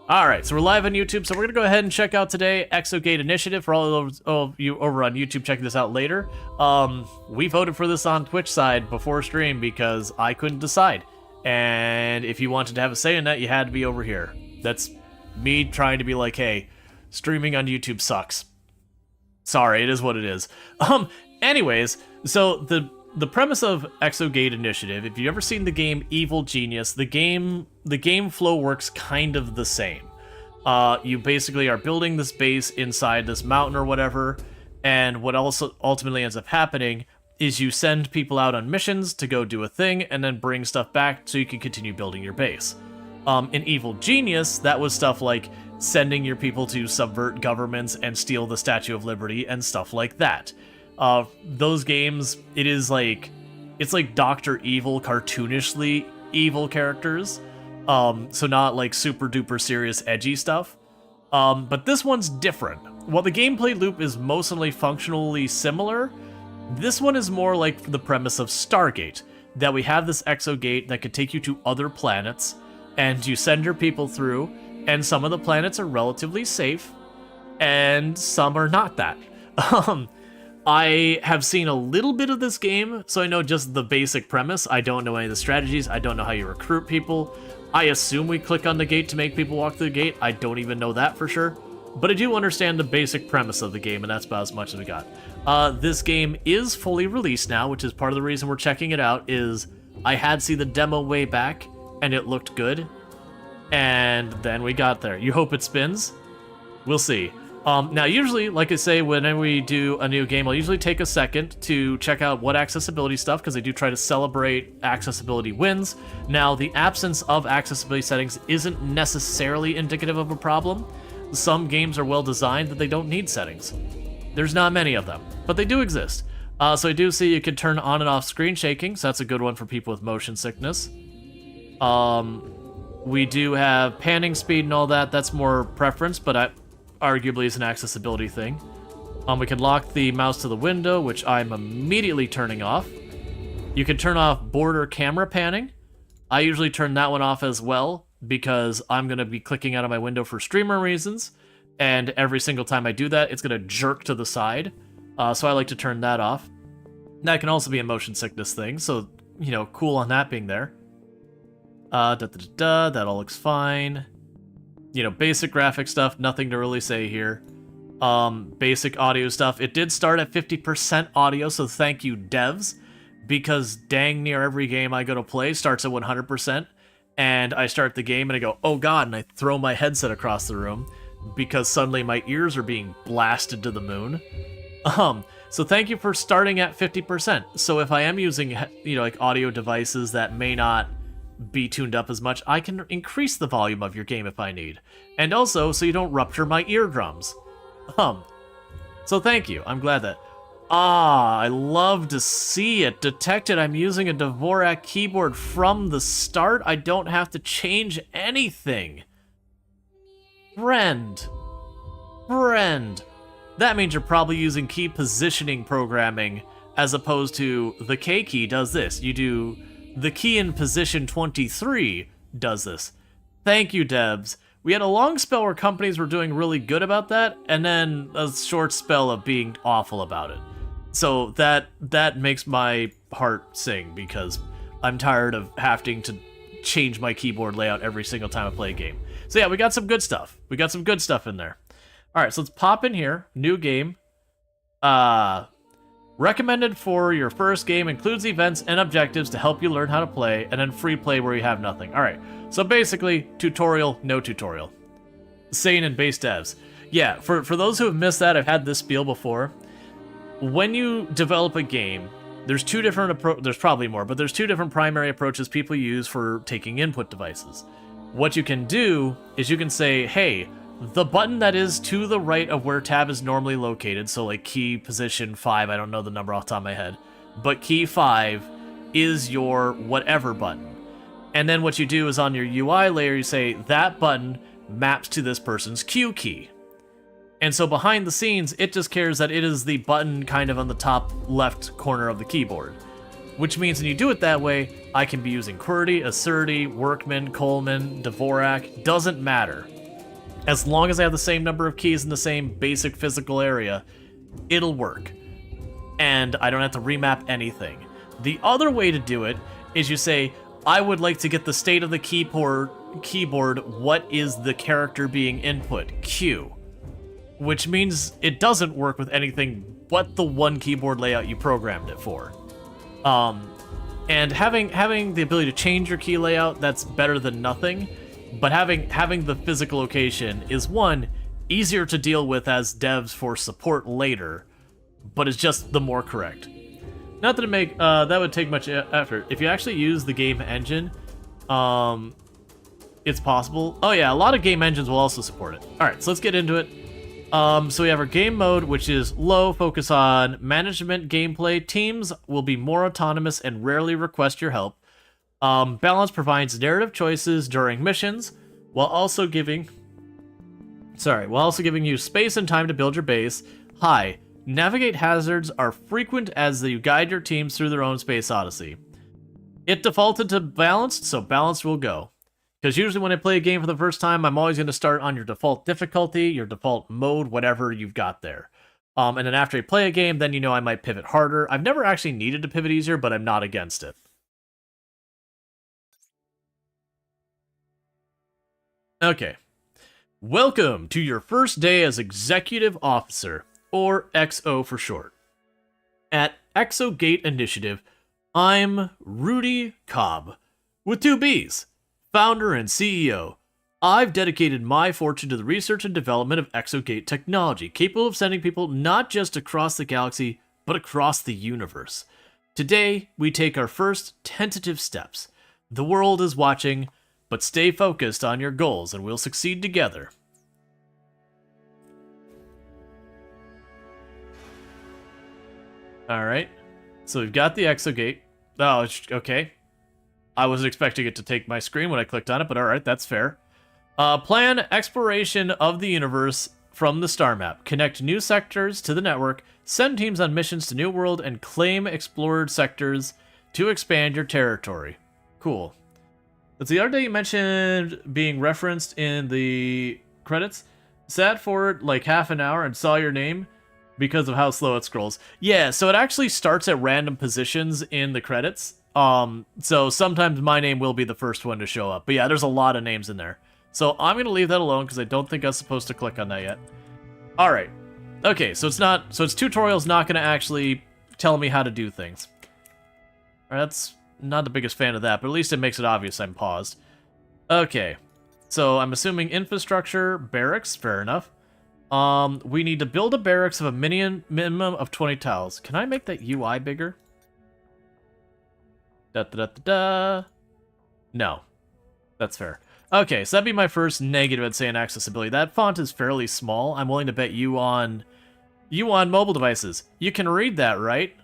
Alright, so we're live on YouTube, so we're going to go ahead and check out today Exogate Initiative. For all of you over on YouTube checking this out later, we voted for this on Twitch side before stream because I couldn't decide. And if you wanted to have a say in that, you had to be over here. That's me trying to be like, hey, streaming on YouTube sucks. Sorry, it is what it is. Anyways, so the premise of Exogate Initiative, if you've ever seen the game Evil Genius, the game flow works kind of the same. You basically are building this base inside this mountain or whatever, and what also ultimately ends up happening is you send people out on missions to go do a thing and then bring stuff back so you can continue building your base. In Evil Genius, that was stuff like sending your people to subvert governments and steal the Statue of Liberty and stuff like that. Those games, it's like Dr. Evil, cartoonishly evil characters. So not like super duper serious edgy stuff. But this one's different. While the gameplay loop is mostly functionally similar, this one is more like the premise of Stargate, that we have this exogate that can take you to other planets, and you send your people through, and some of the planets are relatively safe, and some are not that. I have seen a little bit of this game, so I know just the basic premise. I don't know any of the strategies. I don't know how you recruit people. I assume we click on the gate to make people walk through the gate. I don't even know that for sure. But I do understand the basic premise of the game, and that's about as much as we got. This game is fully released now, which is part of the reason we're checking it out, is I had seen the demo way back, and it looked good. And then we got there. You hope it spins? We'll see. Now, usually, like I say, whenever we do a new game, I'll usually take a second to check out what accessibility stuff, because I do try to celebrate accessibility wins. Now, the absence of accessibility settings isn't necessarily indicative of a problem. Some games are well designed that they don't need settings. There's not many of them, but they do exist. So I do see you can turn on and off screen shaking, so that's a good one for people with motion sickness. We do have panning speed and all that. That's more preference, but arguably is an accessibility thing. We can lock the mouse to the window, which I'm immediately turning off. You can turn off border camera panning. I usually turn that one off as well, because I'm going to be clicking out of my window for streamer reasons, and every single time I do that, it's going to jerk to the side. So I like to turn that off. That can also be a motion sickness thing, so, you know, cool on that being there. That all looks fine. You know, basic graphic stuff, nothing to really say here. Basic audio stuff. It did start at 50% audio, so thank you, devs, because dang near every game I go to play starts at 100%, and I start the game and I go, oh god, and I throw my headset across the room, because suddenly my ears are being blasted to the moon. So thank you for starting at 50%. So if I am using, you know, like audio devices that may not be tuned up as much, I can increase the volume of your game if I need. And also, so you don't rupture my eardrums. So thank you. I'm glad that... I love to see it. Detected I'm using a Dvorak keyboard from the start. I don't have to change anything. Friend. That means you're probably using key positioning programming, as opposed to the K key does this. You do the key in position 23 does this. Thank you, devs. We had a long spell where companies were doing really good about that, and then a short spell of being awful about it. So that makes my heart sing, because I'm tired of having to change my keyboard layout every single time I play a game. So yeah, we got some good stuff. We got some good stuff in there. Alright, so let's pop in here. New game. Recommended for your first game, includes events and objectives to help you learn how to play, and then free play where you have nothing. Alright, so basically, tutorial, no tutorial. Sane and base devs. Yeah, for those who have missed that, I've had this spiel before. When you develop a game, there's two different there's probably more, but there's two different primary approaches people use for taking input devices. What you can do is you can say, hey, the button that is to the right of where tab is normally located, so like key position 5, I don't know the number off the top of my head, but key 5 is your whatever button. And then what you do is on your UI layer, you say that button maps to this person's Q key. And so behind the scenes, it just cares that it is the button kind of on the top left corner of the keyboard. Which means when you do it that way, I can be using QWERTY, Acerty, Workman, Coleman, Dvorak, doesn't matter. As long as I have the same number of keys in the same basic physical area, it'll work. And I don't have to remap anything. The other way to do it is you say, I would like to get the state of the keyboard, what is the character being input? Q. Which means it doesn't work with anything but the one keyboard layout you programmed it for. And having the ability to change your key layout, that's better than nothing. But having the physical location is, one, easier to deal with as devs for support later, but it's just the more correct. Not that that would take much effort. If you actually use the game engine, it's possible. Oh yeah, a lot of game engines will also support it. All right, so let's get into it. So we have our game mode, which is low, focus on management gameplay. Teams will be more autonomous and rarely request your help. Balance provides narrative choices during missions, while also giving you space and time to build your base. High, navigate hazards are frequent as you guide your teams through their own space odyssey. It defaulted to balanced, so balanced will go. Because usually when I play a game for the first time, I'm always going to start on your default difficulty, your default mode, whatever you've got there. And then after I play a game, then I might pivot harder. I've never actually needed to pivot easier, but I'm not against it. Okay. Welcome to your first day as Executive Officer, or XO for short. At Exogate Initiative, I'm Rudy Cobb, with 2 B's. Founder and CEO. I've dedicated my fortune to the research and development of Exogate technology, capable of sending people not just across the galaxy, but across the universe. Today, we take our first tentative steps. The world is watching, but stay focused on your goals and we'll succeed together. Alright, so we've got the Exogate. Oh, okay. I wasn't expecting it to take my screen when I clicked on it, but alright, that's fair. Plan exploration of the universe from the star map. Connect new sectors to the network, send teams on missions to New World, and claim explored sectors to expand your territory. Cool. That's the other day you mentioned being referenced in the credits. Sat forward like half an hour and saw your name because of how slow it scrolls. Yeah, so it actually starts at random positions in the credits. So sometimes my name will be the first one to show up. But yeah, there's a lot of names in there. So I'm going to leave that alone because I don't think I was supposed to click on that yet. Alright. Okay, so its tutorial's not going to actually tell me how to do things. Alright, that's not the biggest fan of that, but at least it makes it obvious I'm paused. Okay. So I'm assuming infrastructure, barracks, fair enough. We need to build a barracks of a minimum of 20 tiles. Can I make that UI bigger? No. That's fair. Okay, so that'd be my first negative, I'd say, in accessibility. That font is fairly small. I'm willing to bet you on mobile devices. You can read that, right?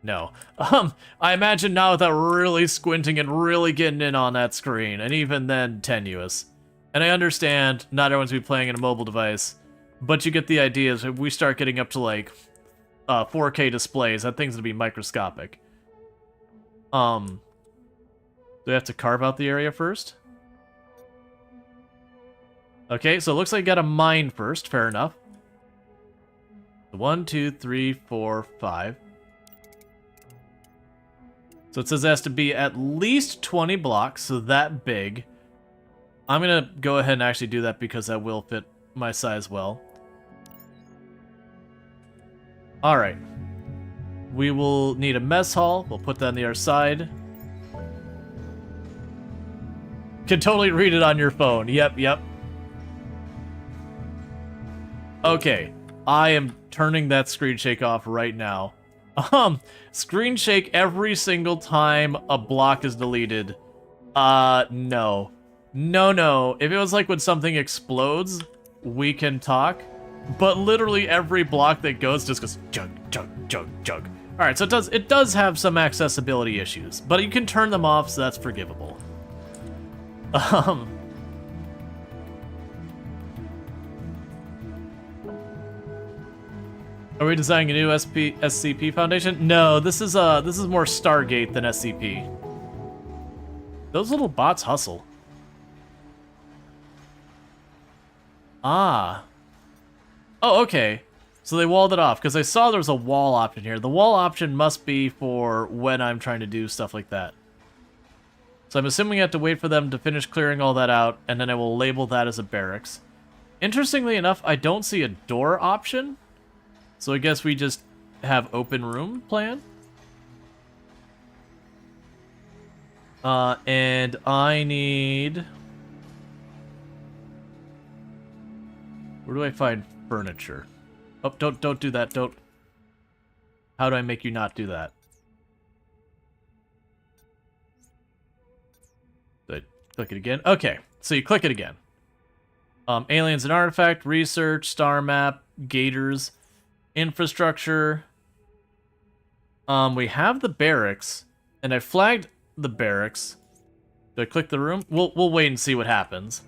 No. I imagine not without really squinting and really getting in on that screen, and even then, tenuous. And I understand not everyone's be playing in a mobile device, but you get the idea. If we start getting up to, like, 4K displays, that thing's gonna be microscopic. Do we have to carve out the area first? Okay, so it looks like you gotta mine first. Fair enough. 1, 2, 3, 4, 5. So it says it has to be at least 20 blocks, so that big. I'm gonna go ahead and actually do that because that will fit my size well. Alright. We will need a mess hall. We'll put that on the other side. Can totally read it on your phone. Yep. Okay. I am turning that screen shake off right now. Screen shake every single time a block is deleted. No. No. If it was like when something explodes, we can talk. But literally every block that goes just goes jug. Alright, so it does have some accessibility issues, but you can turn them off, so that's forgivable. Are we designing a new SCP foundation? No, this is more Stargate than SCP. Those little bots hustle. Ah. Oh, okay. So they walled it off, because I saw there was a wall option here. The wall option must be for when I'm trying to do stuff like that. So I'm assuming I have to wait for them to finish clearing all that out, and then I will label that as a barracks. Interestingly enough, I don't see a door option. So I guess we just have open room plan. And I need... Where do I find furniture? Oh, don't do that, don't. How do I make you not do that? Did I click it again? Okay, so you click it again. Aliens and artifact, research, star map, gators, infrastructure. We have the barracks, and I flagged the barracks. Do I click the room? We'll wait and see what happens.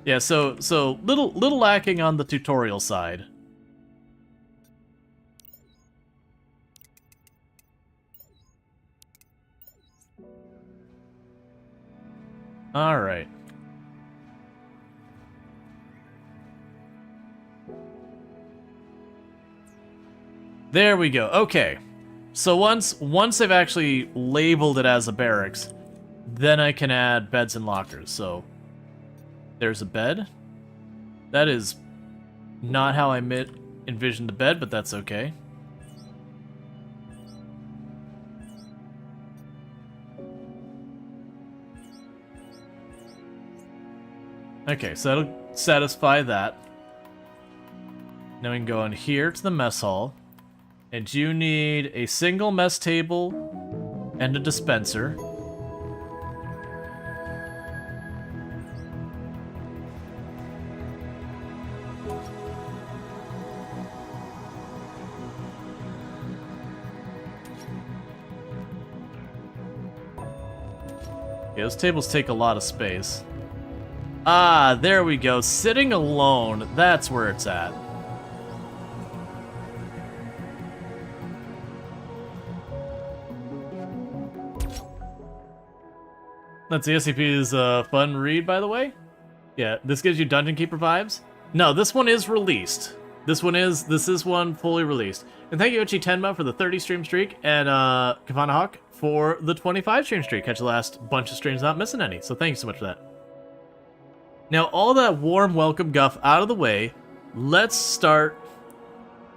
Yeah, so little lacking on the tutorial side. All right. There we go. Okay. So once I've actually labeled it as a barracks, then I can add beds and lockers. So there's a bed. That is not how I envisioned the bed, but that's okay. Okay, so that'll satisfy that. Now we can go in here to the mess hall. And you need a single mess table and a dispenser. Yeah, those tables take a lot of space. Ah, there we go. Sitting alone, that's where it's at. That's the SCP's fun read, by the way. Yeah, this gives you Dungeon Keeper vibes. No, this one is released. This is one fully released. And thank you, Uchi Tenma, for the 30 stream streak, and Kavana Hawk for the 25 stream streak. Catch the last bunch of streams, not missing any. So thank you so much for that. Now, all that warm welcome guff out of the way, let's start...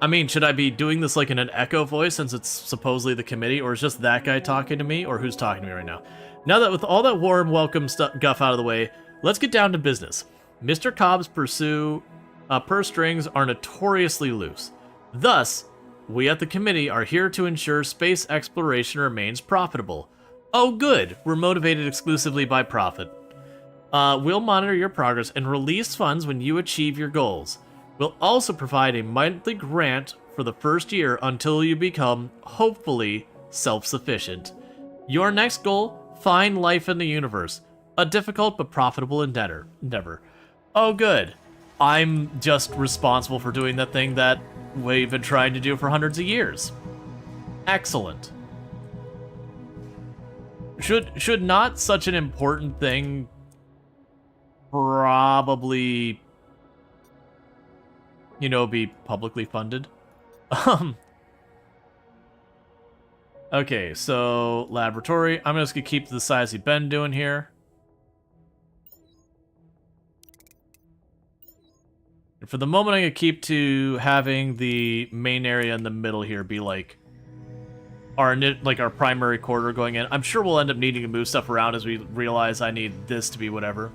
I mean, should I be doing this like in an echo voice since it's supposedly the committee, or is just that guy talking to me, or who's talking to me right now? Now that with all that warm welcome guff out of the way, let's get down to business. Mr. Cobb's purse strings are notoriously loose. Thus, we at the committee are here to ensure space exploration remains profitable. Oh good, we're motivated exclusively by profit. We'll monitor your progress and release funds when you achieve your goals. We'll also provide a monthly grant for the first year until you become, hopefully, self-sufficient. Your next goal? Find life in the universe. A difficult but profitable endeavor. Oh good. I'm just responsible for doing that thing that we've been trying to do for hundreds of years. Excellent. Should not such an important thing probably, you know, be publicly funded? Okay, so laboratory. I'm just gonna keep the size we've been doing here. And for the moment, I'm gonna keep to having the main area in the middle here be like our primary corridor going in. I'm sure we'll end up needing to move stuff around as we realize I need this to be whatever.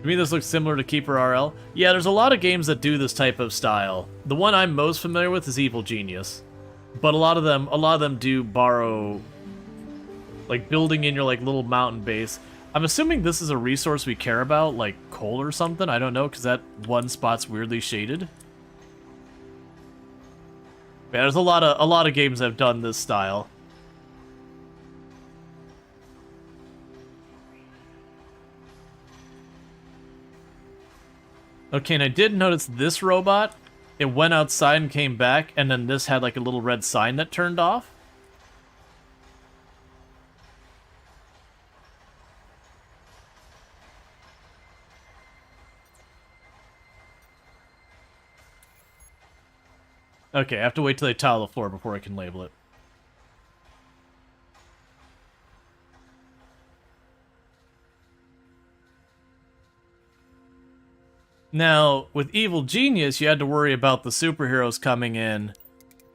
To me, this looks similar to Keeper RL. Yeah, there's a lot of games that do this type of style. The one I'm most familiar with is Evil Genius. But a lot of them do borrow, like, building in your, like, little mountain base. I'm assuming this is a resource we care about, like coal or something. I don't know, because that one spot's weirdly shaded. Yeah, there's a lot of games that have done this style. Okay, and I did notice this robot. It went outside and came back, and then this had like a little red sign that turned off. Okay, I have to wait till they tile the floor before I can label it. Now, with Evil Genius, you had to worry about the superheroes coming in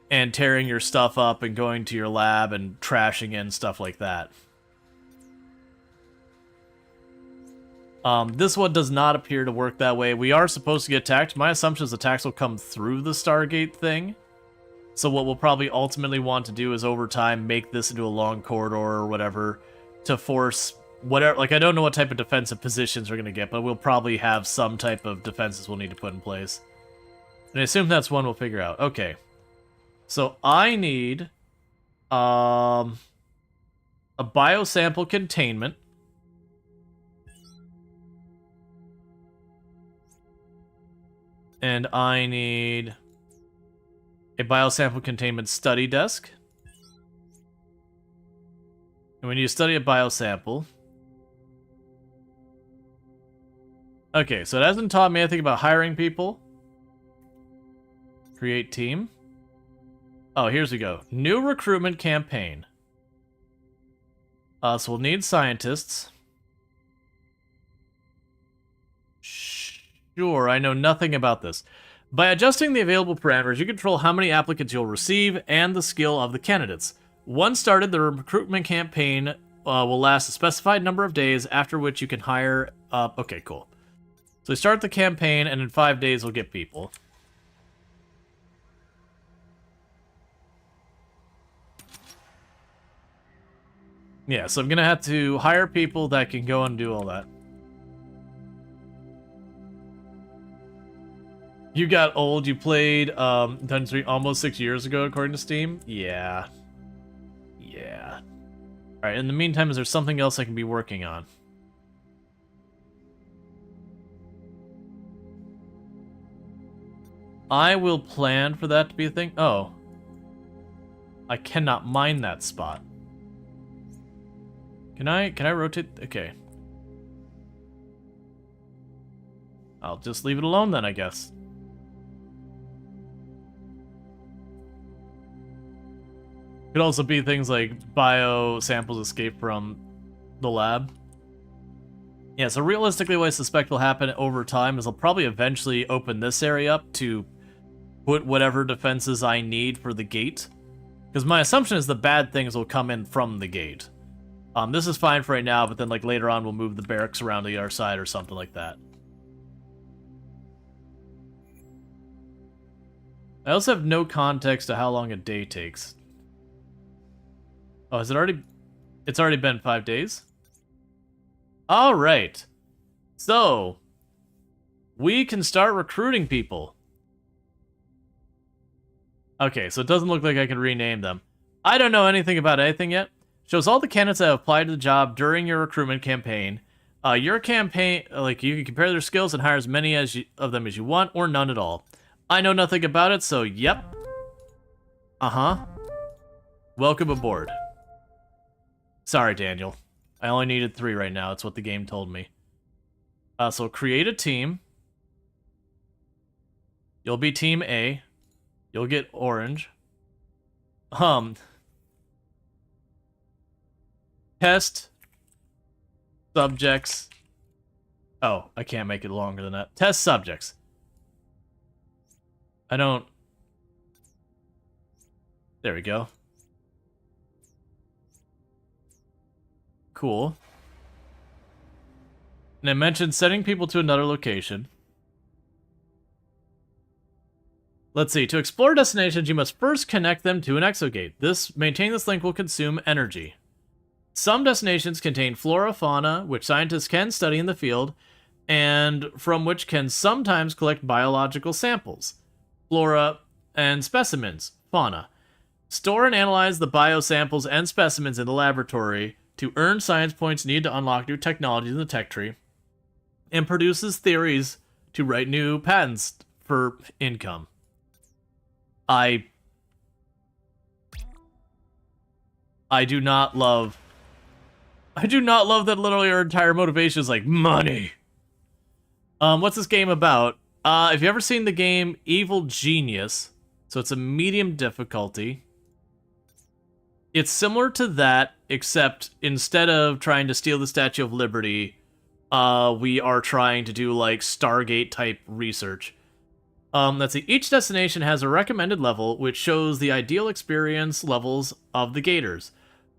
and tearing your stuff up and going to your lab and trashing in stuff like that. This one does not appear to work that way. We are supposed to get attacked. My assumption is attacks will come through the Stargate thing. So what we'll probably ultimately want to do is over time make this into a long corridor or whatever to force whatever. Like, I don't know what type of defensive positions we're going to get, but we'll probably have some type of defenses we'll need to put in place. And I assume that's one we'll figure out. Okay. So I need a biosample containment. And I need a biosample containment study desk. And we need to study a biosample. Okay, so it hasn't taught me anything about hiring people. Create team. Oh, here's we go. New recruitment campaign. So we'll need scientists. Sure, I know nothing about this. By adjusting the available parameters, you control how many applicants you'll receive and the skill of the candidates. Once started, the recruitment campaign will last a specified number of days, after which you can hire... okay, cool. So we start the campaign, and in 5 days we'll get people. Yeah, so I'm going to have to hire people that can go and do all that. You got old. You played Dungeons 3 almost 6 years ago, according to Steam? Yeah. Yeah. Alright, in the meantime, is there something else I can be working on? I will plan for that to be a thing. Oh. I cannot mine that spot. Can I rotate? Okay. I'll just leave it alone then, I guess. Could also be things like bio samples escape from the lab. Yeah, so realistically what I suspect will happen over time is I'll probably eventually open this area up to put whatever defenses I need for the gate. Because my assumption is the bad things will come in from the gate. This is fine for right now, but then like later on we'll move the barracks around to the other side or something like that. I also have no context to how long a day takes. Oh, has it already... It's already been 5 days? Alright. So, we can start recruiting people. Okay, so it doesn't look like I can rename them. I don't know anything about anything yet. Shows all the candidates that have applied to the job during your recruitment campaign. Your campaign, like, you can compare their skills and hire as many of them as you want, or none at all. I know nothing about it, so yep. Uh-huh. Welcome aboard. Sorry, Daniel. I only needed 3 right now. That's what the game told me. So create a team. You'll be Team A. You'll get orange. Test subjects. Oh, I can't make it longer than that. Test subjects. I don't... There we go. Cool. And I mentioned sending people to another location. Let's see. To explore destinations, you must first connect them to an exogate. Maintaining this link will consume energy. Some destinations contain flora, fauna, which scientists can study in the field, and from which can sometimes collect biological samples. Flora and specimens, fauna. Store and analyze the biosamples and specimens in the laboratory to earn science points needed to unlock new technologies in the tech tree, and produces theories to write new patents for income. I do not love that literally our entire motivation is like money. What's this game about? If you've ever seen the game Evil Genius, So it's a medium difficulty. It's similar to that, except instead of trying to steal the Statue of Liberty, we are trying to do like Stargate type research. Let's see. Each destination has a recommended level, which shows the ideal experience levels of the Gators,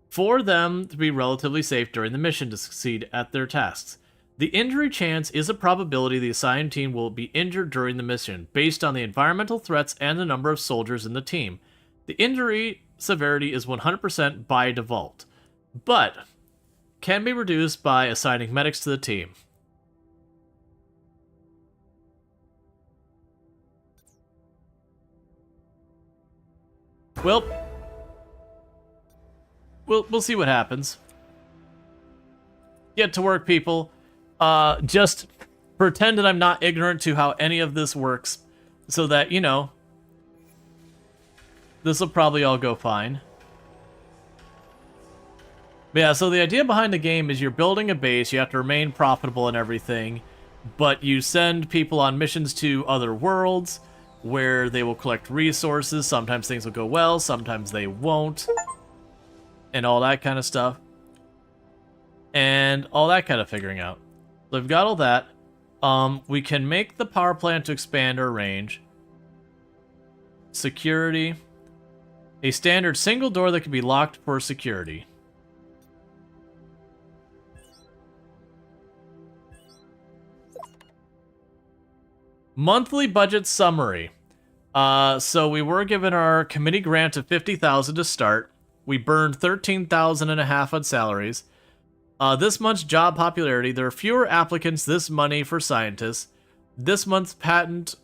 for them to be relatively safe during the mission to succeed at their tasks. The injury chance is a probability the assigned team will be injured during the mission, based on the environmental threats and the number of soldiers in the team. The injury severity is 100% by default, but can be reduced by assigning medics to the team. Well, we'll see what happens. Get to work, people. Just pretend that I'm not ignorant to how any of this works, so that, you know, this will probably all go fine. But yeah, so the idea behind the game is you're building a base, you have to remain profitable and everything, but you send people on missions to other worlds, where they will collect resources. Sometimes things will go well, sometimes they won't, and all that kind of stuff. And all that kind of figuring out. So we've got all that. We can make the power plant to expand our range. Security. A standard single door that can be locked for security. Monthly budget summary. So we were given our committee grant of $50,000 to start. We burned $13,500 on salaries. This month's job popularity, there are fewer applicants this money for scientists. This month's patent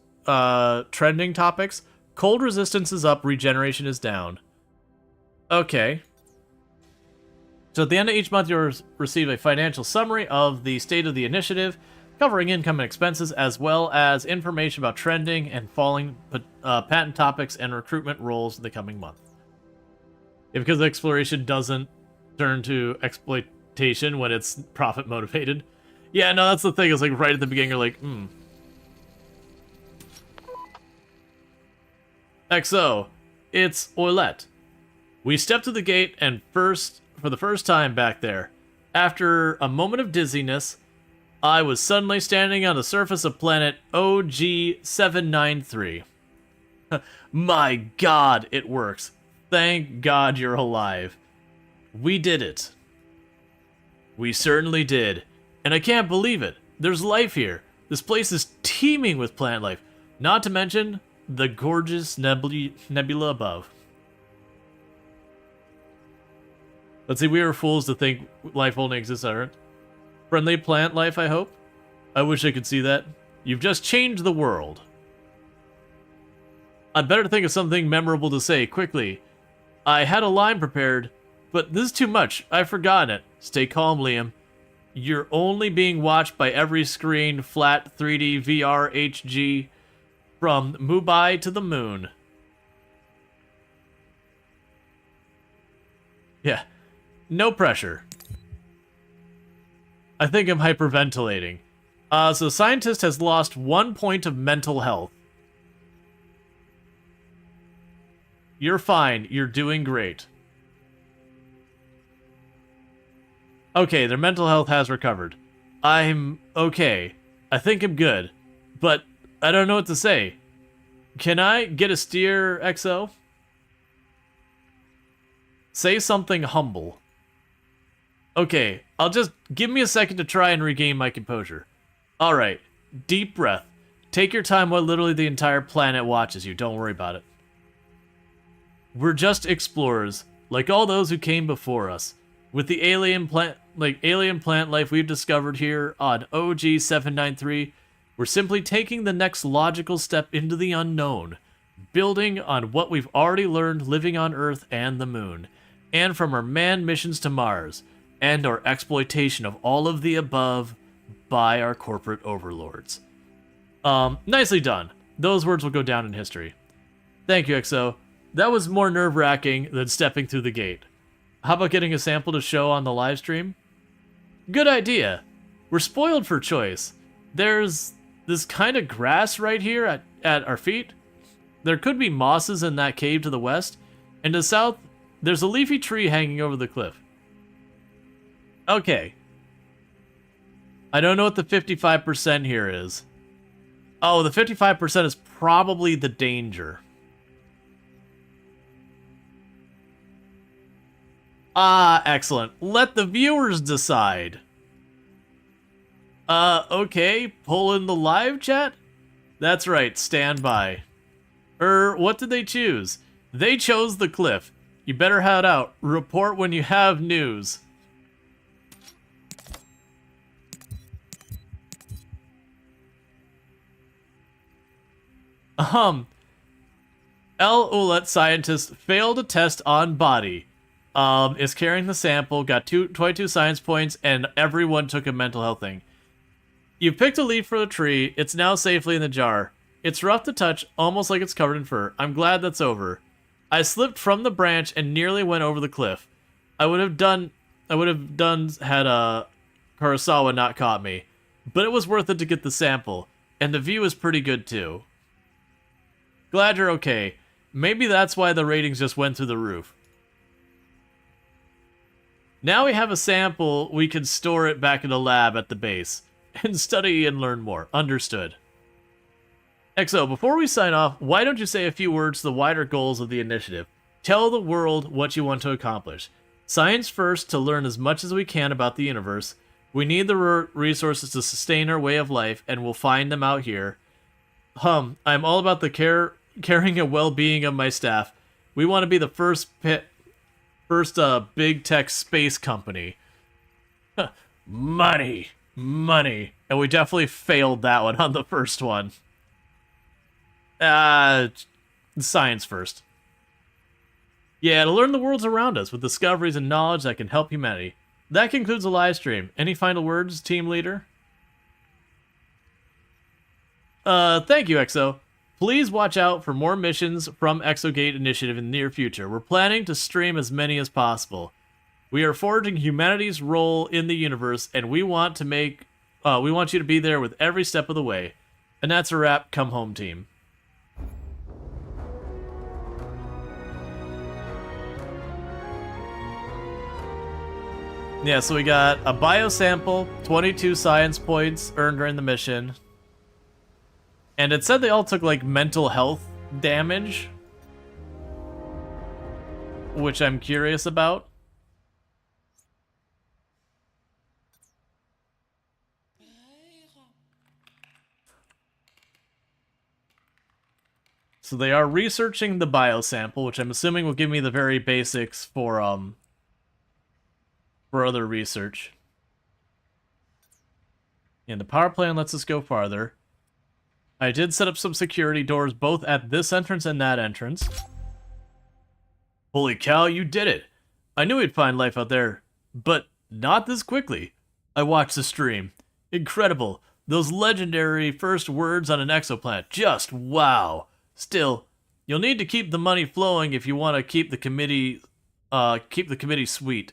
trending topics, cold resistance is up, regeneration is down. Okay. So at the end of each month, you'll receive a financial summary of the state of the initiative, covering income and expenses, as well as information about trending and falling patent topics and recruitment roles in the coming month. Yeah, because exploration doesn't turn to exploitation when it's profit motivated. Yeah, no, that's the thing. It's like right at the beginning, you're like, XO, it's Oilette. We stepped to the gate and for the first time back there, after a moment of dizziness, I was suddenly standing on the surface of planet OG-793. My God, it works. Thank God you're alive. We did it. We certainly did. And I can't believe it. There's life here. This place is teeming with plant life. Not to mention the gorgeous nebula above. Let's see, we are fools to think life only exists on Earth. Friendly plant life, I hope? I wish I could see that. You've just changed the world. I'd better think of something memorable to say, quickly. I had a line prepared, but this is too much. I've forgotten it. Stay calm, Liam. You're only being watched by every screen, flat 3D VR HG, from Mumbai to the moon. Yeah, no pressure. I think I'm hyperventilating. So scientist has lost 1 point of mental health. You're fine. You're doing great. Okay, their mental health has recovered. I'm okay. I think I'm good. But I don't know what to say. Can I get a steer, XO? Say something humble. Okay, I'll just give me a second to try and regain my composure. Alright, deep breath. Take your time while literally the entire planet watches you. Don't worry about it. We're just explorers, like all those who came before us. With the alien plant life we've discovered here on OG-793, we're simply taking the next logical step into the unknown, building on what we've already learned living on Earth and the Moon, and from our manned missions to Mars, and our exploitation of all of the above by our corporate overlords. Nicely done. Those words will go down in history. Thank you, XO. That was more nerve-wracking than stepping through the gate. How about getting a sample to show on the live stream? Good idea. We're spoiled for choice. There's this kind of grass right here at our feet. There could be mosses in that cave to the west, and to the south, there's a leafy tree hanging over the cliff. Okay. I don't know what the 55% here is. Oh, the 55% is probably the danger. Ah, excellent. Let the viewers decide. Okay, pull in the live chat? That's right, stand by. What did they choose? They chose the cliff. You better head out. Report when you have news. L. Ouellette scientist failed a test on body. Is carrying the sample, got 22 science points, and everyone took a mental health thing. You picked a leaf for the tree. It's now safely in the jar. It's rough to touch, almost like it's covered in fur. I'm glad that's over. I slipped from the branch and nearly went over the cliff. I would have done had Kurosawa not caught me. But it was worth it to get the sample, and the view is pretty good too. Glad you're okay. Maybe that's why the ratings just went through the roof. Now we have a sample, we can store it back in the lab at the base, and study and learn more. Understood. XO, before we sign off, why don't you say a few words to the wider goals of the initiative? Tell the world what you want to accomplish. Science first, to learn as much as we can about the universe. We need the resources to sustain our way of life, and we'll find them out here. I'm all about the caring and well-being of my staff. We want to be the first big tech space company. Money. And we definitely failed that one on the first one. Science first. Yeah, to learn the worlds around us with discoveries and knowledge that can help humanity. That concludes the live stream. Any final words, team leader? Thank you, XO. Please watch out for more missions from Exogate Initiative in the near future. We're planning to stream as many as possible. We are forging humanity's role in the universe, and we want you to be there with every step of the way. And that's a wrap. Come home, team. Yeah, so we got a biosample, 22 science points earned during the mission. And it said they all took, like, mental health damage, which I'm curious about. So they are researching the biosample, which I'm assuming will give me the very basics for other research. And the power plant lets us go farther. I did set up some security doors both at this entrance and that entrance. Holy cow, you did it! I knew we'd find life out there, but not this quickly. I watched the stream. Incredible. Those legendary first words on an exoplanet. Just wow. Still, you'll need to keep the money flowing if you want to keep the committee sweet.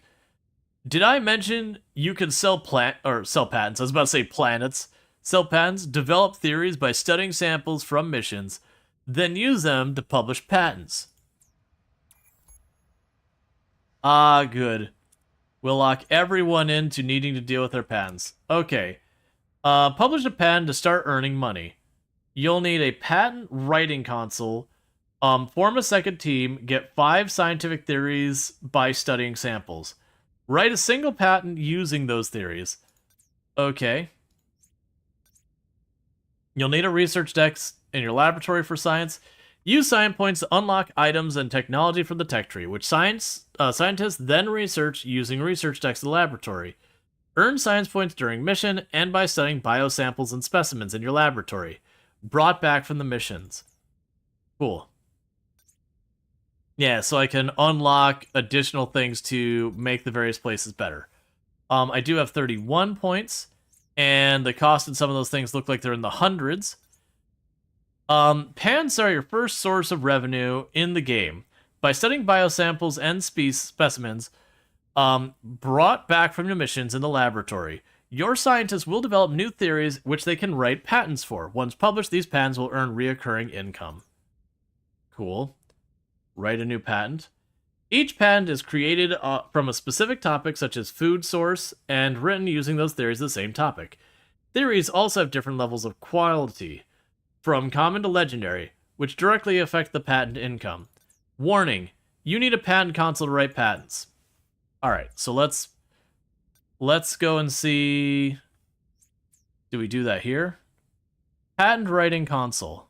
Did I mention you can sell patents? I was about to say planets. Sell patents, develop theories by studying samples from missions, then use them to publish patents. Ah, good. We'll lock everyone into needing to deal with their patents. Okay. Publish a patent to start earning money. You'll need a patent writing console. Form a second team. Get 5 scientific theories by studying samples. Write a single patent using those theories. Okay. You'll need a research desk in your laboratory for science. Use science points to unlock items and technology from the tech tree, which scientists then research using research decks in the laboratory. Earn science points during mission and by studying biosamples and specimens in your laboratory, brought back from the missions. Cool. Yeah, so I can unlock additional things to make the various places better. I do have 31 points. And the cost in some of those things look like they're in the hundreds. Patents are your first source of revenue in the game. By studying biosamples and specimens brought back from your missions in the laboratory, your scientists will develop new theories which they can write patents for. Once published, these patents will earn reoccurring income. Cool. Write a new patent. Each patent is created from a specific topic, such as food source, and written using those theories of the same topic. Theories also have different levels of quality, from common to legendary, which directly affect the patent income. Warning, you need a patent console to write patents. Alright, so let's go and see... Do we do that here? Patent writing console.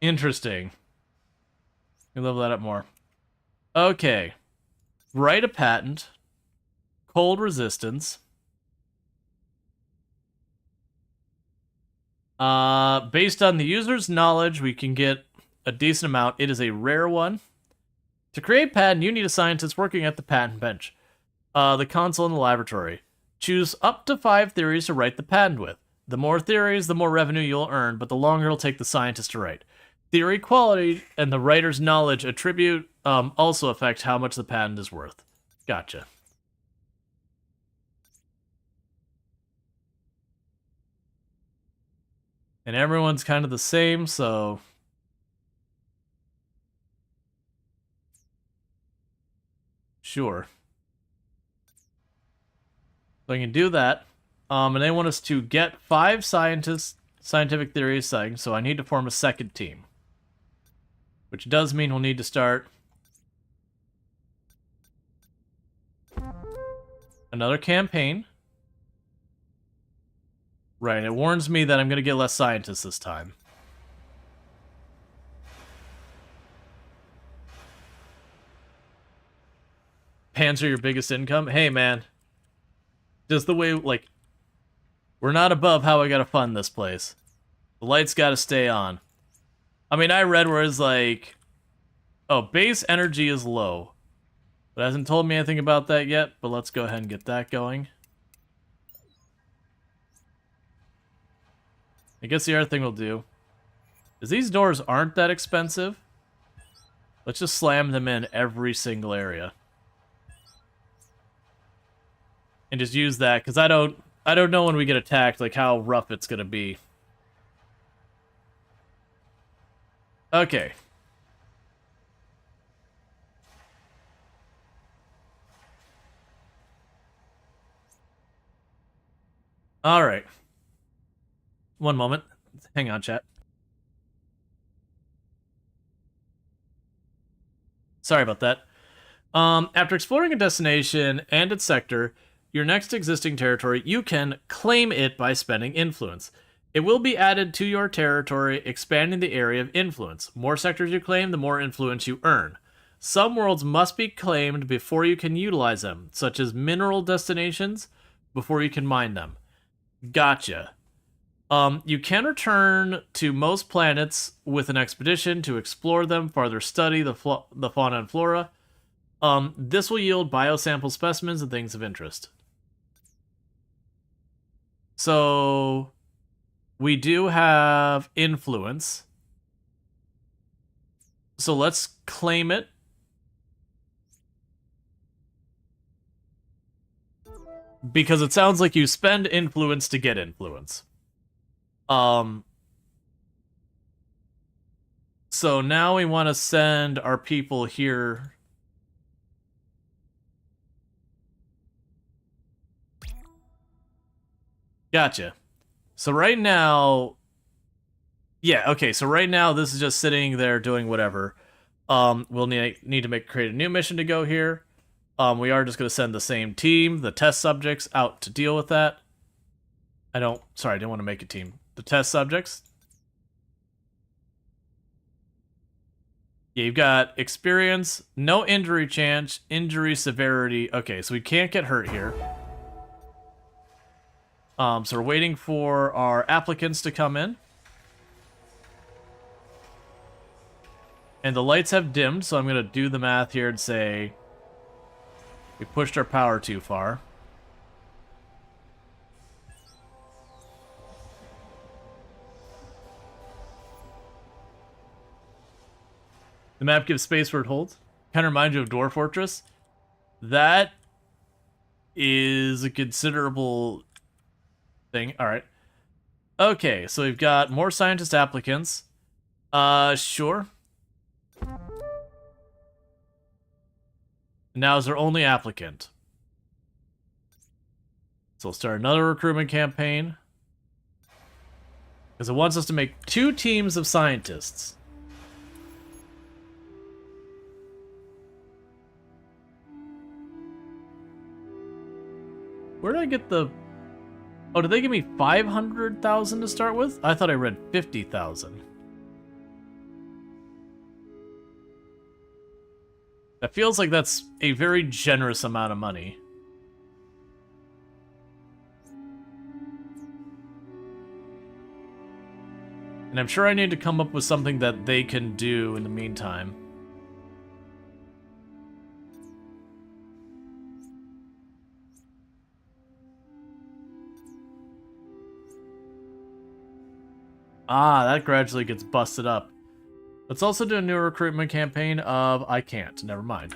Interesting. You level that up more. Okay. Write a patent. Cold resistance. Based on the user's knowledge, we can get a decent amount. It is a rare one. To create patent, you need a scientist working at the patent bench. The console in the laboratory. Choose up to 5 theories to write the patent with. The more theories, the more revenue you'll earn, but the longer it'll take the scientist to write. Theory quality and the writer's knowledge attribute also affect how much the patent is worth. Gotcha. And everyone's kind of the same, so... Sure. So I can do that. And they want us to get 5 scientific theories, so I need to form a second team. Which does mean we'll need to start another campaign. Right, it warns me that I'm going to get less scientists this time. Pans are your biggest income? Hey, man. Just the way, like... We're not above how I gotta fund this place. The lights gotta stay on. I mean, I read where it's like... Oh, base energy is low. But it hasn't told me anything about that yet, but let's go ahead and get that going. I guess the other thing we'll do is these doors aren't that expensive. Let's just slam them in every single area. And just use that, because I don't know when we get attacked, like how rough it's gonna be. Okay. Alright. One moment. Hang on, chat. Sorry about that. After exploring a destination and its sector, your next existing territory, you can claim it by spending influence. It will be added to your territory, expanding the area of influence. More sectors you claim, the more influence you earn. Some worlds must be claimed before you can utilize them, such as mineral destinations, before you can mine them. Gotcha. You can return to most planets with an expedition to explore them, farther study the fauna and flora. This will yield biosample specimens and things of interest. So, we do have influence. So let's claim it. Because it sounds like you spend influence to get influence. So now we want to send our people here. Gotcha. So right now... Yeah, okay, so right now this is just sitting there doing whatever. We'll need to create a new mission to go here. We are just going to send the same team, the test subjects, out to deal with that. Sorry, I didn't want to make a team. The test subjects. Yeah, you've got experience, no injury chance, injury severity. Okay, so we can't get hurt here. So we're waiting for our applicants to come in. And the lights have dimmed, so I'm going to do the math here and say we pushed our power too far. The map gives space where it holds. Kind of reminds you of Dwarf Fortress. That is a considerable thing. All right. Okay, so we've got more scientist applicants. Sure. Now is our only applicant. So we'll start another recruitment campaign. Because it wants us to make 2 teams of scientists. Where did I get the... Oh, did they give me 500,000 to start with? I thought I read 50,000. That feels like that's a very generous amount of money. And I'm sure I need to come up with something that they can do in the meantime. Ah, that gradually gets busted up. Let's also do a new recruitment campaign of... I can't. Never mind.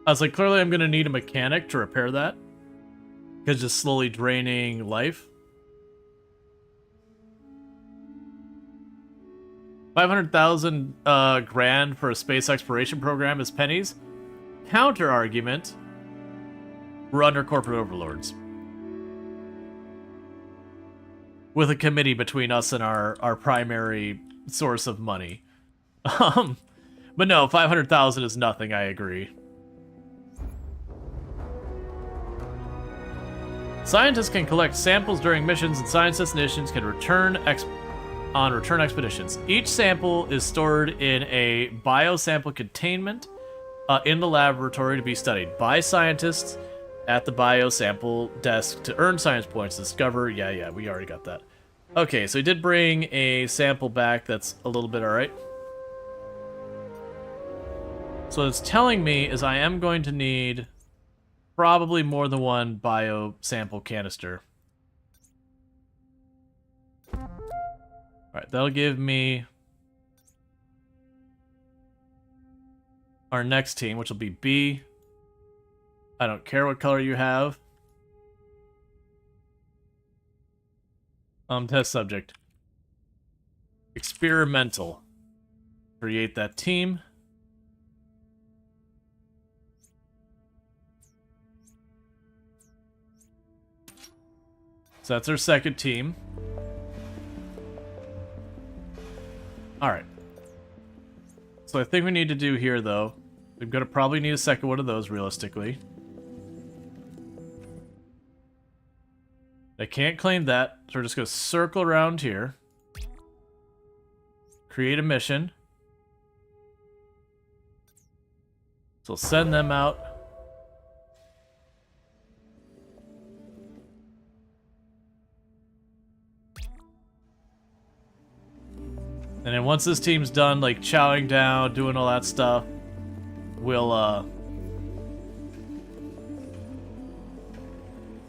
I was like, clearly I'm going to need a mechanic to repair that. Because just slowly draining life. 500,000 grand for a space exploration program is pennies. Counter argument. We're under corporate overlords. With a committee between us and our primary source of money. But no, 500,000 is nothing, I agree. Scientists can collect samples during missions, and science destinations can return expeditions. Each sample is stored in a biosample containment in the laboratory to be studied by scientists at the biosample desk to earn science points. Discover, yeah, we already got that. Okay, so he did bring a sample back that's a little bit alright. So what it's telling me is I am going to need probably more than one biosample canister. Alright, that'll give me our next team, which will be B. I don't care what color you have. Test subject. Experimental. Create that team. So that's our second team. Alright. So I think we need to do here, though. We're going to probably need a second one of those, realistically. I can't claim that, so we're just going to circle around here. Create a mission. So we'll send them out. And then once this team's done, like, chowing down, doing all that stuff, we'll,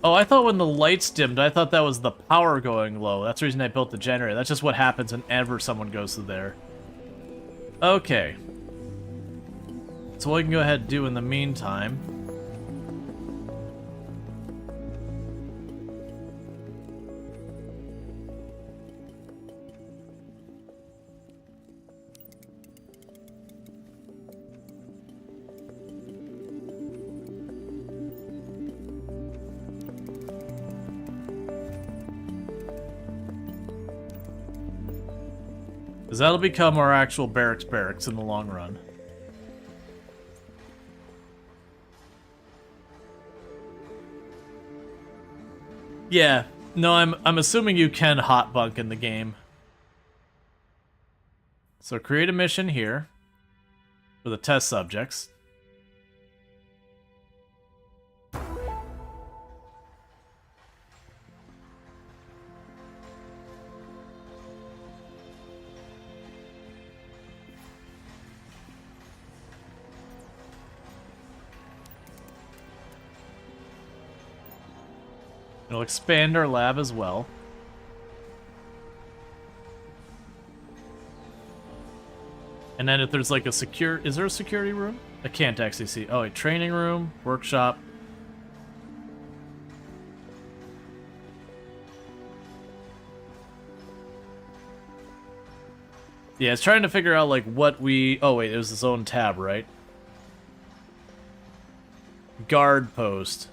Oh, I thought when the lights dimmed, I thought that was the power going low. That's the reason I built the generator. That's just what happens whenever someone goes through there. Okay. So what we can go ahead and do in the meantime... because that'll become our actual barracks in the long run. Yeah, no, I'm assuming you can hot bunk in the game. So create a mission here for the test subjects. It'll expand our lab as well. And then if there's like a is there a security room? I can't actually see. Oh, a training room, workshop. Yeah, it's trying to figure out like what we... Oh wait, it was its own tab, right? Guard post.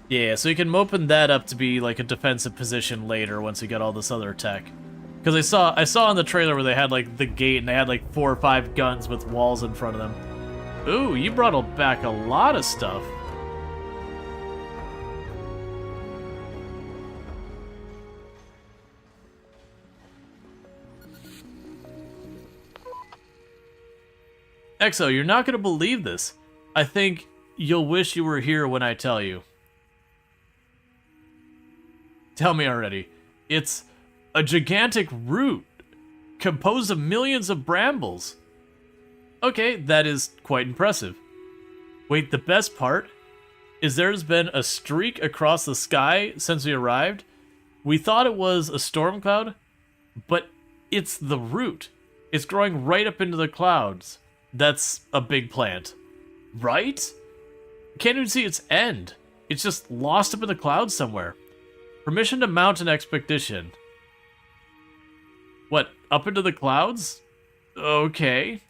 Yeah, so you can open that up to be like a defensive position later once you get all this other tech. Because I saw in the trailer where they had like the gate and they had like 4 or 5 guns with walls in front of them. Ooh, you brought back a lot of stuff. Exo, you're not going to believe this. I think you'll wish you were here when I tell you. Tell me already. It's a gigantic root composed of millions of brambles. Okay, that is quite impressive. Wait, the best part is there's been a streak across the sky since we arrived. We thought it was a storm cloud, but it's the root. It's growing right up into the clouds. That's a big plant. Right? Can't even see its end. It's just lost up in the clouds somewhere. Permission to mount an expedition. What, up into the clouds? Okay.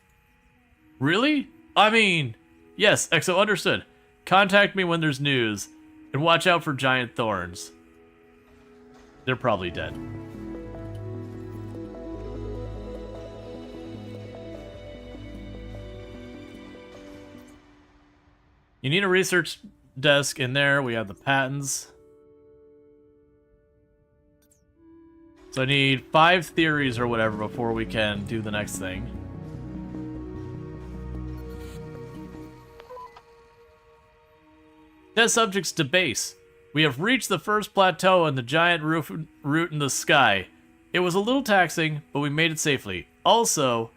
Really? I mean, yes, Exo, understood. Contact me when there's news, and watch out for giant thorns. They're probably dead. You need a research desk in there. We have the patents. So I need 5 theories or whatever before we can do the next thing. Test subjects to base. We have reached the first plateau and the giant root in the sky. It was a little taxing, but we made it safely. Also,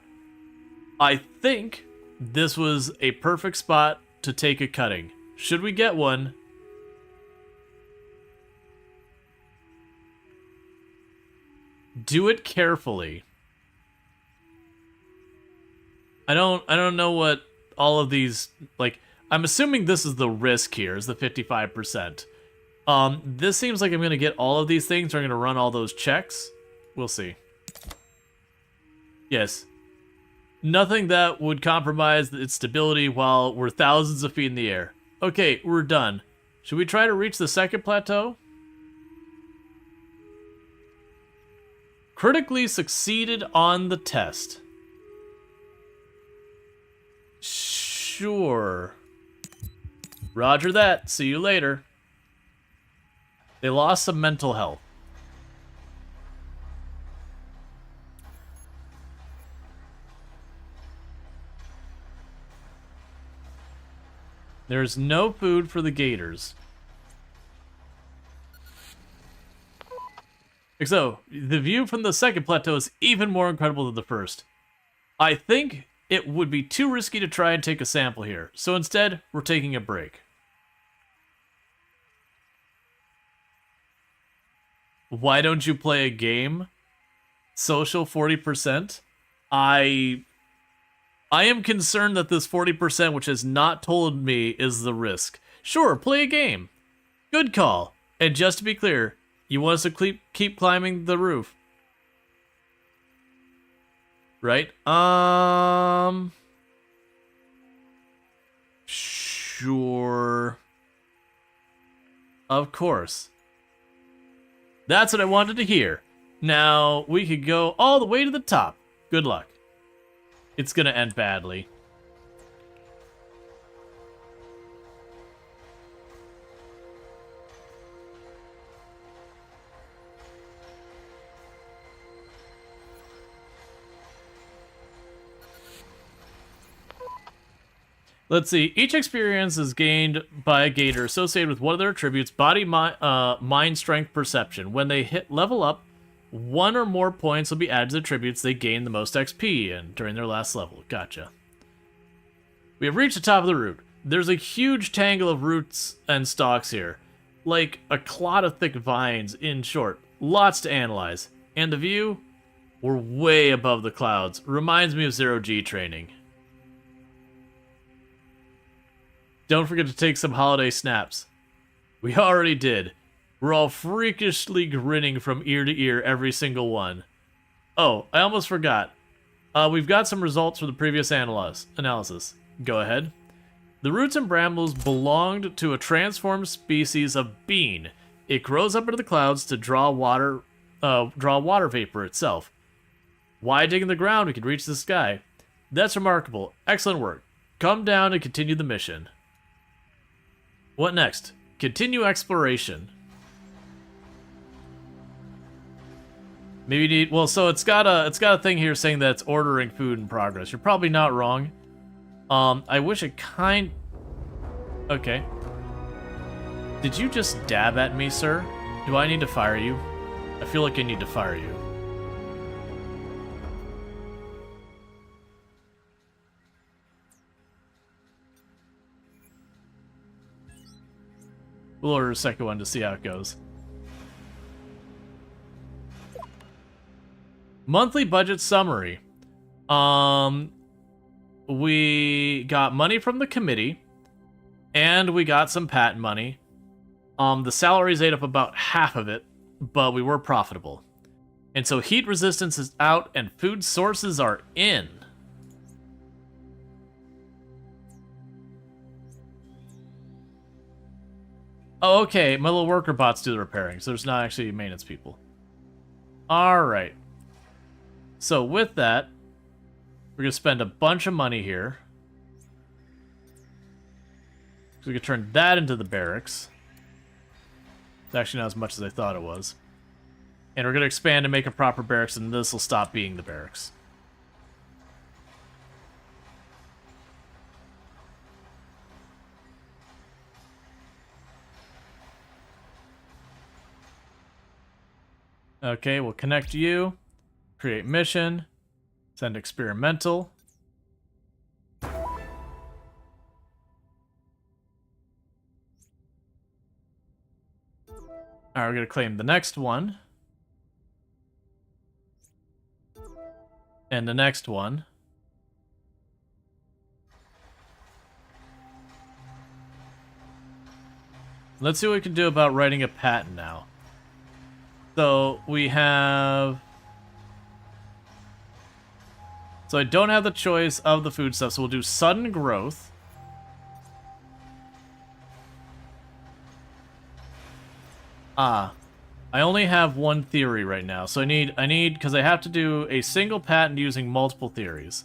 I think this was a perfect spot to take a cutting. Should we get one? Do it carefully. I don't know what all of these, like, I'm assuming this is the risk here, is the 55%. This seems like I'm gonna get all of these things, or I'm gonna run all those checks. We'll see. Yes. Nothing that would compromise its stability while we're thousands of feet in the air. Okay, we're done. Should we try to reach the second plateau? Critically succeeded on the test. Sure. Roger that. See you later. They lost some mental health. There's no food for the gators. So, the view from the second plateau is even more incredible than the first. I think it would be too risky to try and take a sample here, so instead, we're taking a break. Why don't you play a game? Social 40%? I am concerned that this 40%, which has not told me, is the risk. Sure, play a game. Good call. And just to be clear, you want us to keep climbing the roof. Right? Sure. Of course. That's what I wanted to hear. Now, we could go all the way to the top. Good luck. It's gonna end badly. Let's see. Each experience is gained by a gator associated with one of their attributes, body, mind, strength, perception. When they hit level up, 1 or more points will be added to the attributes they gain the most XP in during their last level. Gotcha. We have reached the top of the root. There's a huge tangle of roots and stalks here. Like a clot of thick vines, in short. Lots to analyze. And the view? We're way above the clouds. Reminds me of 0G training. Don't forget to take some holiday snaps. We already did. We're all freakishly grinning from ear to ear, every single one. Oh, I almost forgot. We've got some results from the previous analysis. Go ahead. The roots and brambles belonged to a transformed species of bean. It grows up into the clouds to draw water vapor itself. Why dig in the ground? We can reach the sky. That's remarkable. Excellent work. Come down and continue the mission. What next? Continue exploration. Maybe you need... Well, so it's got a thing here saying that it's ordering food in progress. You're probably not wrong. I wish it kind... Okay. Did you just dab at me, sir? Do I need to fire you? I feel like I need to fire you. We'll order a second one to see how it goes. Monthly budget summary. We got money from the committee, and we got some patent money. The salaries ate up about half of it, but we were profitable. And so heat resistance is out, and food sources are in. Oh, okay, my little worker bots do the repairing, so there's not actually maintenance people. Alright. So with that, we're going to spend a bunch of money here. So we can turn that into the barracks. It's actually not as much as I thought it was. And we're going to expand and make a proper barracks, and this will stop being the barracks. Okay, we'll connect you. Create mission. Send experimental. Alright, we're going to claim the next one. And the next one. Let's see what we can do about writing a patent now. So we have... So I don't have the choice of the food stuff, so we'll do sudden growth. I only have one theory right now, so I need, because I have to do a single patent using multiple theories.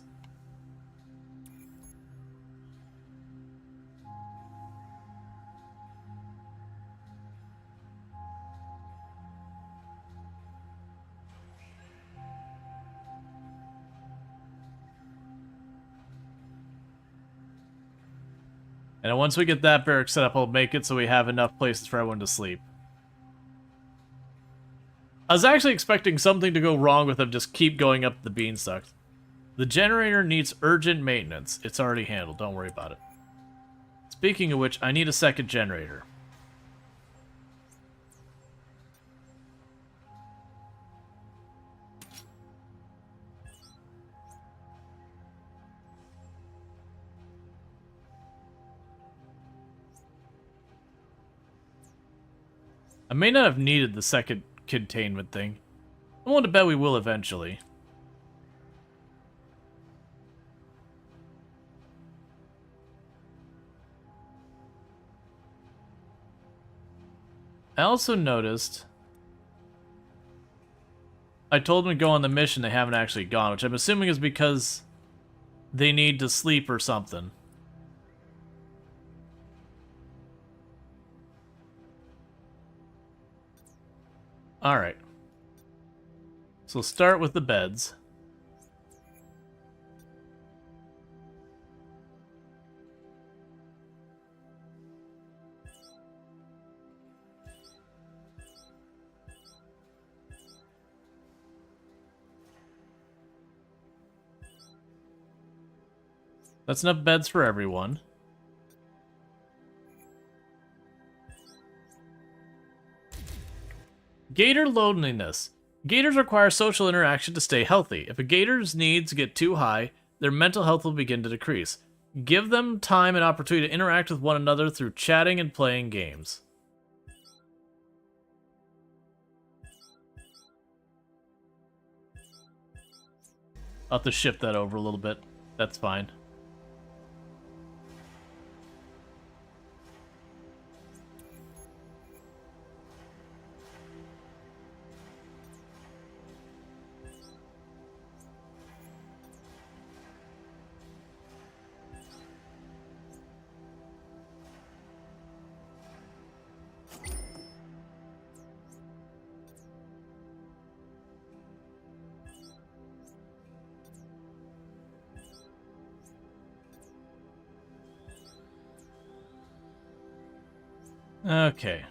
And once we get that barrack set up, I'll make it so we have enough places for everyone to sleep. I was actually expecting something to go wrong with them, just keep going up the beanstalk. The generator needs urgent maintenance. It's already handled, don't worry about it. Speaking of which, I need a second generator. I may not have needed the second containment thing. I'm willing to bet we will eventually. I also noticed... I told them to go on the mission, they haven't actually gone, which I'm assuming is because they need to sleep or something. Alright. So start with the beds. That's enough beds for everyone. Gator loneliness. Gators require social interaction to stay healthy. If a gator's needs get too high, their mental health will begin to decrease. Give them time and opportunity to interact with one another through chatting and playing games. I'll have to shift that over a little bit. That's fine. Okay.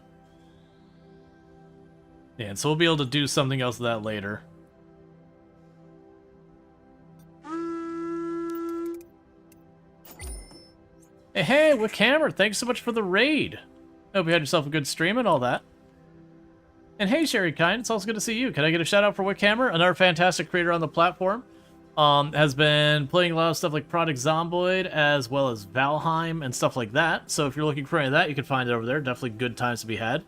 Yeah, and so we'll be able to do something else with that later. Hey, Wickhammer, thanks so much for the raid. Hope you had yourself a good stream and all that. And hey, Sherry Kind, it's also good to see you. Can I get a shout out for Wickhammer, another fantastic creator on the platform? Has been playing a lot of stuff like Project Zomboid, as well as Valheim and stuff like that. So if you're looking for any of that, you can find it over there. Definitely good times to be had.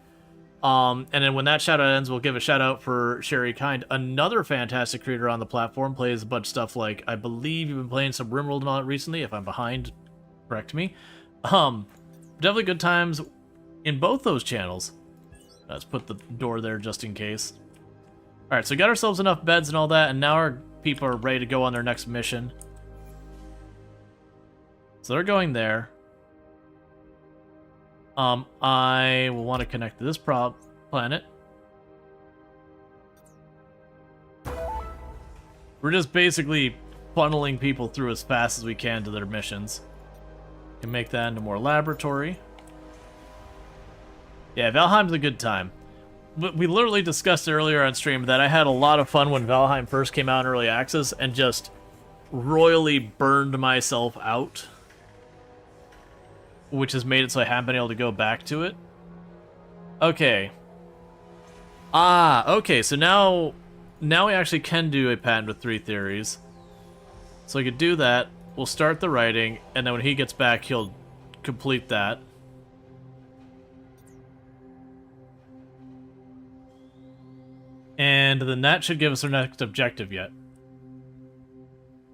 And then when that shout out ends, we'll give a shout out for Sherry Kind, another fantastic creator on the platform. Plays a bunch of stuff like, I believe you've been playing some RimWorld and all that recently. If I'm behind, correct me. Definitely good times in both those channels. Let's put the door there just in case. Alright, so we got ourselves enough beds and all that, and now our people are ready to go on their next mission. So they're going there. I will want to connect to this planet. We're just basically funneling people through as fast as we can to their missions. Can make that into more laboratory. Yeah, Valheim's a good time. We literally discussed earlier on stream that I had a lot of fun when Valheim first came out in Early Access and just royally burned myself out. Which has made it so I haven't been able to go back to it. Okay. Okay, so now we actually can do a patent with 3 theories. So I could do that, we'll start the writing, and then when he gets back, he'll complete that. And then that should give us our next objective yet.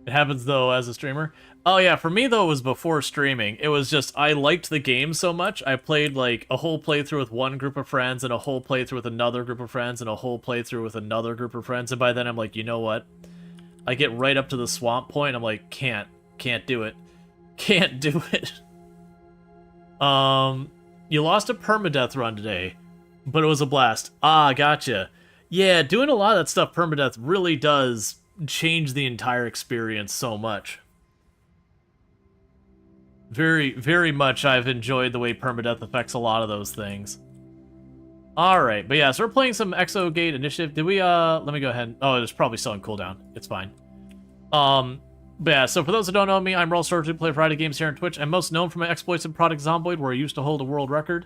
It happens, though, as a streamer. Oh, yeah, for me, though, it was before streaming. It was just, I liked the game so much, I played, like, a whole playthrough with one group of friends, and a whole playthrough with another group of friends, and a whole playthrough with another group of friends, and by then I'm like, you know what? I get right up to the swamp point, I'm like, can't do it. Can't do it. You lost a permadeath run today, but it was a blast. Ah, gotcha. Yeah, doing a lot of that stuff permadeath really does change the entire experience so much. Very, very much I've enjoyed the way permadeath affects a lot of those things. Alright, but yeah, so we're playing some Exogate Initiative. Did we, let me go ahead. Oh, it's probably still on cooldown. It's fine. But yeah, so for those who don't know me, I'm Rual, Storge, who play Friday games here on Twitch. I'm most known for my exploits in Project Zomboid, where I used to hold a world record.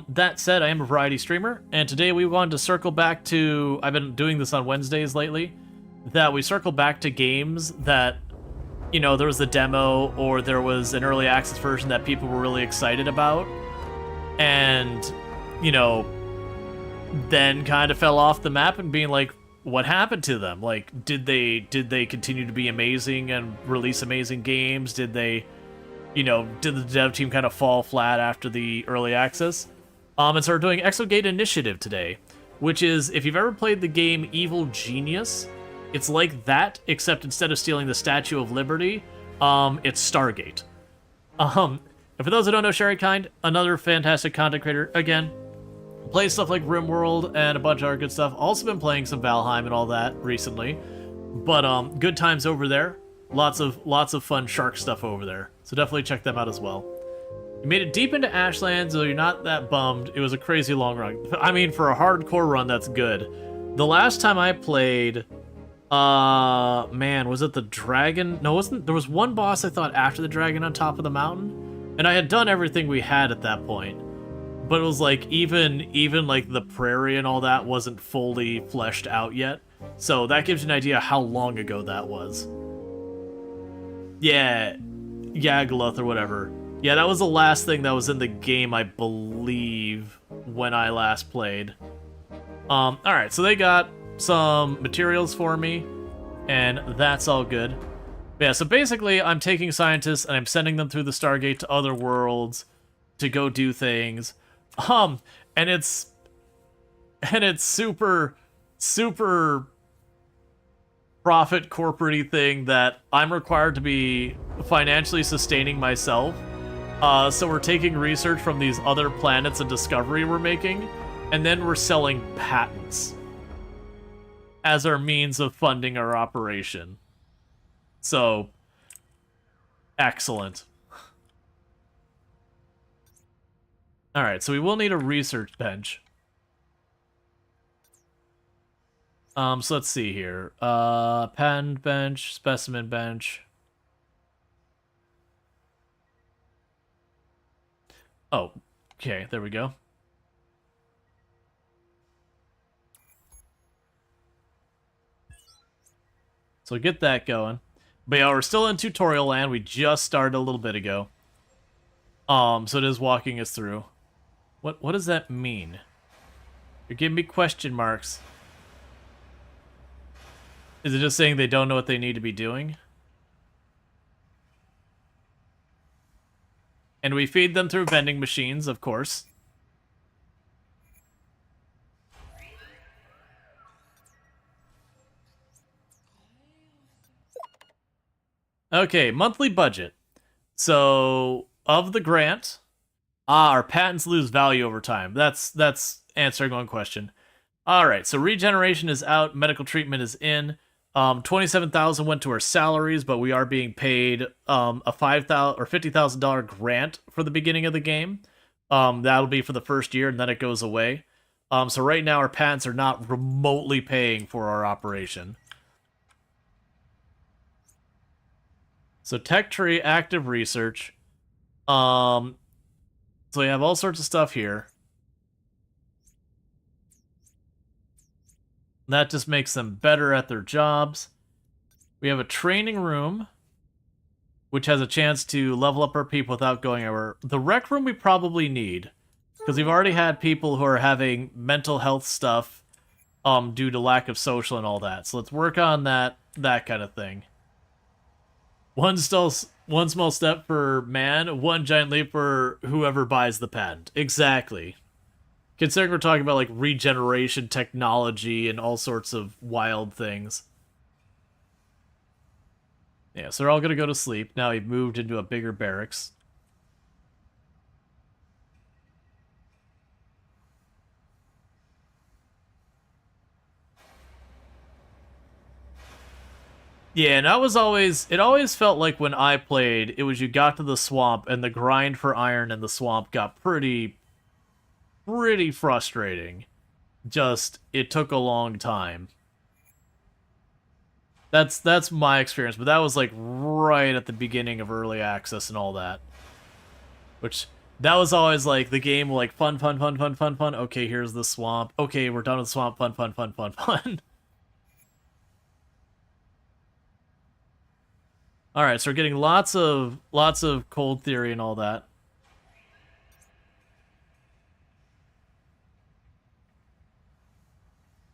That said, I am a variety streamer, and today we wanted to circle back to, I've been doing this on Wednesdays lately, that we circle back to games that, you know, there was a demo or there was an early access version that people were really excited about, and, you know, then kind of fell off the map and being like, what happened to them? Like, did they continue to be amazing and release amazing games? Did they, you know, did the dev team kind of fall flat after the early access? And so we're doing Exogate Initiative today, which is, if you've ever played the game Evil Genius, it's like that, except instead of stealing the Statue of Liberty, it's Stargate. And for those who don't know Sherry Kind, another fantastic content creator, again, plays stuff like RimWorld and a bunch of other good stuff. Also been playing some Valheim and all that recently, but good times over there. Lots of fun shark stuff over there. So definitely check them out as well. You made it deep into Ashlands, so you're not that bummed. It was a crazy long run. I mean, for a hardcore run, that's good. The last time I played, man, was it the dragon? No, wasn't. There was one boss I thought after the dragon on top of the mountain, and I had done everything we had at that point. but it was like even like the prairie and all that wasn't fully fleshed out yet. So that gives you an idea how long ago that was. Yeah, Yagluth or whatever. Yeah, that was the last thing that was in the game, I believe, when I last played. Alright, so they got some materials for me, and that's all good. Yeah, so basically, I'm taking scientists and I'm sending them through the Stargate to other worlds to go do things. And it's super profit corporate-y thing that I'm required to be financially sustaining myself. So we're taking research from these other planets and discovery we're making, and then we're selling patents as our means of funding our operation. So, excellent. Alright, so we will need a research bench. So let's see here. Patent bench, specimen bench. Oh, okay, there we go. So get that going. But yeah, we're still in tutorial land. We just started a little bit ago. So it is walking us through. What does that mean? You're giving me question marks. Is it just saying they don't know what they need to be doing? And we feed them through vending machines, of course. Okay, monthly budget. So, of the grant, our patents lose value over time. That's answering one question. Alright, so regeneration is out, medical treatment is in. 27,000 went to our salaries, but we are being paid a $5,000 or $50,000 grant for the beginning of the game. That'll be for the first year, and then it goes away. So right now our patents are not remotely paying for our operation. So tech tree, active research. So we have all sorts of stuff here. That just makes them better at their jobs. We have a training room, which has a chance to level up our people without going over. The rec room we probably need, because we've already had people who are having mental health stuff due to lack of social and all that. So let's work on that kind of thing. One small step for man, one giant leap for whoever buys the patent. Exactly. Considering we're talking about like regeneration technology and all sorts of wild things. Yeah, so they're all gonna go to sleep. Now we've moved into a bigger barracks. Yeah, and it always felt like when I played, it was you got to the swamp and the grind for iron in the swamp got pretty frustrating. Just, it took a long time. That's my experience, but that was like right at the beginning of early access and all that. Which, that was always like the game, like fun. Okay, here's the swamp. Okay, we're done with the swamp. Fun. Alright, so we're getting lots of cold theory and all that.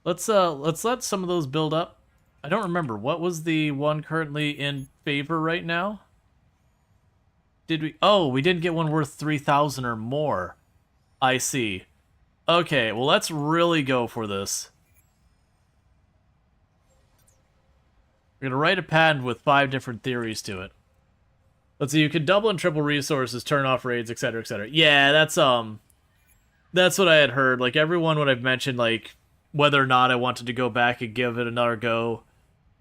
Let's let some of those build up. I don't remember. What was the one currently in favor right now? Did we... Oh, we didn't get one worth 3,000 or more. I see. Okay, well, let's really go for this. We're gonna write a patent with 5 different theories to it. Let's see, you can double and triple resources, turn off raids, etc., etc. Yeah, that's what I had heard. Like, everyone what I've mentioned, like, whether or not I wanted to go back and give it another go,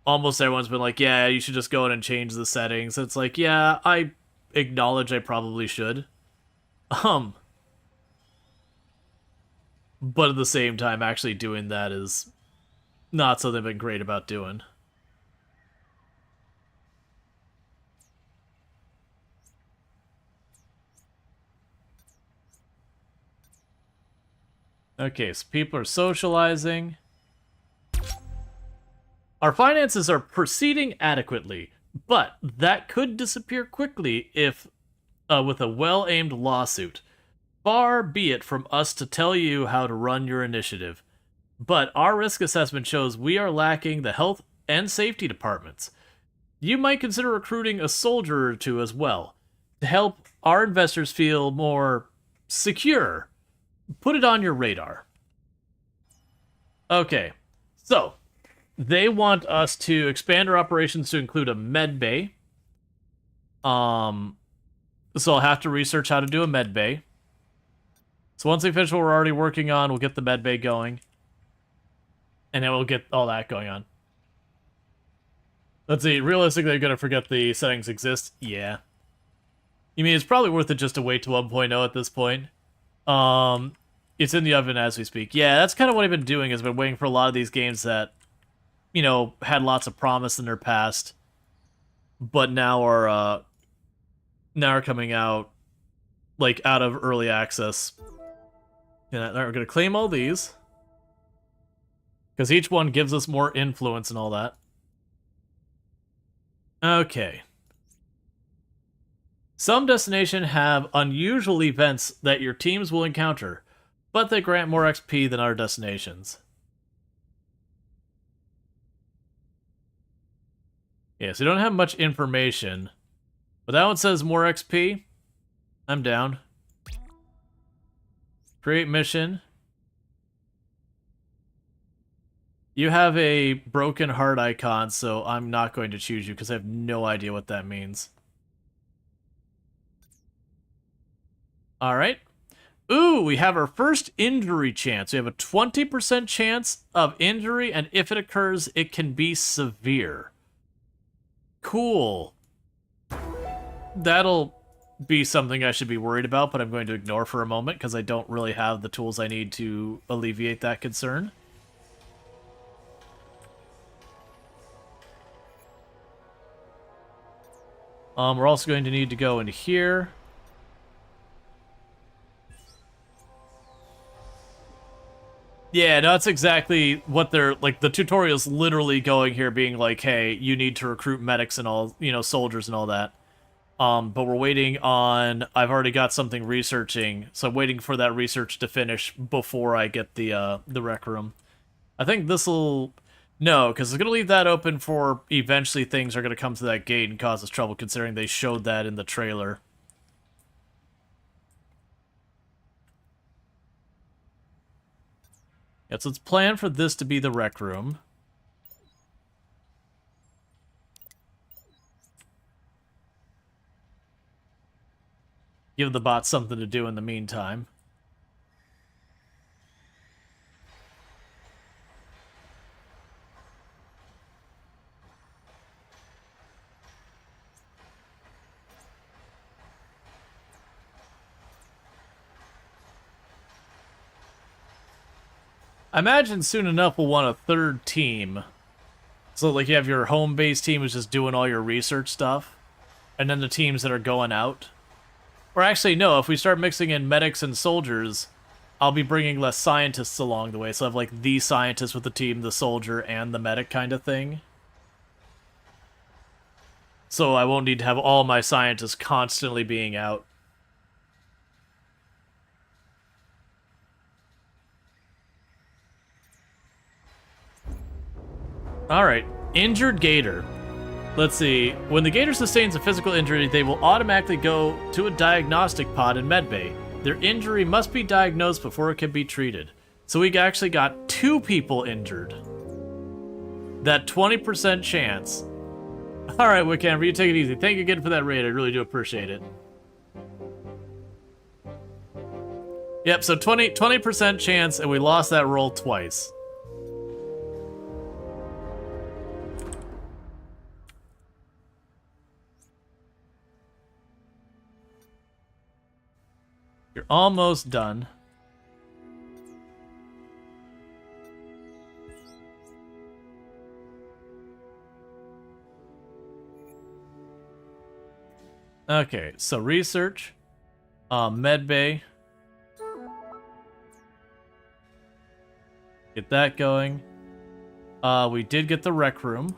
almost everyone's been like, yeah, you should just go in and change the settings. It's like, yeah, I acknowledge I probably should. But at the same time, actually doing that is not something I've been great about doing. Okay, so people are socializing. Our finances are proceeding adequately, but that could disappear quickly if with a well-aimed lawsuit. Far be it from us to tell you how to run your initiative, but our risk assessment shows we are lacking the health and safety departments. You might consider recruiting a soldier or two as well, to help our investors feel more secure. Put it on your radar. Okay, so they want us to expand our operations to include a med bay. So I'll have to research how to do a med bay. So once we finish what we're already working on, we'll get the med bay going. And then we'll get all that going on. Let's see, realistically, I'm gonna forget the settings exist. Yeah. You mean it's probably worth it just to wait to 1.0 at this point. It's in the oven as we speak. Yeah, that's kind of what I've been doing, is been waiting for a lot of these games that, you know, had lots of promise in their past, but now are coming out, like, out of early access. And we're gonna claim all these, because each one gives us more influence and all that. Okay. Some destinations have unusual events that your teams will encounter, but they grant more XP than other destinations. Yeah, so you don't have much information, but that one says more XP. I'm down. Create mission. You have a broken heart icon, so I'm not going to choose you because I have no idea what that means. Alright. Ooh, we have our first injury chance. We have a 20% chance of injury, and if it occurs, it can be severe. Cool. That'll be something I should be worried about, but I'm going to ignore for a moment because I don't really have the tools I need to alleviate that concern. We're also going to need to go into here. Yeah, no, that's exactly what they're, like, the tutorial's literally going here being like, hey, you need to recruit medics and all, you know, soldiers and all that. But we're waiting on, I've already got something researching, so I'm waiting for that research to finish before I get the rec room. I think this'll, no, because it's going to leave that open for eventually things are going to come to that gate and cause us trouble, considering they showed that in the trailer. Yeah, so let's plan for this to be the rec room. Give the bot something to do in the meantime. I imagine soon enough we'll want a third team. So, like, you have your home-based team who's just doing all your research stuff, and then the teams that are going out. Or actually, no, if we start mixing in medics and soldiers, I'll be bringing less scientists along the way. So I have, like, the scientist with the team, the soldier, and the medic kind of thing. So I won't need to have all my scientists constantly being out. Alright, injured gator. Let's see. When the gator sustains a physical injury, they will automatically go to a diagnostic pod in medbay. Their injury must be diagnosed before it can be treated. So we actually got 2 people injured. That 20% chance. Alright, Wickham, you take it easy. Thank you again for that raid. I really do appreciate it. Yep, so 20% chance, and we lost that roll twice. You're almost done. Okay, so research, medbay. Get that going. We did get the rec room.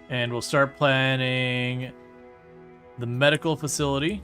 And we'll start planning the medical facility.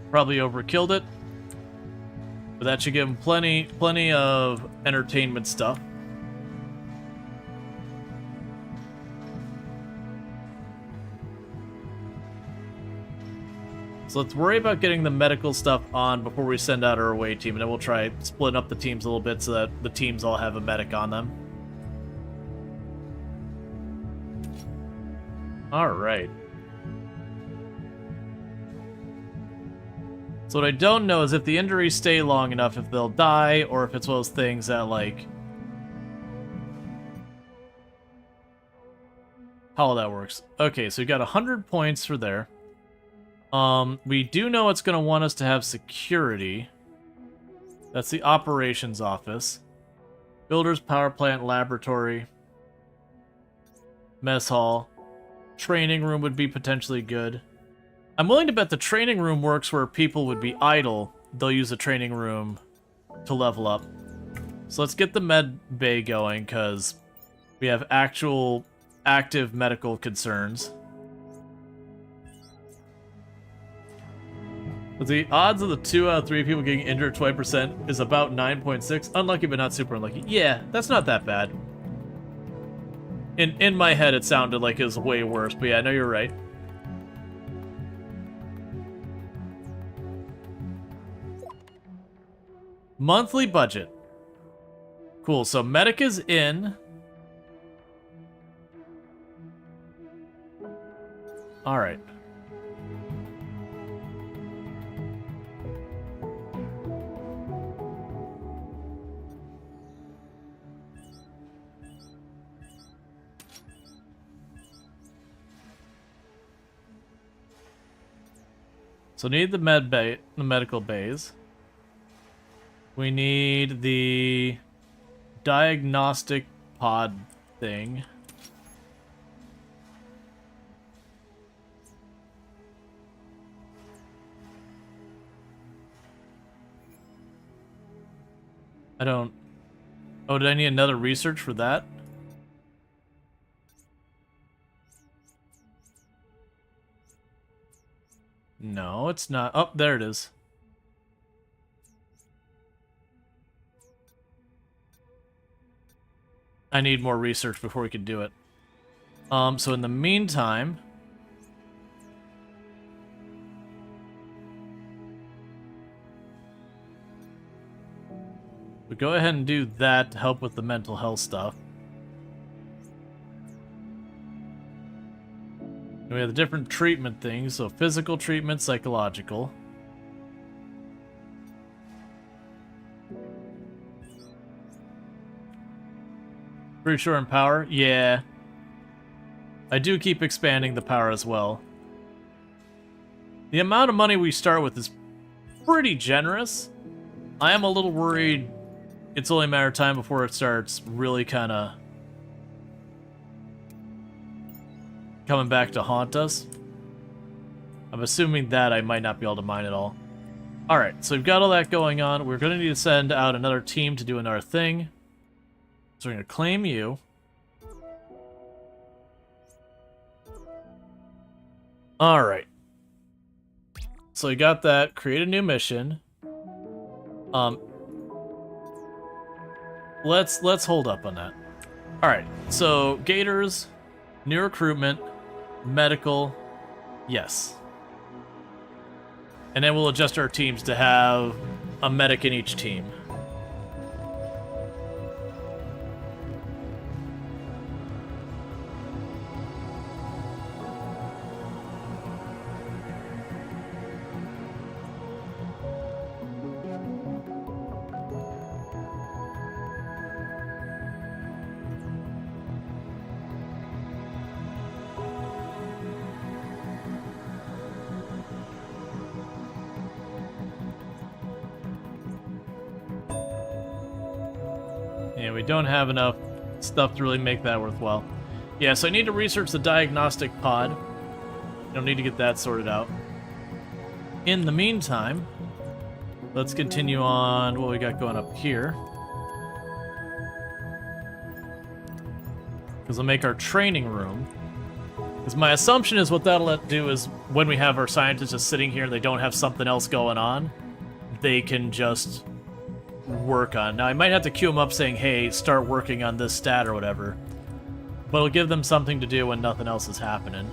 Probably overkilled it, but that should give him plenty of entertainment stuff. So let's worry about getting the medical stuff on before we send out our away team, and then we'll try splitting up the teams a little bit so that the teams all have a medic on them. All right. So what I don't know is if the injuries stay long enough, if they'll die, or if it's one of those things that, like, how that works. Okay, so we got 100 points for there. We do know it's going to want us to have security. That's the operations office. Builders, power plant, laboratory, mess hall. Training room would be potentially good. I'm willing to bet the training room works where people would be idle. They'll use the training room to level up. So let's get the med bay going, because we have active medical concerns. But the odds of the 2 out of 3 people getting injured 20% is about 9.6. Unlucky but not super unlucky. Yeah, that's not that bad. In my head it sounded like it was way worse, but yeah, I know you're right. Monthly budget. Cool, so medic is in. Alright. So need the medical bays. We need the diagnostic pod thing. I don't... Oh, did I need another research for that? No, it's not. Oh, there it is. I need more research before we can do it. So in the meantime... we go ahead and do that to help with the mental health stuff. And we have the different treatment things, so physical treatment, psychological. Pretty sure in power? Yeah. I do keep expanding the power as well. The amount of money we start with is pretty generous. I am a little worried it's only a matter of time before it starts really kind of coming back to haunt us. I'm assuming that I might not be able to mine it all. Alright, so we've got all that going on. We're going to need to send out another team to do another thing. So we're going to claim you. Alright. So we got that. Create a new mission. Let's hold up on that. Alright, so Gators, new recruitment, medical, yes. And then we'll adjust our teams to have a medic in each team. Yeah, we don't have enough stuff to really make that worthwhile. Yeah, so I need to research the diagnostic pod. Don't need to get that sorted out. In the meantime, let's continue on what we got going up here. Because we'll make our training room. Because my assumption is what that'll do is when we have our scientists just sitting here and they don't have something else going on, they can just work on. Now, I might have to queue them up saying, hey, start working on this stat or whatever. But it'll give them something to do when nothing else is happening.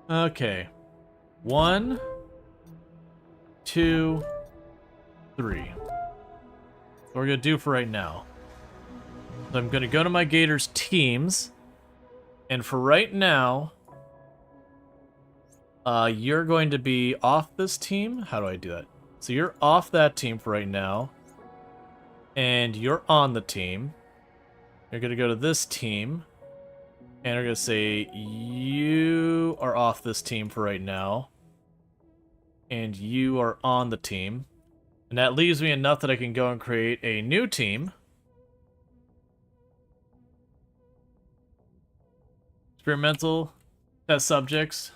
Okay. 1, 2, 3. What we're gonna do for right now. So I'm gonna go to my Gators teams. And for right now, you're going to be off this team. How do I do that? So you're off that team for right now. And you're on the team. You're going to go to this team. And we're going to say, you are off this team for right now. And you are on the team. And that leaves me enough that I can go and create a new team. Experimental test subjects.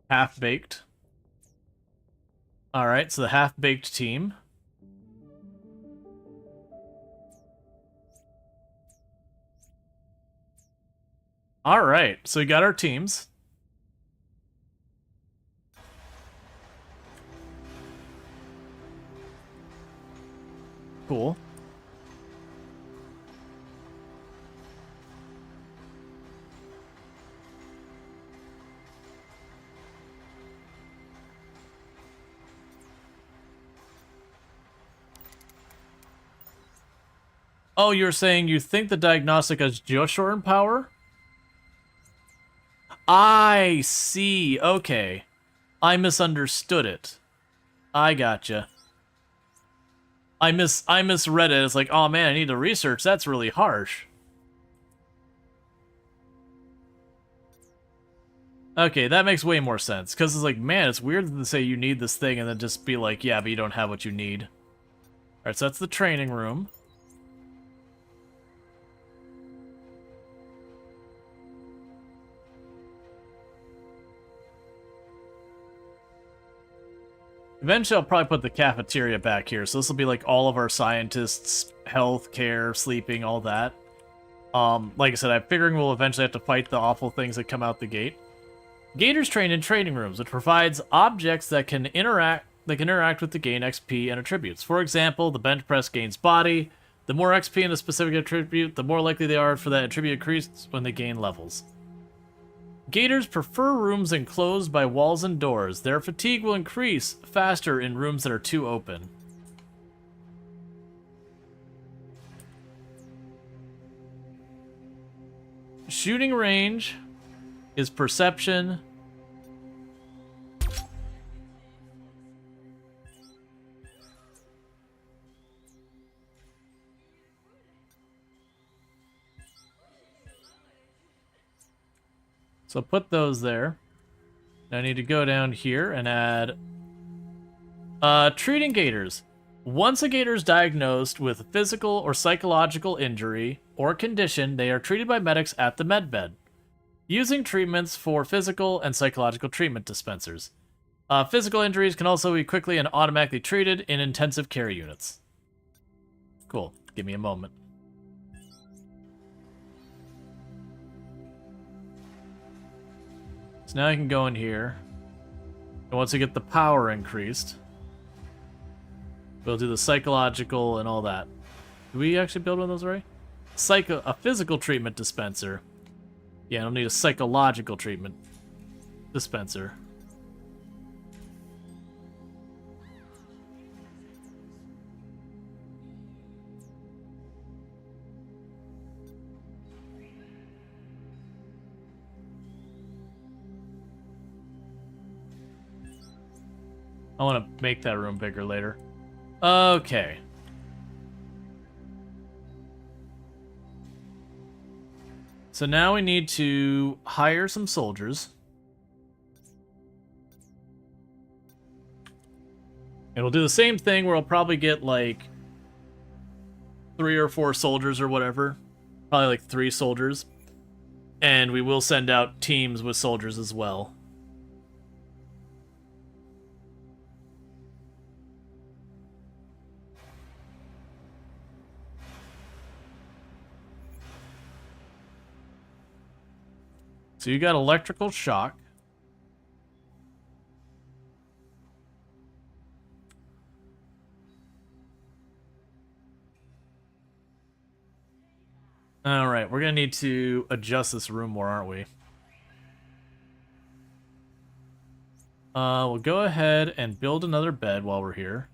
Half-baked. Alright, so the half-baked team. Alright, so we got our teams. Cool. Oh, you're saying you think the diagnostic has just shortened power? I see. Okay. I misunderstood it. I gotcha. I misread it. It's like, oh man, I need to research. That's really harsh. Okay, that makes way more sense. Because it's like, man, it's weird to say you need this thing and then just be like, yeah, but you don't have what you need. Alright, so that's the training room. Eventually, I'll probably put the cafeteria back here, so this will be like all of our scientists' health, care, sleeping, all that. Like I said, I'm figuring we'll eventually have to fight the awful things that come out the gate. Gators train in training rooms, which provides objects that can interact with to gain XP and attributes. For example, the bench press gains body. The more XP in a specific attribute, the more likely they are for that attribute increase when they gain levels. Gators prefer rooms enclosed by walls and doors. Their fatigue will increase faster in rooms that are too open. Shooting range is perception. So put those there. Now I need to go down here and add treating gators. Once a gator is diagnosed with a physical or psychological injury or condition, they are treated by medics at the medbed, using treatments for physical and psychological treatment dispensers. Physical injuries can also be quickly and automatically treated in intensive care units. Cool. Give me a moment. So now I can go in here, and once we get the power increased, We'll do the psychological and all that. Do we actually build one of those already? A physical treatment dispenser. Yeah, I don't need a psychological treatment dispenser. I want to make that room bigger later. Okay. So now we need to hire some soldiers. And we'll do the same thing where I'll probably get like 3 or 4 soldiers or whatever. Probably like 3 soldiers. And we will send out teams with soldiers as well. So you got electrical shock. All right, we're gonna need to adjust this room more, aren't we? We'll go ahead and build another bed while we're here.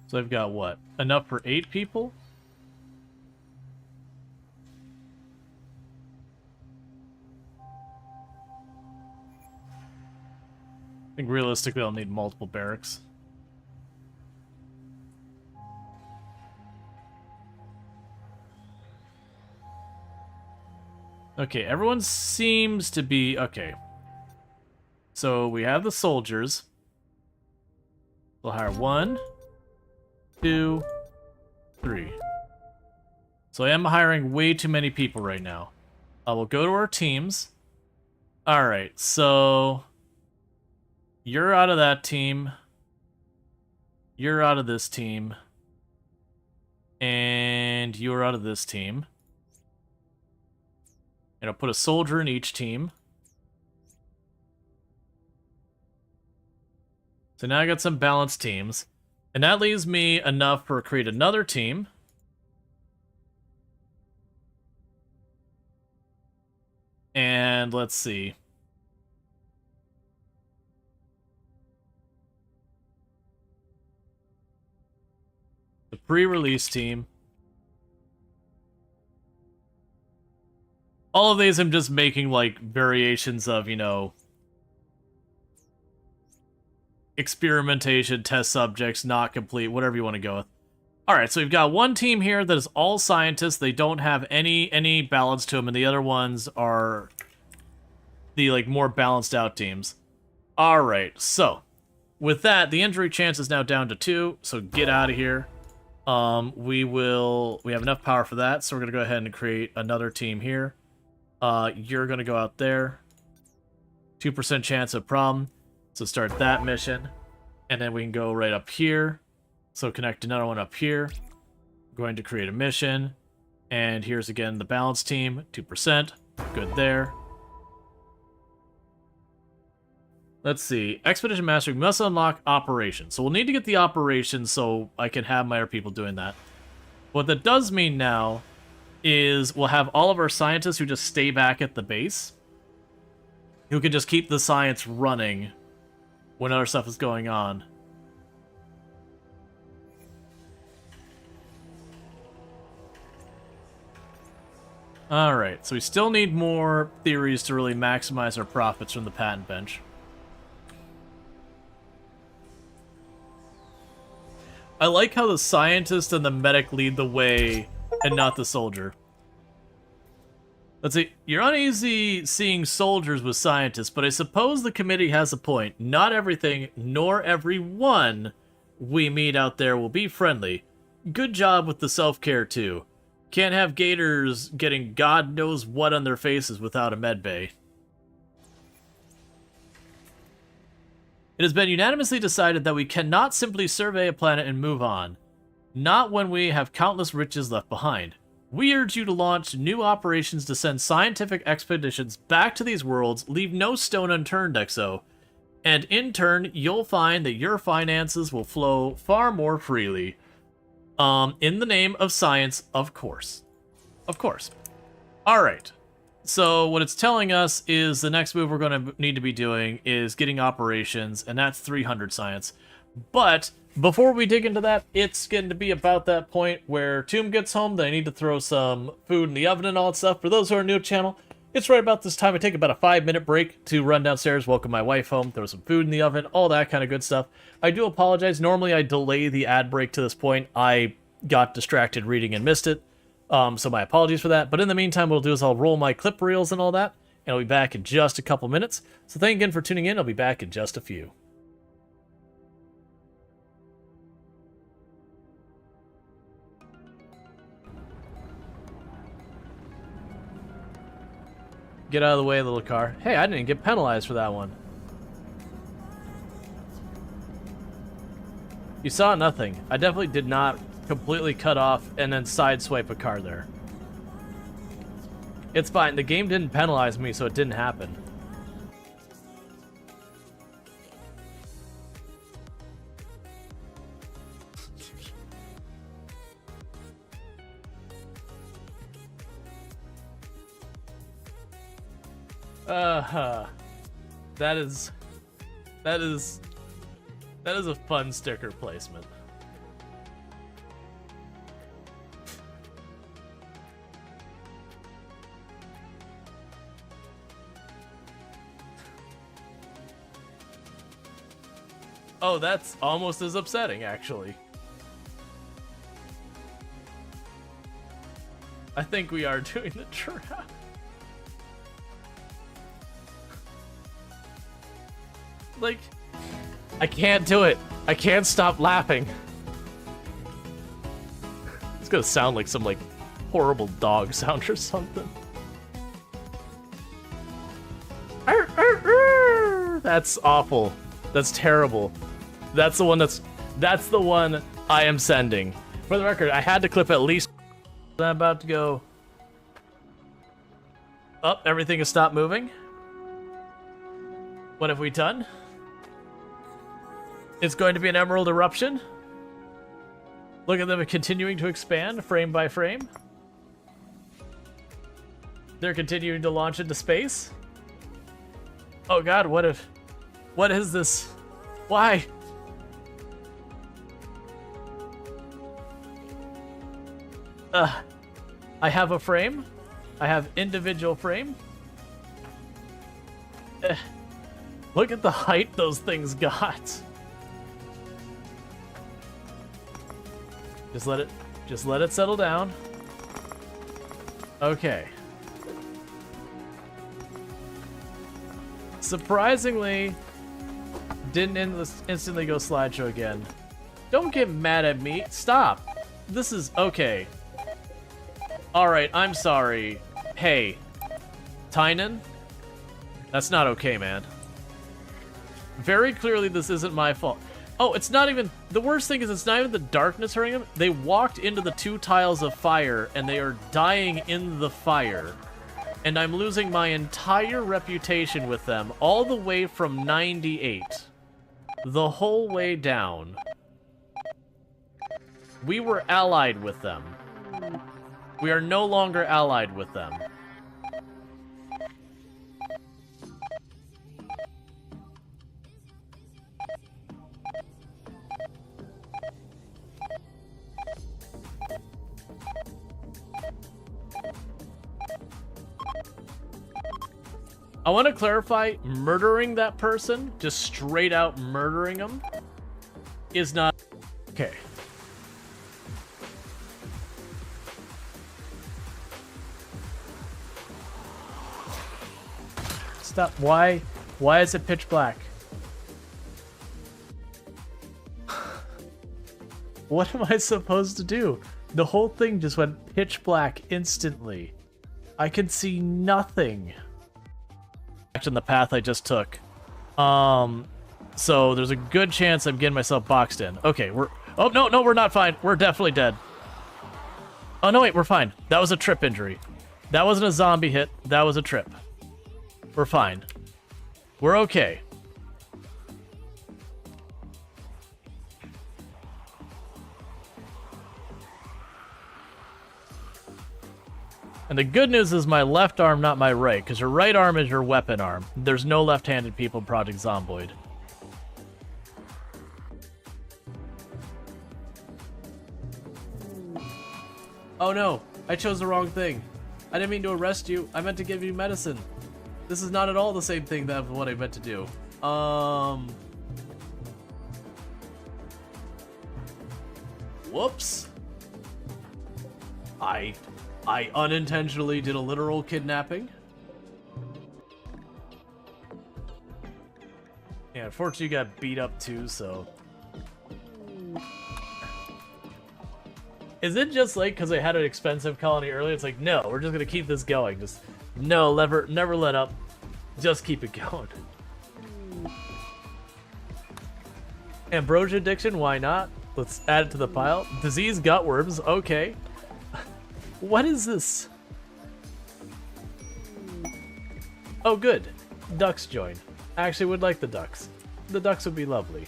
So I've got what? Enough for 8 people? I think realistically I'll need multiple barracks. Okay, everyone seems to be... Okay. So we have the soldiers. We'll hire 1, 2, 3. So I am hiring way too many people right now. We'll go to our teams. Alright, so... You're out of that team. You're out of this team. And you're out of this team. And I'll put a soldier in each team. So now I got some balanced teams. And that leaves me enough for create another team. And let's see. The pre-release team. All of these I'm just making, like, variations of, you know, experimentation, test subjects, not complete, whatever you want to go with. Alright, so we've got one team here that is all scientists. They don't have any balance to them, and the other ones are the, like, more balanced out teams. Alright, so, with that, the injury chance is now down to 2, so get out of here. We have enough power for that, so we're going to go ahead and create another team here. You're going to go out there. 2% chance of problem. So start that mission. And then we can go right up here. So connect another one up here. Going to create a mission. And here's again the balance team. 2%. Good there. Let's see. Expedition Mastery must unlock Operation. So we'll need to get the Operation so I can have my other people doing that. What that does mean now is we'll have all of our scientists who just stay back at the base, who can just keep the science running when other stuff is going on. Alright, so we still need more theories to really maximize our profits from the patent bench. I like how the scientist and the medic lead the way and not the soldier. Let's see, you're uneasy seeing soldiers with scientists, but I suppose the committee has a point. Not everything, nor everyone we meet out there will be friendly. Good job with the self-care, too. Can't have gators getting God knows what on their faces without a medbay. It has been unanimously decided that we cannot simply survey a planet and move on. Not when we have countless riches left behind. We urge you to launch new operations to send scientific expeditions back to these worlds. Leave no stone unturned, Exo. And in turn, you'll find that your finances will flow far more freely. In the name of science, of course. Of course. Alright. So what it's telling us is the next move we're going to need to be doing is getting operations, and that's 300 science. But before we dig into that, it's getting to be about that point where Tomb gets home, that I need to throw some food in the oven and all that stuff. For those who are new to the channel, it's right about this time. I take about a 5-minute break to run downstairs, welcome my wife home, throw some food in the oven, all that kind of good stuff. I do apologize. Normally I delay the ad break to this point. I got distracted reading and missed it. So my apologies for that. But in the meantime, what I'll do is I'll roll my clip reels and all that, and I'll be back in just a couple minutes. So thank you again for tuning in. I'll be back in just a few. Get out of the way, little car. Hey, I didn't get penalized for that one. You saw nothing. I definitely did not completely cut off and then sideswipe a car there. It's fine. The game didn't penalize me, so it didn't happen. That is a fun sticker placement. Oh, that's almost as upsetting, actually. I think we are doing the trap. Like, I can't do it. I can't stop laughing. It's gonna sound like some, like, horrible dog sound or something. That's awful. That's terrible. That's the one I am sending. For the record, I had to clip at least. I'm about to go. Oh, everything has stopped moving. What have we done? It's going to be an emerald eruption. Look at them continuing to expand frame by frame. They're continuing to launch into space. Oh god, what is this? Why? I have a frame. I have individual frame. Look at the height those things got. Just let it settle down. Okay. Surprisingly, didn't instantly go slideshow again. Don't get mad at me. Stop. This is okay. Alright, I'm sorry. Hey, Tynan? That's not okay, man. Very clearly this isn't my fault. Oh, it's not even... The worst thing is it's not even the darkness hurting them. They walked into the 2 tiles of fire, and they are dying in the fire. And I'm losing my entire reputation with them, all the way from 98. The whole way down. We were allied with them. We are no longer allied with them. I want to clarify, murdering that person, just straight out murdering them, is not... Okay. Stop. Why is it pitch black? What am I supposed to do? The whole thing just went pitch black instantly. I can see nothing. In the path I just took. So there's a good chance I'm getting myself boxed in. Okay, we're... Oh, no, we're not fine. We're definitely dead. Oh, no, wait, we're fine. That was a trip injury. That wasn't a zombie hit. That was a trip. We're fine. We're okay. And the good news is my left arm, not my right, because your right arm is your weapon arm. There's no left-handed people in Project Zomboid. Oh no, I chose the wrong thing. I didn't mean to arrest you. I meant to give you medicine. This is not at all the same thing that what I meant to do. Whoops. I unintentionally did a literal kidnapping. Yeah, unfortunately you got beat up too, so... Is it just like because I had an expensive colony earlier? It's like, no, we're just gonna keep this going. Just no, never let up. Just keep it going. Ambrosia addiction, why not? Let's add it to the pile. Disease gutworms, okay. What is this? Oh, good. Ducks join. I actually would like the ducks. The ducks would be lovely.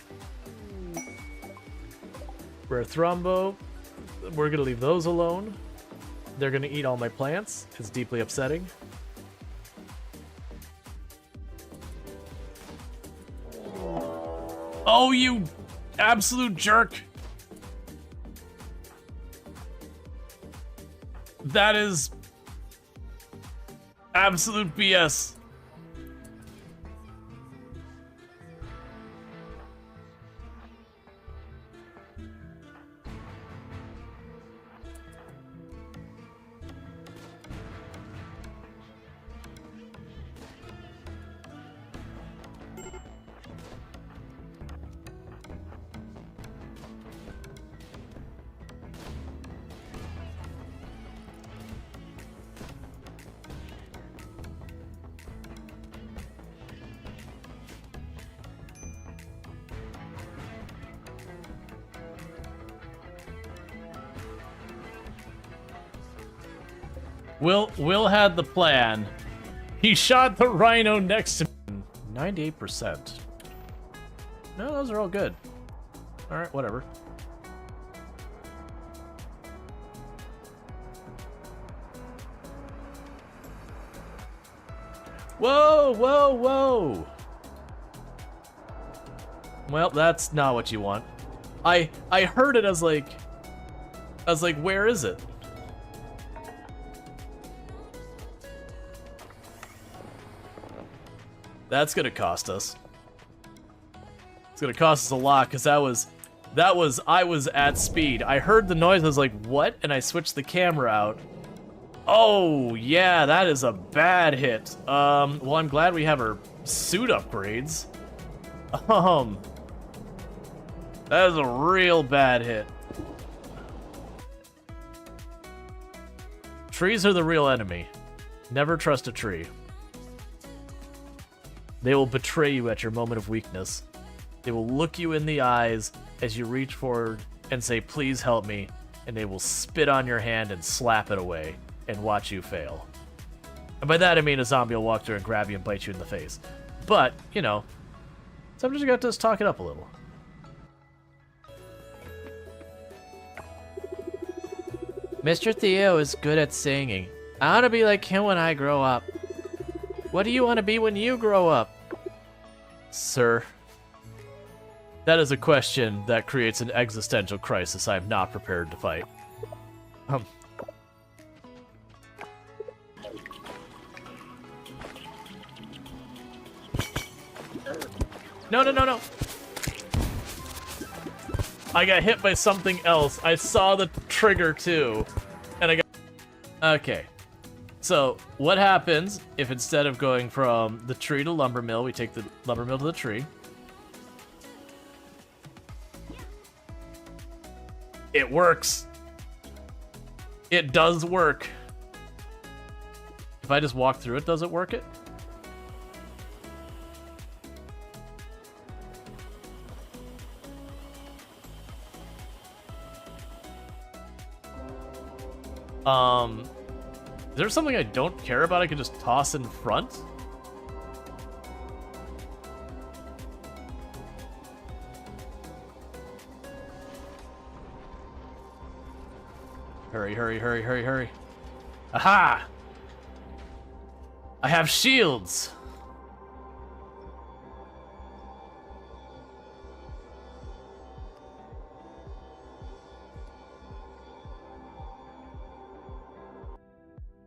Rare thrombo. We're gonna leave those alone. They're gonna eat all my plants. It's deeply upsetting. Oh, you absolute jerk! That is absolute BS. Will had the plan. He shot the rhino next to me. 98%. No, those are all good. Alright, whatever. Whoa, whoa, whoa! Well, that's not what you want. I heard it as like, where is it? That's gonna cost us. It's gonna cost us a lot, because I was at speed. I heard the noise, I was like, what? And I switched the camera out. Oh, yeah, that is a bad hit. Well, I'm glad we have our suit upgrades. That is a real bad hit. Trees are the real enemy. Never trust a tree. They will betray you at your moment of weakness. They will look you in the eyes as you reach forward and say, please help me, and they will spit on your hand and slap it away and watch you fail. And by that I mean a zombie will walk through and grab you and bite you in the face. But, you know, sometimes you got to just talk it up a little. Mr. Theo is good at singing. I want to be like him when I grow up. What do you want to be when you grow up? Sir, that is a question that creates an existential crisis I am not prepared to fight. No, no, no, no. I got hit by something else. I saw the trigger too. And I got... Okay. So, what happens if instead of going from the tree to lumber mill, we take the lumber mill to the tree? It works. It does work. If I just walk through it, does it work it? Is there something I don't care about I could just toss in front? Hurry, hurry, hurry, hurry, hurry. Aha! I have shields!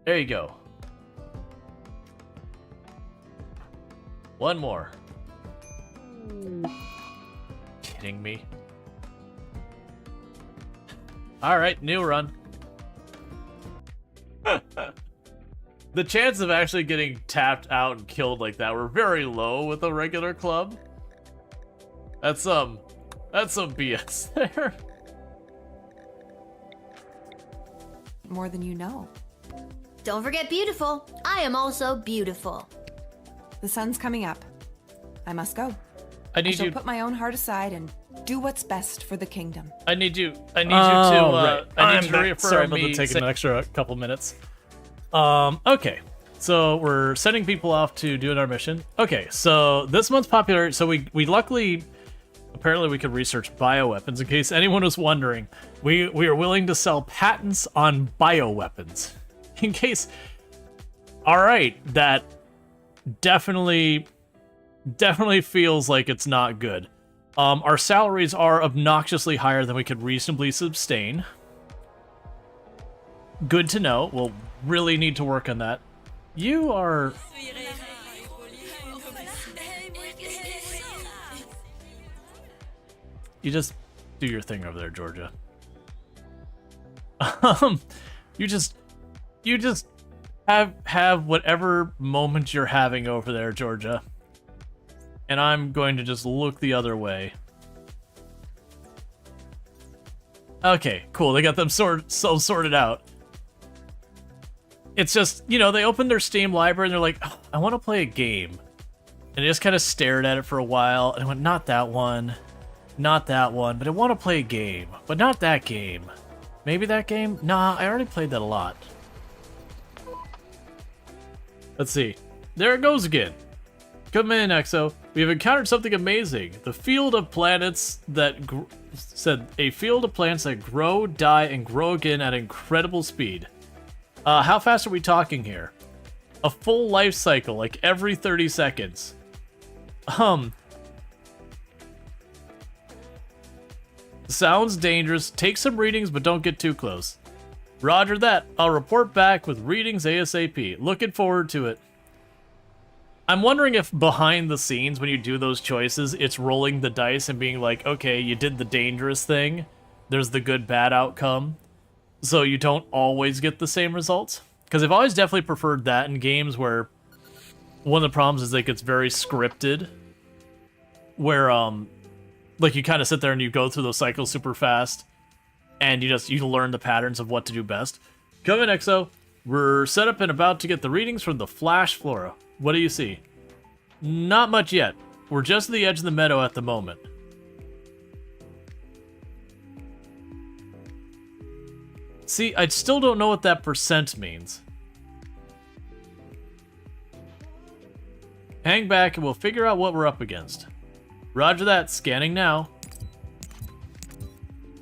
There you go. One more. Kidding me? Alright, new run. The chance of actually getting tapped out and killed like that were very low with a regular club. That's some BS there. More than you know. Don't forget beautiful. I am also beautiful. The sun's coming up. I must go. I shall put my own heart aside and do what's best for the kingdom. I need you to reaffirm Sorry about me. taking an extra couple minutes. Okay, so we're sending people off to do our mission. Okay, so this month's popular. So we luckily, apparently we could research bioweapons. In case anyone was wondering, we are willing to sell patents on bioweapons. In case, all right, that definitely feels like it's not good. Our salaries are obnoxiously higher than we could reasonably sustain. Good to know. We'll really need to work on that. You are... You just do your thing over there, Georgia. You just have whatever moment you're having over there, Georgia. And I'm going to just look the other way. Okay, cool. They got them sorted out. It's just, you know, they opened their Steam library and they're like, oh, I want to play a game. And they just kind of stared at it for a while and I went, not that one, but I want to play a game, but not that game. Maybe that game? Nah, I already played that a lot. Let's see. There it goes again. Come in, Exo. We have encountered something amazing. The field of planets that a field of plants that grow, die, and grow again at incredible speed. How fast are we talking here? A full life cycle, like every 30 seconds. Sounds dangerous. Take some readings, but don't get too close. Roger that. I'll report back with readings ASAP. Looking forward to it. I'm wondering if behind the scenes, when you do those choices, it's rolling the dice and being like, okay, you did the dangerous thing. There's the good-bad outcome. So you don't always get the same results. Because I've always definitely preferred that in games where one of the problems is like it's very scripted. Where, like you kind of sit there and you go through those cycles super fast. And you learn the patterns of what to do best. Come in, Exo. We're set up and about to get the readings from the Flash Flora. What do you see? Not much yet. We're just at the edge of the meadow at the moment. See, I still don't know what that percent means. Hang back and we'll figure out what we're up against. Roger that. Scanning now.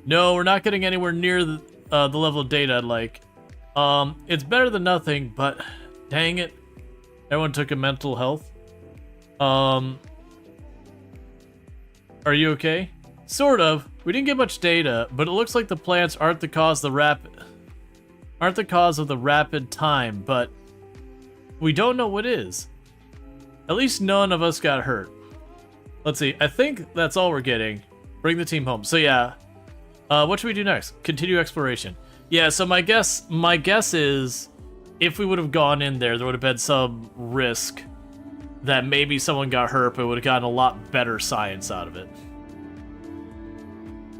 No, we're not getting anywhere near the level of data I'd like. It's better than nothing, but dang it. Everyone took a mental health. Are you okay? Sort of. We didn't get much data, but it looks like the plants aren't the cause of the rapid time, but we don't know what is. At least none of us got hurt. Let's see. I think that's all we're getting. Bring the team home. So yeah. What should we do next? Continue exploration. Yeah, so my guess is if we would have gone in there would have been some risk that maybe someone got hurt, but would have gotten a lot better science out of it.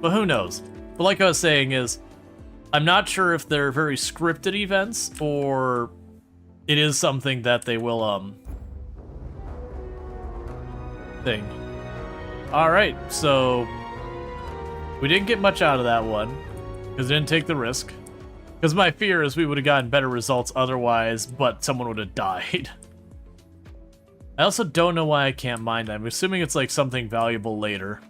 But who knows? But like I was saying is, I'm not sure if they're very scripted events or it is something that they will, thing. Alright, so we didn't get much out of that one because it didn't take the risk. Because my fear is we would have gotten better results otherwise, but someone would have died. I also don't know why I can't mine them. I'm assuming it's like something valuable later.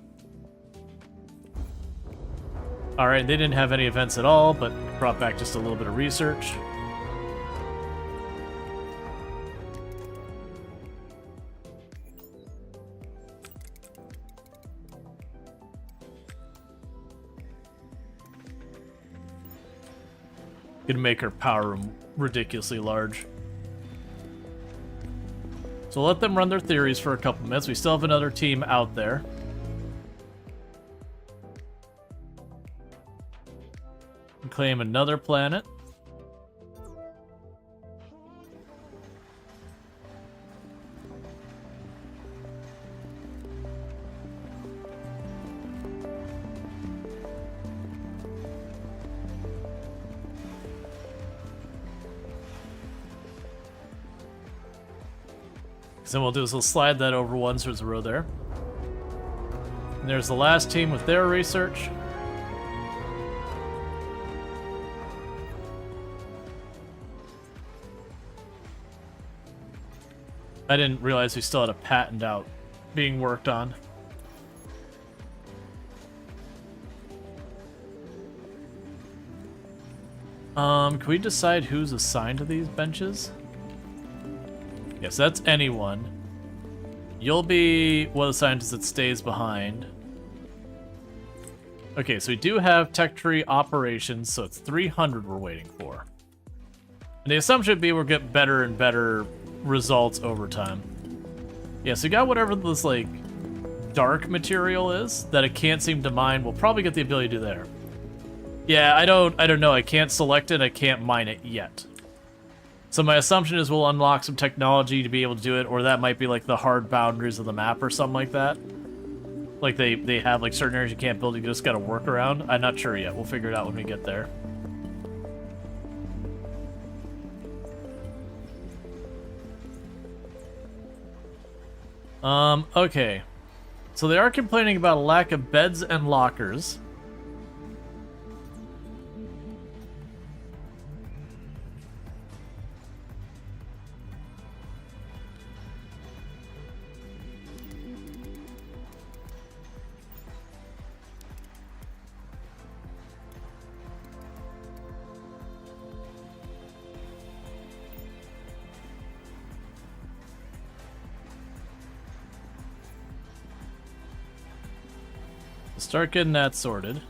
Alright, they didn't have any events at all, but brought back just a little bit of research. Gonna make her power room ridiculously large. So let them run their theories for a couple minutes. We still have another team out there. Claim another planet. So then we'll do is we'll slide that over one so there's a row there. And there's the last team with their research. I didn't realize we still had a patent out being worked on. Can we decide who's assigned to these benches? Yes, that's anyone. You'll be one of the scientists that stays behind. Okay, so we do have tech tree operations, so it's 300 we're waiting for. And the assumption would be we'll get better and better results over time. Yeah, so we got whatever this, like, dark material is that it can't seem to mine. We'll probably get the ability to do there. Yeah, I don't know. I can't select it. I can't mine it yet. So my assumption is we'll unlock some technology to be able to do it, or that might be like the hard boundaries of the map or something like that. Like they have like certain areas you can't build, you just gotta work around. I'm not sure yet. We'll figure it out when we get there. Okay. So they are complaining about a lack of beds and lockers. Start getting that sorted.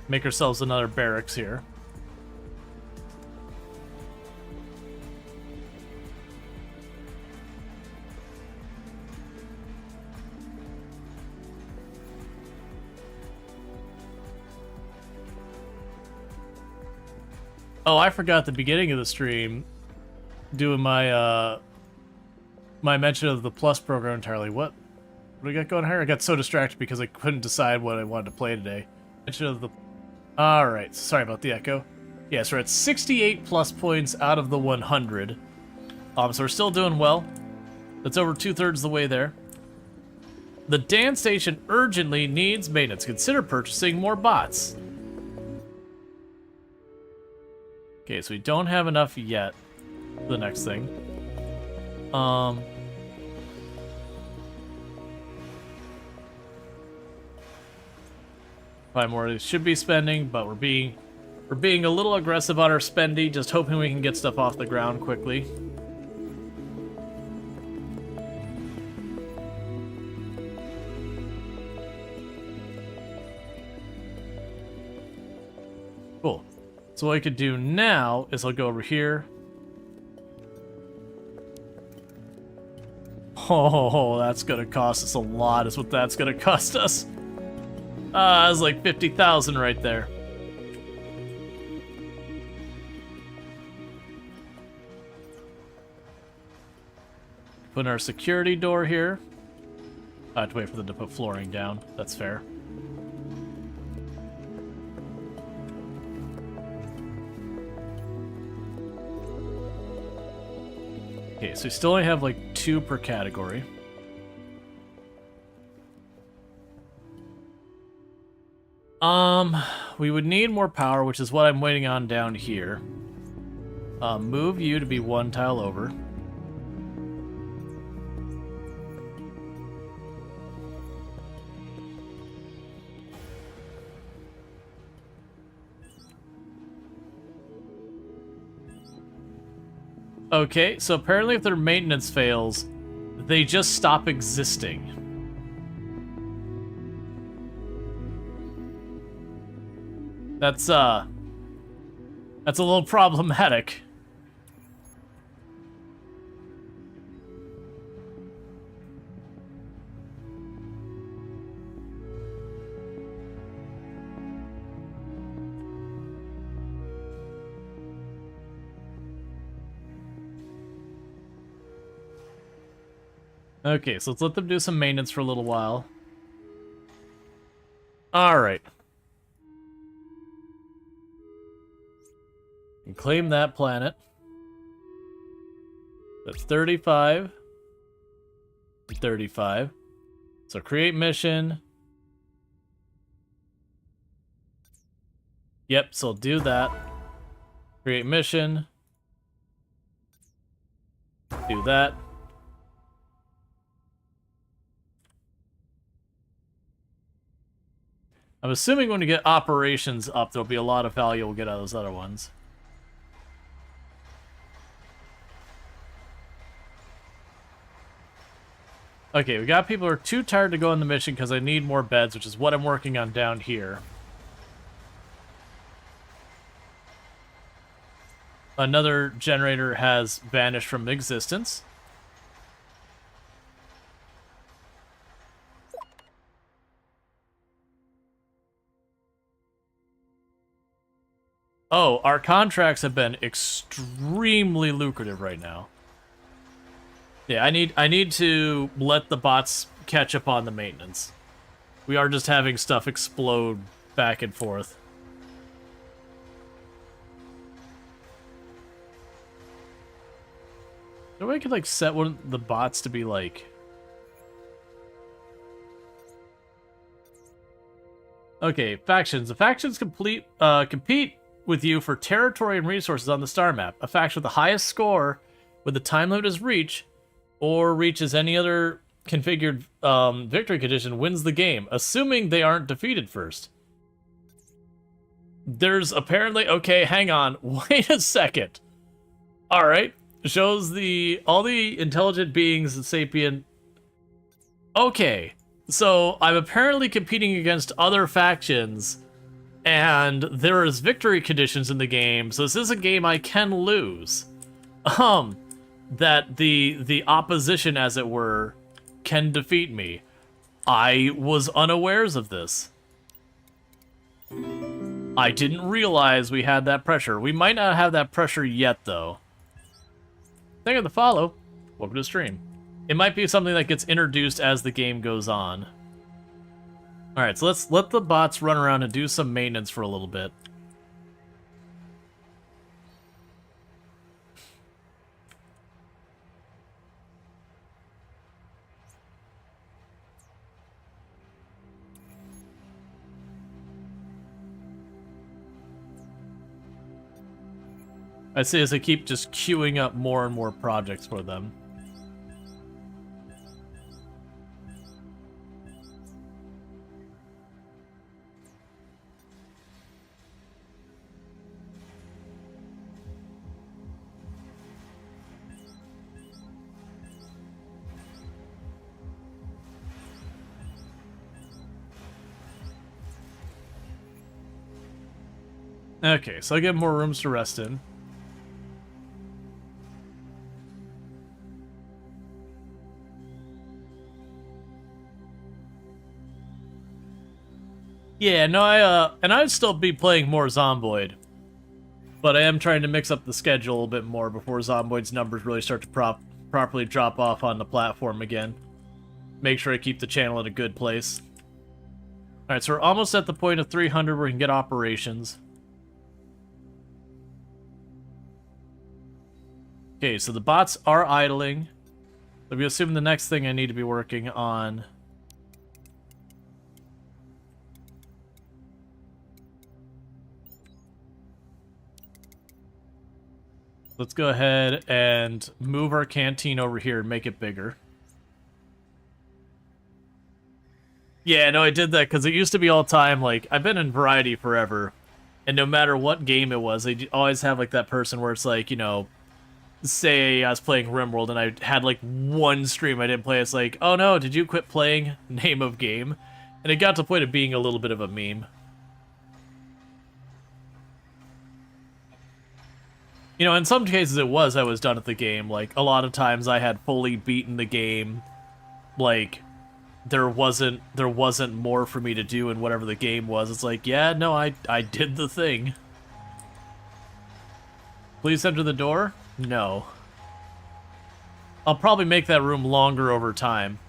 Make ourselves another barracks here. Oh, I forgot at the beginning of the stream doing my my mention of the Plus program entirely. What do we got going here? I got so distracted because I couldn't decide what I wanted to play today. Mention of the... Alright, sorry about the echo. Yeah, so we're at 68 plus points out of the 100. So we're still doing well. That's over 2/3 the way there. The dance station urgently needs maintenance. Consider purchasing more bots. Okay, so we don't have enough yet. The next thing. Probably more we should be spending, but we're being a little aggressive on our spendy, just hoping we can get stuff off the ground quickly. Cool. So what I could do now is I'll go over here. Oh, that's gonna cost us a lot, is what that's gonna cost us. That's like 50,000 right there. Put our security door here. I have to wait for them to put flooring down. That's fair. Okay, so we still only have like 2 per category. we would need more power, which is what I'm waiting on down here. Move you to be one tile over. Okay, so apparently if their maintenance fails, they just stop existing. That's a little problematic. Okay, so let's let them do some maintenance for a little while. Alright. And claim that planet. That's 35. 35. So create mission. Yep, so do that. Create mission. Do that. I'm assuming when we get operations up, there'll be a lot of value we'll get out of those other ones. Okay, we got people who are too tired to go on the mission because I need more beds, which is what I'm working on down here. Another generator has vanished from existence. Oh, our contracts have been extremely lucrative right now. Yeah, I need to let the bots catch up on the maintenance. We are just having stuff explode back and forth. No way I could like set one of the bots to be like. Okay, factions. The factions compete with you for territory and resources on the star map. A faction with the highest score, with the time limit as reach, or reaches any other configured victory condition, wins the game, assuming they aren't defeated first. There's apparently... Okay, hang on. Wait a second. Alright. Shows all the intelligent beings and sapient... Okay. So, I'm apparently competing against other factions, and there is victory conditions in the game, so this is a game I can lose. That the opposition, as it were, can defeat me. I was unawares of this. I didn't realize we had that pressure. We might not have that pressure yet, though. Thank you for the follow. Welcome to the stream. It might be something that gets introduced as the game goes on. Alright, so let's let the bots run around and do some maintenance for a little bit. I see as I keep just queuing up more and more projects for them. Okay, so I get more rooms to rest in. Yeah, no, I'd still be playing more Zomboid. But I am trying to mix up the schedule a bit more before Zomboid's numbers really start to properly drop off on the platform again. Make sure I keep the channel in a good place. Alright, so we're almost at the point of 300 where we can get operations. Okay, so the bots are idling. So we assume the next thing I need to be working on Let's go ahead and move our canteen over here and make it bigger. Yeah, no, I did that because it used to be all time, like, I've been in Variety forever, and no matter what game it was, they always have, like, that person where it's like, you know, say I was playing RimWorld and I had, like, one stream I didn't play, it's like, oh no, did you quit playing? Name of game. And it got to the point of being a little bit of a meme. You know, in some cases I was done at the game. Like, a lot of times I had fully beaten the game. Like, there wasn't more for me to do in whatever the game was. It's like, yeah, no, I did the thing. Please enter the door? No. I'll probably make that room longer over time.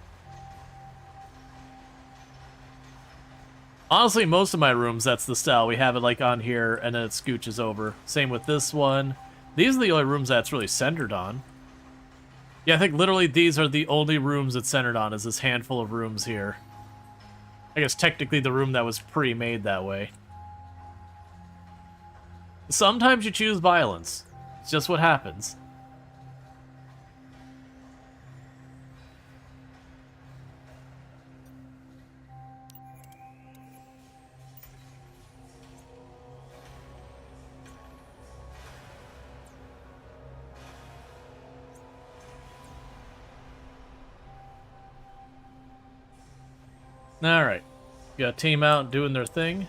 Honestly, most of my rooms, that's the style. We have it, like, on here, and then it scooches over. Same with this one. These are the only rooms that's really centered on. Yeah, I think literally these are the only rooms it's centered on, is this handful of rooms here. I guess technically the room that was pre-made that way. Sometimes you choose violence. It's just what happens. Alright. Got a team out doing their thing.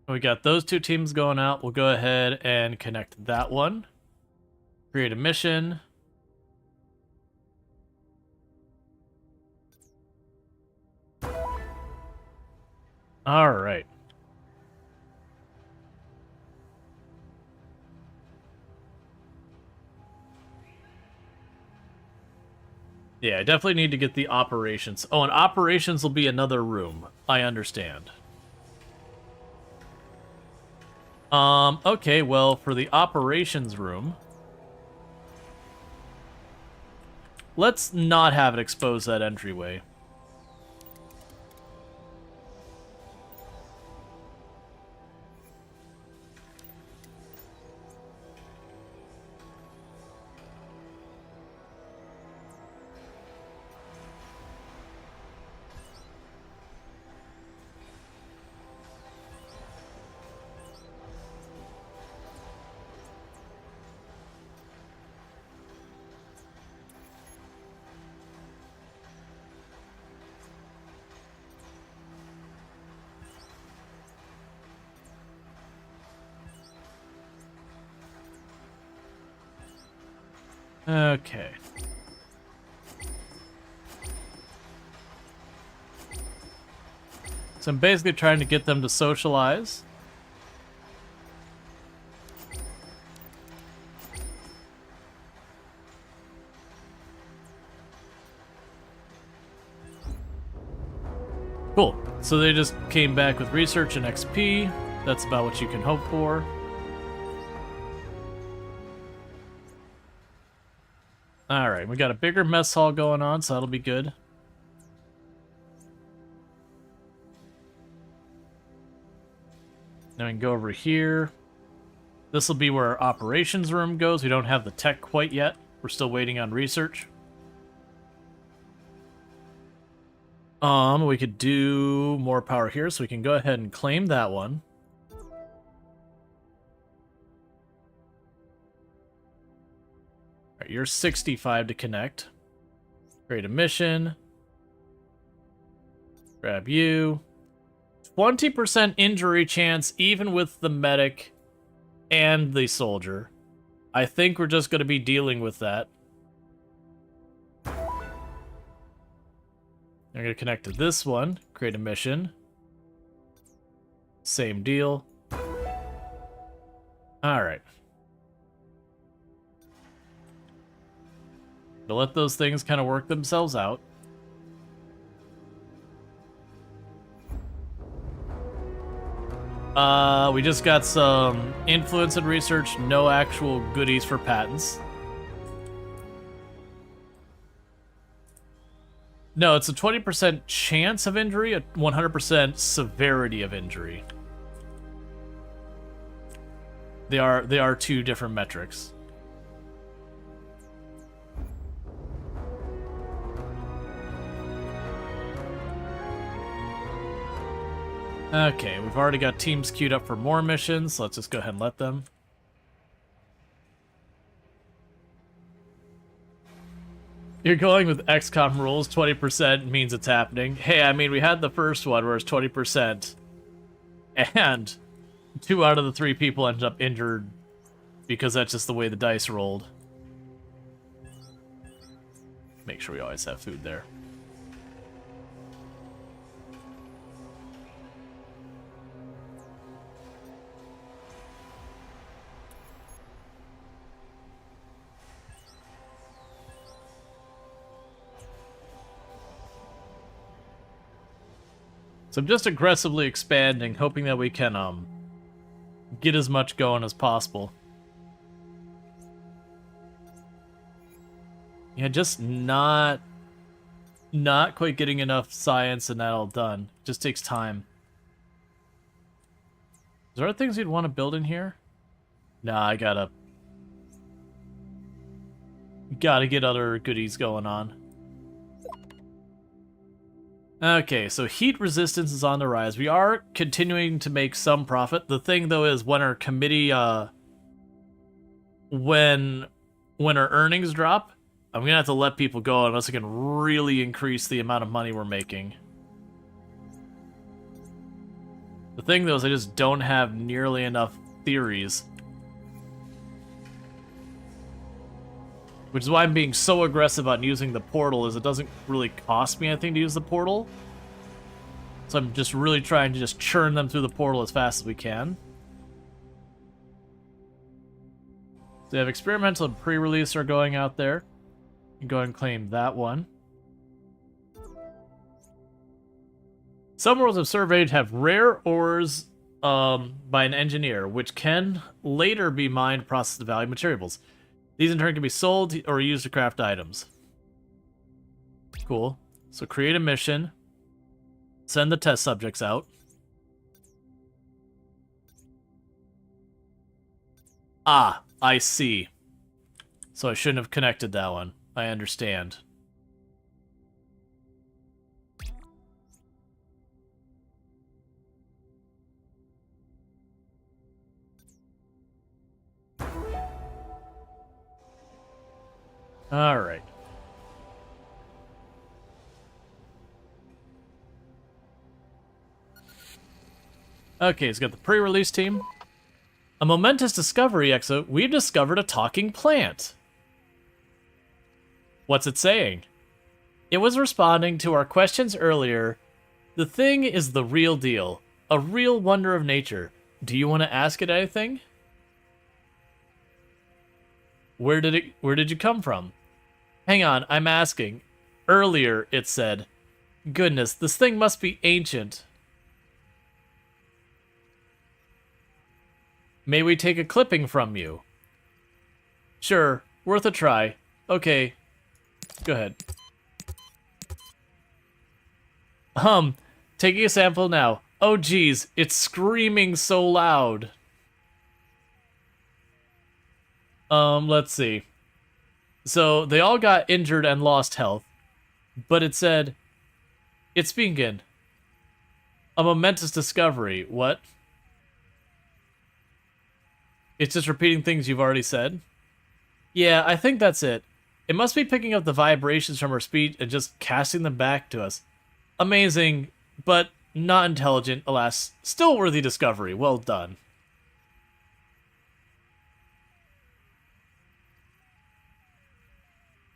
We got those two teams going out. We'll go ahead and connect that one. Create a mission. Alright. Yeah, I definitely need to get the operations. Oh, and operations will be another room. I understand. Okay, well, for the operations room, let's not have it expose that entryway. Okay. So I'm basically trying to get them to socialize. Cool. So they just came back with research and XP. That's about what you can hope for. Alright, we got a bigger mess hall going on, so that'll be good. Then we can go over here. This will be where our operations room goes. We don't have the tech quite yet. We're still waiting on research. We could do more power here, so we can go ahead and claim that one. Alright, you're 65 to connect. Create a mission. Grab you. 20% injury chance even with the medic and the soldier. I think we're just going to be dealing with that. I'm going to connect to this one, create a mission. Same deal. Alright. To let those things kind of work themselves out. We just got some influence and research, no actual goodies for patents. No, it's a 20% chance of injury, a 100% severity of injury. They are two different metrics. Okay, we've already got teams queued up for more missions, so let's just go ahead and let them. You're going with XCOM rules, 20% means it's happening. Hey, I mean, we had the first one where it's 20%, and 2 out of the 3 people ended up injured because that's just the way the dice rolled. Make sure we always have food there. So I'm just aggressively expanding, hoping that we can get as much going as possible. Yeah, just not quite getting enough science and that all done. Just takes time. Is there other things you'd want to build in here? Nah, I gotta get other goodies going on. Okay, so heat resistance is on the rise. We are continuing to make some profit. The thing, though, is when our committee, when our earnings drop, I'm gonna have to let people go unless I can really increase the amount of money we're making. The thing, though, is I just don't have nearly enough theories. Which is why I'm being so aggressive on using the portal, is it doesn't really cost me anything to use the portal. So I'm just really trying to just churn them through the portal as fast as we can. So they have experimental and pre-release are going out there. You can go ahead and claim that one. Some worlds I've surveyed have rare ores by an engineer, which can later be mined, processed to value materials. These in turn can be sold or used to craft items. Cool. So create a mission. Send the test subjects out. Ah, I see. So I shouldn't have connected that one. I understand. All right. Okay, it's got the pre-release team. A momentous discovery, Exo. We've discovered a talking plant. What's it saying? It was responding to our questions earlier. The thing is the real deal. A real wonder of nature. Do you want to ask it anything? Where did you come from? Hang on, I'm asking. Earlier, it said. Goodness, this thing must be ancient. May we take a clipping from you? Sure, worth a try. Okay, go ahead. Taking a sample now. Oh geez, it's screaming so loud. Let's see. So, they all got injured and lost health. But it said, it's speaking. A momentous discovery. What? It's just repeating things you've already said? Yeah, I think that's it. It must be picking up the vibrations from her speech and just casting them back to us. Amazing, but not intelligent, alas. Still worthy discovery. Well done.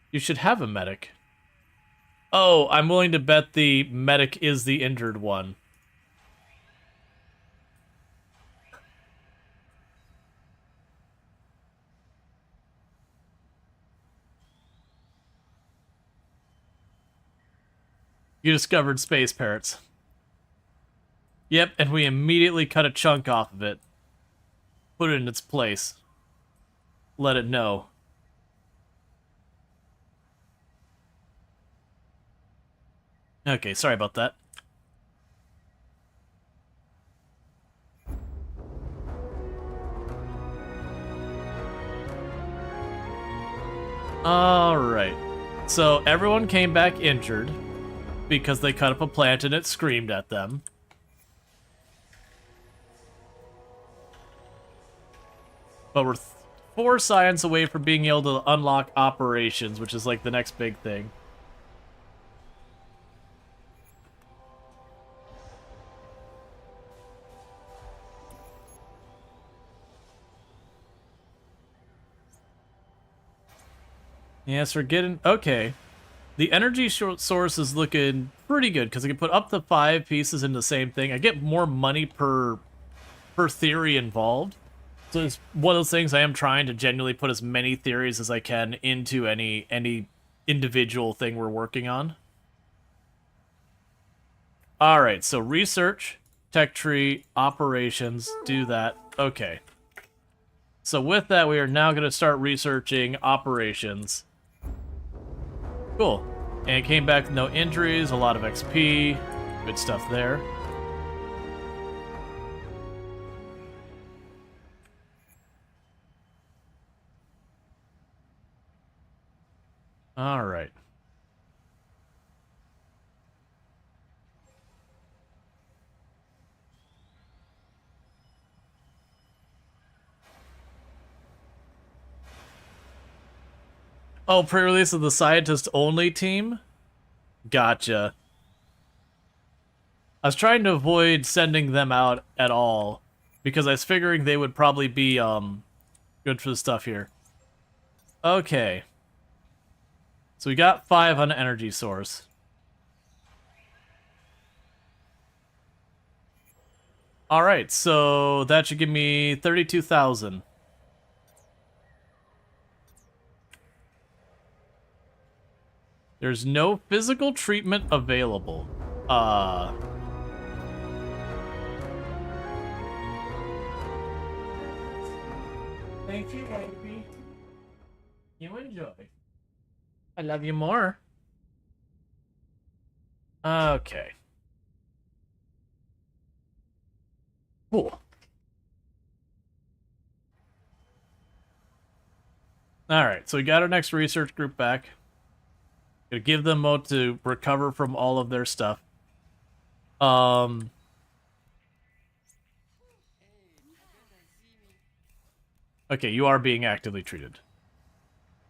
You should have a medic. Oh, I'm willing to bet the medic is the injured one. You discovered space parrots. Yep, and we immediately cut a chunk off of it. Put it in its place. Let it know. Okay, sorry about that. Alright. So everyone came back injured because they cut up a plant and it screamed at them. But we're 4 science away from being able to unlock operations, which is like the next big thing. Yes, we're getting... Okay. The energy source is looking pretty good, because I can put up to 5 pieces in the same thing. I get more money per theory involved. So it's one of those things I am trying to genuinely put as many theories as I can into any individual thing we're working on. Alright, so research, tech tree, operations, do that. Okay. So with that, we are now going to start researching operations. Cool. And it came back with no injuries, a lot of XP, good stuff there. All right. Oh, pre-release of the scientist-only team? Gotcha. I was trying to avoid sending them out at all, because I was figuring they would probably be, good for the stuff here. Okay. So we got 5 on energy source. Alright, so that should give me 32,000. There's no physical treatment available. Thank you, baby. You enjoy. I love you more. Okay. Cool. Alright, so we got our next research group back. Gonna give them a moment to recover from all of their stuff. Okay, you are being actively treated.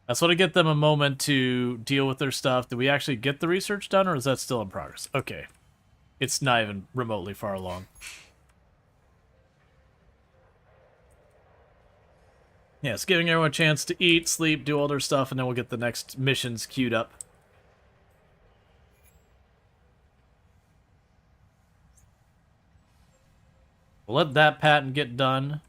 That's what I get them a moment to deal with their stuff. Did we actually get the research done, or is that still in progress? Okay. It's not even remotely far along. Yeah, it's giving everyone a chance to eat, sleep, do all their stuff, and then we'll get the next missions queued up. We'll let that patent get done.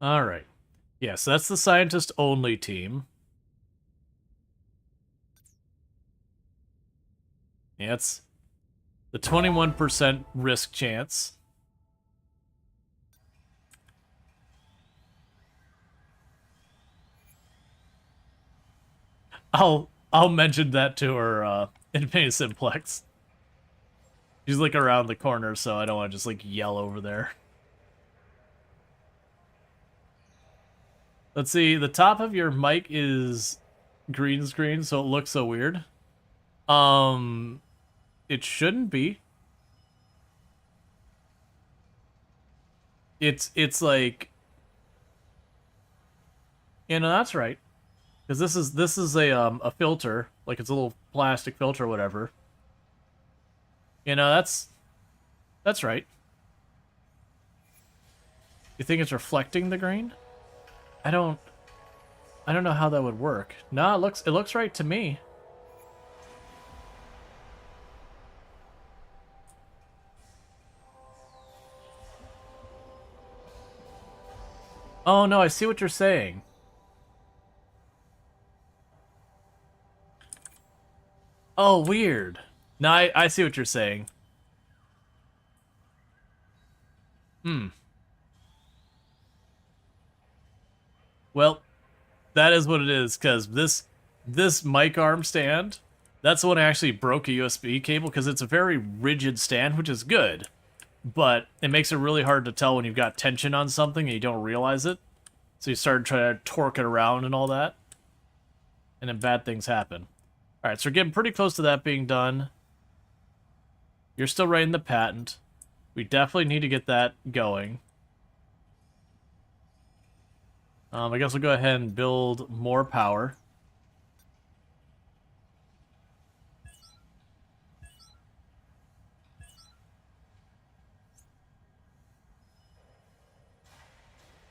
Alright. Yeah, so that's the scientist-only team. Yeah, it's the 21% risk chance. I'll mention that to her in Mini Simplex. She's like around the corner, so I don't want to just like yell over there. Let's see, the top of your mic is green screen, so it looks so weird. It shouldn't be. It's like, you know, that's right. Because this is a filter, like it's a little plastic filter or whatever. You know, that's right. You think it's reflecting the green? I don't know how that would work. No, it looks right to me. Oh no, I see what you're saying. Oh, weird. No, I see what you're saying. Well, that is what it is, because this mic arm stand, that's the one I actually broke a USB cable, because it's a very rigid stand, which is good. But it makes it really hard to tell when you've got tension on something and you don't realize it. So you start trying to torque it around and all that. And then bad things happen. Alright, so we're getting pretty close to that being done. You're still writing the patent. We definitely need to get that going. I guess we'll go ahead and build more power.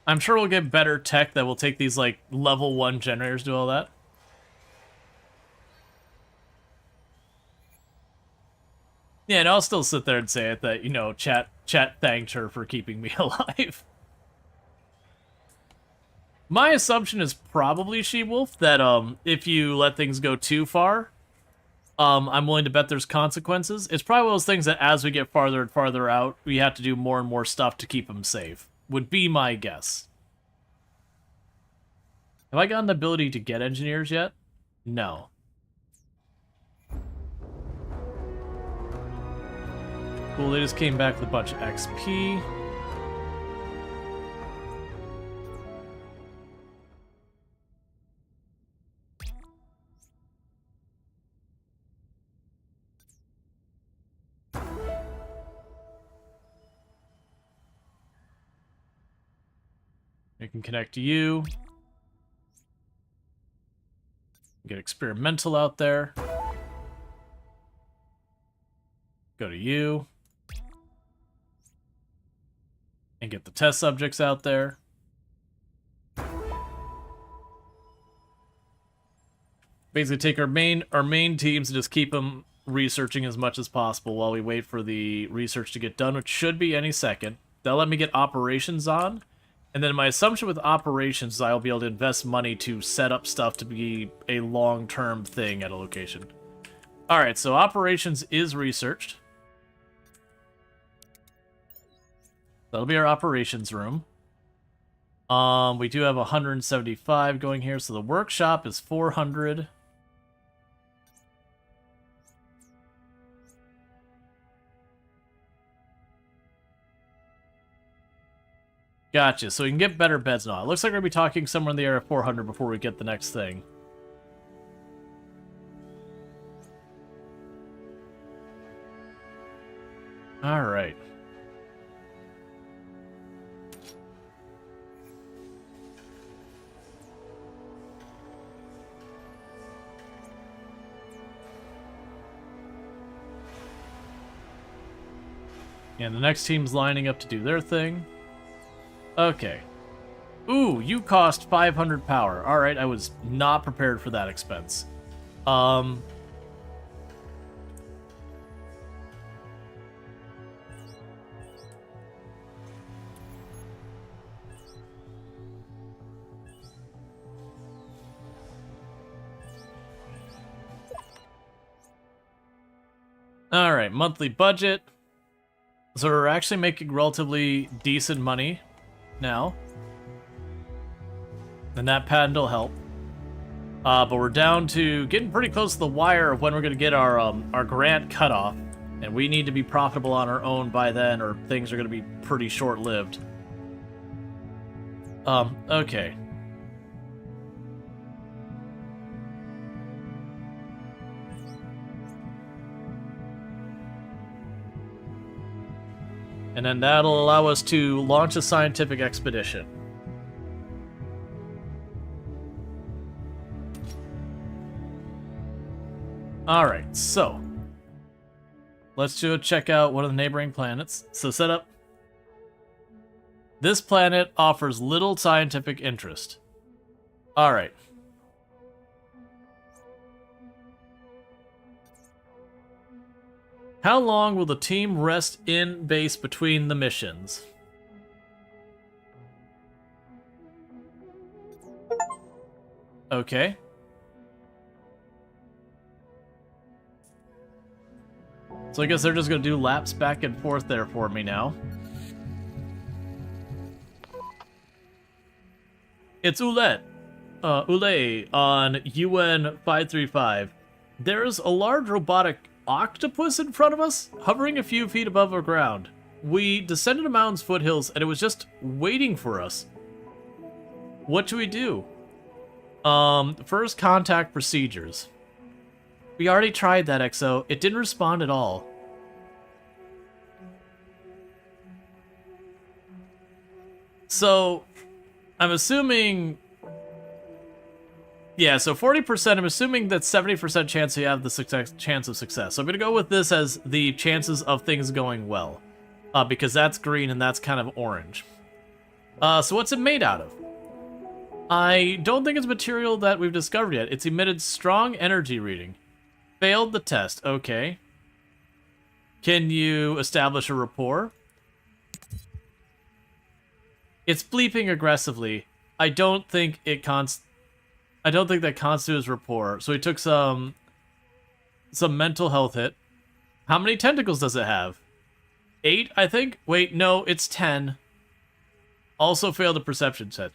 I'm sure we'll get better tech that will take these, like, level 1 generators to do all that. Yeah, and I'll still sit there and say it that, you know, chat thanked her for keeping me alive. My assumption is probably She-Wolf, that, if you let things go too far, I'm willing to bet there's consequences. It's probably one of those things that as we get farther and farther out, we have to do more and more stuff to keep them safe. Would be my guess. Have I gotten the ability to get engineers yet? No. Cool, they just came back with a bunch of XP. I can connect to you. Get experimental out there. Go to you. And get the test subjects out there. Basically take our main teams and just keep them researching as much as possible while we wait for the research to get done, which should be any second. That'll let me get operations on. And then my assumption with operations is I'll be able to invest money to set up stuff to be a long-term thing at a location. Alright, so operations is researched. That'll be our operations room. We do have 175 going here, so the workshop is 400. Gotcha, so we can get better beds now. It looks like we're going to be talking somewhere in the area of 400 before we get the next thing. Alright. And the next team's lining up to do their thing. Okay. Ooh, you cost 500 power. Alright, I was not prepared for that expense. Alright, monthly budget. So we're actually making relatively decent money now. And that patent will help. But we're down to getting pretty close to the wire of when we're going to get our grant cut off. And we need to be profitable on our own by then, or things are going to be pretty short-lived. Okay. And then that'll allow us to launch a scientific expedition. Alright, so let's go check out one of the neighboring planets. So set up. This planet offers little scientific interest. Alright. How long will the team rest in base between the missions? Okay. So I guess they're just going to do laps back and forth there for me now. It's Ule on UN 535. There's a large robotic octopus in front of us, hovering a few feet above the ground. We descended a mountain's foothills, and it was just waiting for us. What should we do? First contact procedures. We already tried that, Exo. It didn't respond at all. So, I'm assuming... Yeah, so 40%, I'm assuming that's 70% chance you have the chance of success. So I'm going to go with this as the chances of things going well. Because that's green and that's kind of orange. So what's it made out of? I don't think it's material that we've discovered yet. It's emitted strong energy reading. Failed the test. Okay. Can you establish a rapport? It's bleeping aggressively. I don't think that constitutes rapport. So he took some mental health hit. How many tentacles does it have? 8, I think? Wait, no, it's 10. Also failed a perception check.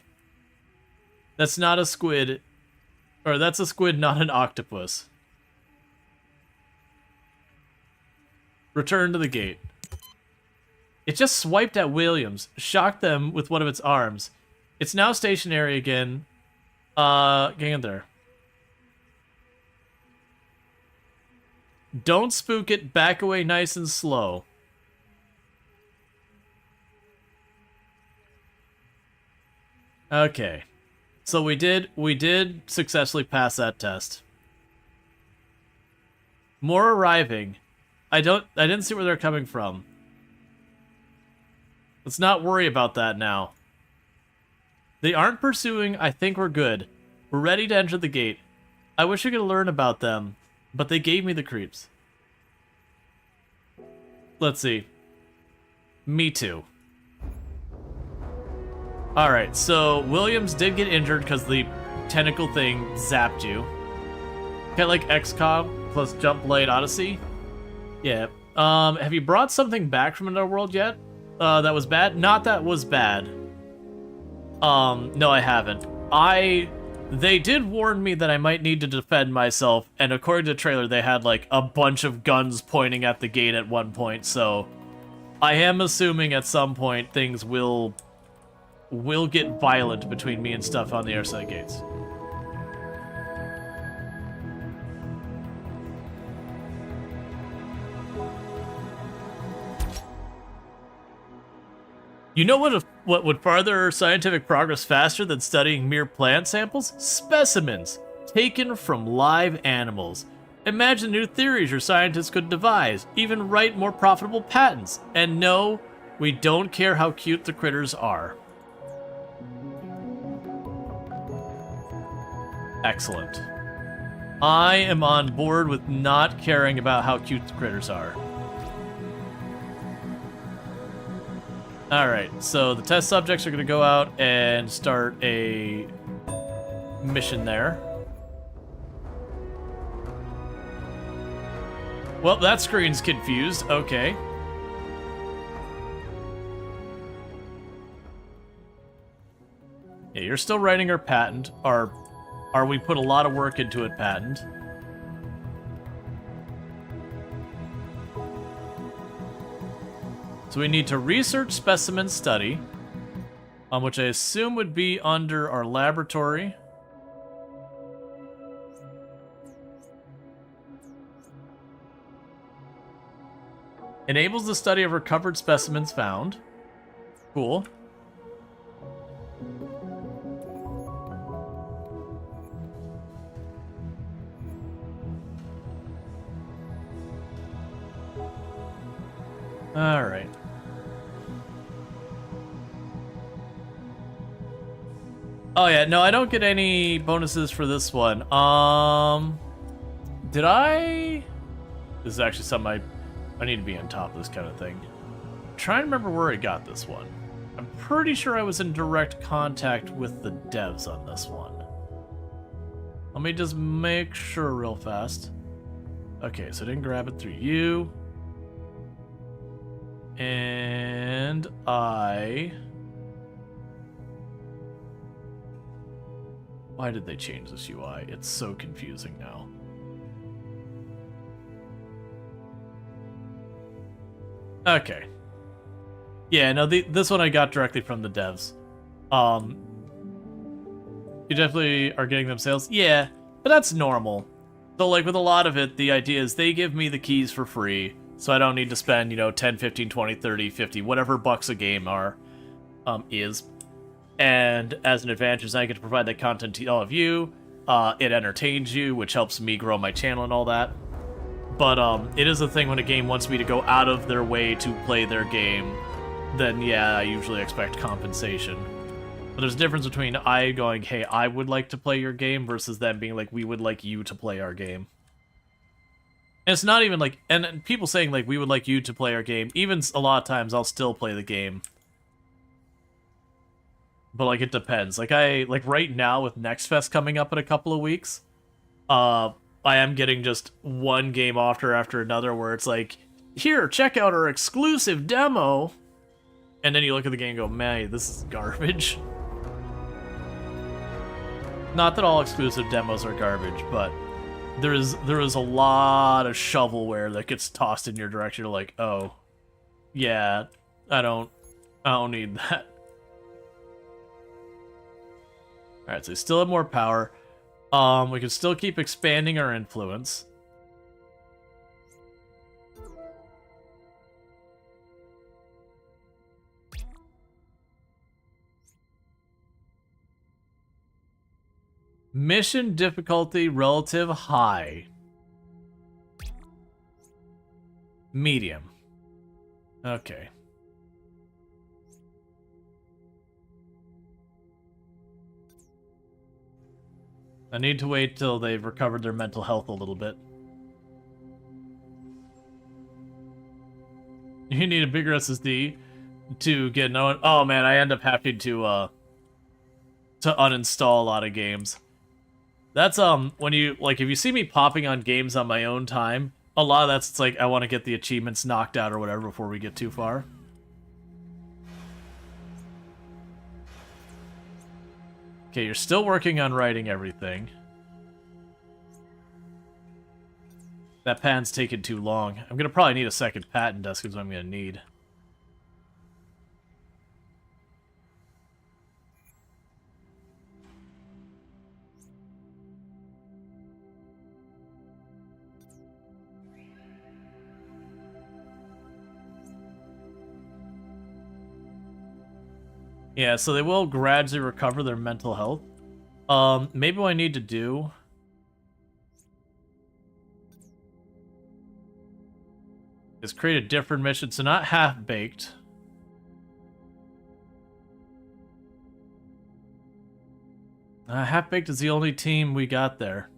That's not a squid. Or that's a squid, not an octopus. Return to the gate. It just swiped at Williams, shocked them with one of its arms. It's now stationary again. Get in there. Don't spook it, back away nice and slow. Okay. So we did successfully pass that test. More arriving. I didn't see where they're coming from. Let's not worry about that now. They aren't pursuing. I think we're good. We're ready to enter the gate. I wish I could learn about them, but they gave me the creeps. Let's see. Me too. Alright, so Williams did get injured because the tentacle thing zapped you. Kind of like XCOM plus Jump Blade Odyssey. Yeah. Have you brought something back from another world yet? That was bad? Not that was bad. No, I haven't. They did warn me that I might need to defend myself, and according to the trailer, they had, like, a bunch of guns pointing at the gate at one point, so I am assuming at some point things will get violent between me and stuff on the airside gates. You know what would further scientific progress faster than studying mere plant samples? Specimens taken from live animals. Imagine new theories your scientists could devise, even write more profitable patents. And no, we don't care how cute the critters are. Excellent. I am on board with not caring about how cute the critters are. Alright, so the test subjects are going to go out and start a mission there. Well, that screen's confused. Okay. Yeah, you're still writing our patent. Our we put a lot of work into it patent. So we need to research specimen study, which I assume would be under our laboratory. Enables the study of recovered specimens found. Cool. All right. Oh yeah, no, I don't get any bonuses for this one. Did I? This is actually something I need to be on top of this kind of thing. I'm trying to remember where I got this one. I'm pretty sure I was in direct contact with the devs on this one. Let me just make sure real fast. Okay, so I didn't grab it through you. And Why did they change this UI? It's so confusing now. Okay. Yeah, no, this one I got directly from the devs. You definitely are getting them sales? Yeah, but that's normal. So, like, with a lot of it, the idea is they give me the keys for free, so I don't need to spend, you know, 10, 15, 20, 30, 50, whatever bucks a game is. And as an advantage, I get to provide that content to all of you. It entertains you, which helps me grow my channel and all that. But it is a thing when a game wants me to go out of their way to play their game, then yeah, I usually expect compensation. But there's a difference between I going, hey, I would like to play your game, versus them being like, we would like you to play our game. And it's not even like, and people saying like, we would like you to play our game, even a lot of times I'll still play the game. But like, it depends. Like right now with Next Fest coming up in a couple of weeks, I am getting just one game after another where it's like, here, check out our exclusive demo. And then you look at the game and go, man, this is garbage. Not that all exclusive demos are garbage, but there is a lot of shovelware that gets tossed in your direction. You're like, oh, yeah, I don't need that. All right, so we still have more power. We can still keep expanding our influence. Mission difficulty relative high. Medium. Okay. I need to wait till they've recovered their mental health a little bit. You need a bigger SSD to get known. Oh man, I end up having to uninstall a lot of games. That's when you like, if you see me popping on games on my own time, a lot of that's, it's like I want to get the achievements knocked out or whatever before we get too far. Okay, you're still working on writing everything. That patent's taking too long. I'm gonna probably need a second patent desk is what I'm gonna need. Yeah, so they will gradually recover their mental health. Maybe what I need to do is create a different mission, so not half-baked. Half-baked is the only team we got there.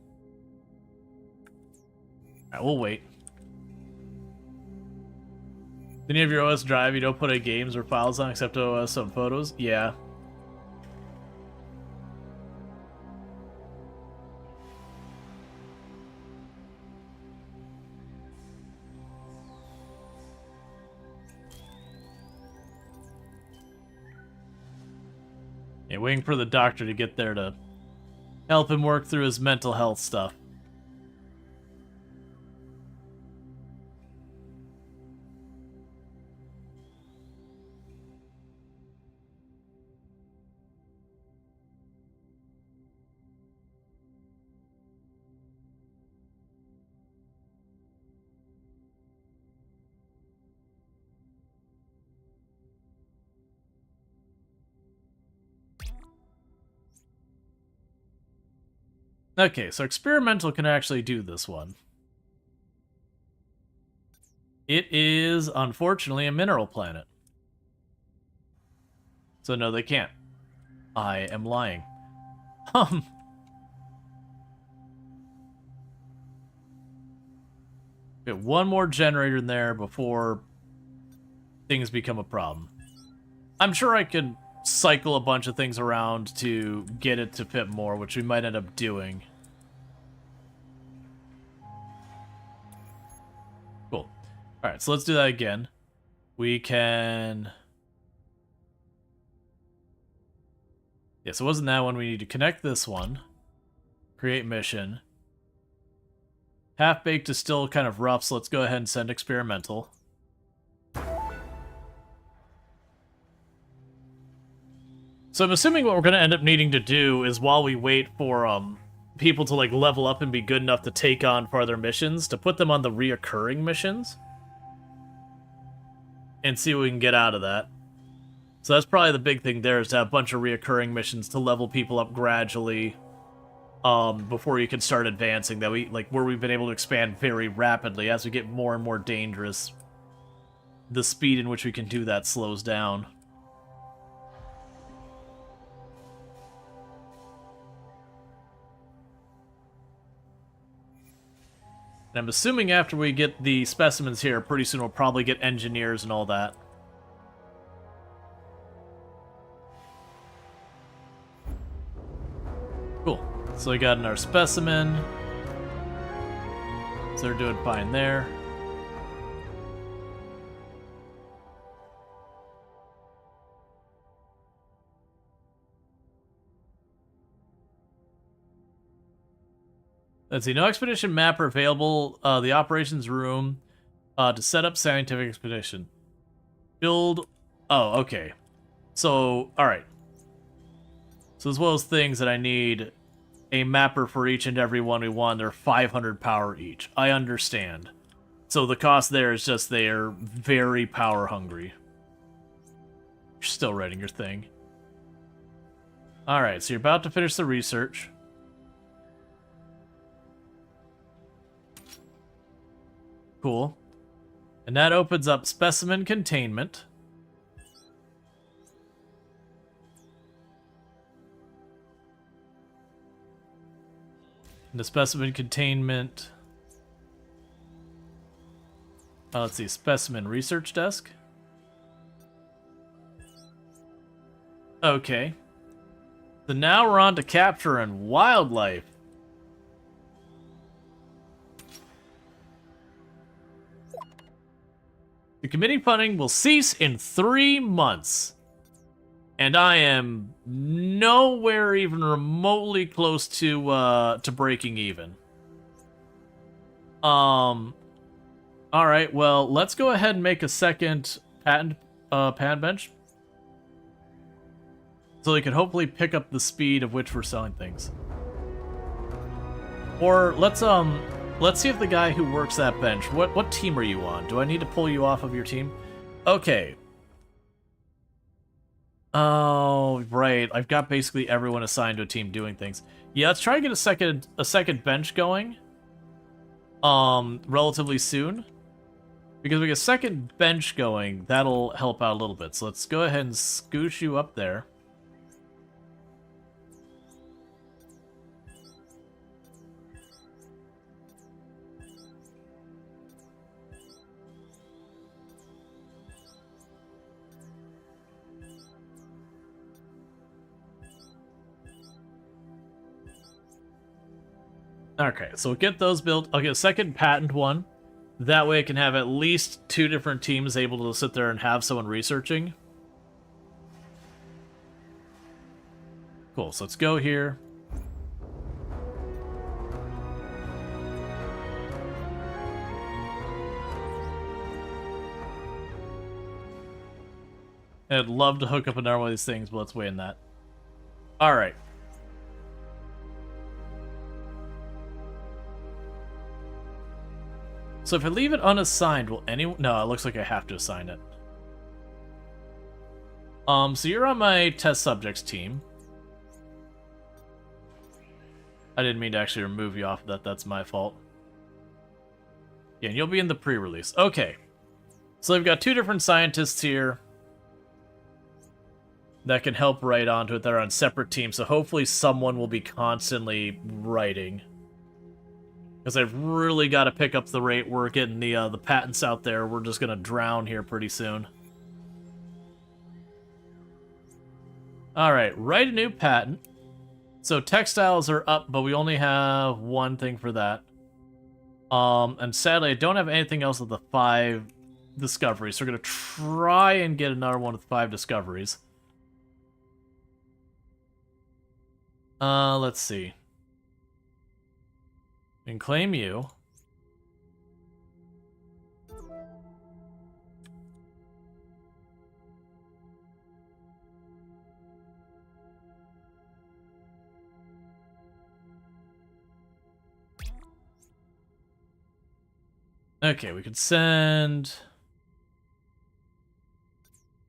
Alright, we'll wait. Any of your OS drive you don't put any games or files on except OS and photos? Yeah. Yeah, waiting for the doctor to get there to help him work through his mental health stuff. Okay, so experimental can actually do this one. It is, unfortunately, a mineral planet. So no, they can't. I am lying. Get one more generator in there before things become a problem. I'm sure I could cycle a bunch of things around to get it to fit more, which we might end up doing. Cool. Alright, so let's do that again. We can... Yeah, so it wasn't that one. We need to connect this one. Create mission. Half-baked is still kind of rough, so let's go ahead and send experimental. So I'm assuming what we're going to end up needing to do is while we wait for people to like level up and be good enough to take on farther missions, to put them on the reoccurring missions and see what we can get out of that. So that's probably the big thing there, is to have a bunch of reoccurring missions to level people up gradually before you can start advancing, that we like where we've been able to expand very rapidly. As we get more and more dangerous, the speed in which we can do that slows down. And I'm assuming after we get the specimens here, pretty soon we'll probably get engineers and all that. Cool. So we got in our specimen. So they're doing fine there. Let's see, no expedition mapper available. The operations room to set up scientific expedition. Build. Oh, okay. So, alright. So as well as things that I need a mapper for each and every one we want. They're 500 power each. I understand. So the cost there is just they're very power hungry. You're still writing your thing. Alright, so you're about to finish the research. Cool. And that opens up specimen containment. And the specimen containment... let's see, specimen research desk. Okay. So now we're on to capture and wildlife. The committee funding will cease in 3 months. And I am nowhere even remotely close to breaking even. Alright, well, let's go ahead and make a second patent bench. So we can hopefully pick up the speed of which we're selling things. Or let's see if the guy who works that bench, what team are you on? Do I need to pull you off of your team? Okay. Oh, right. I've got basically everyone assigned to a team doing things. Yeah, let's try and get a second bench going. Relatively soon. Because we get a second bench going, that'll help out a little bit. So let's go ahead and scoosh you up there. Okay, so we'll get those built. I'll get a second patent one. That way I can have at least 2 different teams able to sit there and have someone researching. Cool, so let's go here. I'd love to hook up another one of these things, but let's wait on that. Alright. So if I leave it unassigned, will anyone... No, it looks like I have to assign it. So you're on my test subjects team. I didn't mean to actually remove you off of that. That's my fault. Yeah, and you'll be in the pre-release. Okay. So I've got 2 different scientists here that can help write onto it. They're on separate teams, so hopefully someone will be constantly writing. Because I've really got to pick up the rate. We're getting the patents out there. We're just going to drown here pretty soon. Alright, write a new patent. So textiles are up, but we only have 1 thing for that. And sadly, I don't have anything else with the 5 discoveries. So we're going to try and get another one with 5 discoveries. Let's see. And claim you. Okay, we could send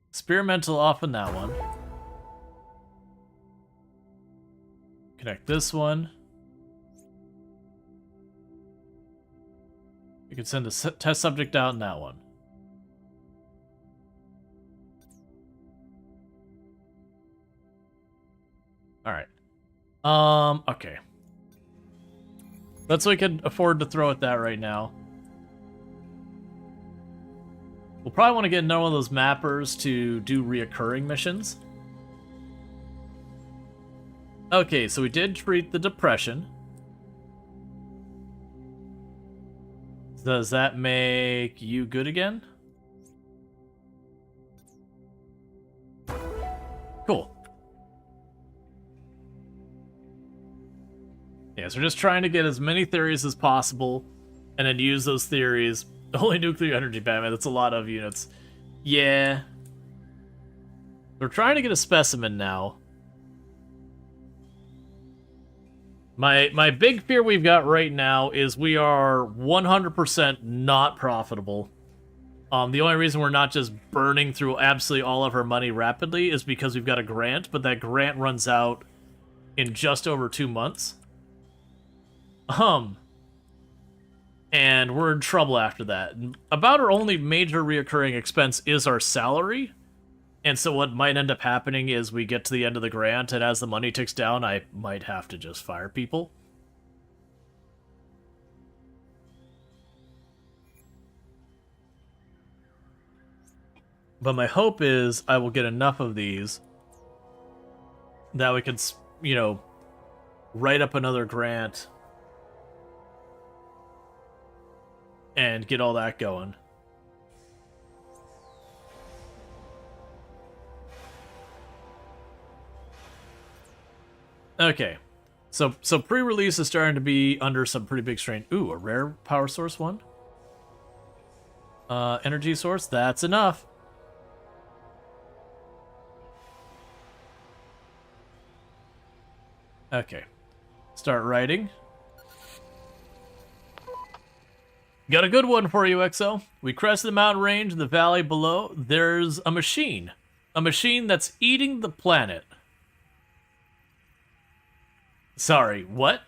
experimental off on that one. Connect this one. We could send a test subject out in that one. All right. Okay. That's what we can afford to throw at that right now. We'll probably want to get another one of those mappers to do reoccurring missions. Okay, so we did treat the depression. Does that make you good again? Cool. Yeah, so we're just trying to get as many theories as possible and then use those theories. Only nuclear energy, Batman. That's a lot of units. Yeah. We're trying to get a specimen now. My big fear we've got right now is we are 100% not profitable. The only reason we're not just burning through absolutely all of our money rapidly is because we've got a grant, but that grant runs out in just over 2 months. And we're in trouble after that. About our only major reoccurring expense is our salary. And so what might end up happening is we get to the end of the grant, and as the money ticks down, I might have to just fire people. But my hope is I will get enough of these that we could, you know, write up another grant and get all that going. Okay, so pre-release is starting to be under some pretty big strain. Ooh, a rare power source one. Energy source, that's enough. Okay, start writing. Got a good one for you, Exo. We crested the mountain range in the valley below. There's a machine. A machine that's eating the planet. Sorry, what?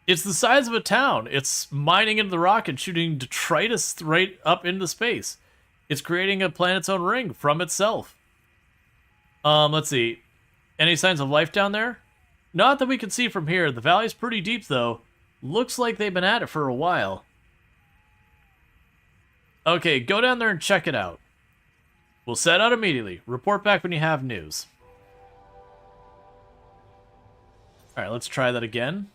It's the size of a town. It's mining into the rock and shooting detritus right up into space. It's creating a planet's own ring from itself. Let's see. Any signs of life down there? Not that we can see from here. The valley's pretty deep, though. Looks like they've been at it for a while. Okay, go down there and check it out. We'll set out immediately. Report back when you have news. Alright, let's try that again.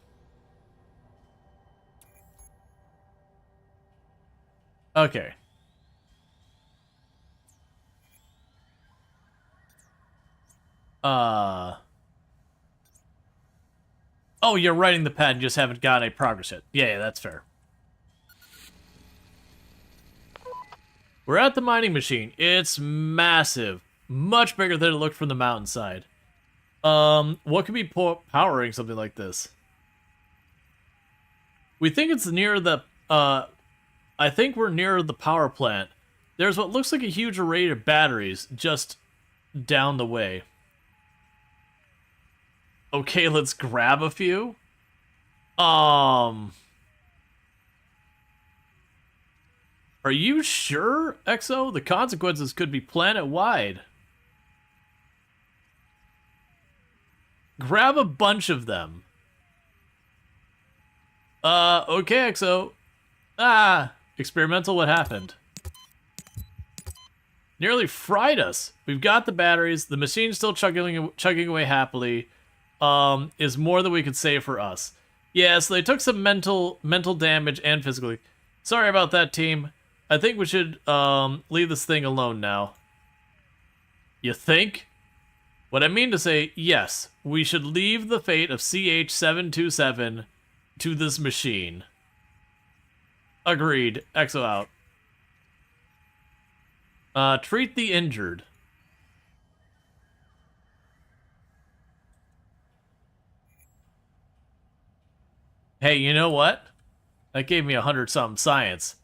Okay. Oh, you're writing the pad, you just haven't got any progress yet. Yeah, that's fair. We're at the mining machine. It's massive. Much bigger than it looked from the mountainside. What could be powering something like this? We think it's near the, I think we're near the power plant. There's what looks like a huge array of batteries just down the way. Okay, let's grab a few. Are you sure, Exo? The consequences could be planet-wide. Grab a bunch of them. Okay, Exo. Experimental, what happened? Nearly fried us. We've got the batteries. The machine's still chugging away happily. Is more than we could say for us. Yeah, so they took some mental damage and physically. Sorry about that, team. I think we should leave this thing alone now. You think? What I mean to say, yes, we should leave the fate of CH-727 to this machine. Agreed. Exo out. Treat the injured. Hey, you know what? That gave me 100-something science.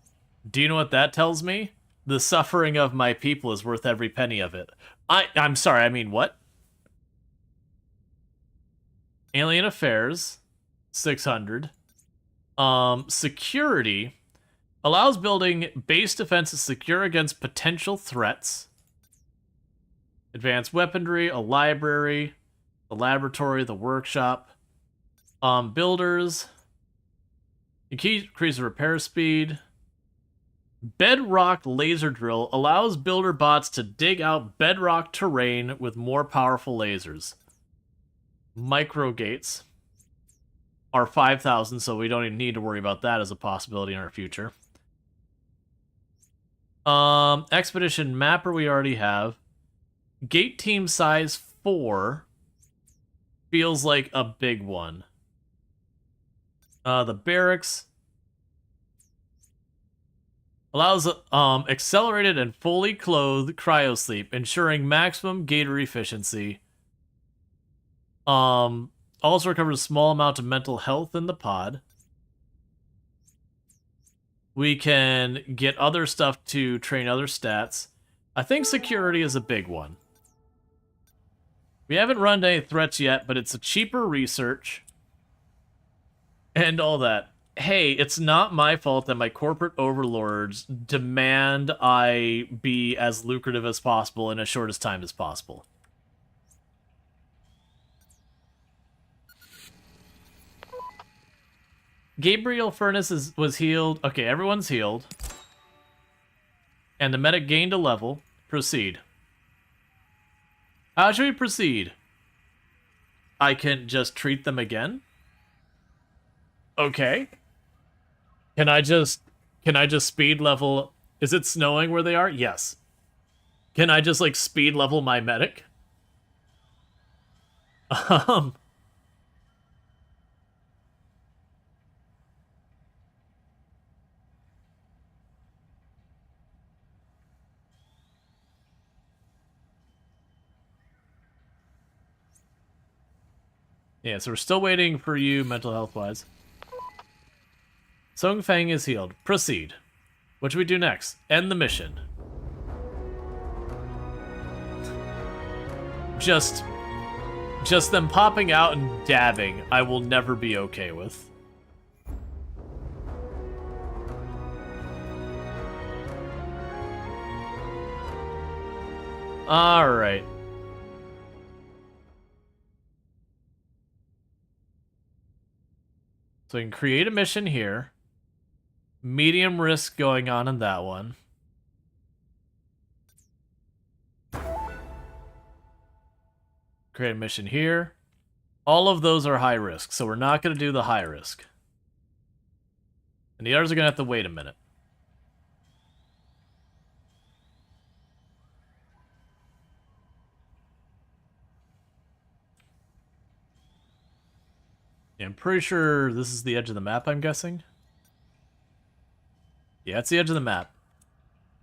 Do you know what that tells me? The suffering of my people is worth every penny of it. I'm sorry, I mean what? Alien Affairs, 600. Security allows building base defenses secure against potential threats. Advanced weaponry, a library, the laboratory, the workshop. Builders. Increase repair speed. Bedrock laser drill allows builder bots to dig out bedrock terrain with more powerful lasers. Microgates are 5,000, so we don't even need to worry about that as a possibility in our future. Expedition mapper we already have. Gate team size 4 feels like a big one. The barracks allows accelerated and fully clothed cryosleep, ensuring maximum gator efficiency. Also recovers a small amount of mental health in the pod. We can get other stuff to train other stats. I think security is a big one. We haven't run any threats yet, but it's a cheaper research. And all that. Hey, it's not my fault that my corporate overlords demand I be as lucrative as possible in as short as time as possible. Gabriel Furnace was healed. Okay, everyone's healed. And the medic gained a level. Proceed. How should we proceed? I can just treat them again? Okay. Can I just speed level? Is it snowing where they are? Yes. Can I just like speed level my medic? Yeah, so we're still waiting for you mental health wise. Song Fang is healed. Proceed. What should we do next? End the mission. Just them popping out and dabbing, I will never be okay with. Alright. So we can create a mission here. Medium risk going on in that one. Create a mission here. All of those are high risk, so we're not going to do the high risk. And the others are going to have to wait a minute. Yeah, I'm pretty sure this is the edge of the map, I'm guessing. Yeah, it's the edge of the map.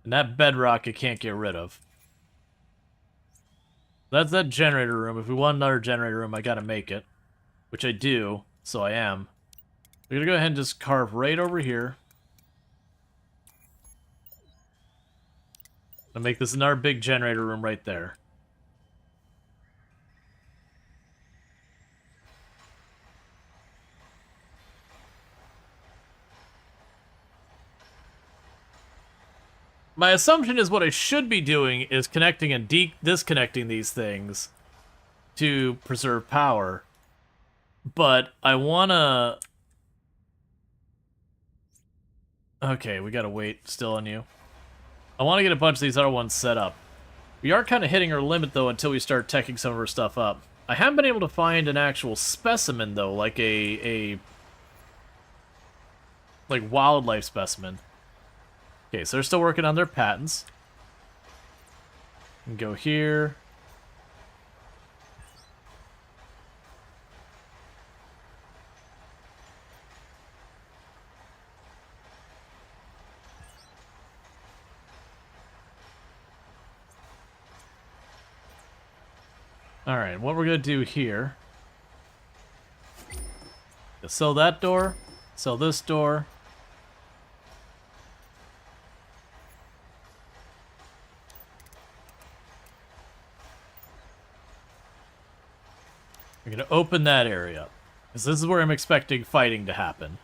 And that bedrock I can't get rid of. That's that generator room. If we want another generator room, I gotta make it. Which I do, so I am. We're gonna go ahead and just carve right over here. And make this another big generator room right there. My assumption is what I should be doing is connecting and disconnecting these things to preserve power. But I wanna... Okay, we gotta wait still on you. I want to get a bunch of these other ones set up. We are kind of hitting our limit, though, until we start teching some of our stuff up. I haven't been able to find an actual specimen, though, like a like wildlife specimen. Okay, so they're still working on their patents. And go here. Alright, what we're gonna do here. Sell that door. Sell this door. We're gonna open that area up. Because this is where I'm expecting fighting to happen.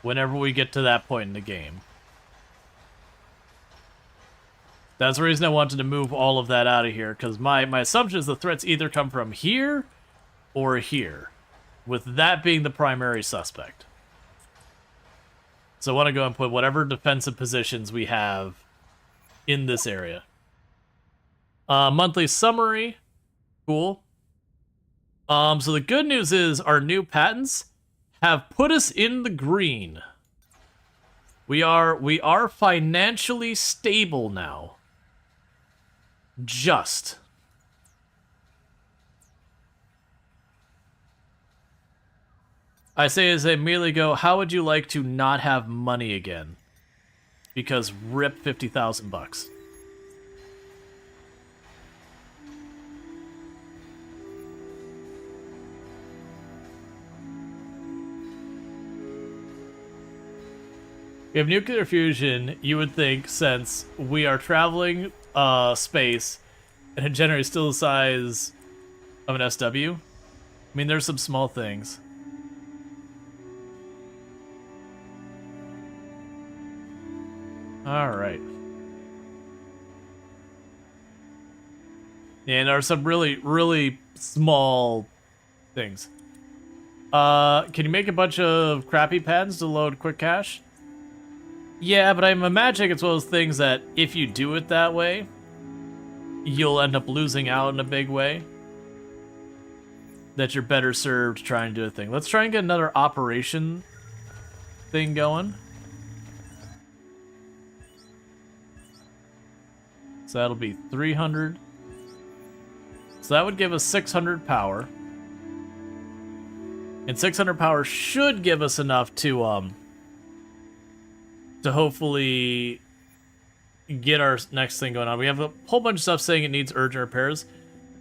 Whenever we get to that point in the game. That's the reason I wanted to move all of that out of here, because my assumption is the threats either come from here or here, with that being the primary suspect. So I want to go and put whatever defensive positions we have in this area. Monthly summary. Cool. So the good news is our new patents have put us in the green. We are financially stable now. Just. I say as I immediately go, how would you like to not have money again? Because rip 50,000 bucks. We have nuclear fusion, you would think, since we are traveling space and a generator is still the size of an SW. I mean, there's some small things. Alright. Yeah, and there are some really, really small things. Can you make a bunch of crappy pads to load quick cache? Yeah, but I'm imagining it's one of those things that if you do it that way, you'll end up losing out in a big way. That you're better served trying to do a thing. Let's try and get another operation thing going. So that'll be 300. So that would give us 600 power. And 600 power should give us enough to hopefully get our next thing going on. We have a whole bunch of stuff saying it needs urgent repairs.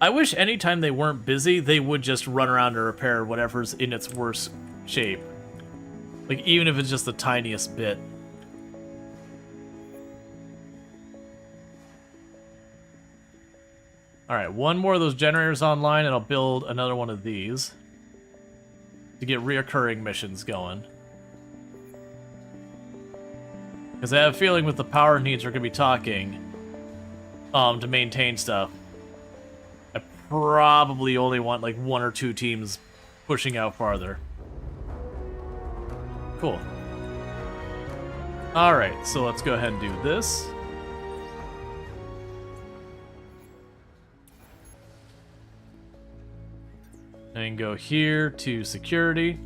I wish anytime they weren't busy, they would just run around and repair whatever's in its worst shape. Like, even if it's just the tiniest bit. Alright, one more of those generators online, and I'll build another one of these to get reoccurring missions going. Because I have a feeling with the power needs we're going to be talking to maintain stuff, I probably only want like 1 or 2 teams pushing out farther. Cool. Alright, so let's go ahead and do this. And go here to security.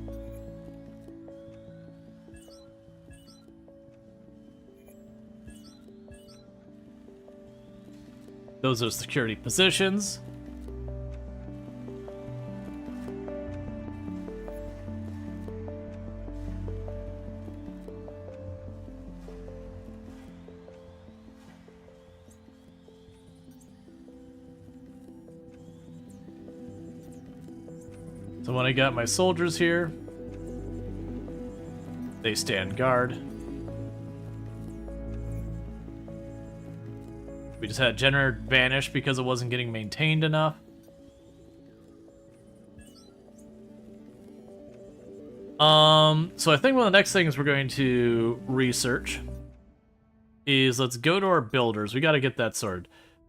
Those are security positions. So when I got my soldiers here, they stand guard. We just had generator vanish because it wasn't getting maintained enough. So I think one of the next things we're going to research is let's go to our builders. We got to get that sorted.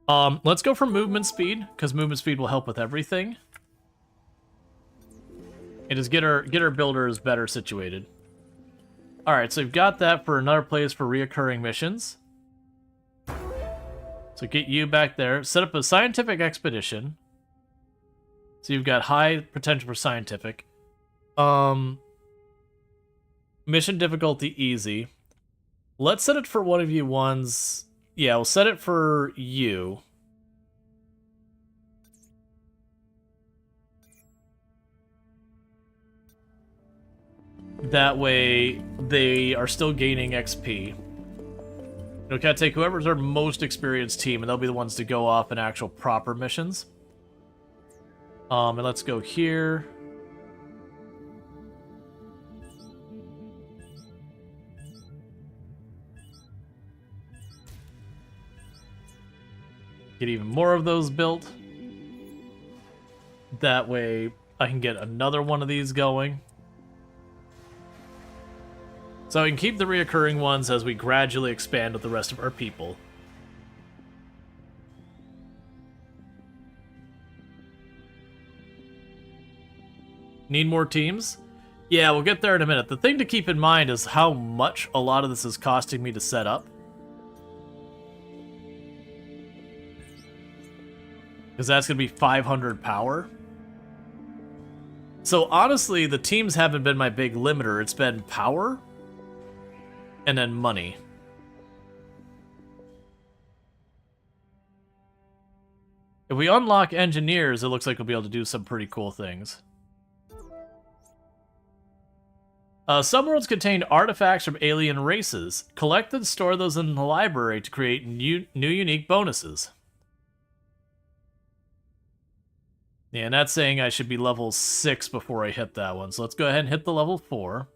Let's go for movement speed, because movement speed will help with everything. And just get our builders better situated. Alright, so we've got that for another place for reoccurring missions. So get you back there. Set up a scientific expedition. So you've got high potential for scientific. Mission difficulty easy. Let's set it for one of you ones. Yeah, we'll set it for you. That way, they are still gaining XP. It'll kind of take whoever's our most experienced team, and they'll be the ones to go off in actual proper missions. And let's go here. Get even more of those built. That way I can get another one of these going. So I can keep the reoccurring ones as we gradually expand with the rest of our people. Need more teams? Yeah, we'll get there in a minute. The thing to keep in mind is how much a lot of this is costing me to set up. Because that's going to be 500 power. So honestly, the teams haven't been my big limiter. It's been power and then money. If we unlock engineers, it looks like we'll be able to do some pretty cool things. Some worlds contain artifacts from alien races. Collect and store those in the library to create new unique bonuses. Yeah, and that's saying I should be level 6 before I hit that one. So let's go ahead and hit the level 4.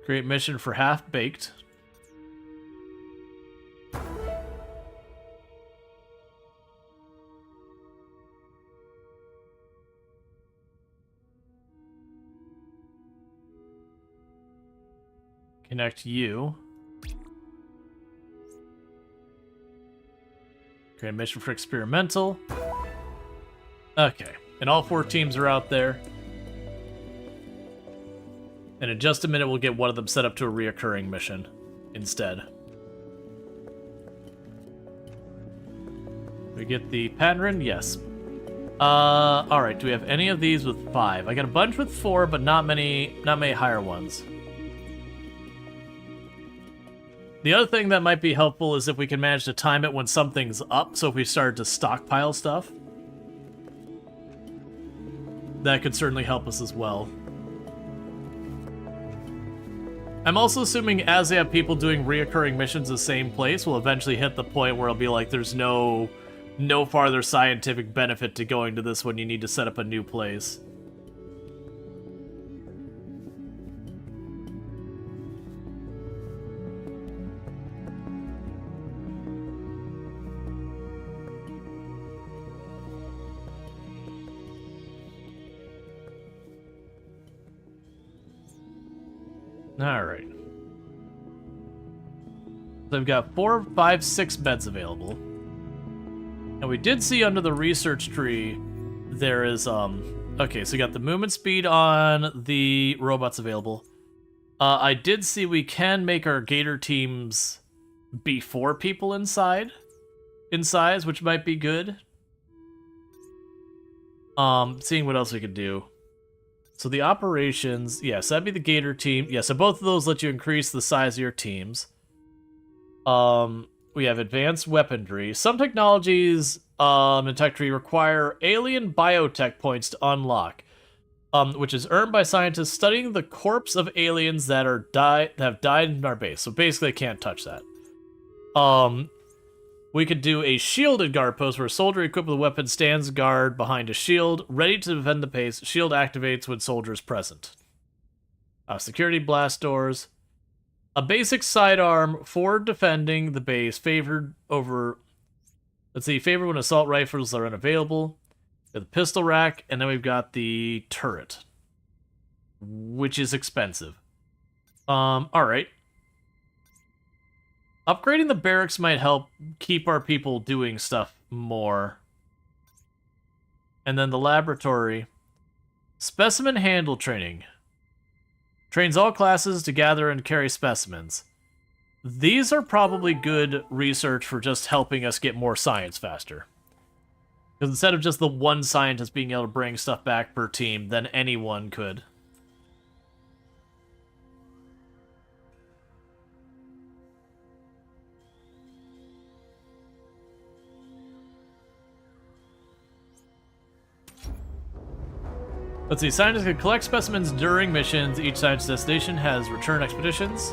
Create mission for Half-Baked. Connect you. Create a mission for Experimental. Okay, and all 4 teams are out there. And in just a minute, we'll get one of them set up to a reoccurring mission instead. We get the pattern? Yes. Alright, do we have any of these with 5? I got a bunch with 4, but not many higher ones. The other thing that might be helpful is if we can manage to time it when something's up, so if we started to stockpile stuff. That could certainly help us as well. I'm also assuming as they have people doing reoccurring missions the same place, we'll eventually hit the point where it'll be like there's no farther scientific benefit to going to this when you need to set up a new place. Alright. So we've got 4, 5, 6 beds available. And we did see under the research tree, there is, okay, so we got the movement speed on the robots available. I did see we can make our gator teams be 4 people in size, which might be good. Seeing what else we could do. So the operations, yes, that'd be the Gator team. Yeah, so both of those let you increase the size of your teams. We have advanced weaponry. Some technologies in tech tree require alien biotech points to unlock, which is earned by scientists studying the corpse of aliens that have died in our base. So basically, I can't touch that. We could do a shielded guard post where a soldier equipped with a weapon stands guard behind a shield, ready to defend the base. Shield activates when soldier is present. Security blast doors. A basic sidearm for defending the base, favored over... Let's see, favored when assault rifles are unavailable. We have the pistol rack, and then we've got the turret, which is expensive. Alright. Upgrading the barracks might help keep our people doing stuff more. And then the laboratory. Specimen handle training. Trains all classes to gather and carry specimens. These are probably good research for just helping us get more science faster. Because instead of just the one scientist being able to bring stuff back per team, then anyone could. Let's see. Scientists can collect specimens during missions. Each science destination has return expeditions.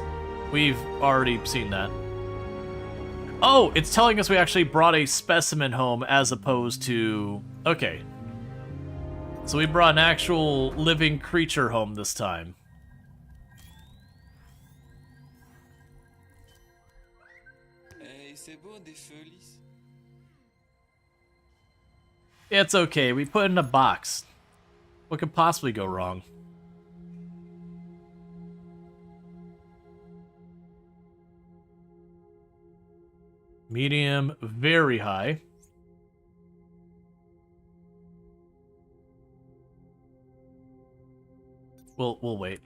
We've already seen that. Oh, it's telling us we actually brought a specimen home as opposed to... Okay. So we brought an actual living creature home this time. It's okay. We put it in a box. What could possibly go wrong? Medium, very high. We'll wait.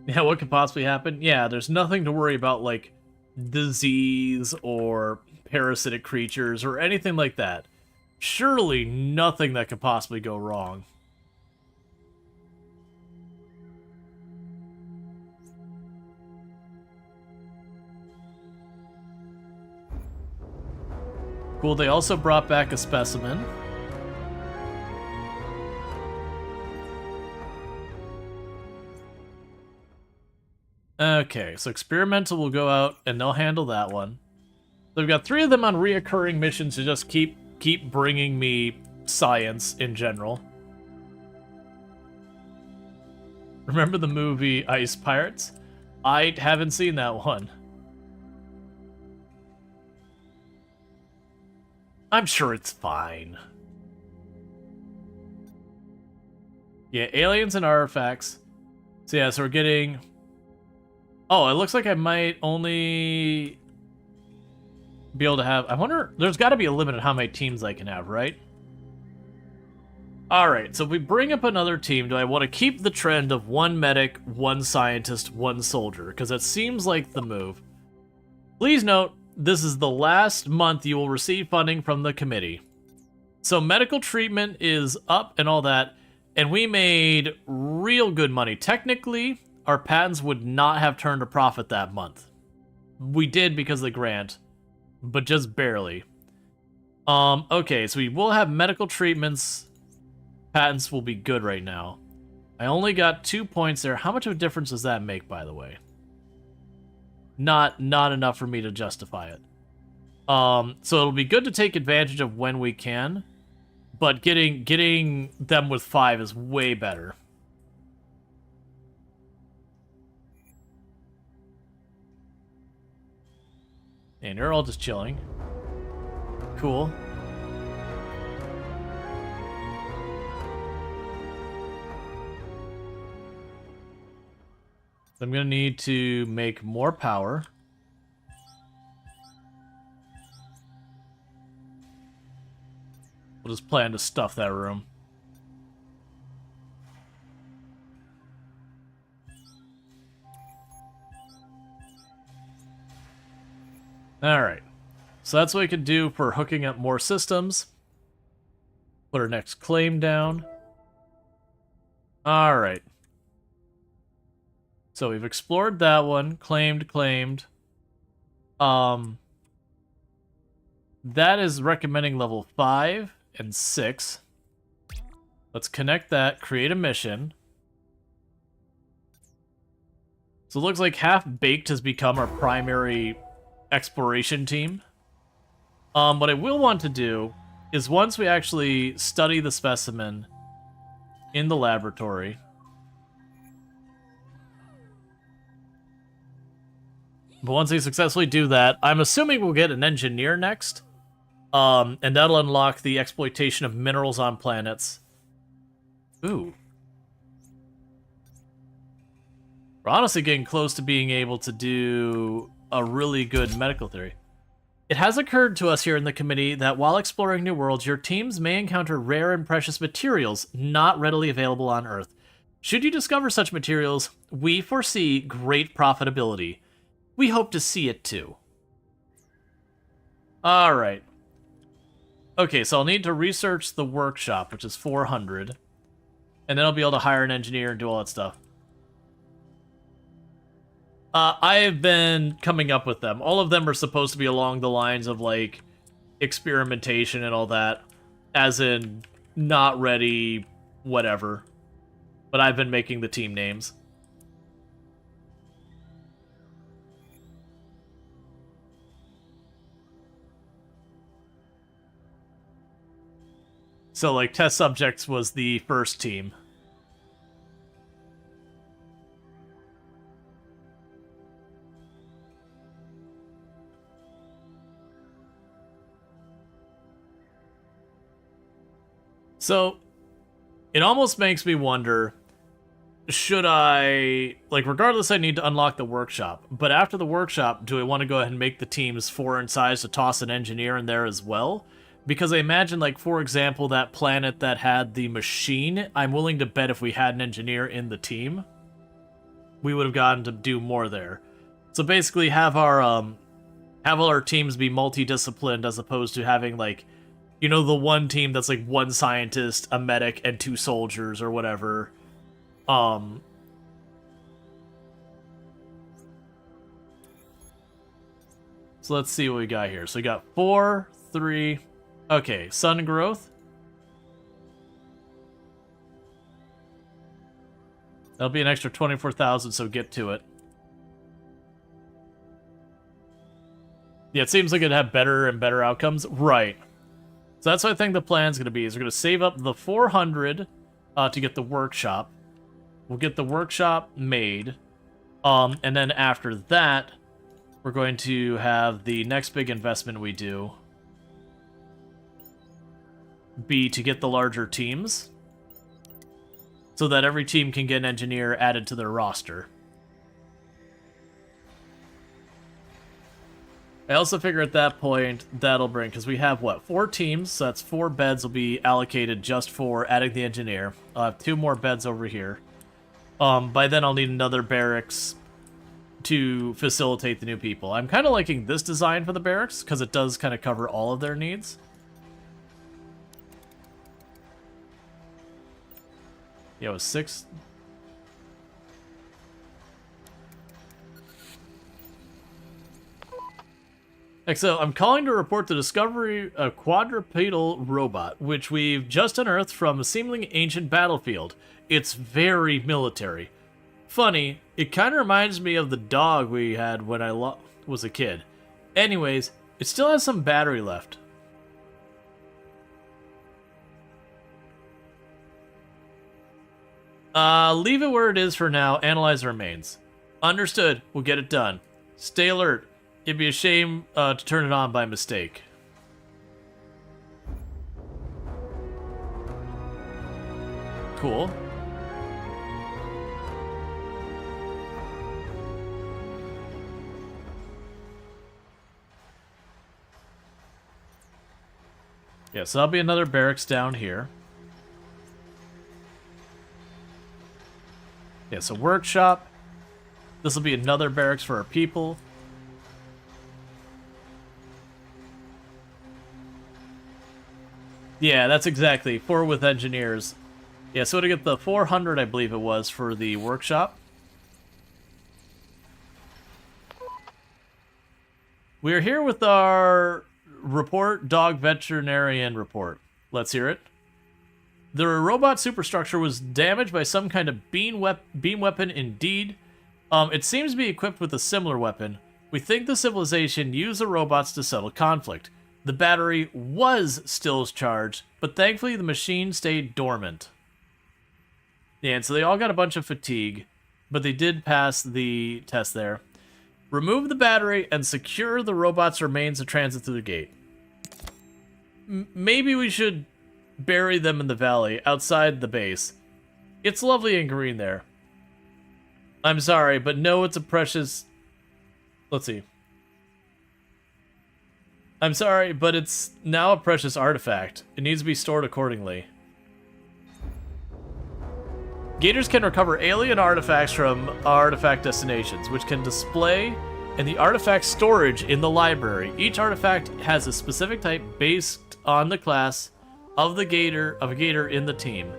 Yeah, what could possibly happen? Yeah, there's nothing to worry about, like disease or parasitic creatures or anything like that. Surely nothing that could possibly go wrong. Cool, they also brought back a specimen. Okay, so experimental will go out and they'll handle that one. They've got 3 of them on reoccurring missions to just keep bringing me science in general. Remember the movie Ice Pirates? I haven't seen that one. I'm sure it's fine. Yeah, aliens and artifacts. So yeah, so we're getting... Oh, it looks like I might only be able to have... I wonder... There's got to be a limit on how many teams I can have, right? Alright, so if we bring up another team, do I want to keep the trend of 1 medic, 1 scientist, 1 soldier? Because that seems like the move. Please note, this is the last month you will receive funding from the committee. So medical treatment is up and all that, and we made real good money. Technically, our patents would not have turned a profit that month. We did because of the grant, but just barely. Okay, so we will have medical treatments. Patents will be good right now. I only got 2 points there. How much of a difference does that make, by the way? Not enough for me to justify it. So it'll be good to take advantage of when we can, but getting them with 5 is way better. And you're all just chilling. Cool. I'm gonna need to make more power. We'll just plan to stuff that room. Alright. So that's what we can do for hooking up more systems. Put our next claim down. Alright. So we've explored that one. Claimed. That is recommending level 5 and 6. Let's connect that, create a mission. So it looks like Half-Baked has become our primary exploration team. What I will want to do is once we actually study the specimen in the laboratory, but once we successfully do that, I'm assuming we'll get an engineer next. And that'll unlock the exploitation of minerals on planets. Ooh. We're honestly getting close to being able to do a really good medical theory. It has occurred to us here in the committee that while exploring new worlds, your teams may encounter rare and precious materials not readily available on Earth. Should you discover such materials, we foresee great profitability. We hope to see it too. Alright. Okay, so I'll need to research the workshop, which is 400. And then I'll be able to hire an engineer and do all that stuff. I have been coming up with them. All of them are supposed to be along the lines of, like, experimentation and all that. As in, not ready, whatever. But I've been making the team names. So, like, test subjects was the first team. So, it almost makes me wonder, should I, like, regardless I need to unlock the workshop, but after the workshop, do I want to go ahead and make the teams 4 in size to toss an engineer in there as well? Because I imagine, like, for example, that planet that had the machine, I'm willing to bet if we had an engineer in the team, we would have gotten to do more there. So basically have all our teams be multidisciplined as opposed to having, like, you know, the one team that's, like, 1 scientist, a medic, and 2 soldiers or whatever. So let's see what we got here. So we got 4, 3... Okay, sun growth. That'll be an extra 24,000, so get to it. Yeah, it seems like it'd have better and better outcomes. Right. So that's what I think the plan's going to be, is we're going to save up the 400 to get the workshop. We'll get the workshop made. And then after that, we're going to have the next big investment we do be to get the larger teams, so that every team can get an engineer added to their roster. I also figure at that point, that'll bring, because we have, what, 4 teams, so that's 4 beds will be allocated just for adding the engineer. I'll have 2 more beds over here. By then I'll need another barracks to facilitate the new people. I'm kind of liking this design for the barracks, because it does kind of cover all of their needs. Yeah, it was 6. So I'm calling to report the discovery of a quadrupedal robot, which we've just unearthed from a seemingly ancient battlefield. It's very military. Funny, it kind of reminds me of the dog we had when I was a kid. Anyways, it still has some battery left. Leave it where it is for now. Analyze the remains. Understood. We'll get it done. Stay alert. It'd be a shame to turn it on by mistake. Cool. Yeah, so that'll be another barracks down here. Yeah, so workshop. This will be another barracks for our people. Yeah, that's exactly. 4 with engineers. Yeah, so to get the 400, I believe it was, for the workshop. We're here with our report, dog veterinarian report. Let's hear it. The robot superstructure was damaged by some kind of beam weapon indeed. It seems to be equipped with a similar weapon. We think the civilization used the robots to settle conflict. The battery was still charged, but thankfully the machine stayed dormant. Yeah, and so they all got a bunch of fatigue, but they did pass the test there. Remove the battery and secure the robot's remains to transit through the gate. Maybe we should bury them in the valley, outside the base. It's lovely and green there. I'm sorry, but no, it's a precious... Let's see. I'm sorry, but it's now a precious artifact. It needs to be stored accordingly. Gators can recover alien artifacts from artifact destinations, which can display in the artifact storage in the library. Each artifact has a specific type based on the class of a gator in the team.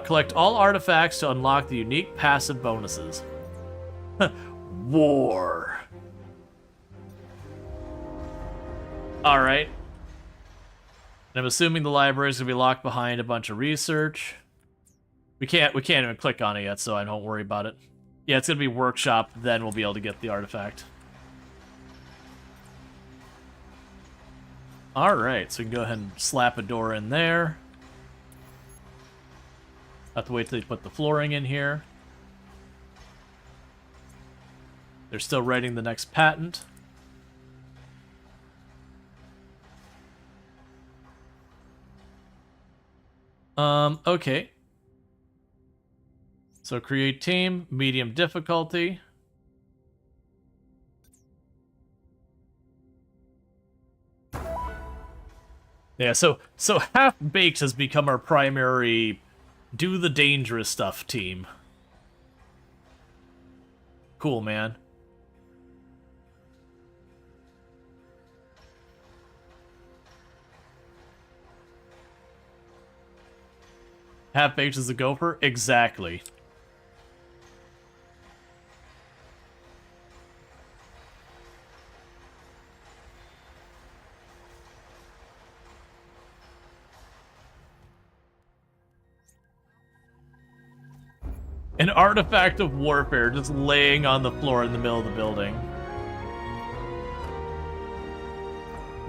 Collect all artifacts to unlock the unique passive bonuses. war. Alright. And I'm assuming the library is going to be locked behind a bunch of research. We can't even click on it yet, so I don't worry about it. Yeah, it's going to be workshop, then we'll be able to get the artifact. Alright, so we can go ahead and slap a door in there. Have to wait till they put the flooring in here. They're still writing the next patent. Okay. So create team, medium difficulty. Yeah, so Half-Baked has become our primary do the dangerous stuff team. Cool, man. Half-Baked is a gopher? Exactly. An artifact of warfare just laying on the floor in the middle of the building.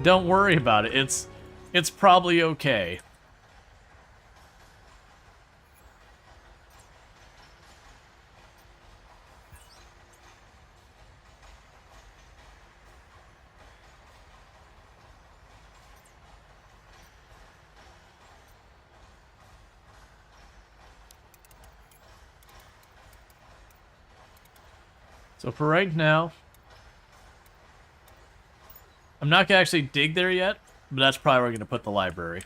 Don't worry about it. It's probably okay. So for right now, I'm not gonna actually dig there yet, but that's probably where we're gonna put the library.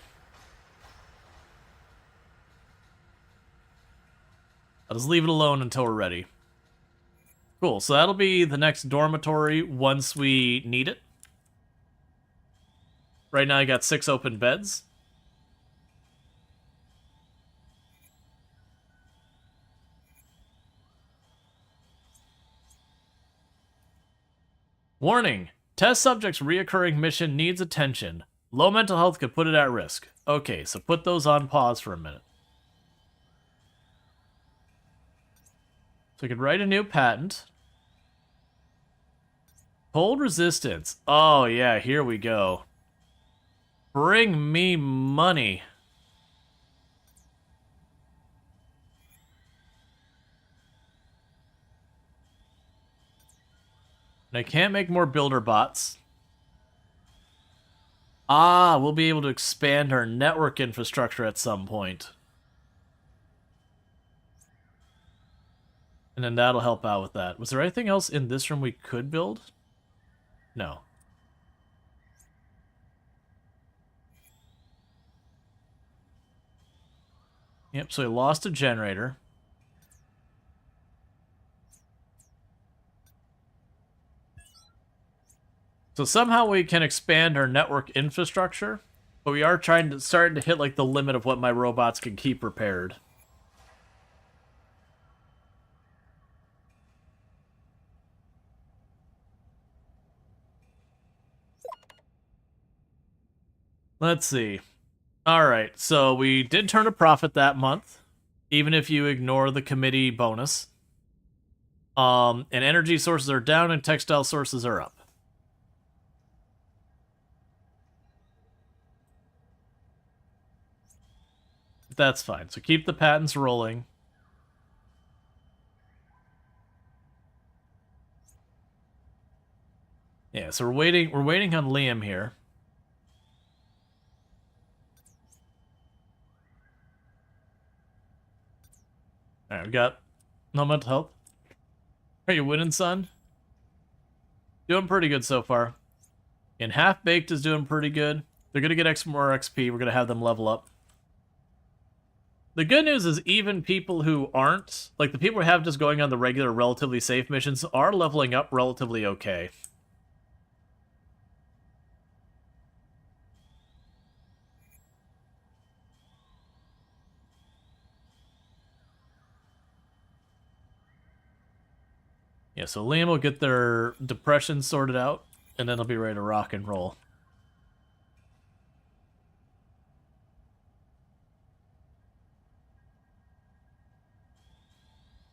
I'll just leave it alone until we're ready. Cool, so that'll be the next dormitory once we need it. Right now I got 6 open beds. Warning! Test subject's reoccurring mission needs attention. Low mental health could put it at risk. Okay, so put those on pause for a minute. So we could write a new patent. Cold resistance. Oh yeah, here we go. Bring me money. And I can't make more builder bots. Ah, we'll be able to expand our network infrastructure at some point. And then that'll help out with that. Was there anything else in this room we could build? No. Yep, so we lost a generator. So somehow we can expand our network infrastructure, but we are starting to hit like the limit of what my robots can keep repaired. Let's see. Alright, so we did turn a profit that month, even if you ignore the committee bonus. And energy sources are down and textile sources are up. That's fine. So keep the patents rolling. Yeah, so we're waiting on Liam here. Alright, we got no mental health. Are you winning, son? Doing pretty good so far. And Half-Baked is doing pretty good. They're gonna get more XP. We're gonna have them level up. The good news is even people who aren't, like the people who have just going on the regular, relatively safe missions, are leveling up relatively okay. Yeah, so Liam will get their depression sorted out, and then they'll be ready to rock and roll.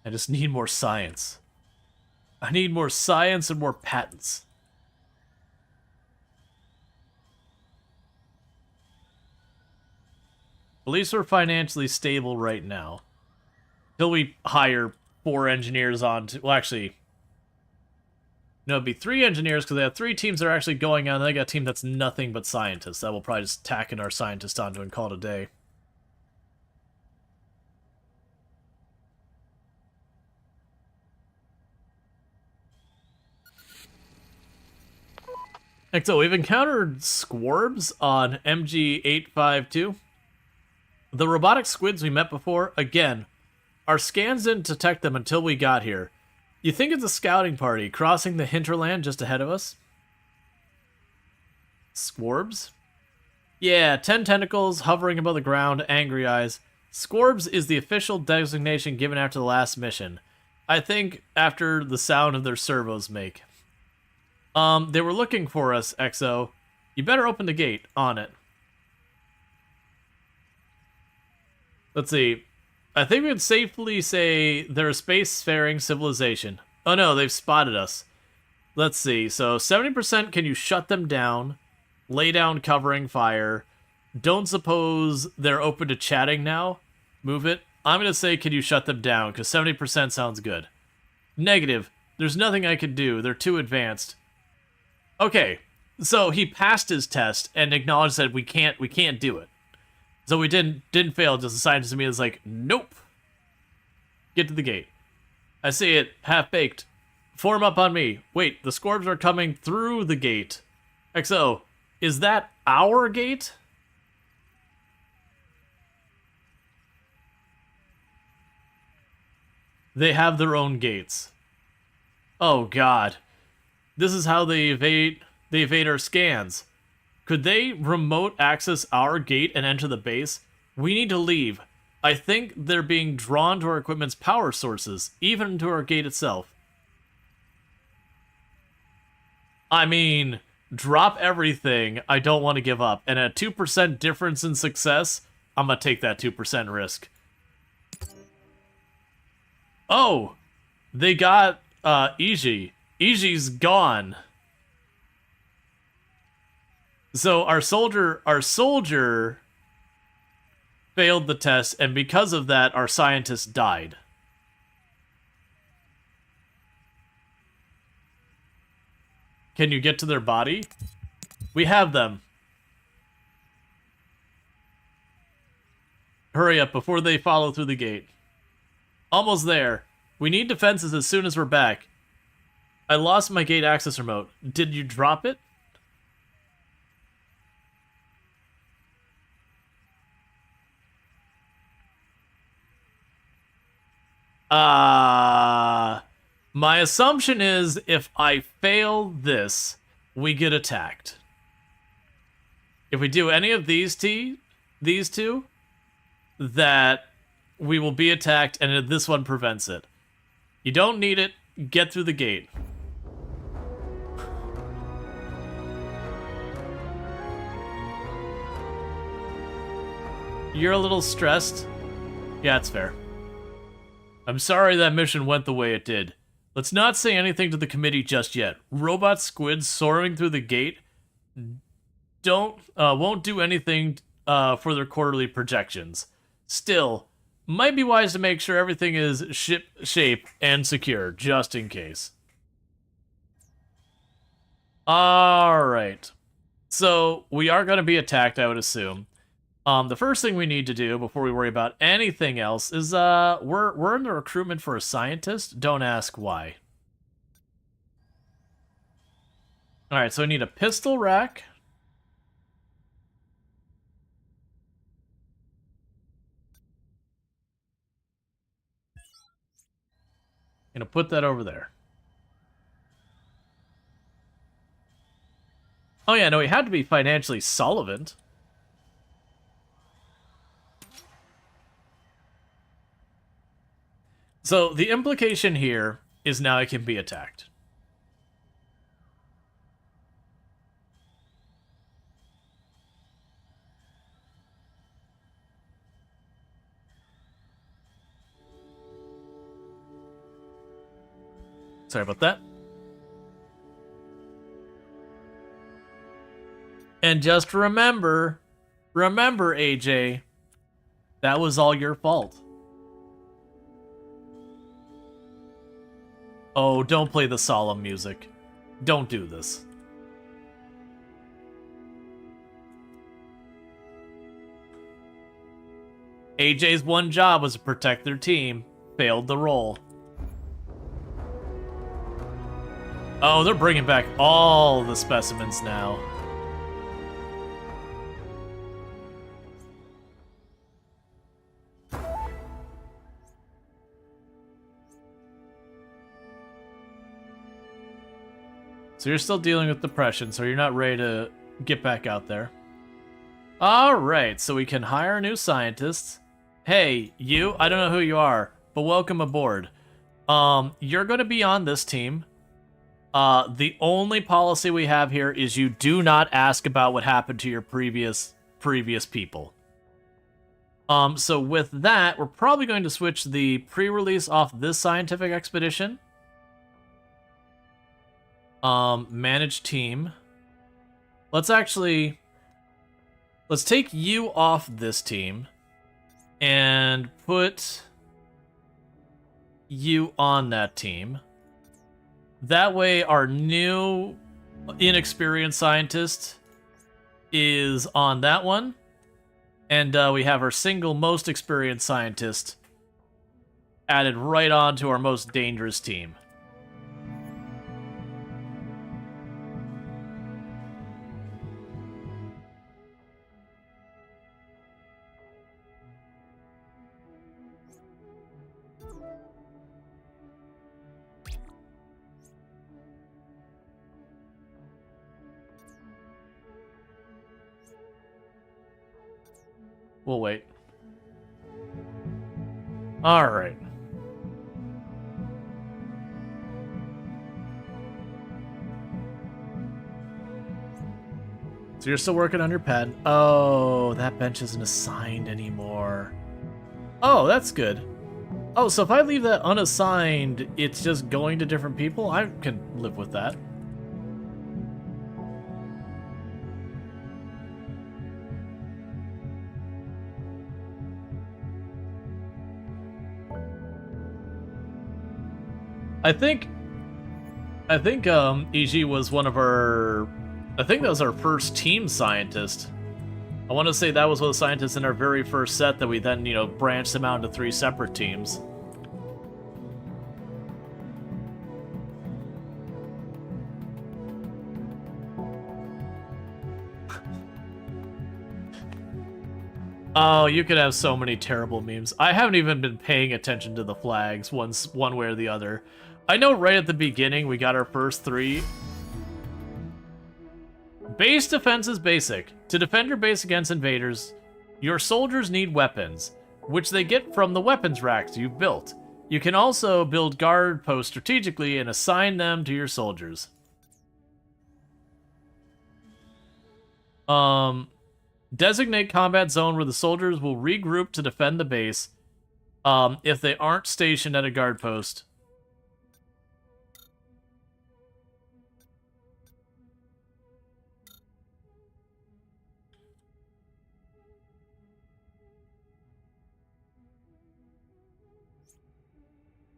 I just need more science. I need more science and more patents. Police are financially stable right now. Till we hire 4 engineers on to... Well, actually... No, it'd be 3 engineers because they have 3 teams that are actually going on. And they got a team that's nothing but scientists. That will probably just tack in our scientists onto and call it a day. So we've encountered squarbs on MG852. The robotic squids we met before, again, our scans didn't detect them until we got here. You think it's a scouting party crossing the hinterland just ahead of us? Squarbs? Yeah, 10 tentacles hovering above the ground, angry eyes. Squarbs is the official designation given after the last mission. I think after the sound of their servos make. They were looking for us, Exo. You better open the gate on it. Let's see. I think we would safely say they're a spacefaring civilization. Oh no, they've spotted us. Let's see. So 70% can you shut them down, lay down covering fire. Don't suppose they're open to chatting now. Move it. I'm going to say can you shut them down because 70% sounds good. Negative. There's nothing I can do. They're too advanced. Okay, so he passed his test and acknowledged that we can't do it. So we didn't fail. Just the scientist to me is like, nope. Get to the gate. I see it, half baked. Form up on me. Wait, the squarbs are coming through the gate. XO, is that our gate? They have their own gates. Oh God. This is how they evade our scans. Could they remote access our gate and enter the base? We need to leave. I think they're being drawn to our equipment's power sources, even to our gate itself. I mean, drop everything. I don't want to give up. And a 2% difference in success, I'm going to take that 2% risk. Oh, they got Iji. Iji's gone. So our soldier failed the test, and because of that, our scientist died. Can you get to their body? We have them. Hurry up before they follow through the gate. Almost there. We need defenses as soon as we're back. I lost my gate access remote. Did you drop it? My assumption is if I fail this, we get attacked. If we do any of these two, that we will be attacked, and this one prevents it. You don't need it. Get through the gate. You're a little stressed. Yeah, it's fair. I'm sorry that mission went the way it did. Let's not say anything to the committee just yet. Robot squids soaring through the gate won't do anything for their quarterly projections. Still, might be wise to make sure everything is ship shape and secure, just in case. Alright. So, we are going to be attacked, I would assume. The first thing we need to do before we worry about anything else is we're in the recruitment for a scientist. Don't ask why. Alright, so I need a pistol rack. Gonna put that over there. Oh yeah, no, he had to be financially solvent. So the implication here is now it can be attacked. Sorry about that. And just remember, AJ, that was all your fault. Oh, don't play the solemn music. Don't do this. AJ's one job was to protect their team. Failed the role. Oh, they're bringing back all the specimens now. So you're still dealing with depression, so you're not ready to get back out there. Alright, so we can hire new scientists. Hey, you, I don't know who you are, but welcome aboard. You're going to be on this team. The only policy we have here is you do not ask about what happened to your previous people. So with that, we're probably going to switch the pre-release off this scientific expedition. Manage team. Let's take you off this team and put you on that team. That way our new inexperienced scientist is on that one. And we have our single most experienced scientist added right on to our most dangerous team. We'll wait. All right. So you're still working on your pad. Oh, that bench isn't assigned anymore. Oh, that's good. Oh, so if I leave that unassigned, it's just going to different people? I can live with that. I think EG was one of our, I think that was our first team scientist. I want to say that was one of the scientists in our very first set that we then, branched them out into 3 separate teams. Oh, you could have so many terrible memes. I haven't even been paying attention to the flags one way or the other. I know right at the beginning we got our first 3. Base defense is basic. To defend your base against invaders, your soldiers need weapons, which they get from the weapons racks you've built. You can also build guard posts strategically and assign them to your soldiers. Designate combat zone where the soldiers will regroup to defend the base if they aren't stationed at a guard post.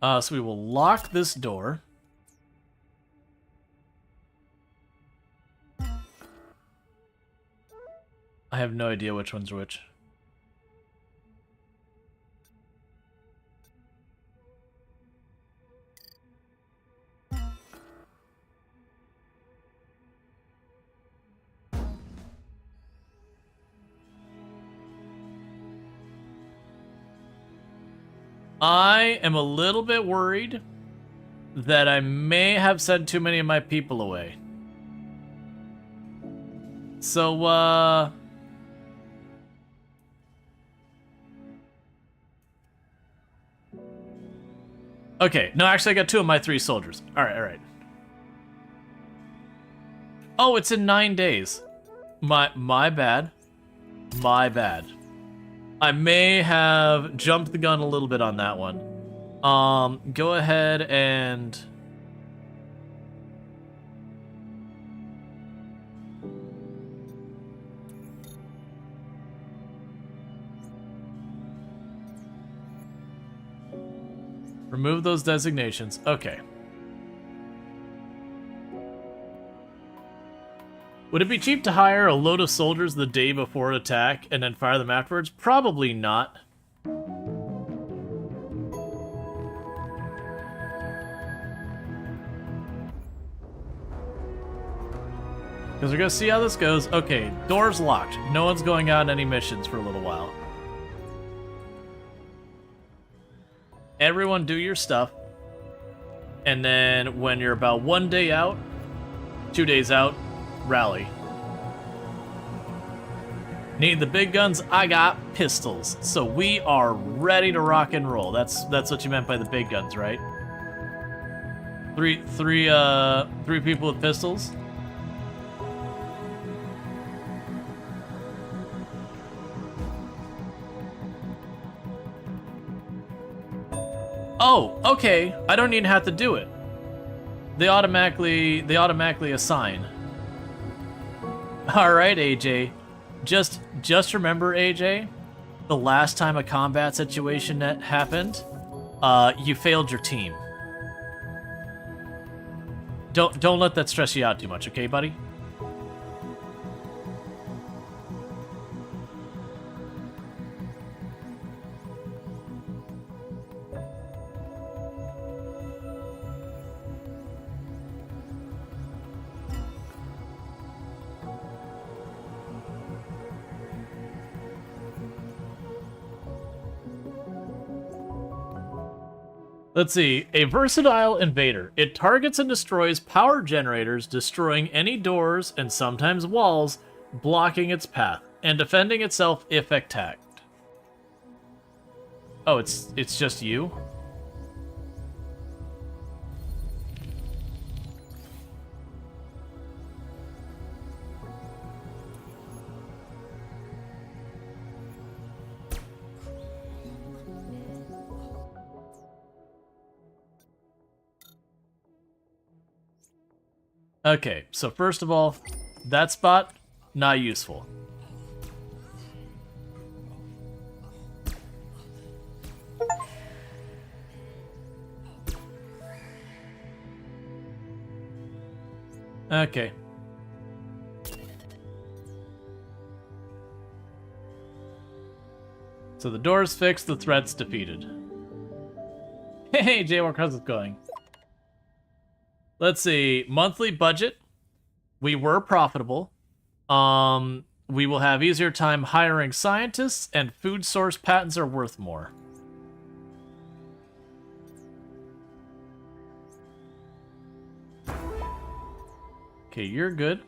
So we will lock this door. I have no idea which ones are which. I am a little bit worried that I may have sent too many of my people away. So, Okay, no, actually I got 2 of my 3 soldiers. Alright, alright. Oh, it's in 9 days. My bad. My bad. I may have jumped the gun a little bit on that one. Go ahead and... remove those designations. Okay. Would it be cheap to hire a load of soldiers the day before an attack and then fire them afterwards? Probably not. Because we're going to see how this goes. Okay, door's locked. No one's going out on any missions for a little while. Everyone do your stuff. And then when you're about 1 day out, 2 days out, rally. Need the big guns? I got pistols. So we are ready to rock and roll. That's what you meant by the big guns, right? Three people with pistols. Oh, okay. I don't even have to do it. They automatically assign. All right, AJ. Just remember, AJ, the last time a combat situation that happened, you failed your team. Don't let that stress you out too much, okay, buddy? Let's see. A versatile invader. It targets and destroys power generators, destroying any doors and sometimes walls, blocking its path, and defending itself if attacked. Oh, it's just you? Okay, so first of all, that spot, not useful. Okay. So the door's fixed, the threat's defeated. Hey, Jaywalk, how's it going? Let's see, monthly budget. We were profitable. We will have easier time hiring scientists, and food source patents are worth more. Okay, you're good.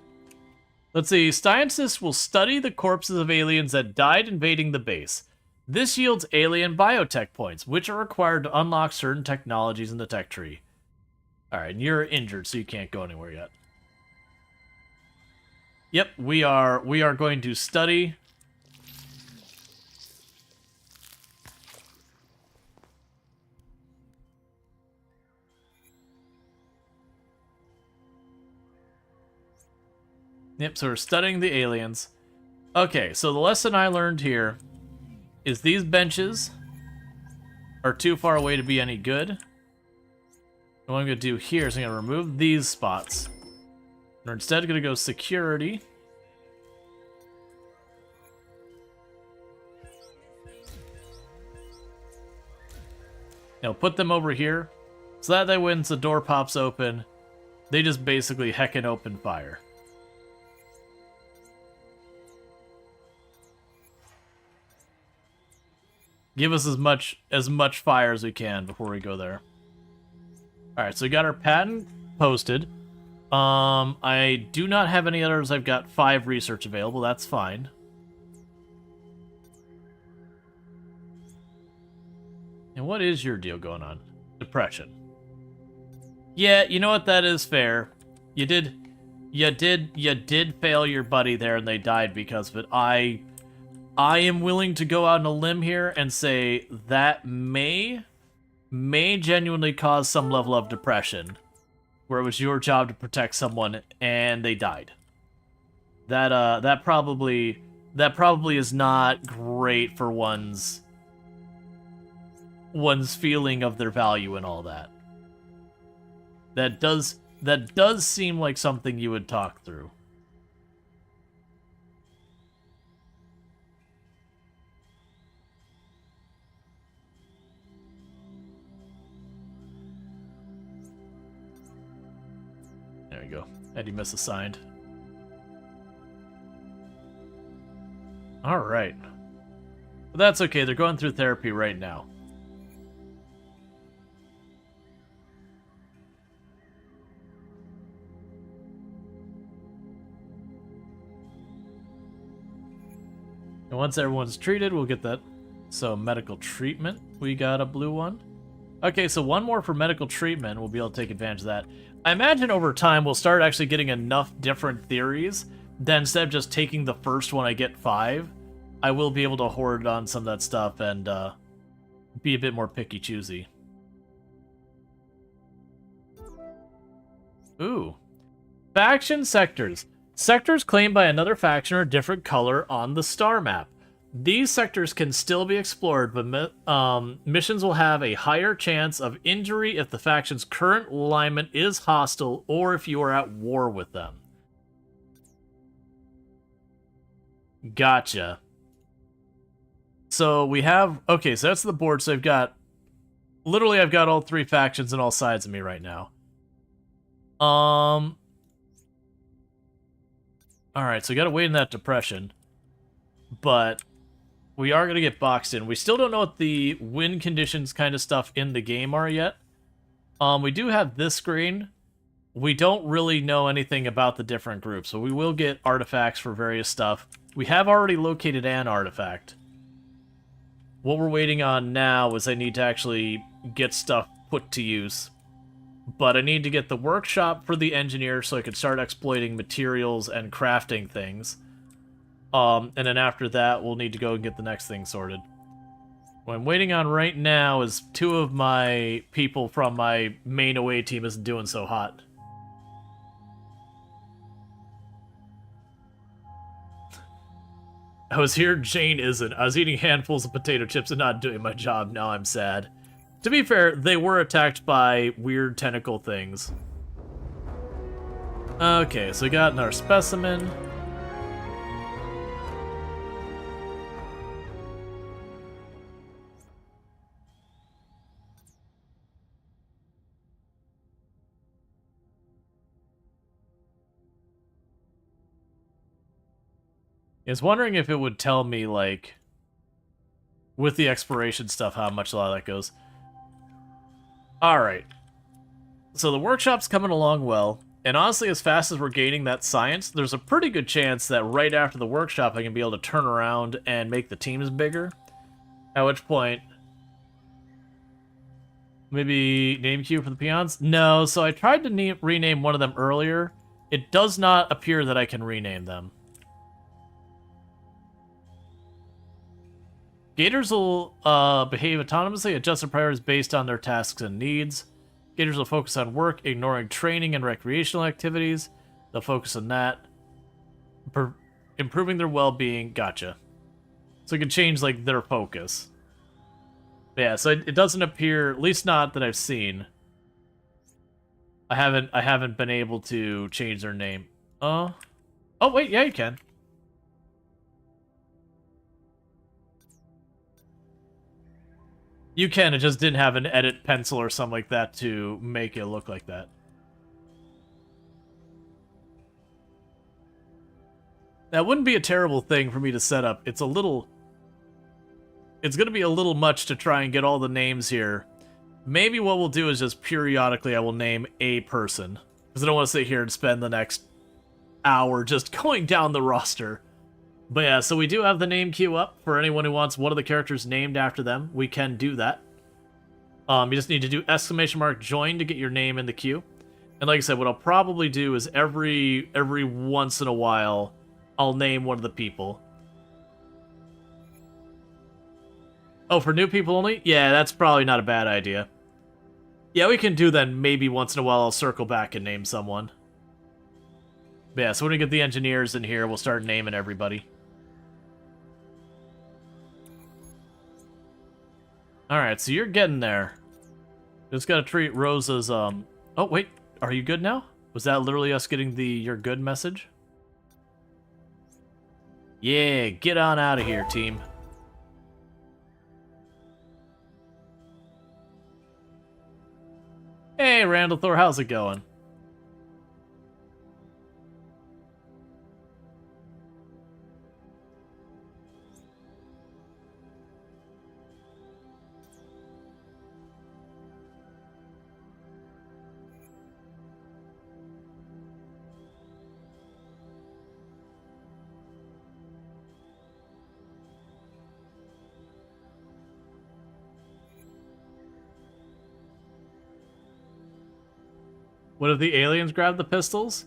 Let's see, scientists will study the corpses of aliens that died invading the base. This yields alien biotech points, which are required to unlock certain technologies in the tech tree. Alright, and you're injured, so you can't go anywhere yet. Yep, we are going to study. Yep, so we're studying the aliens. Okay, so the lesson I learned here is these benches are too far away to be any good. What I'm going to do here is I'm going to remove these spots. We're instead going to go security. Now put them over here. So that way when the door pops open, they just basically heckin' open fire. Give us as much fire as we can before we go there. Alright, so we got our patent posted. I do not have any others. I've got 5 research available. That's fine. And what is your deal going on? Depression. Yeah, you know what? That is fair. You did fail your buddy there, and they died because of it. I am willing to go out on a limb here and say that may genuinely cause some level of depression, where it was your job to protect someone and they died. That probably is not great for one's feeling of their value and all that. That does seem like something you would talk through. There we go. Eddie misassigned. Alright. But that's okay, they're going through therapy right now. And once everyone's treated, we'll get that. So, medical treatment, we got a blue one. Okay, so one more for medical treatment, we'll be able to take advantage of that. I imagine over time we'll start actually getting enough different theories that instead of just taking the first one I get 5, I will be able to hoard on some of that stuff and be a bit more picky-choosy. Ooh. Faction sectors. Sectors claimed by another faction are a different color on the star map. These sectors can still be explored, but missions will have a higher chance of injury if the faction's current alignment is hostile or if you are at war with them. Gotcha. So we have... Okay, so that's the board. So I've got... Literally, I've got all 3 factions on all sides of me right now. Alright, so we gotta wait in that depression. But... we are going to get boxed in. We still don't know what the win conditions kind of stuff in the game are yet. We do have this screen. We don't really know anything about the different groups, so we will get artifacts for various stuff. We have already located an artifact. What we're waiting on now is I need to actually get stuff put to use. But I need to get the workshop for the engineer so I can start exploiting materials and crafting things. And then after that, we'll need to go and get the next thing sorted. What I'm waiting on right now is 2 of my people from my main away team isn't doing so hot. I was here, Jane isn't. I was eating handfuls of potato chips and not doing my job. Now I'm sad. To be fair, they were attacked by weird tentacle things. Okay, so we got another specimen. I was wondering if it would tell me, like, with the exploration stuff, how much a lot of that goes. Alright. So the workshop's coming along well, and honestly, as fast as we're gaining that science, there's a pretty good chance that right after the workshop, I can be able to turn around and make the teams bigger. At which point... maybe name queue for the peons? No, so I tried to rename one of them earlier. It does not appear that I can rename them. Gators will behave autonomously, adjust their priorities based on their tasks and needs. Gators will focus on work, ignoring training and recreational activities. They'll focus on that. Improving their well-being. Gotcha. So you can change, like, their focus. Yeah, so it doesn't appear, at least not that I've seen. I haven't been able to change their name. Oh wait, yeah, you can. You can, it just didn't have an edit pencil or something like that to make it look like that. That wouldn't be a terrible thing for me to set up. It's going to be a little much to try and get all the names here. Maybe what we'll do is just periodically I will name a person. Because I don't want to sit here and spend the next hour just going down the roster. But yeah, so we do have the name queue up for anyone who wants one of the characters named after them. We can do that. You just need to do !join to get your name in the queue. And like I said, what I'll probably do is every once in a while, I'll name one of the people. Oh, for new people only? Yeah, that's probably not a bad idea. Yeah, we can do that. Maybe once in a while I'll circle back and name someone. But yeah, so when we get the engineers in here, we'll start naming everybody. Alright, so you're getting there. Just gotta treat Rosa's, Oh, wait. Are you good now? Was that literally us getting the "you're good" message? Yeah, get on out of here, team. Hey, Randall Thor, how's it going? What if the aliens grab the pistols?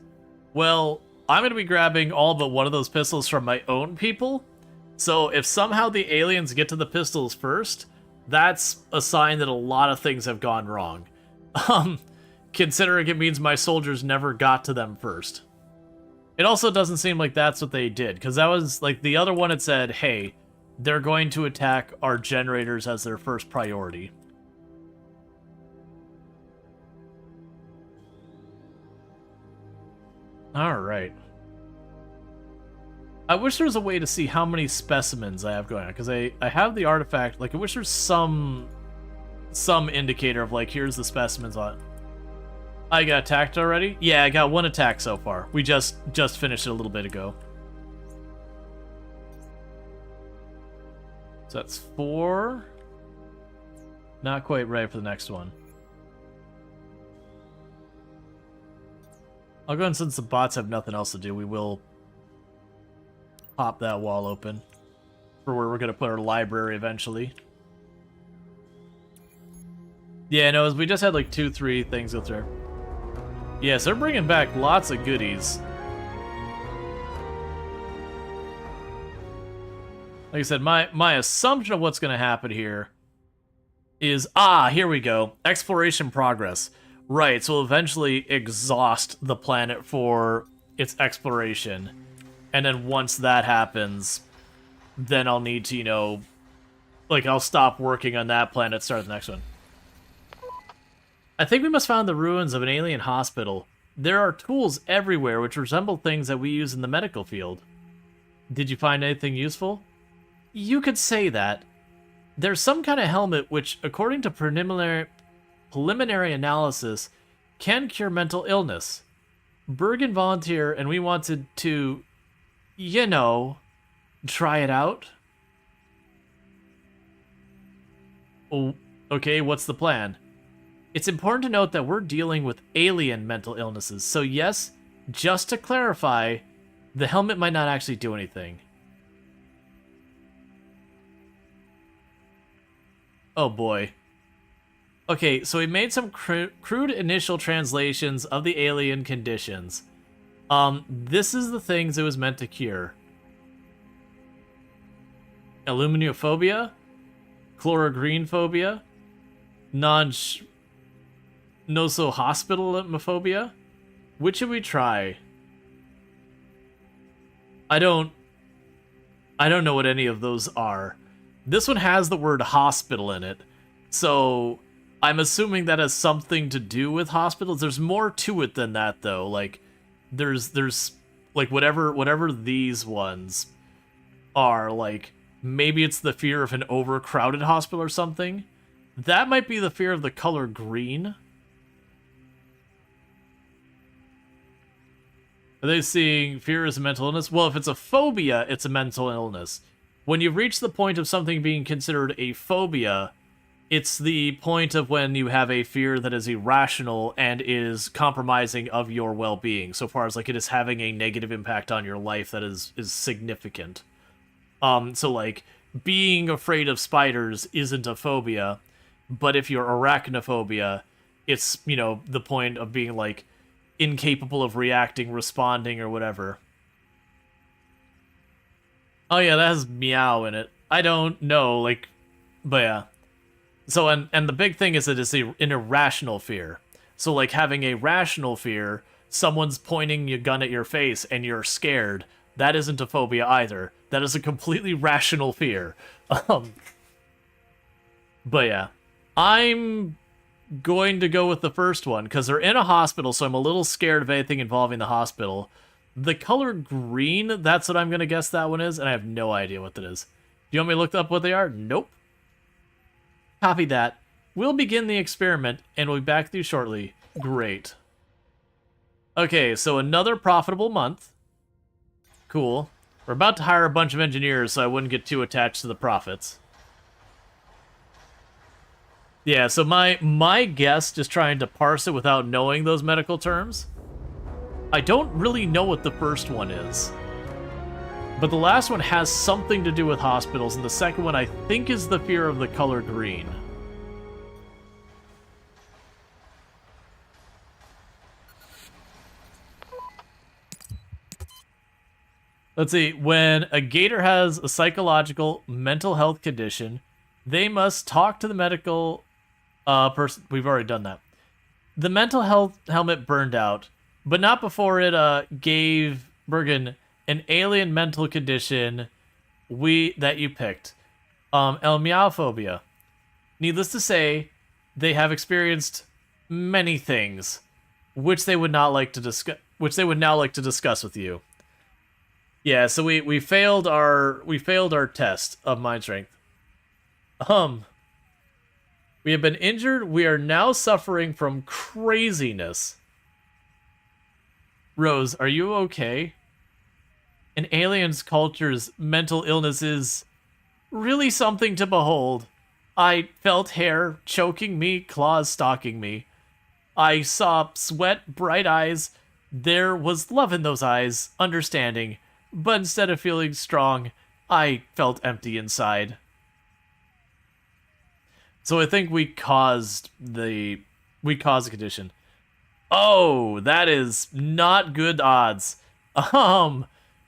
Well, I'm going to be grabbing all but one of those pistols from my own people. So if somehow the aliens get to the pistols first, that's a sign that a lot of things have gone wrong. Considering it means my soldiers never got to them first. It also doesn't seem like that's what they did, because that was, like, the other one had said, hey, they're going to attack our generators as their first priority. Alright. I wish there was a way to see how many specimens I have going on, because I have the artifact. Like, I wish there's some indicator of, like, here's the specimens on it. I got attacked already? Yeah, I got one attack so far. We just finished it a little bit ago. So that's 4. Not quite ready for the next one. I'll go ahead, since the bots have nothing else to do, we will pop that wall open for where we're going to put our library eventually. Yeah, no, we just had like 2-3 things go through. Yes, they're bringing back lots of goodies. Like I said, my assumption of what's going to happen here is, here we go. Exploration progress. Right, so we'll eventually exhaust the planet for its exploration. And then once that happens, then I'll need to, you know, like, I'll stop working on that planet, start the next one. I think we must find the ruins of an alien hospital. There are tools everywhere which resemble things that we use in the medical field. Did you find anything useful? You could say that. There's some kind of helmet which, according to preliminary analysis, can cure mental illness. Bergen volunteered, and we wanted to, you know, try it out. Oh, okay, what's the plan? It's important to note that we're dealing with alien mental illnesses, so yes, just to clarify, the helmet might not actually do anything. Oh boy. Okay, so we made some crude initial translations of the alien conditions. This is the things it was meant to cure. Aluminophobia, chlorogreen phobia, nosohospitalophobia. Which should we try? I don't know what any of those are. This one has the word hospital in it, so I'm assuming that has something to do with hospitals. There's more to it than that, though. Like, there's like whatever these ones are, like, maybe it's the fear of an overcrowded hospital or something. That might be the fear of the color green. Are they seeing fear as a mental illness? Well, if it's a phobia, it's a mental illness. When you reach the point of something being considered a phobia, it's the point of when you have a fear that is irrational and is compromising of your well-being, so far as, like, it is having a negative impact on your life that is significant. So, like, being afraid of spiders isn't a phobia. But if you're arachnophobia, it's, you know, the point of being, like, incapable of reacting, responding, or whatever. Oh yeah, that has meow in it. I don't know, like, but yeah. So, and the big thing is that it's an irrational fear. So, like, having a rational fear, someone's pointing a gun at your face and you're scared, that isn't a phobia either. That is a completely rational fear. Um, but yeah. I'm going to go with the first one, because they're in a hospital, so I'm a little scared of anything involving the hospital. The color green, that's what I'm going to guess that one is, and I have no idea what that is. Do you want me to look up what they are? Nope. Copy that. We'll begin the experiment, and we'll be back with you shortly. Great. Okay, so another profitable month. Cool. We're about to hire a bunch of engineers, so I wouldn't get too attached to the profits. Yeah, so my guess, just trying to parse it without knowing those medical terms, I don't really know what the first one is. But the last one has something to do with hospitals, and the second one I think is the fear of the color green. Let's see. When a gator has a psychological mental health condition, they must talk to the medical person. We've already done that. The mental health helmet burned out, but not before it gave Bergen an alien mental condition that you picked. Elmeophobia. Needless to say, they have experienced many things, which they would not like to discuss. Which they would now like to discuss with you. Yeah, so we failed our test of mind strength. We have been injured. We are now suffering from craziness. Rose, are you okay? An alien's culture's mental illness is really something to behold. I felt hair choking me, claws stalking me. I saw sweat, bright eyes. There was love in those eyes, understanding. But instead of feeling strong, I felt empty inside. So I think we caused the condition. Oh, that is not good odds. All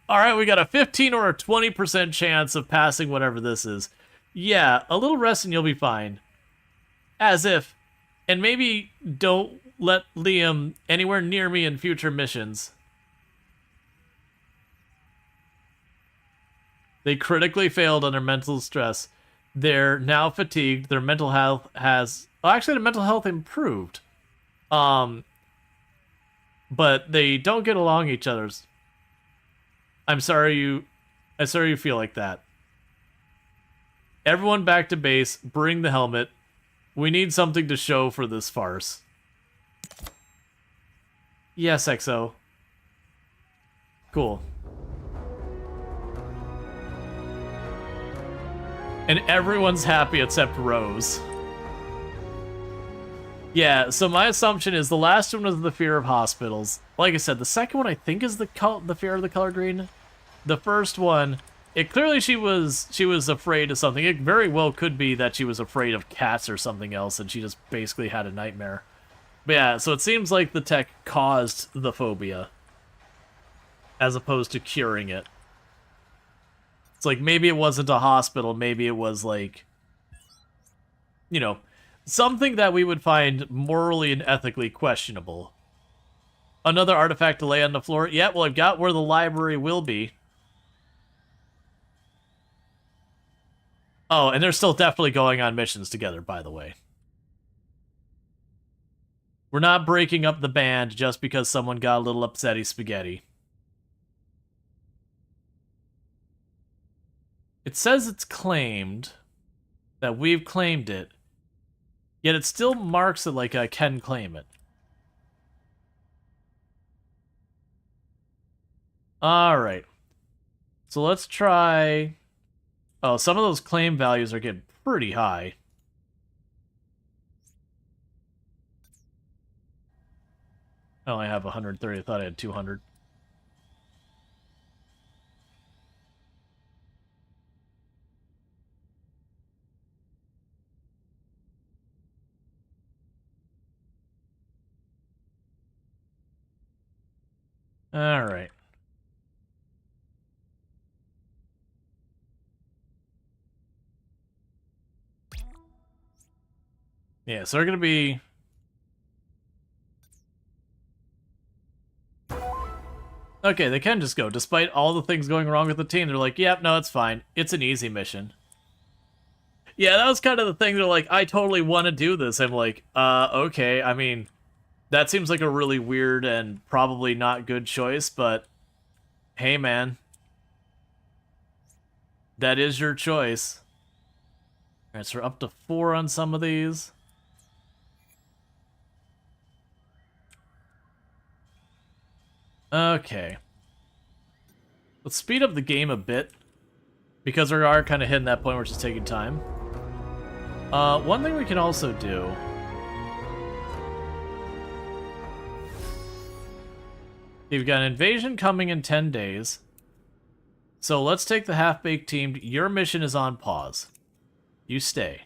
right, we got a 15 or a 20% chance of passing whatever this is. Yeah, a little rest and you'll be fine. As if. And maybe don't let Liam anywhere near me in future missions. They critically failed under mental stress. They're now fatigued. Their mental health has... Oh, actually, their mental health improved. But they don't get along each other's. I'm sorry you feel like that. Everyone back to base. Bring the helmet. We need something to show for this farce. Yes, XO. Cool. And everyone's happy except Rose. Yeah, so my assumption is the last one was the fear of hospitals. Like I said, the second one I think is the fear of the color green. The first one, it clearly she was afraid of something. It very well could be that she was afraid of cats or something else, and she just basically had a nightmare. But yeah, so it seems like the tech caused the phobia, as opposed to curing it. It's like, maybe it wasn't a hospital, maybe it was like, you know, something that we would find morally and ethically questionable. Another artifact to lay on the floor. Yeah, well, I've got where the library will be. Oh, and they're still definitely going on missions together, by the way. We're not breaking up the band just because someone got a little upsetty spaghetti. It says it's claimed, that we've claimed it, yet it still marks it like I can claim it. Alright. So let's try... Oh, some of those claim values are getting pretty high. I only have 130. I thought I had 200. Alright. Yeah, so they're gonna be... Okay, they can just go. Despite all the things going wrong with the team, they're like, yep, no, it's fine. It's an easy mission. Yeah, that was kind of the thing. They're like, I totally want to do this. I'm like, okay. I mean, that seems like a really weird and probably not good choice, but hey, man. That is your choice. Alright, so we're up to 4 on some of these. Okay. Let's speed up the game a bit, because we are kind of hitting that point where it's just taking time. One thing we can also do... You've got an invasion coming in 10 days. So let's take the half-baked team. Your mission is on pause. You stay.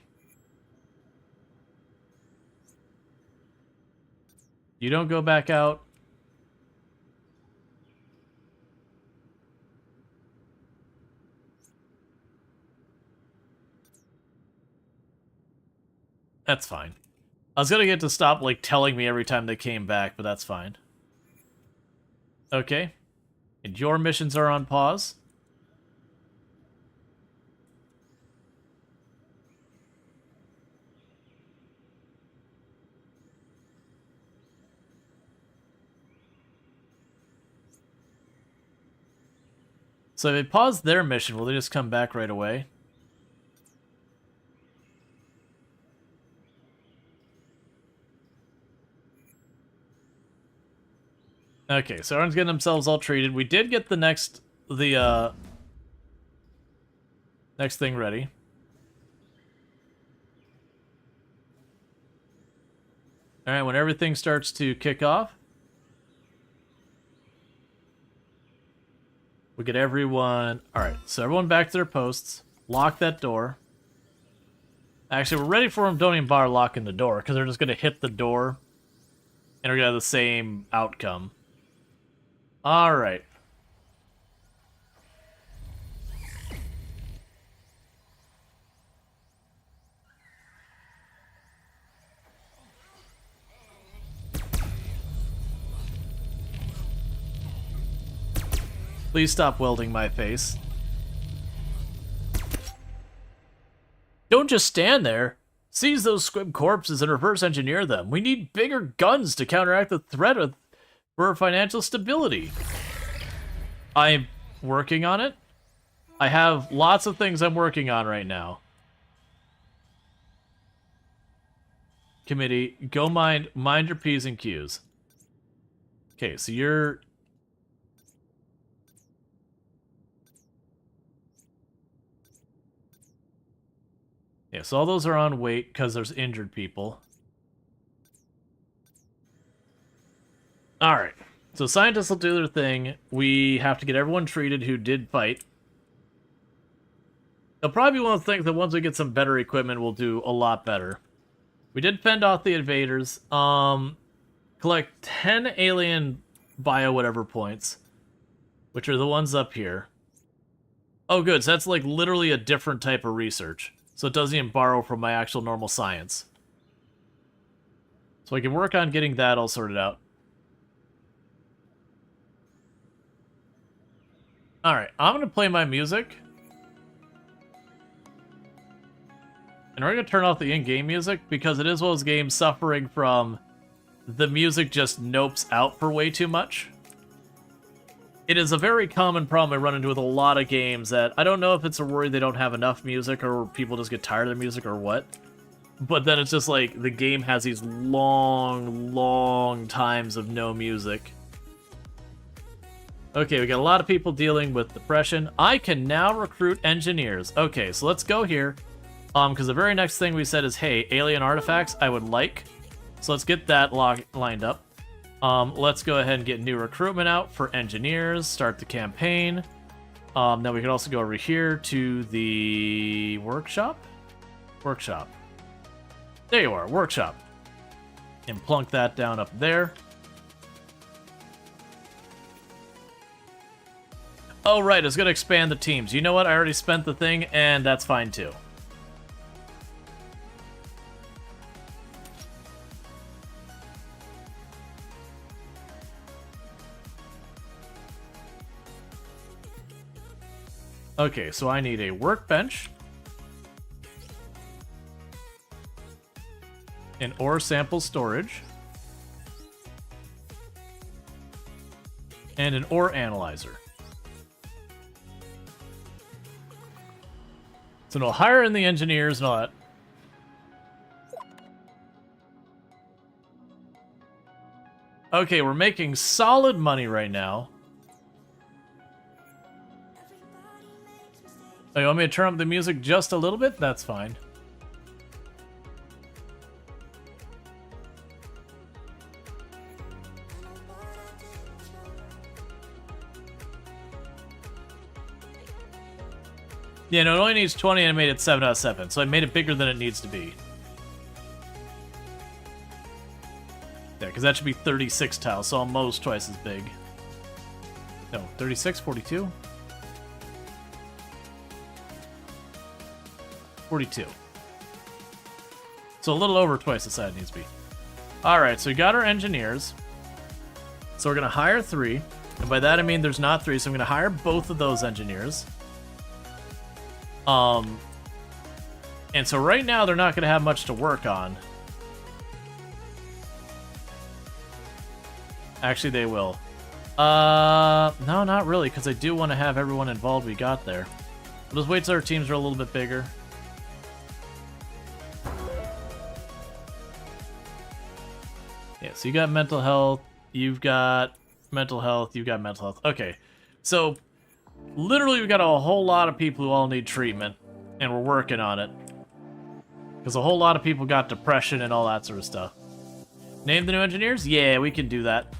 You don't go back out. That's fine. I was gonna get to stop, like, telling me every time they came back, but that's fine. Okay. And your missions are on pause. So if they pause their mission, will they just come back right away? Okay, so everyone's getting themselves all treated. We did get the next thing ready. Alright, when everything starts to kick off, we get everyone... Alright, so everyone back to their posts. Lock that door. Actually, we're ready for them. Don't even bother locking the door, because they're just going to hit the door, and we're going to have the same outcome. Alright. Please stop welding my face. Don't just stand there. Seize those squib corpses and reverse engineer them. We need bigger guns to counteract the threat for financial stability. I'm working on it. I have lots of things I'm working on right now. Committee, go mind your P's and Q's. Okay, so you're... Yeah, so all those are on wait because there's injured people. Alright, so scientists will do their thing. We have to get everyone treated who did fight. They'll probably want to think that once we get some better equipment, we'll do a lot better. We did fend off the invaders. Collect 10 alien bio-whatever points, which are the ones up here. Oh, good, so that's like literally a different type of research. So it doesn't even borrow from my actual normal science. So I can work on getting that all sorted out. Alright, I'm going to play my music. And we're going to turn off the in-game music because it is one of those games suffering from the music just nopes out for way too much. It is a very common problem I run into with a lot of games that I don't know if it's a worry they don't have enough music or people just get tired of the music or what. But then it's just like the game has these long, long times of no music. Okay, we got a lot of people dealing with depression. I can now recruit engineers. Okay, so let's go here. Because the very next thing we said is, hey, alien artifacts I would like. So let's get that lined up. Let's go ahead and get new recruitment out for engineers. Start the campaign. Then we can also go over here to the workshop. Workshop. There you are, workshop. And plunk that down up there. Oh, right, it's going to expand the teams. You know what? I already spent the thing, and that's fine, too. Okay, so I need a workbench, an ore sample storage, and an ore analyzer. So no hire in the engineers and all that. Okay, we're making solid money right now. Oh, you want me to turn up the music just a little bit? That's fine. Yeah, no, it only needs 20 and I made it 7 out of 7, so I made it bigger than it needs to be. Yeah, because that should be 36 tiles, so almost twice as big. No, 36, 42? 42. So a little over twice the size it needs to be. Alright, so we got our engineers. So we're going to hire 3. And by that I mean there's not 3, so I'm going to hire both of those engineers. And so right now they're not going to have much to work on. Actually, they will. No, not really, because I do want to have everyone involved we got there. We'll just wait till our teams are a little bit bigger. Yeah, so you got mental health, you've got mental health, you've got mental health. Okay, so literally we've got a whole lot of people who all need treatment, and we're working on it. Because a whole lot of people got depression and all that sort of stuff. Name the new engineers? Yeah, we can do that.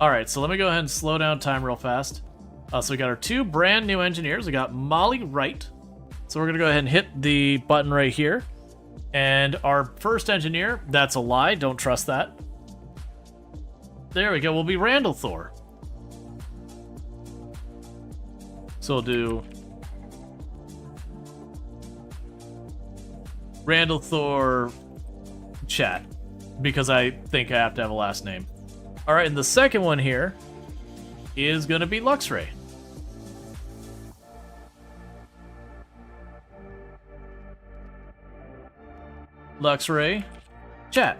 Alright, so let me go ahead and slow down time real fast. So we got our 2 brand new engineers. We got Molly Wright. So we're going to go ahead and hit the button right here. And our first engineer, that's a lie, don't trust that. There we go, will be Randall Thor. So we'll do Randall Thor Chat, because I think I have to have a last name. Alright, and the second one here is gonna be Luxray. Luxray Chat.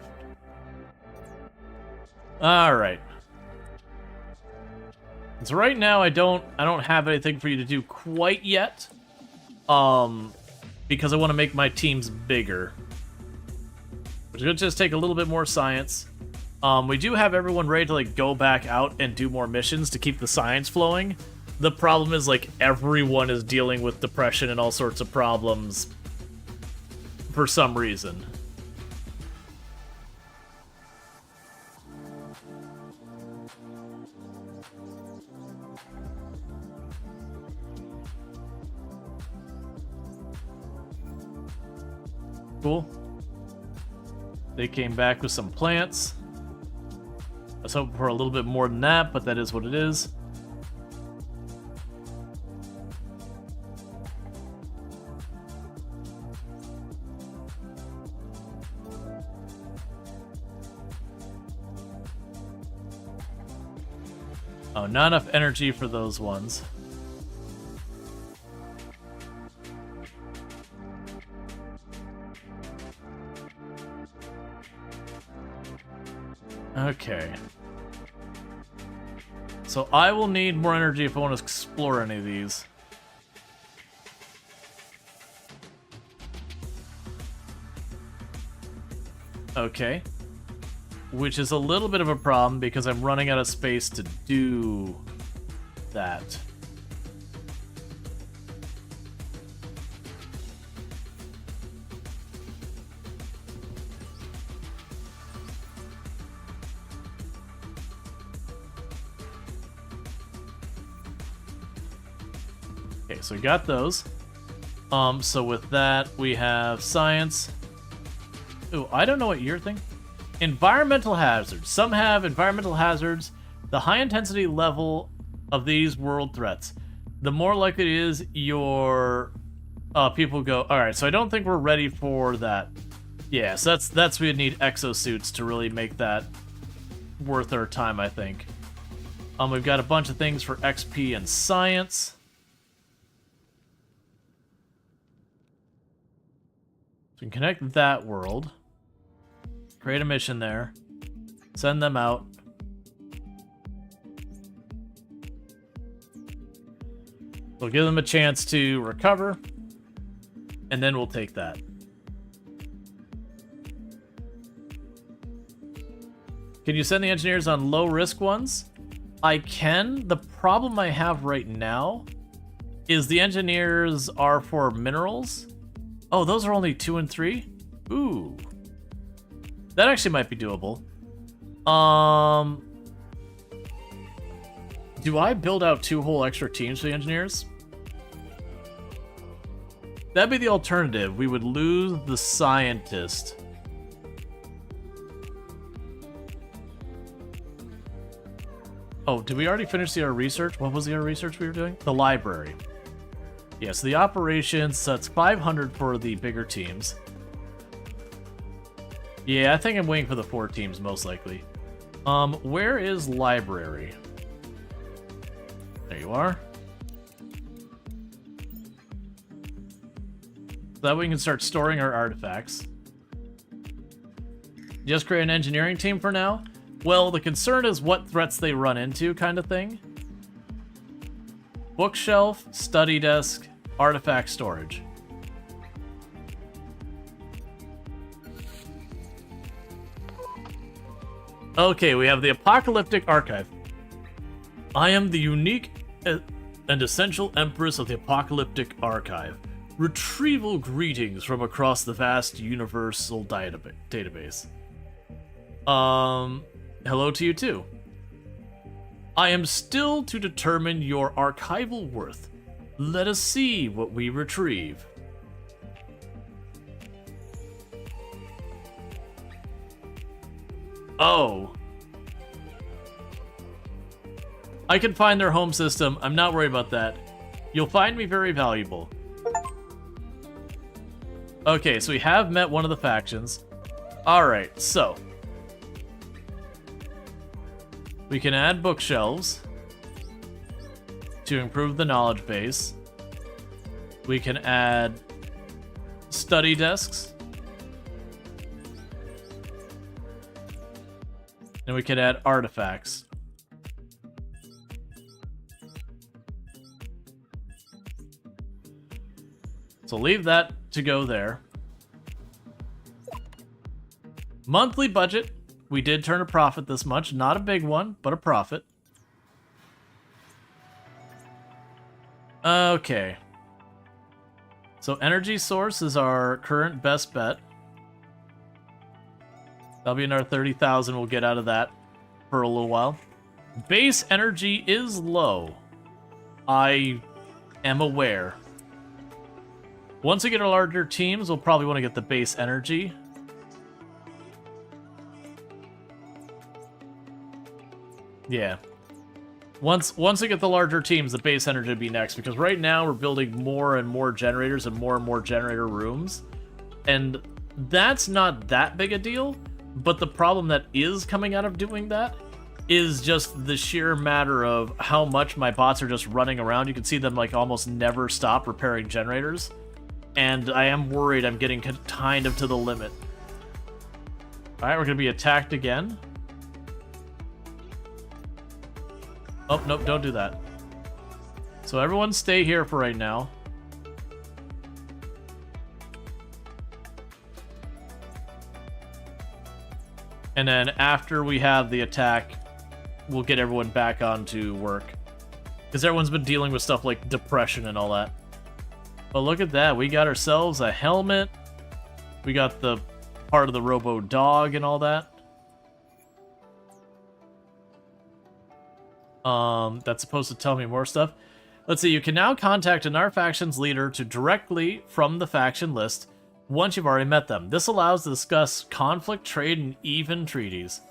Alright. So right now I don't have anything for you to do quite yet. Because I want to make my teams bigger. Which is gonna just take a little bit more science. We do have everyone ready to like go back out and do more missions to keep the science flowing. The problem is like everyone is dealing with depression and all sorts of problems for some reason. Cool. They came back with some plants. I was hoping for a little bit more than that, but that is what it is. Oh, not enough energy for those ones. Okay. So I will need more energy if I want to explore any of these. Okay. Which is a little bit of a problem because I'm running out of space to do that. Okay, so we got those. So with that, we have science. Ooh, I don't know what you're thinking. Environmental hazards. Some have environmental hazards. The high intensity level of these world threats. the more likely it is your people go, all right, so I don't think we're ready for that. Yeah, so that's we'd need exosuits to really make that worth our time, I think. We've got a bunch of things for XP and science. So we can connect that world. Create a mission there. Send them out. We'll give them a chance to recover. And then we'll take that. Can you send the engineers on low-risk ones? I can. The problem I have right now is the engineers are for minerals. Oh, those are only 2 and 3? Ooh. That actually might be doable. Do I build out 2 whole extra teams for the engineers? That'd be the alternative. We would lose the scientist. Oh, did we already finish our research? What was the research we were doing? The library. Yeah, so the operations, that's 500 for the bigger teams. Yeah, I think I'm waiting for the 4 teams, most likely. Where is library? There you are. So that way we can start storing our artifacts. Just create an engineering team for now. Well, the concern is what threats they run into, kind of thing. Bookshelf, study desk, artifact storage. Okay, we have the Apocalyptic Archive. I am the unique and essential Empress of the Apocalyptic Archive. Retrieval greetings from across the vast universal database. Hello to you too. I am still to determine your archival worth. Let us see what we retrieve. Oh. I can find their home system. I'm not worried about that. You'll find me very valuable. Okay, so we have met one of the factions. Alright, so we can add bookshelves to improve the knowledge base. We can add study desks. And we can add artifacts. So leave that to go there. Monthly budget. We did turn a profit this much. Not a big one, but a profit. Okay. So energy source is our current best bet. That'll be another 30,000 we'll get out of that for a little while. Base energy is low. I am aware. Once we get our larger teams, we'll probably want to get the base energy. Yeah. Once we get the larger teams, the base energy will be next, because right now we're building more and more generators and more generator rooms. And that's not that big a deal, but the problem that is coming out of doing that is just the sheer matter of how much my bots are just running around. You can see them like almost never stop repairing generators. And I am worried I'm getting kind of to the limit. Alright, we're going to be attacked again. Oh, nope, don't do that. So everyone stay here for right now. And then after we have the attack, we'll get everyone back onto work. Because everyone's been dealing with stuff like depression and all that. But look at that, we got ourselves a helmet. We got the part of the robo dog and all that. That's supposed to tell me more stuff. Let's see, you can now contact another faction's leader to directly from the faction list once you've already met them. This allows to discuss conflict, trade, and even treaties.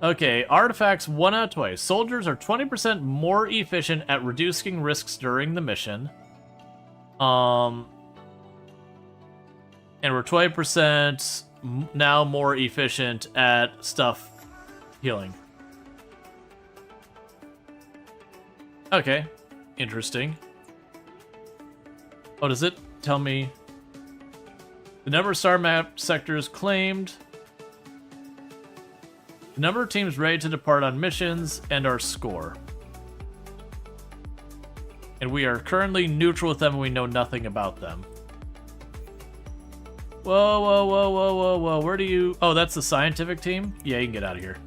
Okay, artifacts 1 out of 20. Soldiers are 20% more efficient at reducing risks during the mission. And we're 20% now more efficient at stuff healing. Okay, interesting. Oh, does it tell me the number of star map sectors claimed, the number of teams ready to depart on missions, and our score? And we are currently neutral with them and we know nothing about them. Whoa, whoa, whoa, whoa, whoa, whoa. Where do you... Oh, that's the scientific team? Yeah, you can get out of here.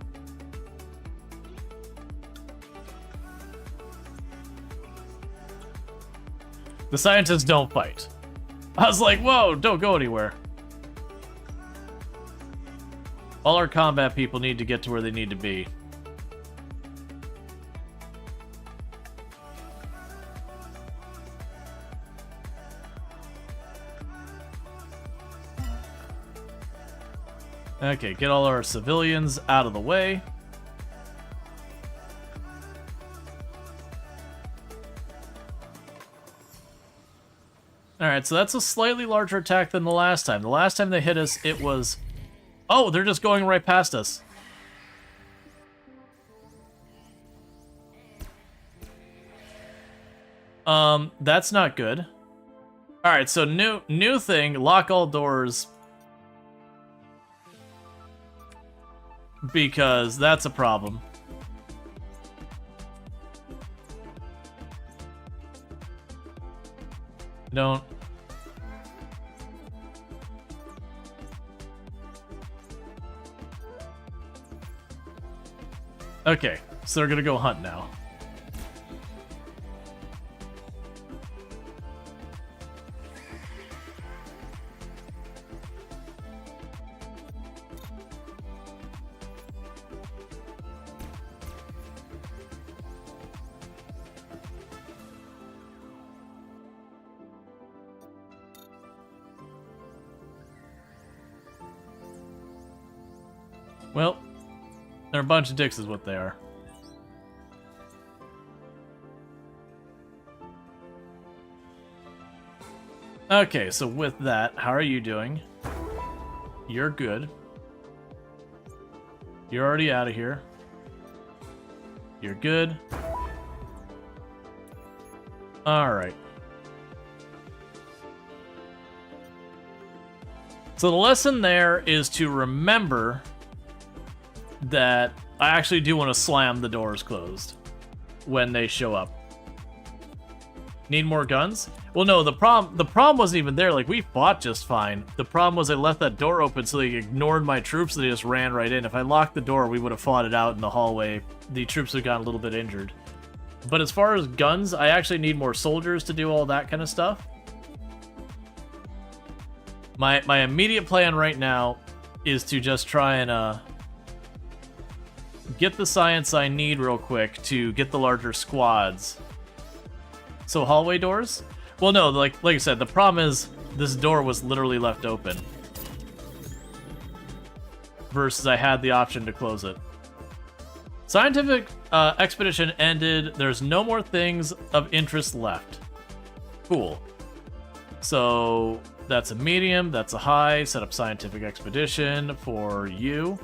The scientists don't fight. I was like, whoa, don't go anywhere. All our combat people need to get to where they need to be. Okay, get all our civilians out of the way. Alright, so that's a slightly larger attack than the last time. The last time they hit us, it was... Oh, they're just going right past us. That's not good. Alright, so new thing, lock all doors. Because that's a problem. Don't. Okay, so they're gonna go hunt now. Well, they're a bunch of dicks is what they are. Okay, so with that, how are you doing? You're good. You're already out of here. You're good. Alright. So the lesson there is to remember that I actually do want to slam the doors closed when they show up. Need more guns? Well, no, the problem wasn't even there. Like, we fought just fine. The problem was I left that door open so they ignored my troops and they just ran right in. If I locked the door, we would have fought it out in the hallway. The troops would have gotten a little bit injured. But as far as guns, I actually need more soldiers to do all that kind of stuff. My immediate plan right now is to just try and get the science I need real quick to get the larger squads. So hallway doors? Well, no, like I said, the problem is this door was literally left open. Versus I had the option to close it. Scientific expedition ended. There's no more things of interest left. Cool. So that's a medium, that's a high. Set up scientific expedition for you.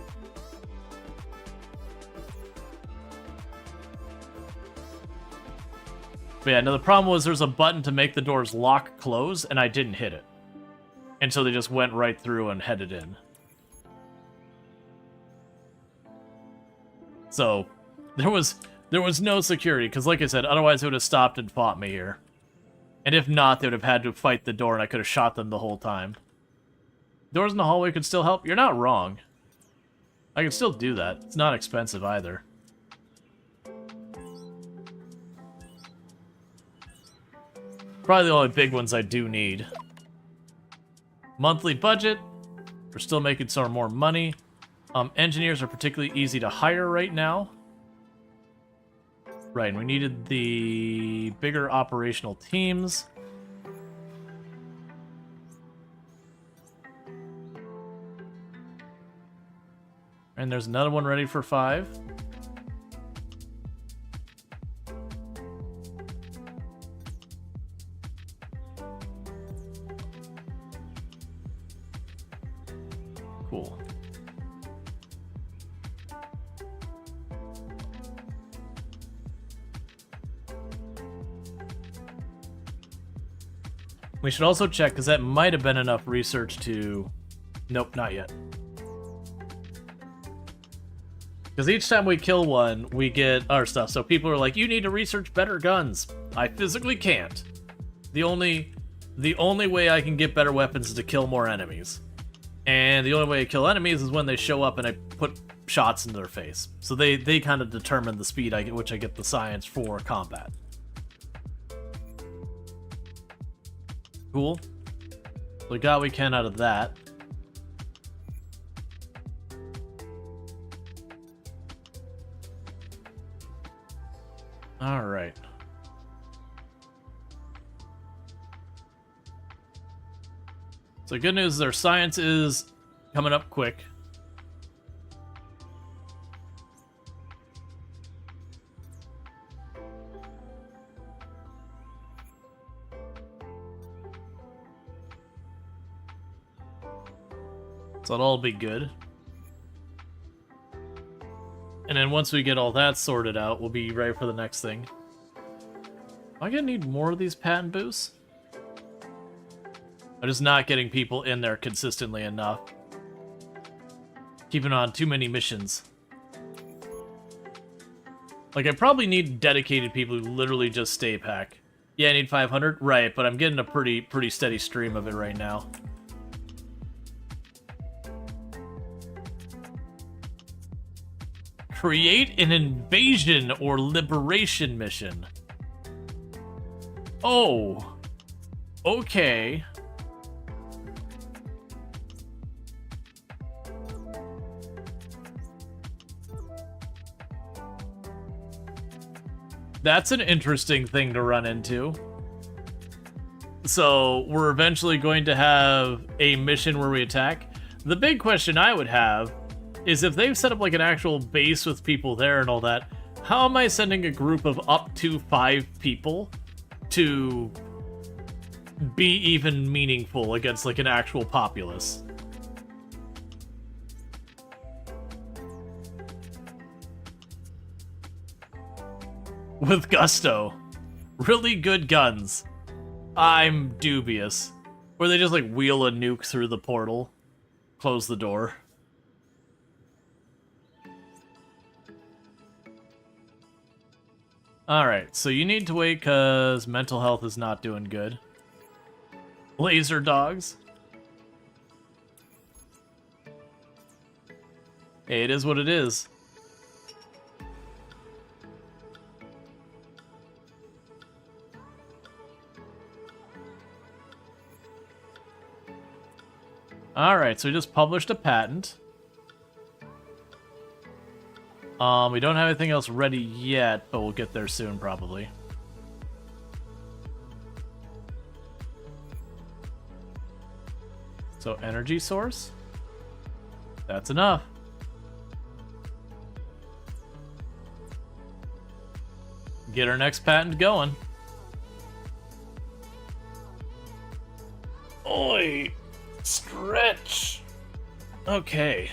But yeah, no, the problem was there's a button to make the doors lock close, and I didn't hit it. And so they just went right through and headed in. So there was no security, because like I said, otherwise they would have stopped and fought me here. And if not, they would have had to fight the door, and I could have shot them the whole time. Doors in the hallway could still help. You're not wrong. I can still do that. It's not expensive either. Probably the only big ones I do need. Monthly budget. We're still making some more money. Engineers are particularly easy to hire right now. Right, and we needed the bigger operational teams. And And there's another one ready for 5. Cool. We should also check, because that might have been enough research to... Nope, not yet. Because each time we kill one, we get our stuff. So people are like, you need to research better guns. I physically can't. The only way I can get better weapons is to kill more enemies. And the only way I kill enemies is when they show up and I put shots into their face. So they kind of determine the speed at which I get the science for combat. Cool. We got what we can out of that. All right. So good news is our science is coming up quick. So that'll all be good. And then once we get all that sorted out, we'll be ready for the next thing. Am I gonna need more of these patent boosts? I'm just not getting people in there consistently enough. Keeping on too many missions. Like, I probably need dedicated people who literally just stay pack. Yeah, I need 500? Right, but I'm getting a pretty steady stream of it right now. Create an invasion or liberation mission. Oh. Okay. That's an interesting thing to run into. So, we're eventually going to have a mission where we attack. The big question I would have is if they've set up like an actual base with people there and all that, how am I sending a group of up to 5 people to be even meaningful against like an actual populace? With gusto. Really good guns. I'm dubious. Or they just like wheel a nuke through the portal. Close the door. Alright, so you need to wait because mental health is not doing good. Laser dogs. Hey, it is what it is. Alright, so we just published a patent. We don't have anything else ready yet, but we'll get there soon, probably. So, energy source? That's enough. Get our next patent going. Oi! Stretch! Okay.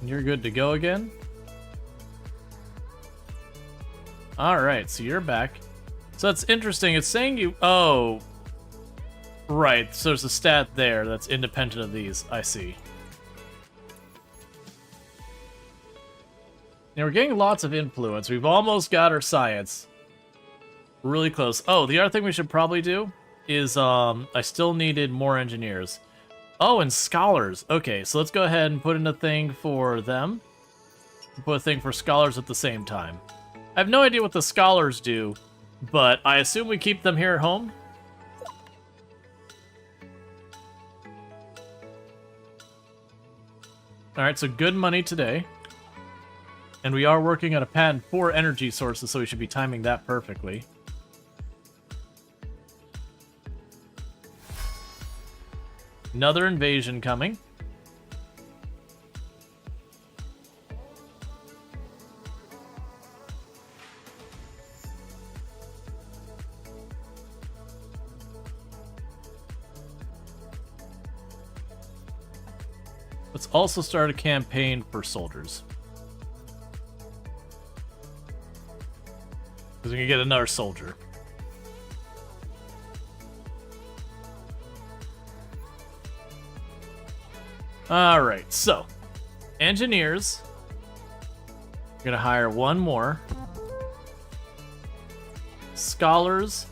You're good to go again? Alright, so you're back. So that's interesting. It's saying you... Oh. Right, so there's a stat there that's independent of these. I see. Now we're getting lots of influence. We've almost got our science. Really close. Oh, the other thing we should probably do is, I still needed more engineers. Oh, and scholars. Okay, so let's go ahead and put in a thing for them. Put a thing for scholars at the same time. I have no idea what the scholars do, but I assume we keep them here at home. Alright, so good money today. And we are working on a patent for energy sources, so we should be timing that perfectly. Another invasion coming. Let's also start a campaign for soldiers. Because we can get another soldier. Alright, so. Engineers. We're gonna hire one more. Scholars.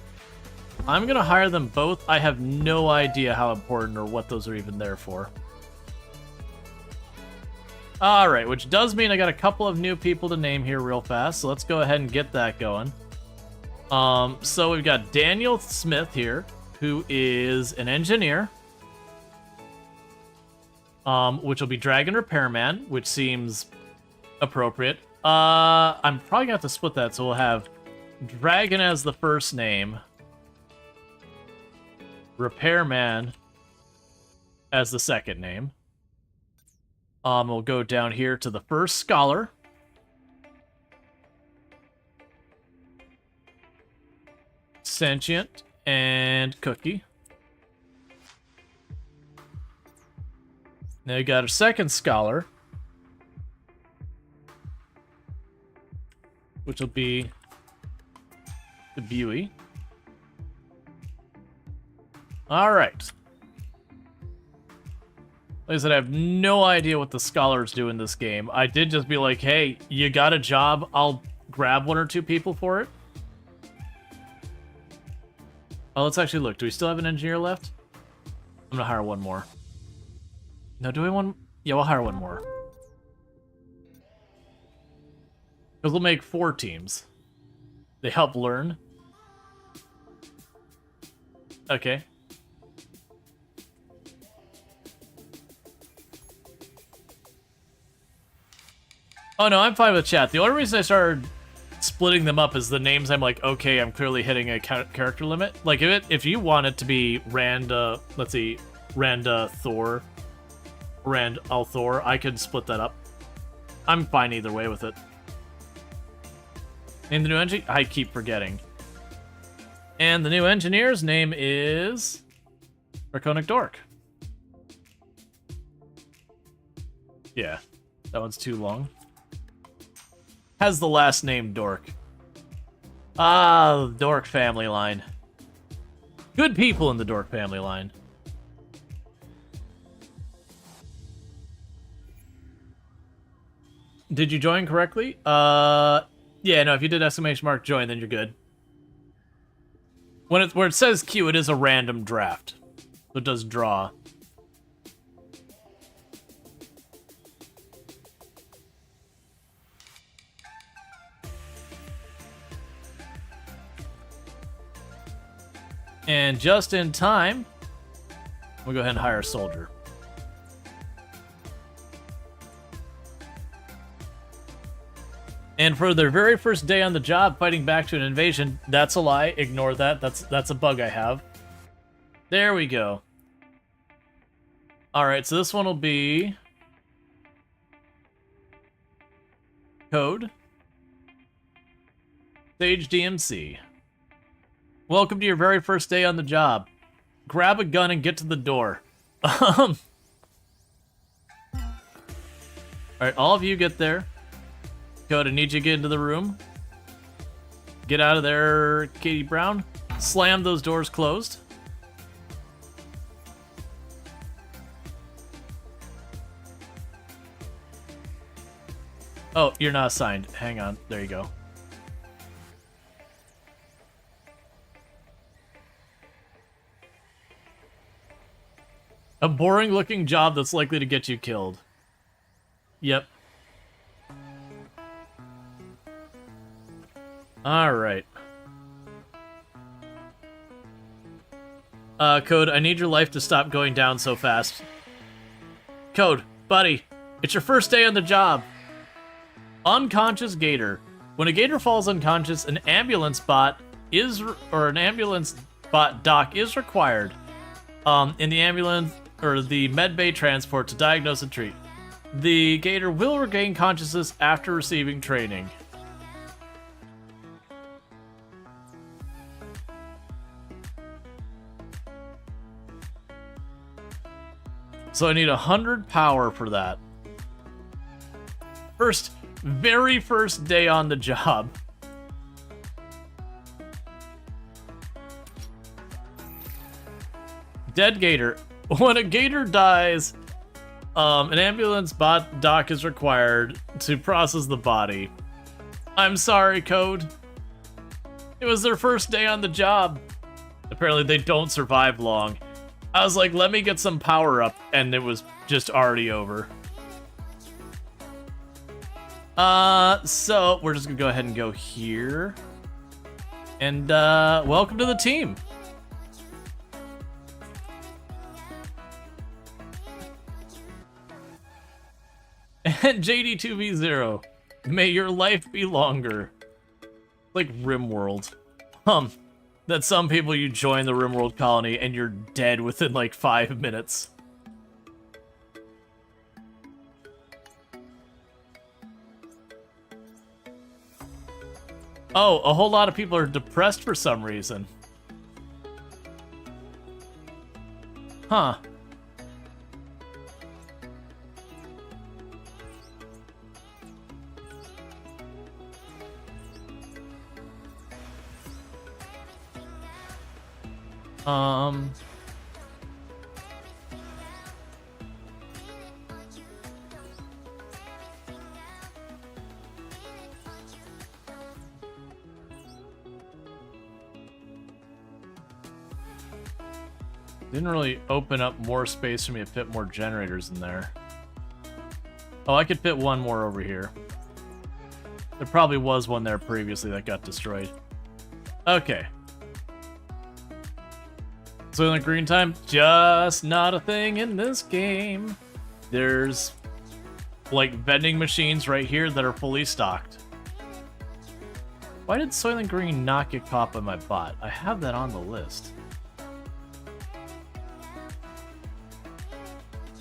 I'm gonna hire them both. I have no idea how important or what those are even there for. Alright, which does mean I got a couple of new people to name here real fast, so let's go ahead and get that going. So we've got Daniel Smith here, who is an engineer. Which will be Dragon Repairman, which seems appropriate. I'm probably gonna have to split that, so we'll have Dragon as the first name, Repairman as the second name. We'll go down here to the first scholar. Sentient and Cookie. Now you got a second scholar, which will be the Buey. All right. Like I said, I have no idea what the scholars do in this game. I did just be like, hey, you got a job, I'll grab one or two people for it. Oh, let's actually look. Do we still have an engineer left? I'm gonna hire one more. No, do we want... Yeah, we'll hire one more. Because we'll make 4 teams. They help learn. Okay. Oh no, I'm fine with chat. The only reason I started splitting them up is the names. I'm like, okay, I'm clearly hitting a character limit. Like if you want it to be Randa, let's see, Randa Thor, Rand Althor, I could split that up. I'm fine either way with it. Name the new engineer? I keep forgetting. And the new engineer's name is Draconic Dork. Yeah, that one's too long. Has the last name Dork. Ah, the Dork family line. Good people in the Dork family line. Did you join correctly? Yeah, no, if you did ! join, then you're good. Where it says Q, it is a random draft. So it does draw. And just in time, we'll go ahead and hire a soldier. And for their very first day on the job, fighting back to an invasion, that's a lie. Ignore that. That's a bug I have. There we go. All right, so this one will be Code. Sage DMC. Welcome to your very first day on the job. Grab a gun and get to the door. All right, all of you get there. Code, I need you to get into the room. Get out of there, Katie Brown. Slam those doors closed. Oh, you're not assigned. Hang on. There you go. A boring-looking job that's likely to get you killed. Yep. Alright. Code, I need your life to stop going down so fast. Code, buddy, it's your first day on the job. Unconscious gator. When a gator falls unconscious, an ambulance bot dock is required. In the ambulance or the medbay transport to diagnose and treat. The gator will regain consciousness after receiving training. So I need 100 power for that. Very first day on the job. Dead gator. When a gator dies, an ambulance dock is required to process the body. I'm sorry, Code. It was their first day on the job. Apparently they don't survive long. I was like, let me get some power up, and it was just already over. So we're just gonna go ahead and go here. And, welcome to the team. And JD2V0, may your life be longer. Like RimWorld. That some people you join the RimWorld colony and you're dead within like 5 minutes. Oh, a whole lot of people are depressed for some reason. Huh. Didn't really open up more space for me to fit more generators in there. Oh, I could fit one more over here. There probably was one there previously that got destroyed. Okay. So in the green time, just not a thing in this game. There's like vending machines right here that are fully stocked. Why did Soylent Green not get caught by my bot? I have that on the list.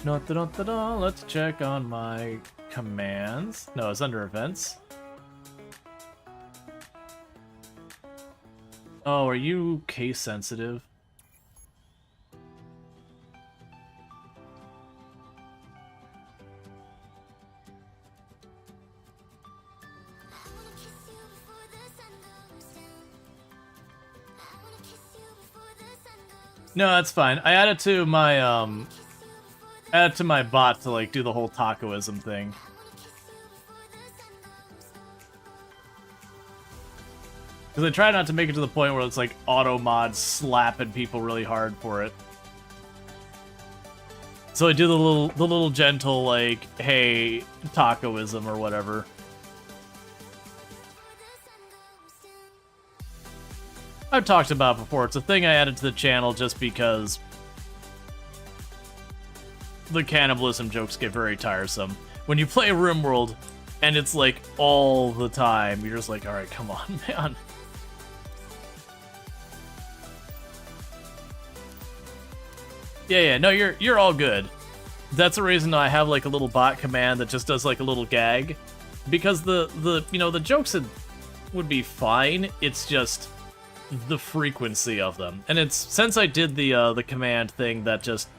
Let's check on my commands. No, it's under events. Oh, are you case sensitive? No, that's fine. I added to my bot to like do the whole tacoism thing. Because I try not to make it to the point where it's like auto mods slapping people really hard for it. So I do the little gentle like, hey, tacoism or whatever. I've talked about it before. It's a thing I added to the channel just because the cannibalism jokes get very tiresome. When you play RimWorld and it's like all the time, you're just like, all right, come on, man. Yeah, no, you're all good. That's the reason I have like a little bot command that just does like a little gag, because the jokes would be fine. It's just the frequency of them, and it's since I did the command thing that just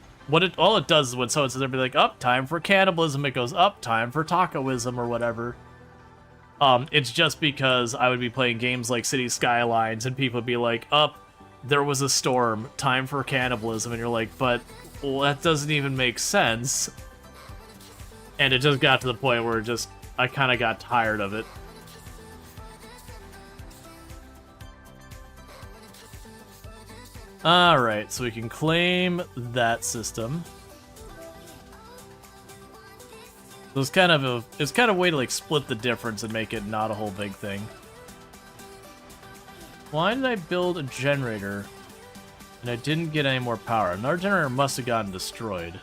all it does is when someone says they'll be like, up, time for cannibalism, it goes up, time for tacoism or whatever. It's just because I would be playing games like City Skylines and people would be like, up, there was a storm, time for cannibalism, and you're like, but well, that doesn't even make sense. And it just got to the point where I kind of got tired of it. Alright, so we can claim that system. So it's kind of a way to like split the difference and make it not a whole big thing. Why did I build a generator and I didn't get any more power? Another generator must have gotten destroyed.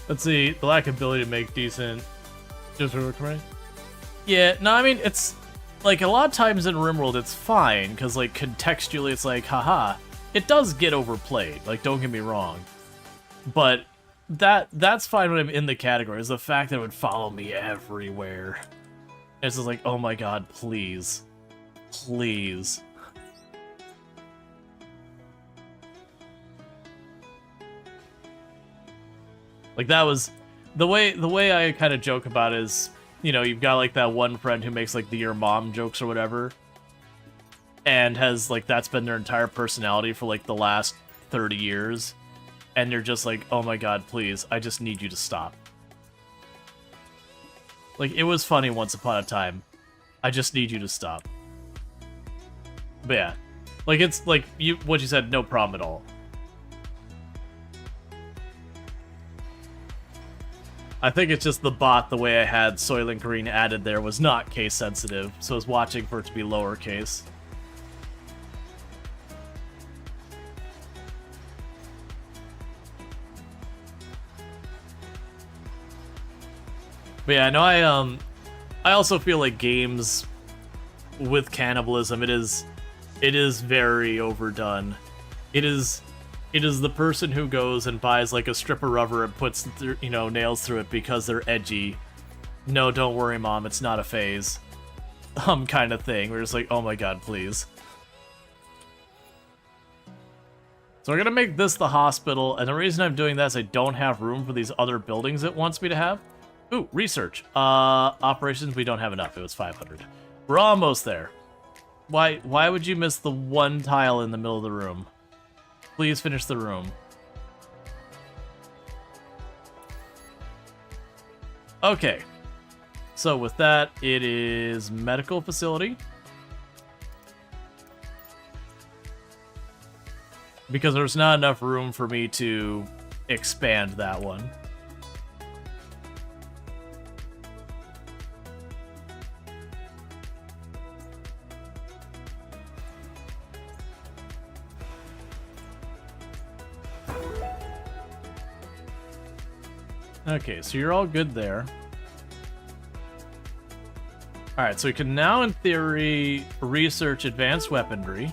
Let's see, the lack of ability to make decent... Just right? Yeah, no, I mean, it's... Like, a lot of times in RimWorld, it's fine, because, like, contextually, it's like, haha, it does get overplayed, like, don't get me wrong. But that's fine when I'm in the category, is the fact that it would follow me everywhere. It's just like, oh my god, please. Please. Like, that was... The way I kind of joke about it is, you know, you've got, like, that one friend who makes, like, the your mom jokes or whatever. And has, like, that's been their entire personality for, like, the last 30 years. And you're just like, oh my god, please, I just need you to stop. Like, it was funny once upon a time. I just need you to stop. But yeah. Like, it's, like, what you said, no problem at all. I think it's just the bot, the way I had Soylent Green added there was not case sensitive, so I was watching for it to be lowercase. But yeah, no, I also feel like games with cannibalism, it is very overdone. It is the person who goes and buys like a strip of rubber and puts, you know, nails through it because they're edgy. No, don't worry, Mom, it's not a phase. Kind of thing. We're just like, oh my god, please. So we're gonna make this the hospital, and the reason I'm doing that is I don't have room for these other buildings it wants me to have. Ooh, research. Operations, we don't have enough. It was 500. We're almost there. Why would you miss the one tile in the middle of the room? Please finish the room. Okay. So with that, it is medical facility. Because there's not enough room for me to expand that one. Okay, so you're all good there. Alright, so we can now, in theory, research advanced weaponry.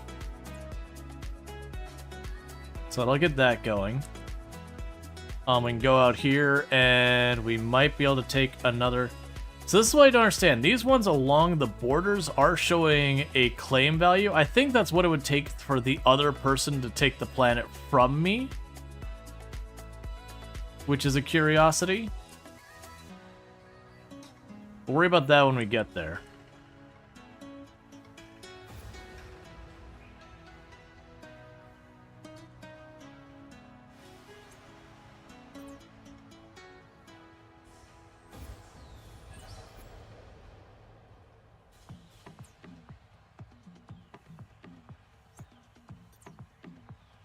So that'll get that going. We can go out here, and we might be able to take another... So this is what I don't understand. These ones along the borders are showing a claim value. I think that's what it would take for the other person to take the planet from me. Which is a curiosity. We'll worry about that when we get there.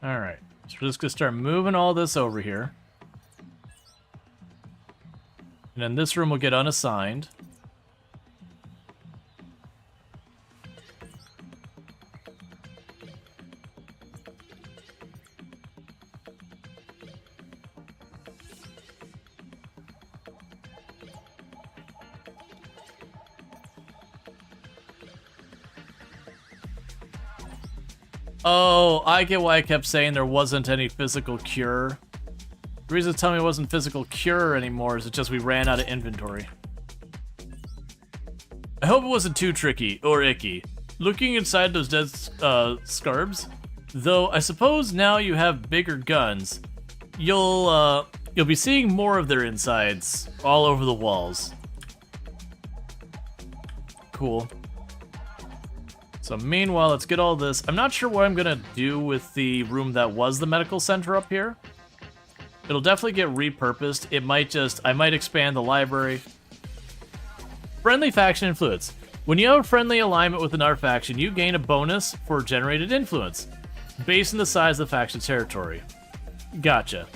Alright, so we're just gonna start moving all this over here. And then this room will get unassigned. Oh, I get why I kept saying there wasn't any physical cure. The reason to tell me it wasn't physical cure anymore is it's just we ran out of inventory. I hope it wasn't too tricky or icky. Looking inside those dead scarbs, though I suppose now you have bigger guns, you'll be seeing more of their insides all over the walls. Cool. So meanwhile, let's get all this. I'm not sure what I'm gonna do with the room that was the medical center up here. It'll definitely get repurposed. It might just... I might expand the library. Friendly faction influence. When you have a friendly alignment with another faction, you gain a bonus for generated influence, based on the size of the faction's territory. Gotcha.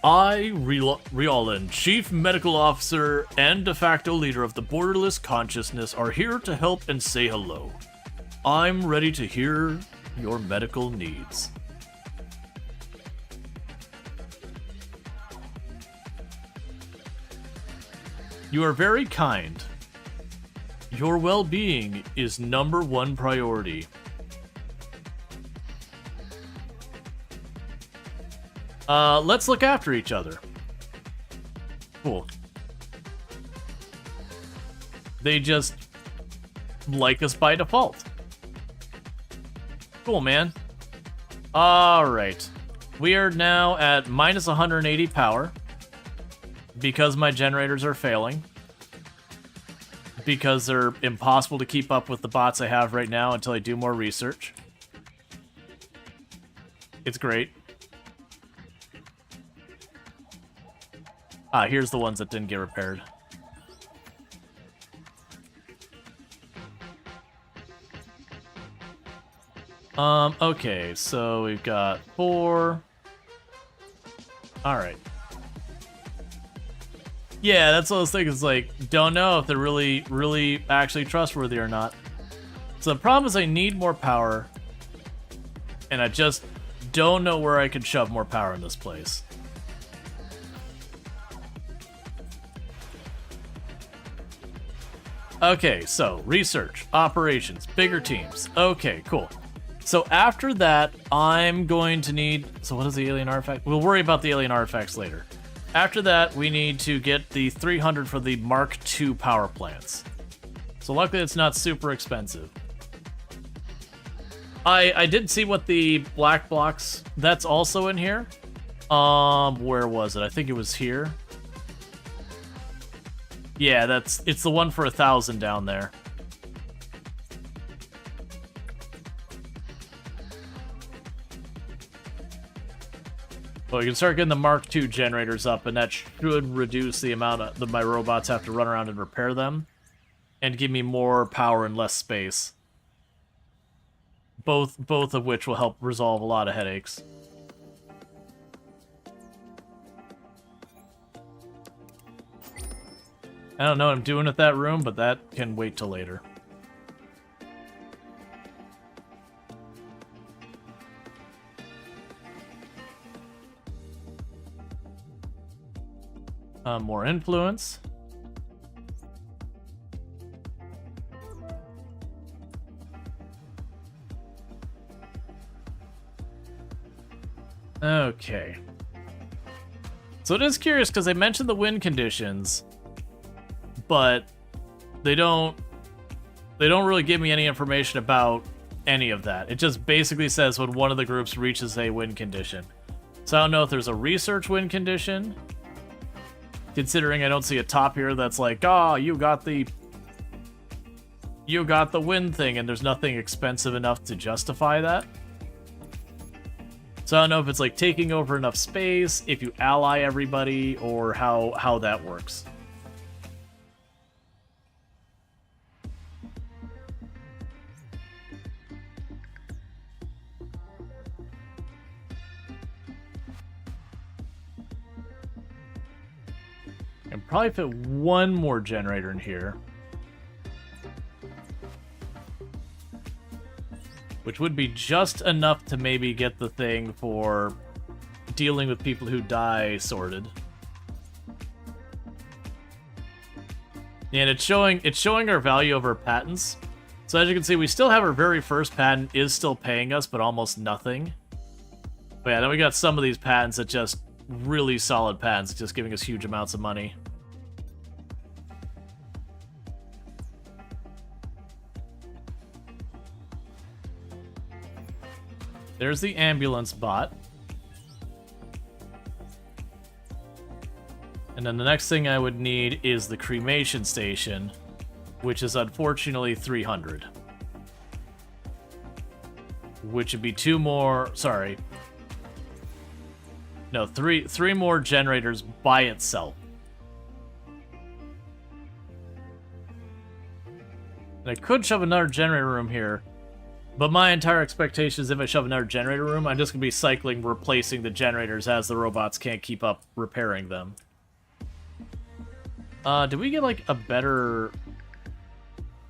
I, Rual, Chief Medical Officer and de facto leader of the Borderless Consciousness, are here to help and say hello. I'm ready to hear your medical needs. You are very kind. Your well-being is #1 priority. Let's look after each other. Cool. They just like us by default. Cool, man. Alright. We are now at minus 180 power. Because my generators are failing. Because they're impossible to keep up with the bots I have right now until I do more research. It's great. Ah, here's the ones that didn't get repaired. Okay, so we've got 4. Alright. Yeah, that's what I was thinking. It's like, don't know if they're really actually trustworthy or not. So the problem is I need more power, and I just don't know where I can shove more power in this place. Okay, so research, operations, bigger teams. Okay, cool. So after that, I'm going to need... So what is the alien artifact? We'll worry about the alien artifacts later. After that, we need to get the 300 for the Mark II power plants. So luckily it's not super expensive. I did see what the black blocks... That's also in here. Where was it? I think it was here. Yeah, it's the one for 1,000 down there. Well, you can start getting the Mark II generators up, and that should reduce the amount that my robots have to run around and repair them, and give me more power and less space. Both of which will help resolve a lot of headaches. I don't know what I'm doing with that room, but that can wait till later. More influence. Okay. So it is curious because they mentioned the wind conditions, but they don't really give me any information about any of that. It just basically says when one of the groups reaches a win condition. So I don't know if there's a research win condition, considering I don't see a top here that's like, oh, you got the win thing, and there's nothing expensive enough to justify that. So I don't know if it's like taking over enough space, if you ally everybody, or how that works. And probably fit one more generator in here. Which would be just enough to maybe get the thing for dealing with people who die sorted. And it's showing our value of our patents. So as you can see, we still have our very first patent is still paying us, but almost nothing. But yeah, then we got some of these patents that just really solid patents, just giving us huge amounts of money. There's the ambulance bot. And then the next thing I would need is the cremation station, which is unfortunately 300. Which would be 2 more, sorry. No, three more generators by itself. And I could shove another generator room here, but my entire expectation is if I shove another generator room, I'm just going to be cycling, replacing the generators as the robots can't keep up repairing them. Did we get, like, a better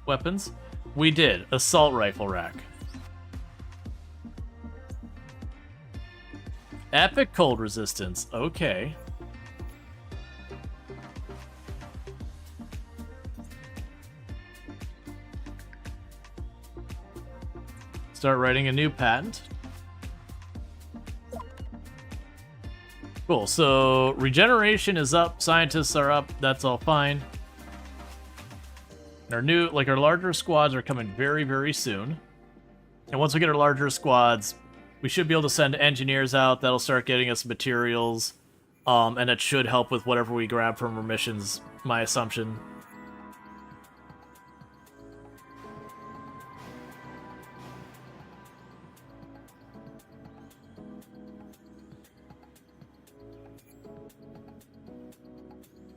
weapons? We did. Assault rifle rack. Epic cold resistance. Okay. Start writing a new patent. Cool, so regeneration is up, scientists are up, that's all fine. Our larger squads are coming very, very soon. And once we get our larger squads, we should be able to send engineers out. That'll start getting us materials. And it should help with whatever we grab from our missions, my assumption.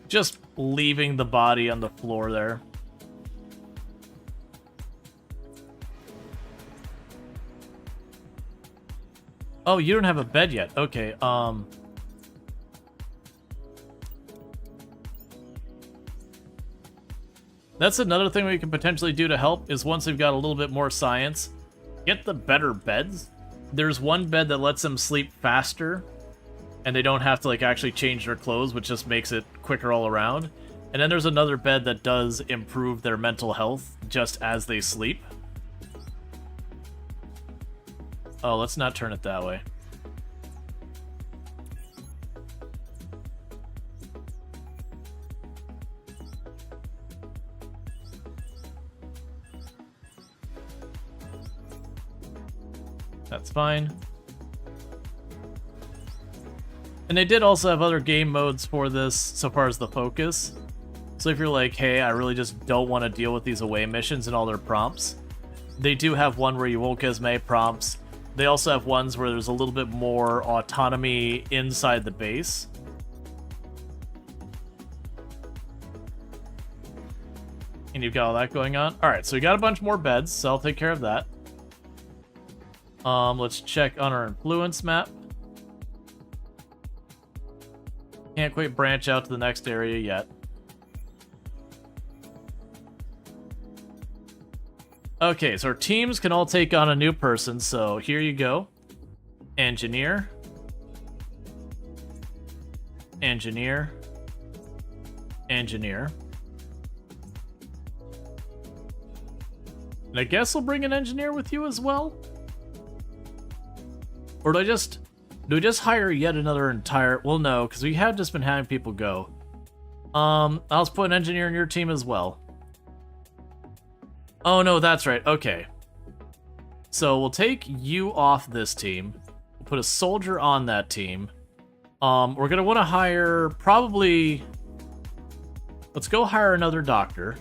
Just leaving the body on the floor there. Oh, you don't have a bed yet. Okay, that's another thing we can potentially do to help, is once we've got a little bit more science, get the better beds. There's one bed that lets them sleep faster, and they don't have to, like, actually change their clothes, which just makes it quicker all around. And then there's another bed that does improve their mental health just as they sleep. Oh, let's not turn it that way. That's fine. And they did also have other game modes for this so far as the focus. So if you're like, hey, I really just don't want to deal with these away missions and all their prompts, they do have one where you won't get as many prompts. They also have ones where there's a little bit more autonomy inside the base. And you've got all that going on. Alright, so we got a bunch more beds, so I'll take care of that. Let's check on our influence map. Can't quite branch out to the next area yet. Okay, so our teams can all take on a new person, so here you go. Engineer. Engineer. Engineer. And I guess we'll bring an engineer with you as well? Or do we just hire yet another entire... Well, no, because we have just been having people go. I'll just put an engineer in your team as well. Oh, no, that's right. Okay. So we'll take you off this team. We'll put a soldier on that team. We're going to want to hire probably... Let's go hire another doctor.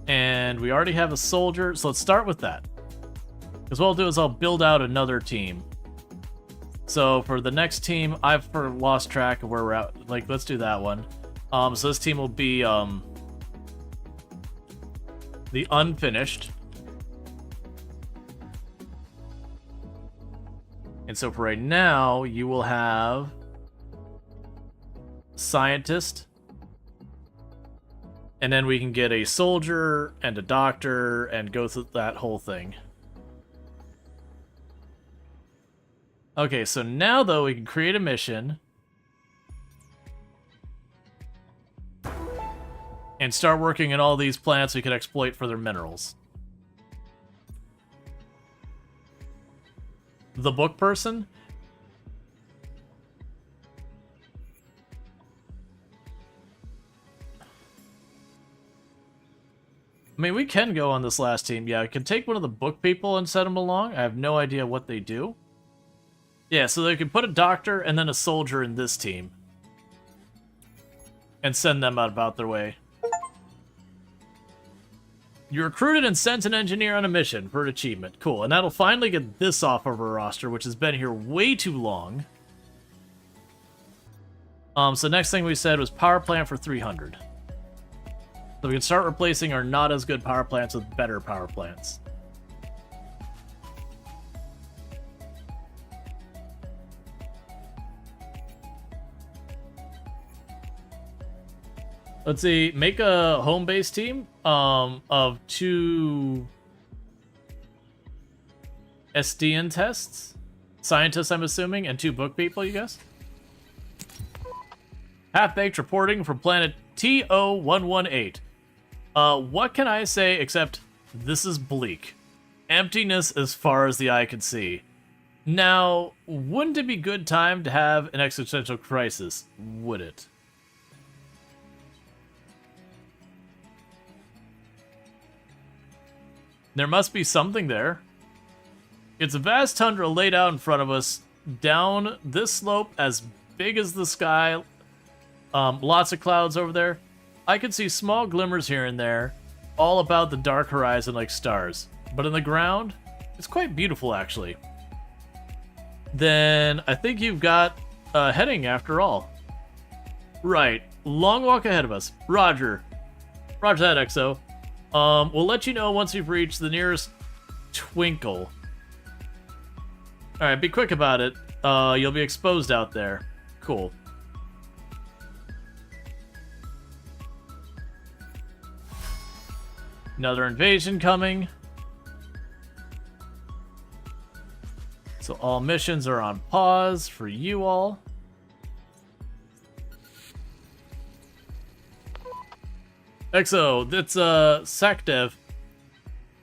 And we already have a soldier, so let's start with that. Because what I'll do is I'll build out another team. So for the next team, I've lost track of where we're at. Like, let's do that one. So this team will be the unfinished. And so for right now, you will have scientist. And then we can get a soldier and a doctor and go through that whole thing. Okay, so now, though, we can create a mission. And start working on all these planets we can exploit for their minerals. The book person? I mean, we can go on this last team. Yeah, I can take one of the book people and send them along. I have no idea what they do. Yeah, so they can put a doctor and then a soldier in this team. And send them out about their way. You recruited and sent an engineer on a mission for an achievement. Cool, and that'll finally get this off of our roster, which has been here way too long. So next thing we said was power plant for 300. So we can start replacing our not as good power plants with better power plants. Let's see, make a home-based team of 2 SDN tests. Scientists, I'm assuming, and 2 book people, you guys? Half-Baked reporting from planet TO118. What can I say except this is bleak. Emptiness as far as the eye can see. Now, wouldn't it be good time to have an existential crisis, would it? There must be something there. It's a vast tundra laid out in front of us, down this slope as big as the sky. Lots of clouds over there. I can see small glimmers here and there, all about the dark horizon like stars. But in the ground, it's quite beautiful actually. Then I think you've got a heading after all. Right, long walk ahead of us. Roger. Roger that, Exo. We'll let you know once we've reached the nearest twinkle. Alright, be quick about it. You'll be exposed out there. Cool. Another invasion coming. So all missions are on pause for you all. Exo, that's SecDev.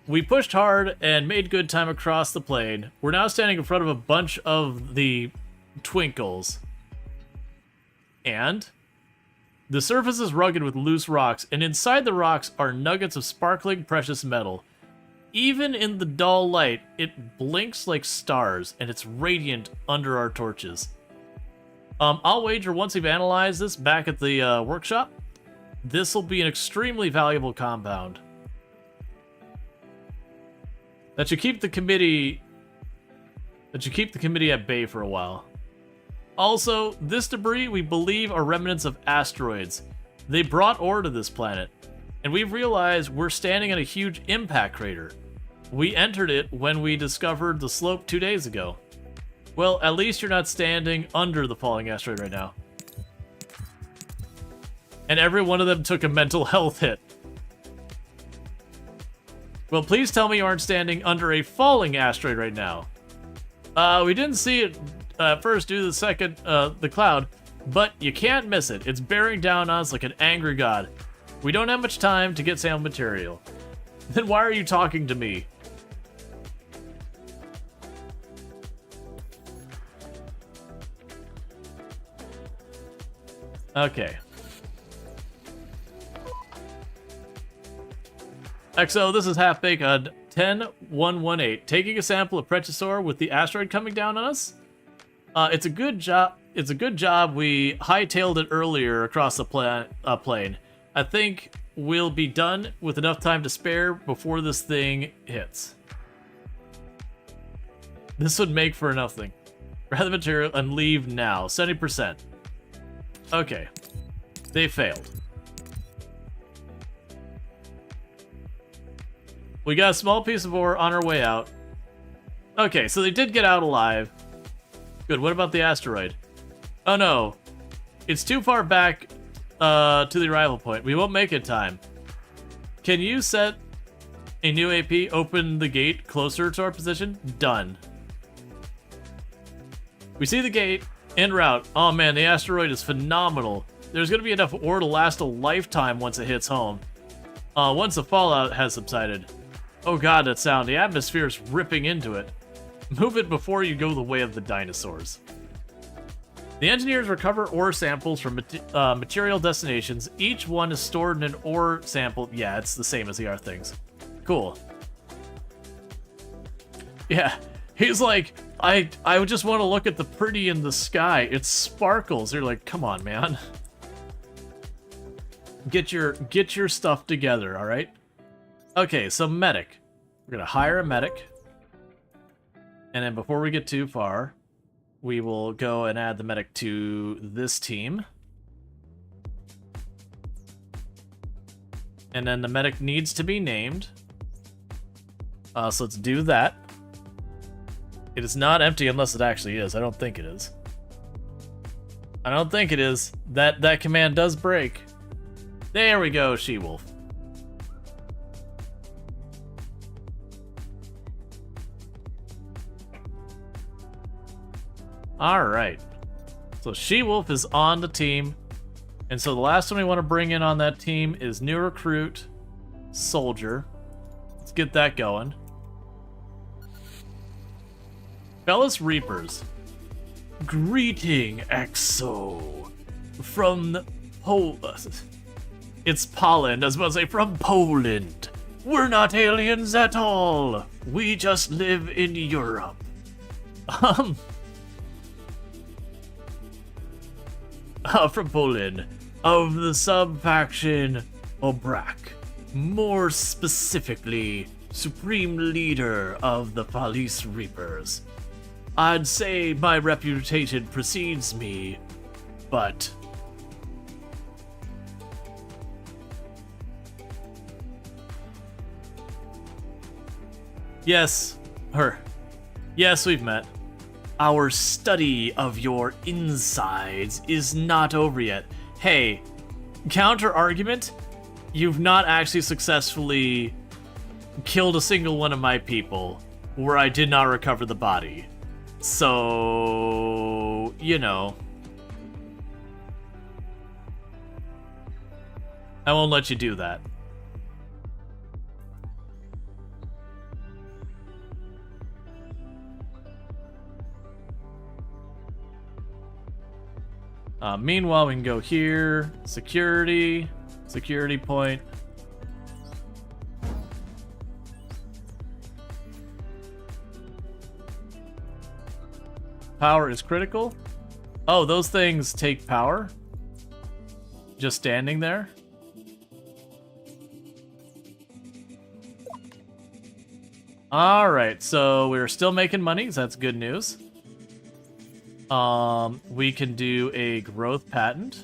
We pushed hard and made good time across the plane. We're now standing in front of a bunch of the twinkles. And the surface is rugged with loose rocks, and inside the rocks are nuggets of sparkling precious metal. Even in the dull light, it blinks like stars, and it's radiant under our torches. I'll wager once we've analyzed this back at the workshop, this will be an extremely valuable compound. That should keep the committee at bay for a while. Also, this debris we believe are remnants of asteroids. They brought ore to this planet, and we've realized we're standing on a huge impact crater. We entered it when we discovered the slope 2 days ago. Well, at least you're not standing under the falling asteroid right now. And every one of them took a mental health hit. Well, please tell me you aren't standing under a falling asteroid right now. We didn't see it first due to the cloud, but you can't miss it. It's bearing down on us like an angry god. We don't have much time to get sample material. Then why are you talking to me? Okay. Exo, this is Half-Baked on 10118. Taking a sample of precious ore with the asteroid coming down on us? It's a good job. It's a good job we hightailed it earlier across the plane. I think we'll be done with enough time to spare before this thing hits. This would make for nothing. Grab the material and leave now. 70%. Okay. They failed. We got a small piece of ore on our way out. Okay, so they did get out alive. Good, what about the asteroid? Oh no. It's too far back to the arrival point. We won't make it in time. Can you set a new AP, open the gate closer to our position? Done. We see the gate en route. Oh man, the asteroid is phenomenal. There's gonna be enough ore to last a lifetime once it hits home. Once the fallout has subsided. Oh god, that sound. The atmosphere is ripping into it. Move it before you go the way of the dinosaurs. The engineers recover ore samples from material destinations. Each one is stored in an ore sample. Yeah, it's the same as the R things. Cool. Yeah, he's like, I just want to look at the pretty in the sky. It sparkles. You're like, come on, man. Get your stuff together, all right? Okay, so medic. We're gonna hire a medic. And then before we get too far, we will go and add the medic to this team. And then the medic needs to be named. So let's do that. It is not empty unless it actually is. I don't think it is. I don't think it is. That command does break. There we go, She-Wolf. Alright. So She-Wolf is on the team. And so the last one we want to bring in on that team is new recruit, soldier. Let's get that going. Fellas Reapers. Greeting, Exo. From It's Poland, I was about to say from Poland. We're not aliens at all. We just live in Europe. From Poland, of the sub-faction Obrak. More specifically, supreme leader of the Police Reapers. I'd say my reputation precedes me, but... Yes, her. Yes, we've met. Our study of your insides is not over yet. Hey, counter argument? You've not actually successfully killed a single one of my people where I did not recover the body. So, you know. I won't let you do that. Meanwhile, we can go here, security point. Power is critical. Oh, those things take power? Just standing there? Alright, so we're still making money, so that's good news. We can do a growth patent.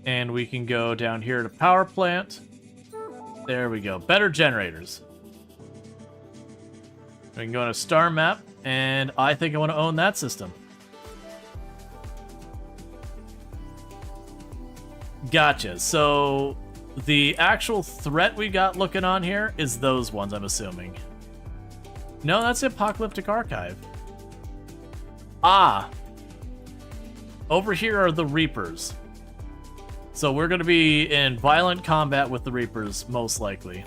And we can go down here to power plant. There we go. Better generators. We can go to star map, and I think I want to own that system. Gotcha. So the actual threat we got looking on here is those ones, I'm assuming. No, that's the Apocalyptic Archive. Ah. Over here are the Reapers. So we're going to be in violent combat with the Reapers, most likely.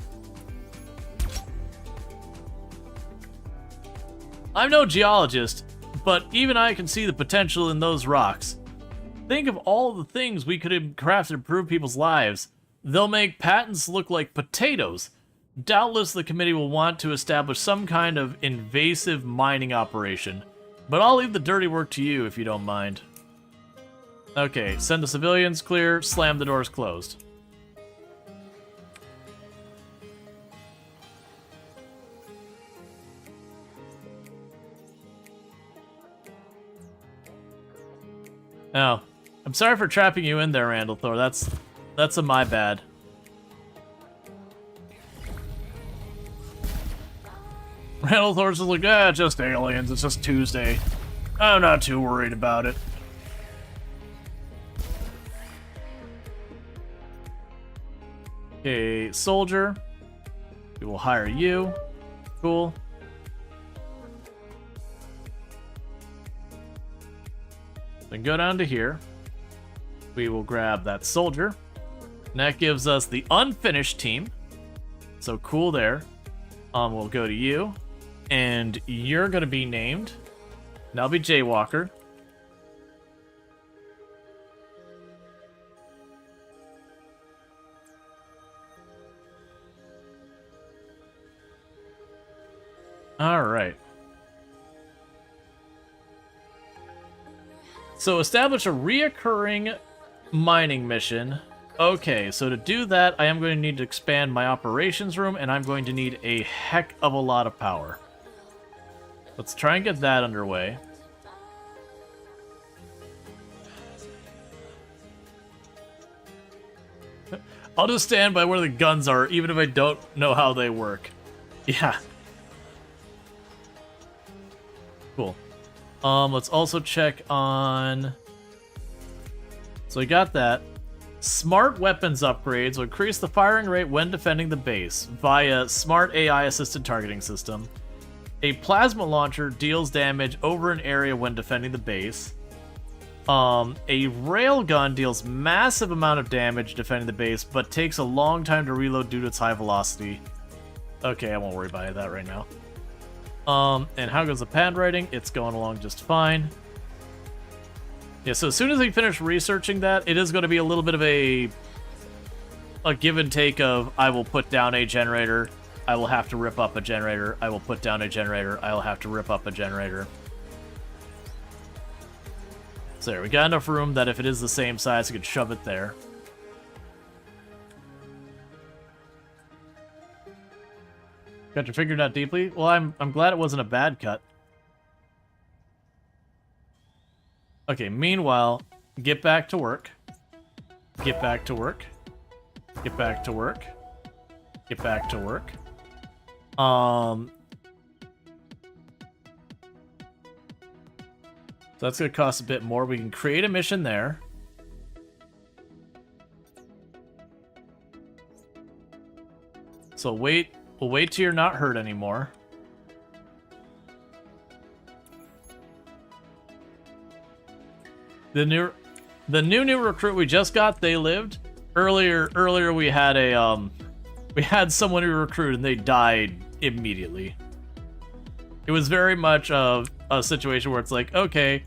I'm no geologist, but even I can see the potential in those rocks. Think of all the things we could have crafted to improve people's lives. They'll make patents look like potatoes. Doubtless the committee will want to establish some kind of invasive mining operation, but I'll leave the dirty work to you if you don't mind. Okay, send the civilians, clear, slam the doors closed. Oh, I'm sorry for trapping you in there, Randall Thor. That's a my bad. Randall Thor's just like, just aliens, it's just Tuesday. I'm not too worried about it. Okay, soldier. We will hire you. Cool. Then go down to here. We will grab that soldier. And that gives us the unfinished team. So cool there. We'll go to you. And you're going to be named. And I'll be Jaywalker. Alright. So establish a reoccurring mining mission. Okay, so to do that, I am going to need to expand my operations room, and I'm going to need a heck of a lot of power. Let's try and get that underway. I'll just stand by where the guns are, even if I don't know how they work. Yeah. Cool. Let's also check on... So we got that. Smart weapons upgrades will increase the firing rate when defending the base via smart AI-assisted targeting system. A plasma launcher deals damage over an area when defending the base. A railgun deals massive amount of damage defending the base, but takes a long time to reload due to its high velocity. Okay, I won't worry about that right now. And how goes the pad writing? It's going along just fine. Yeah, so as soon as we finish researching that, it is going to be a little bit of a give and take of I will put down a generator, I will have to rip up a generator, I will put down a generator, I will have to rip up a generator. So there, we got enough room that if it is the same size, we could shove it there. Got your figured out deeply? Well, I'm glad it wasn't a bad cut. Okay, meanwhile, get back to work. Get back to work. Get back to work. Get back to work. So that's going to cost a bit more. We can create a mission there. So we'll wait till you're not hurt anymore. The new recruit we just got, they lived. Earlier we had someone who recruited and they died immediately. It was very much a situation where it's like, okay,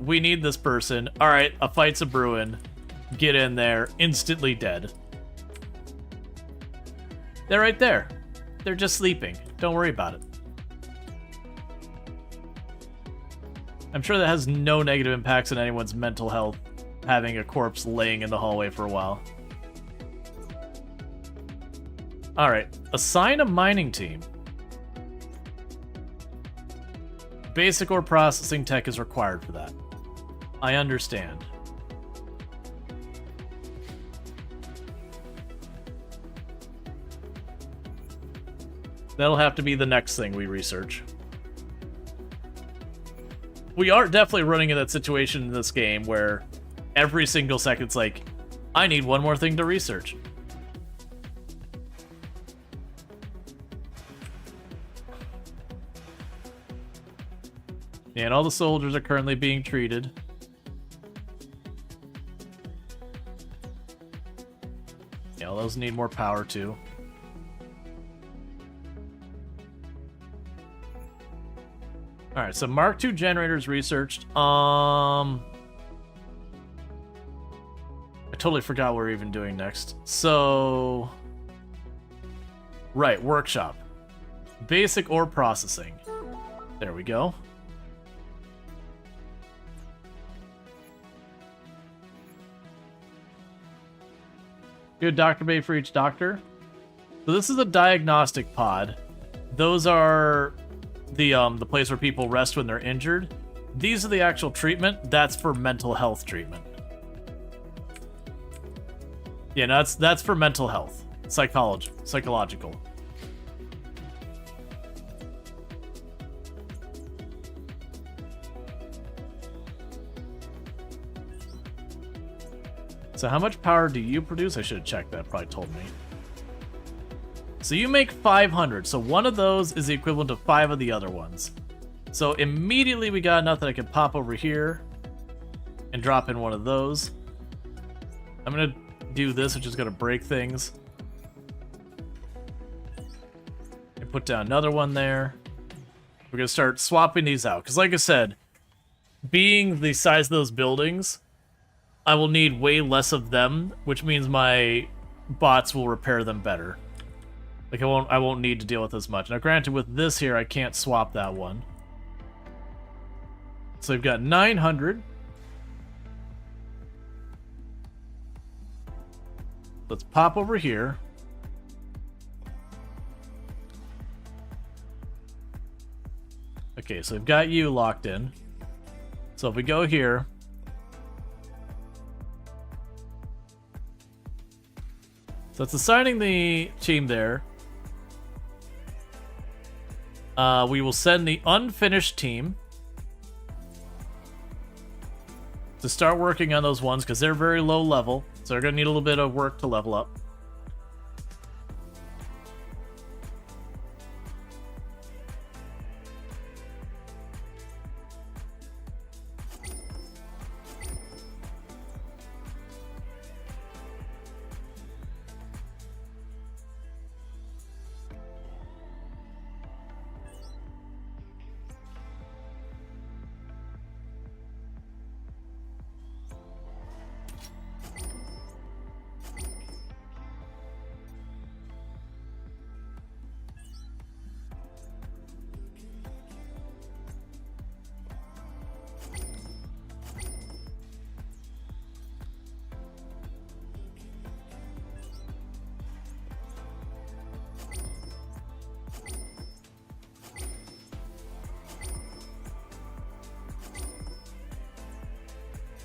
we need this person. All right, a fight's a brewing. Get in there, instantly dead. They're right there. They're just sleeping. Don't worry about it. I'm sure that has no negative impacts on anyone's mental health, having a corpse laying in the hallway for a while. Alright, assign a mining team. Basic ore processing tech is required for that. I understand. That'll have to be the next thing we research. We are definitely running in that situation in this game where every single second's like, I need one more thing to research. Yeah, and all the soldiers are currently being treated. Yeah, those need more power too. Alright, so Mark II generators researched. I totally forgot what we're even doing next. So... Right, workshop. Basic ore processing. There we go. Good doctor bay for each doctor. So this is a diagnostic pod. Those are the place where people rest when they're injured. These are the actual treatment. That's for mental health treatment. Yeah, no, that's for mental health. Psychological. So how much power do you produce? I should have checked that. Probably told me. So you make 500. So one of those is the equivalent of 5 of the other ones. So immediately we got enough that I can pop over here and drop in one of those. I'm going to do this, which is going to break things. And put down another one there. We're going to start swapping these out. Because like I said, being the size of those buildings, I will need way less of them, which means my bots will repair them better. Like I won't need to deal with as much. Now granted, with this here, I can't swap that one. So we've got 900. Let's pop over here. Okay, so we've got you locked in. So if we go here, so it's assigning the team there. We will send the unfinished team to start working on those ones because they're very low level. So they're going to need a little bit of work to level up.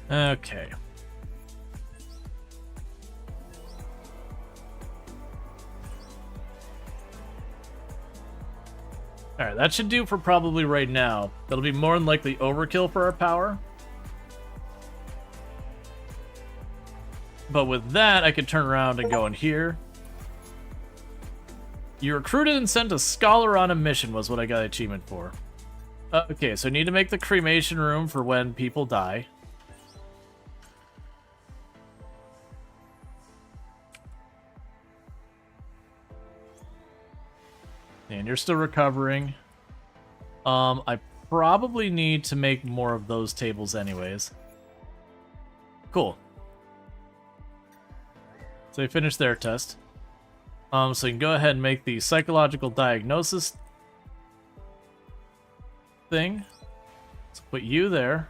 Okay. Alright, that should do for probably right now. That'll be more than likely overkill for our power. But with that, I could turn around and go in here. You recruited and sent a scholar on a mission was what I got achievement for. Okay, so I need to make the cremation room for when people die. And you're still recovering. I probably need to make more of those tables anyways. Cool. So they finished their test. So you can go ahead and make the psychological diagnosis thing. Let's put you there.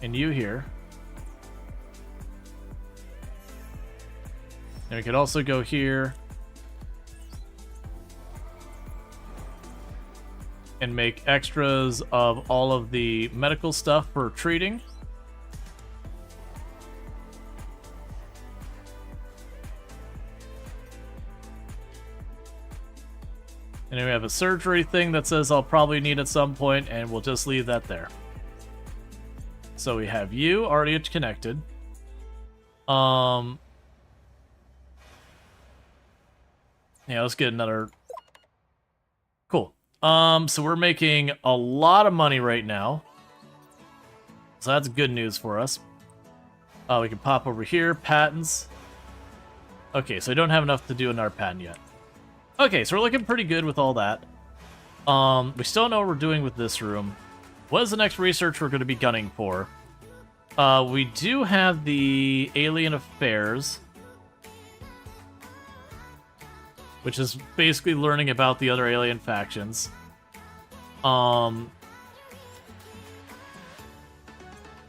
And you here. And we could also go here and make extras of all of the medical stuff for treating. And then we have a surgery thing that says I'll probably need at some point, and we'll just leave that there. So we have you already connected. Yeah, let's get another. Cool. So we're making a lot of money right now. So that's good news for us. We can pop over here, patents. Okay, so I don't have enough to do another patent yet. Okay, so we're looking pretty good with all that. We still don't know what we're doing with this room. What is the next research we're going to be gunning for? We do have the Alien Affairs, which is basically learning about the other alien factions. We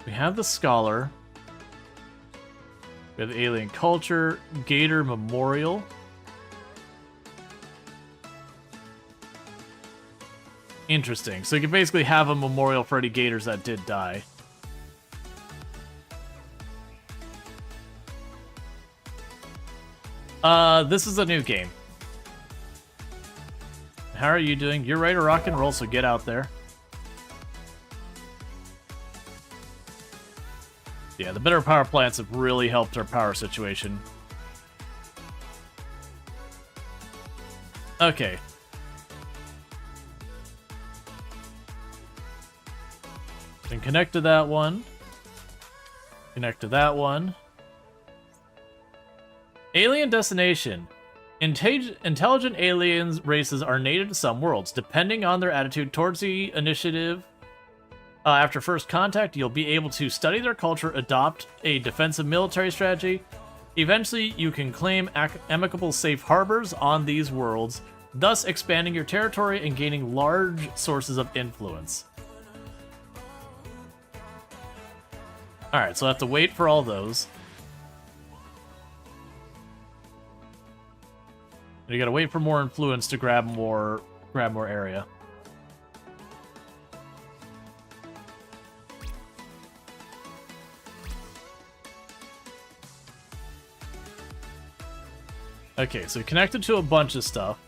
have the Scholar. We have the Alien Culture, Gator Memorial. Interesting. So you can basically have a memorial for any gators that did die. This is a new game. How are you doing? You're ready to rock and roll, so get out there. Yeah, the better power plants have really helped our power situation. Okay. Then connect to that one. Connect to that one. Alien destination. Intelligent aliens races are native to some worlds. Depending on their attitude towards the initiative, after first contact, you'll be able to study their culture, adopt a defensive military strategy. Eventually, you can claim amicable safe harbors on these worlds, thus expanding your territory and gaining large sources of influence. Alright, so I have to wait for all those. You gotta wait for more influence to grab more area. Okay, so connected to a bunch of stuff.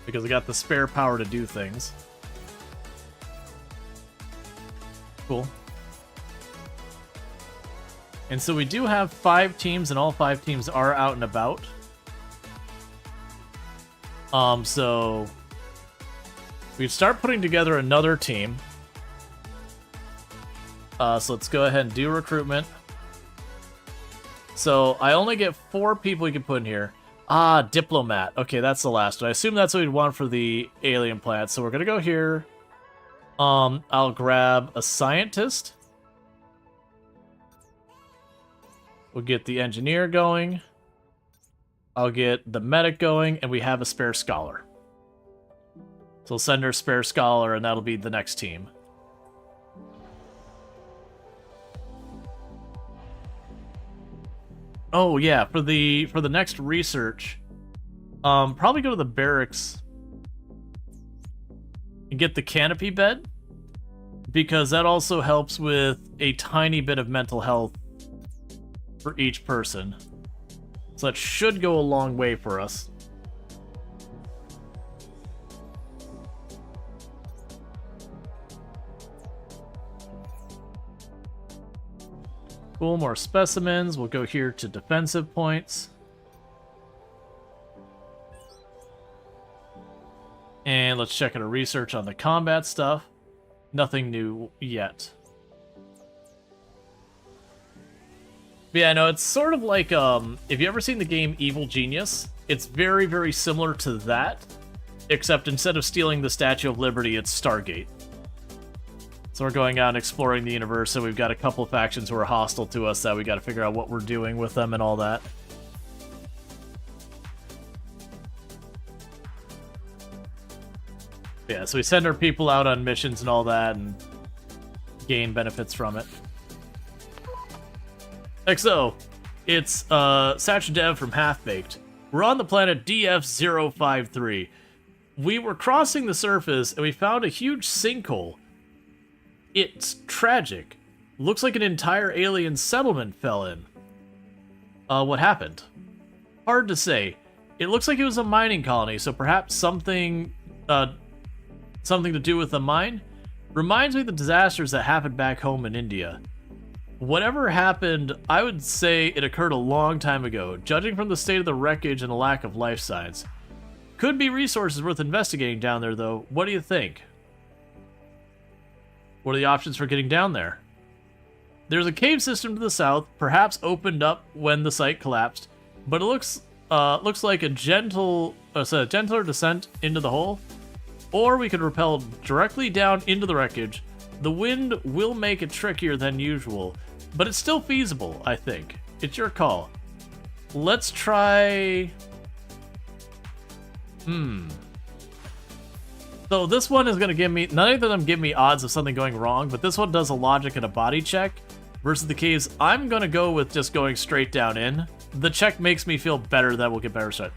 Because I got the spare power to do things. Cool. And so we do have 5 teams, and all 5 teams are out and about. So we'd start putting together another team. So let's go ahead and do recruitment. So I only get 4 people you can put in here. Ah, diplomat. Okay, that's the last one. I assume that's what we'd want for the alien planet. So we're gonna go here. I'll grab a scientist. We'll get the engineer going. I'll get the medic going, and we have a spare scholar. So we'll send her a spare scholar, and that'll be the next team. Oh yeah, for the next research, probably go to the barracks and get the canopy bed. because that also helps with a tiny bit of mental health for each person. So that should go a long way for us. Cool, more specimens. We'll go here to defensive points. And let's check out a research on the combat stuff. Nothing new yet. But yeah, no, it's sort of like, if you ever seen the game Evil Genius, it's very, very similar to that, except instead of stealing the Statue of Liberty, it's Stargate. So we're going out and exploring the universe, and we've got a couple of factions who are hostile to us that we got to figure out what we're doing with them and all that. Yeah, so we send our people out on missions and all that, and gain benefits from it. XO, it's Satch Dev from Half-Baked. We're on the planet DF-053. We were crossing the surface, and we found a huge sinkhole. It's tragic. Looks like an entire alien settlement fell in. What happened? Hard to say. It looks like it was a mining colony, so perhaps something to do with the mine? Reminds me of the disasters that happened back home in India. Whatever happened, I would say it occurred a long time ago, judging from the state of the wreckage and the lack of life signs. Could be resources worth investigating down there, though. What do you think? What are the options for getting down there? There's a cave system to the south, perhaps opened up when the site collapsed, but it looks like a gentler descent into the hole. Or we could rappel directly down into the wreckage. The wind will make it trickier than usual, but it's still feasible, I think. It's your call. Let's try... So this one is going to give me... None of them give me odds of something going wrong, but this one does a logic and a body check. Versus the caves, I'm going to go with just going straight down in. The check makes me feel better that we'll get better start.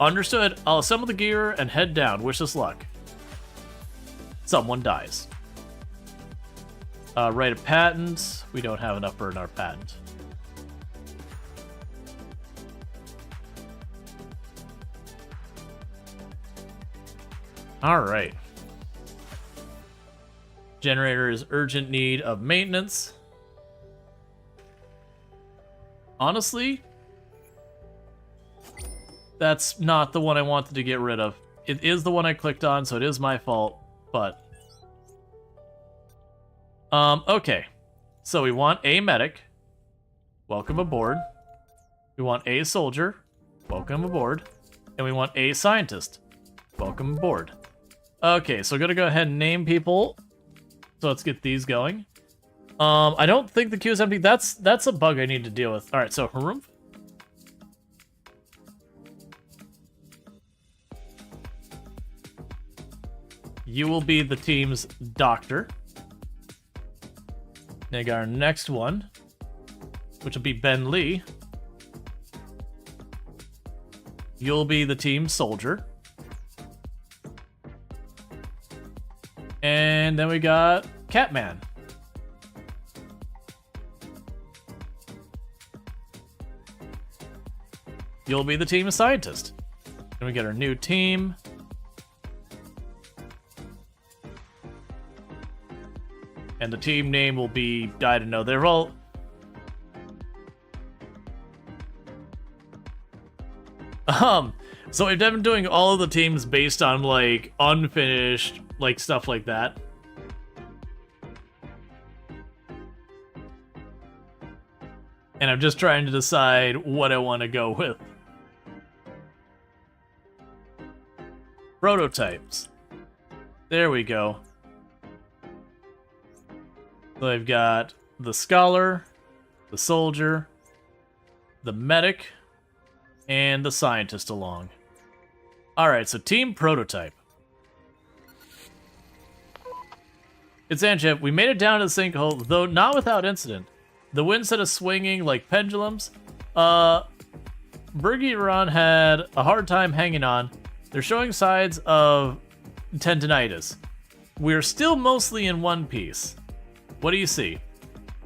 Understood. I'll assemble the gear and head down. Wish us luck. Someone dies. Write a patent. We don't have enough for our patent. Alright. Generator is urgent need of maintenance. Honestly, that's not the one I wanted to get rid of. It is the one I clicked on, so it is my fault, but... okay. So we want a medic. Welcome aboard. We want a soldier. Welcome aboard. And we want a scientist. Welcome aboard. Okay, so we're gonna go ahead and name people. So let's get these going. I don't think the queue is empty. That's a bug I need to deal with. All right, so Harumph. You will be the team's doctor. Then got our next one, which will be Ben Lee. You'll be the team soldier. And then we got Catman. You'll be the team scientist. Then we get our new team. And the team name will be, I don't know, they're all... So I've been doing all of the teams based on, like, unfinished, like, stuff like that. And I'm just trying to decide what I want to go with. Prototypes. There we go. So I've got the scholar, the soldier, the medic, and the scientist along. Alright, so team prototype. It's Anchip. We made it down to the sinkhole, though not without incident. The wind set us swinging like pendulums. Bergeron had a hard time hanging on. They're showing signs of tendinitis. we're still mostly in one piece. What do you see?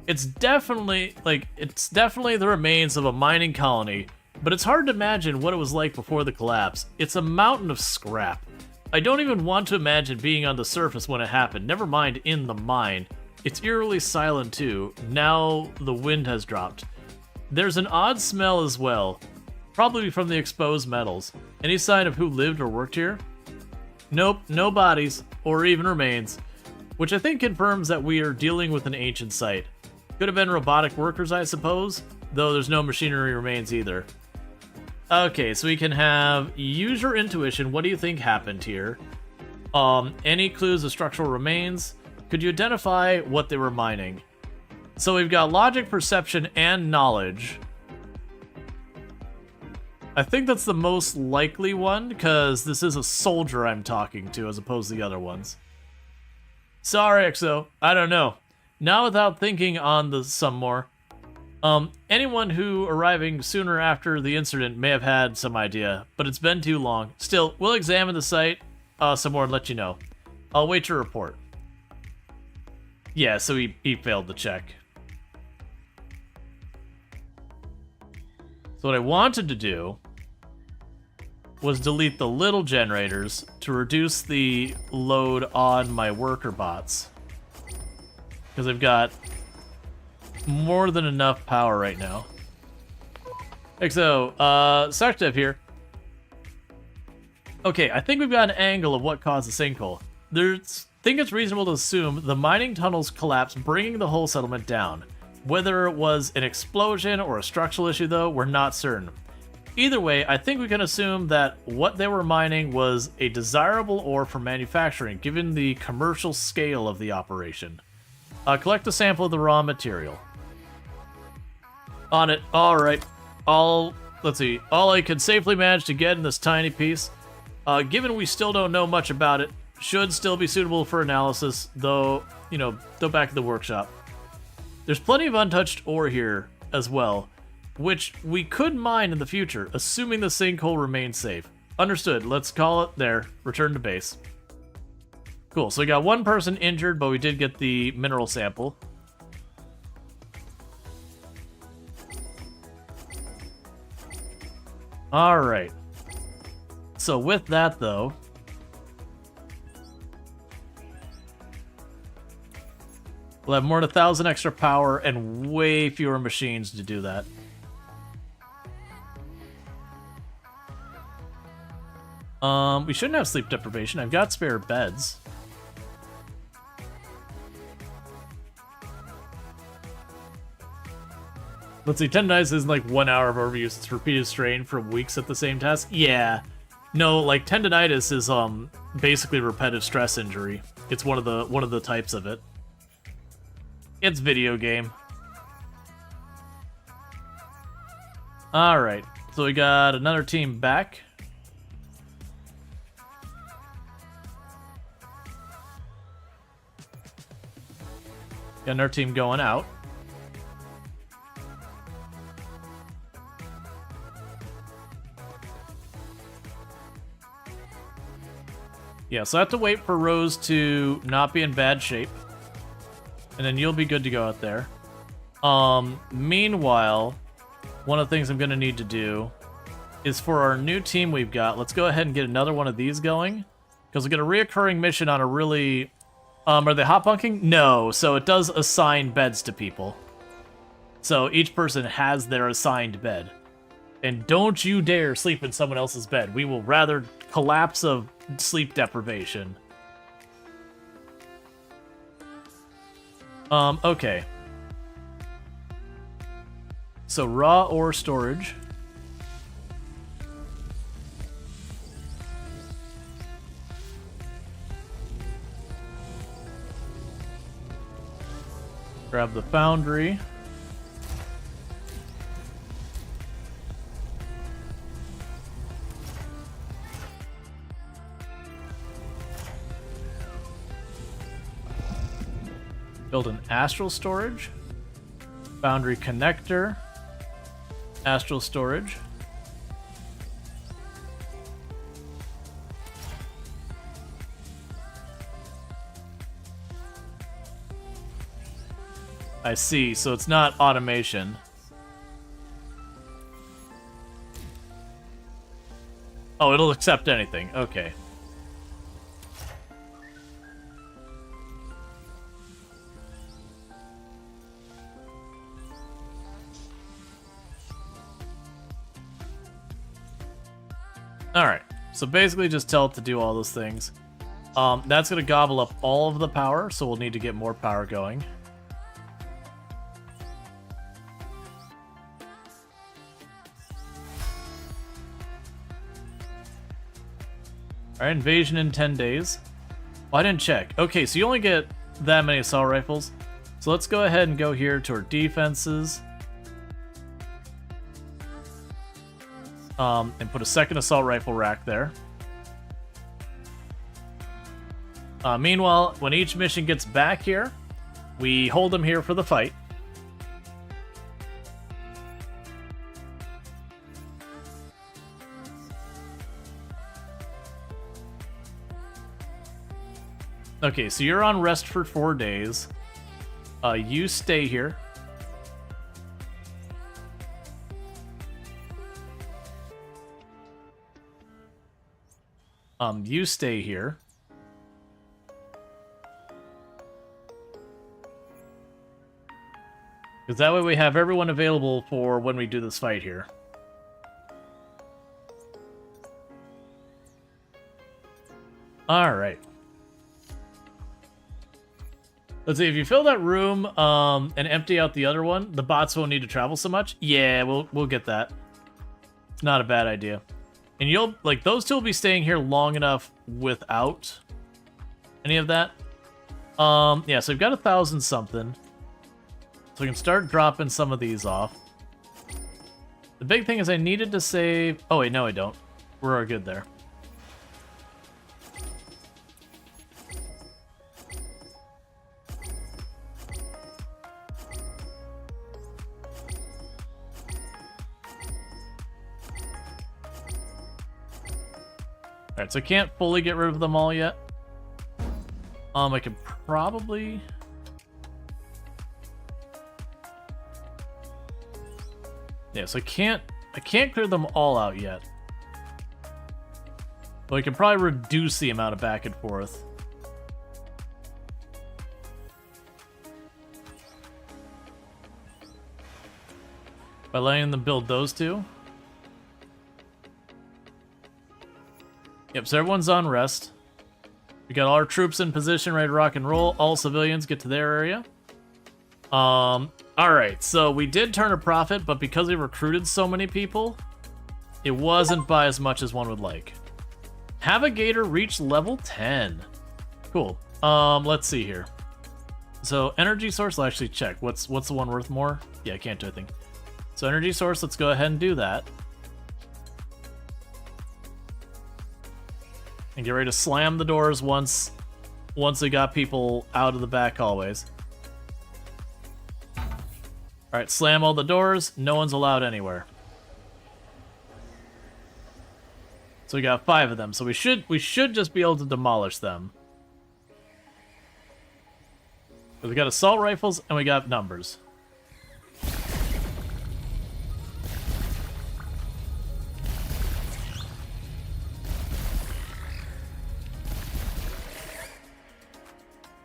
It's definitely the remains of a mining colony, but it's hard to imagine what it was like before the collapse. It's a mountain of scrap. I don't even want to imagine being on the surface when it happened, never mind in the mine. It's eerily silent too, now the wind has dropped. There's an odd smell as well, probably from the exposed metals. Any sign of who lived or worked here? Nope, no bodies, or even remains, which I think confirms that we are dealing with an ancient site. Could have been robotic workers, I suppose, though there's no machinery remains either. Okay, so we can have use your intuition. What do you think happened here? Any clues of structural remains? Could you identify what they were mining? So we've got logic, perception, and knowledge. I think that's the most likely one, because this is a soldier I'm talking to as opposed to the other ones. Sorry, Exo. I don't know. Now without thinking on some more. Anyone who arriving sooner after the incident may have had some idea, but it's been too long. Still, we'll examine the site some more and let you know. I'll wait your report. Yeah, so he failed the check. So what I wanted to do was delete the little generators to reduce the load on my worker bots. Because I've got more than enough power right now. So, Sartev here. Okay, I think we've got an angle of what caused the sinkhole. I think it's reasonable to assume the mining tunnels collapsed, bringing the whole settlement down. Whether it was an explosion or a structural issue, though, we're not certain. Either way, I think we can assume that what they were mining was a desirable ore for manufacturing, given the commercial scale of the operation. Collect a sample of the raw material. On it. Alright. Let's see. All I could safely manage to get in this tiny piece. Given we still don't know much about it, should still be suitable for analysis, though back to the workshop. There's plenty of untouched ore here as well, which we could mine in the future, assuming the sinkhole remains safe. Understood. Let's call it there. Return to base. Cool, so we got one person injured, but we did get the mineral sample. Alright. So with that, though, we'll have more than 1,000 extra power and way fewer machines to do that. We shouldn't have sleep deprivation. I've got spare beds. Let's see, tendonitis isn't like 1 hour of overuse. It's repeated strain from weeks at the same task. Yeah. No, like tendonitis is basically repetitive stress injury. It's one of the types of it. It's video game. Alright. So we got another team back. Got another team going out. Yeah, so I have to wait for Rose to not be in bad shape. And then you'll be good to go out there. Meanwhile, one of the things I'm going to need to do is for our new team we've got, let's go ahead and get another one of these going. Because we get a reoccurring mission on a really... are they hot bunking? No, so it does assign beds to people. So each person has their assigned bed. And don't you dare sleep in someone else's bed. We will rather collapse of sleep deprivation. Okay. So raw ore storage. Grab the foundry. Build an astral storage. Foundry connector. Astral storage. I see, so it's not automation. Oh, it'll accept anything. Okay. Alright, so basically just tell it to do all those things. That's going to gobble up all of the power, so we'll need to get more power going. Alright, invasion in 10 days. Well, I didn't check. Okay, so you only get that many assault rifles. So let's go ahead and go here to our defenses. And put a second assault rifle rack there. Meanwhile, when each mission gets back here, we hold them here for the fight. Okay, so you're on rest for 4 days. You stay here. You stay here. Because that way we have everyone available for when we do this fight here. Alright. Let's see, if you fill that room and empty out the other one, the bots won't need to travel so much. Yeah, we'll get that. It's not a bad idea. And you'll, like, those two will be staying here long enough without any of that. Yeah, so we've got 1,000 something. So we can start dropping some of these off. The big thing is I needed to save... Oh, wait, no, I don't. We're good there. Alright, so I can't fully get rid of them all yet. I could probably... Yeah, so I can't clear them all out yet. But we can probably reduce the amount of back and forth. By letting them build those two. Yep, so everyone's on rest. We got all our troops in position, ready to rock and roll. All civilians get to their area. Alright, so we did turn a profit, but because we recruited so many people, it wasn't by as much as one would like. Have a gator reach level 10. Cool. Let's see here. So energy source, I'll actually check. What's the one worth more? Yeah, I can't do anything. So energy source, let's go ahead and do that. And get ready to slam the doors once we got people out of the back hallways. Alright, slam all the doors. No one's allowed anywhere. So we got 5 of them. So we should just be able to demolish them. But we got assault rifles and we got numbers.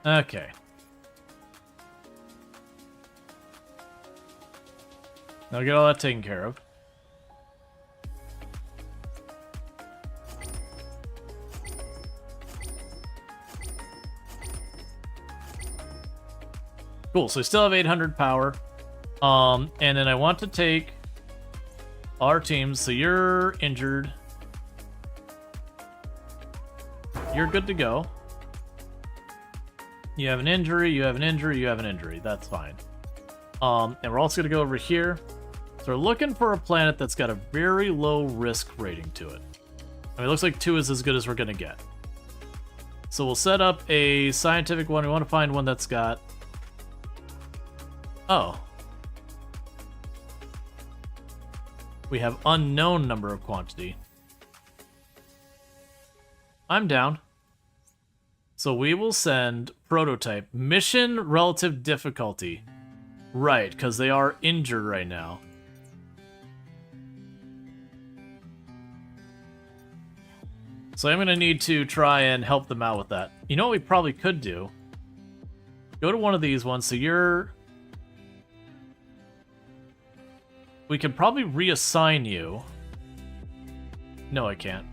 Okay. Now get all that taken care of. Cool, so we still have 800 power. And then I want to take our teams. So you're injured. You're good to go. You have an injury, you have an injury, you have an injury. That's fine. And we're also going to go over here. So we're looking for a planet that's got a very low risk rating to it. I mean, it looks like 2 is as good as we're going to get. So we'll set up a scientific one. We want to find one that's got... Oh. We have unknown number of quantity. I'm down. So we will send prototype. Mission relative difficulty. Right, because they are injured right now. So I'm going to need to try and help them out with that. You know what we probably could do? Go to one of these ones. So you're... We can probably reassign you. No, I can't.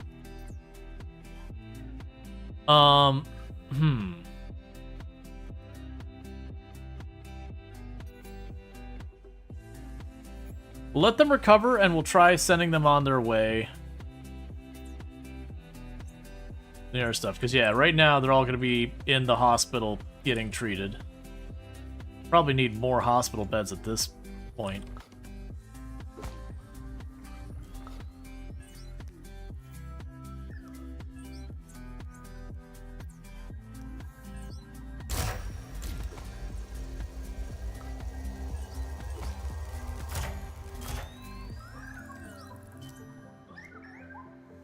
Let them recover, and we'll try sending them on their way. The other stuff, because yeah, right now they're all going to be in the hospital getting treated. Probably need more hospital beds at this point.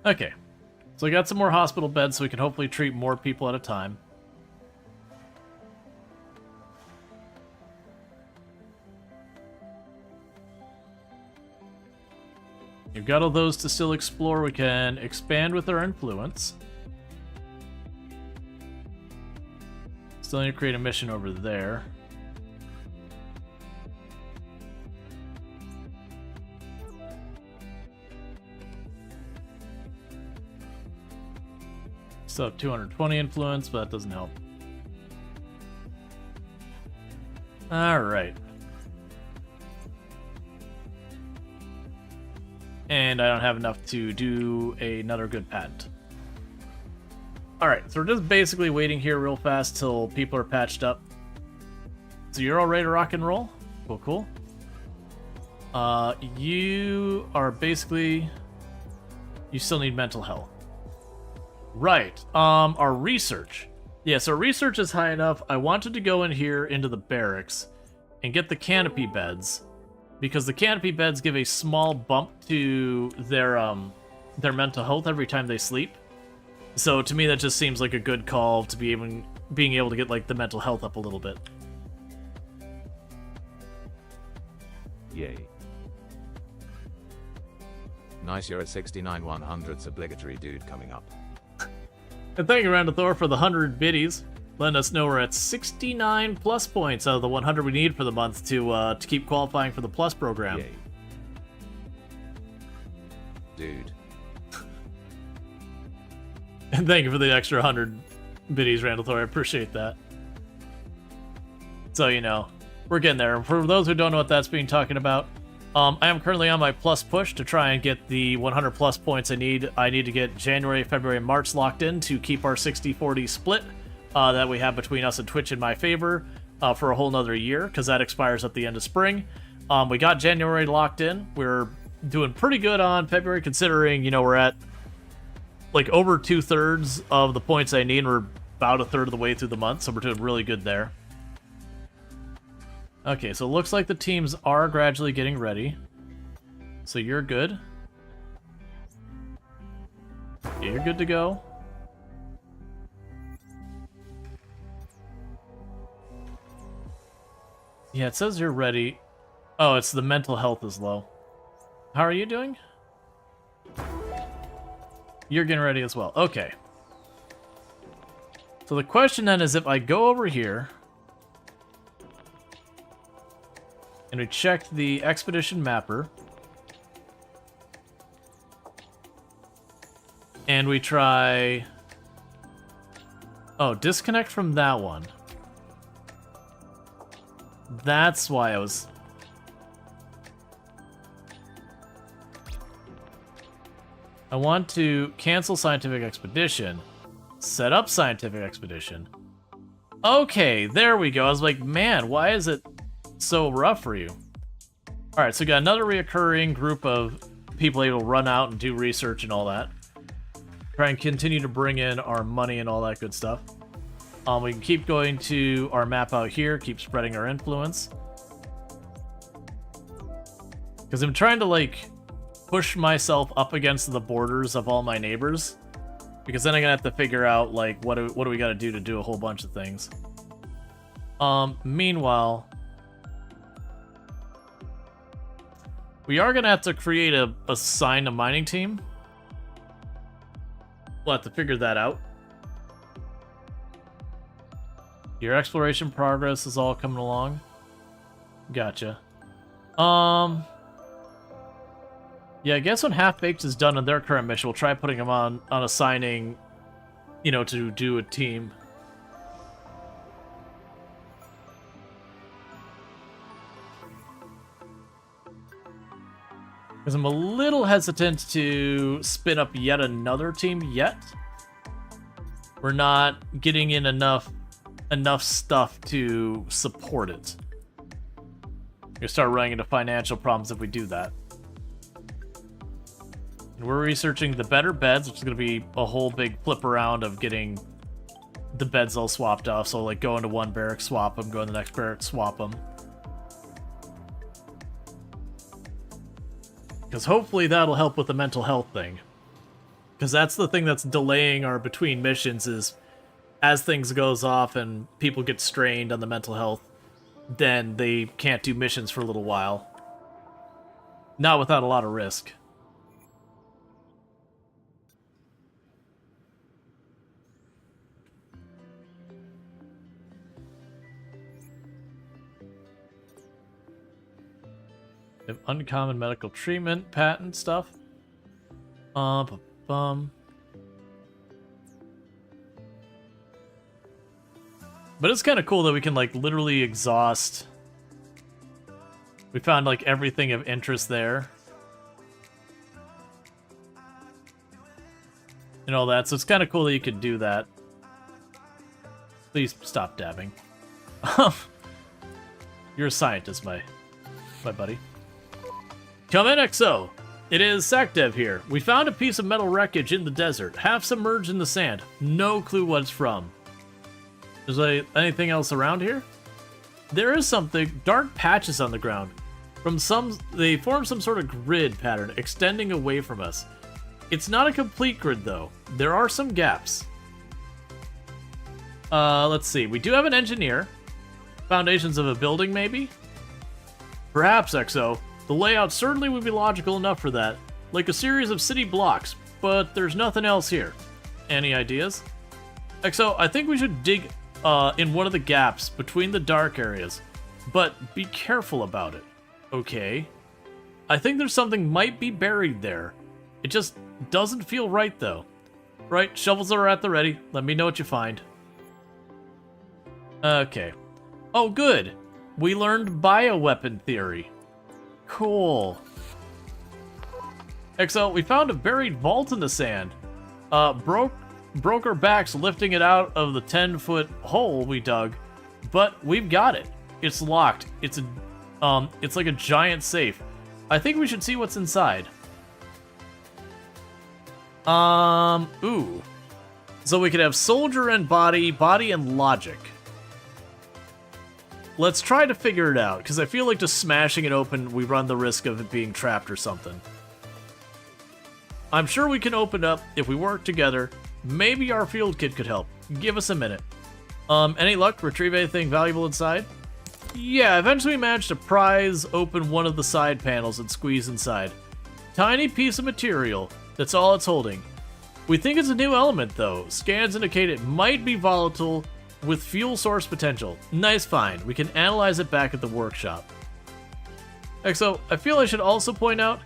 Okay, so we got some more hospital beds so we can hopefully treat more people at a time. You've got all those to still explore. We can expand with our influence. Still need to create a mission over there. Still have 220 influence, but that doesn't help. Alright. And I don't have enough to do another good patent. Alright, so we're just basically waiting here real fast till people are patched up. So you're all ready to rock and roll? Cool, cool. You are basically... You still need mental health. Right, our research. Yeah, so research is high enough. I wanted to go in here into the barracks and get the canopy beds, because the canopy beds give a small bump to their mental health every time they sleep. So to me, that just seems like a good call to be being able to get like the mental health up a little bit. Yay. Nice, you're at 69 100s obligatory dude coming up. And thank you, Randathor, for the 100 biddies, letting us know we're at 69 plus points out of the 100 we need for the month to keep qualifying for the plus program. Yay. Dude. And thank you for the extra 100 biddies, Randathor. I appreciate that. So, you know, we're getting there. For those who don't know what that's being talking about, I am currently on my plus push to try and get the 100 plus points I need. I need to get January, February, and March locked in to keep our 60-40 split that we have between us and Twitch in my favor for a whole nother year, because that expires at the end of spring. We got January locked in. We're doing pretty good on February, considering, you know, we're at like over 2/3 of the points I need, and we're about a third of the way through the month, so we're doing really good there. Okay, so it looks like the teams are gradually getting ready. So you're good. Yeah, you're good to go. Yeah, it says you're ready. Oh, it's the mental health is low. How are you doing? You're getting ready as well. Okay. So the question then is, if I go over here and we check the expedition mapper, and we try... Oh, disconnect from that one. That's why I was... I want to cancel scientific expedition, set up scientific expedition. Okay, there we go. I was like, man, why is it so rough for you? Alright, so we got another reoccurring group of people able to run out and do research and all that. Try and continue to bring in our money and all that good stuff. We can keep going to our map out here, keep spreading our influence. Because I'm trying to, like, push myself up against the borders of all my neighbors. Because then I'm gonna have to figure out, like, what do we gotta do to do a whole bunch of things. Meanwhile, We are gonna have to create assign a mining team. We'll have to figure that out. Your exploration progress is all coming along. Gotcha. Yeah, I guess when Half-Baked is done on their current mission, we'll try putting them on assigning, you know, to do a team. Because I'm a little hesitant to spin up yet another team yet. We're not getting in enough stuff to support it. We're gonna start running into financial problems if we do that. And we're researching the better beds, which is gonna be a whole big flip around of getting the beds all swapped off. So like go into one barrack, swap them, go in the next barrack, swap them. Because hopefully that'll help with the mental health thing. Because that's the thing that's delaying our between missions is as things goes off and people get strained on the mental health, then they can't do missions for a little while. Not without a lot of risk. Have uncommon medical treatment, patent stuff. But it's kind of cool that we can like literally exhaust. We found like everything of interest there. And all that, so it's kind of cool that you could do that. Please stop dabbing. You're a scientist, my buddy. Come in, XO. It is SacDev here. We found a piece of metal wreckage in the desert, half submerged in the sand. No clue what it's from. Is there anything else around here? There is something. Dark patches on the ground. They form some sort of grid pattern extending away from us. It's not a complete grid though. There are some gaps. Let's see. We do have an engineer. Foundations of a building, maybe? Perhaps, XO. The layout certainly would be logical enough for that, like a series of city blocks, but there's nothing else here. Any ideas? XO, I think we should dig in one of the gaps between the dark areas, but be careful about it. Okay. I think there's something might be buried there. It just doesn't feel right though. Right, shovels are at the ready. Let me know what you find. Okay. Oh, good. We learned bioweapon theory. Cool. XO, we found a buried vault in the sand. Broke our backs lifting it out of the 10-foot hole we dug, but we've got it. It's locked. It's like a giant safe. I think we should see what's inside. Ooh. So we could have soldier and body and logic. Let's try to figure it out, because I feel like just smashing it open, we run the risk of it being trapped or something. I'm sure we can open up if we work together. Maybe our field kit could help. Give us a minute. Any luck? Retrieve anything valuable inside? Yeah, eventually we managed to prise open one of the side panels and squeeze inside. Tiny piece of material. That's all it's holding. We think it's a new element, though. Scans indicate it might be volatile with fuel source potential. Nice find. We can analyze it back at the workshop. XO, I feel I should also point out,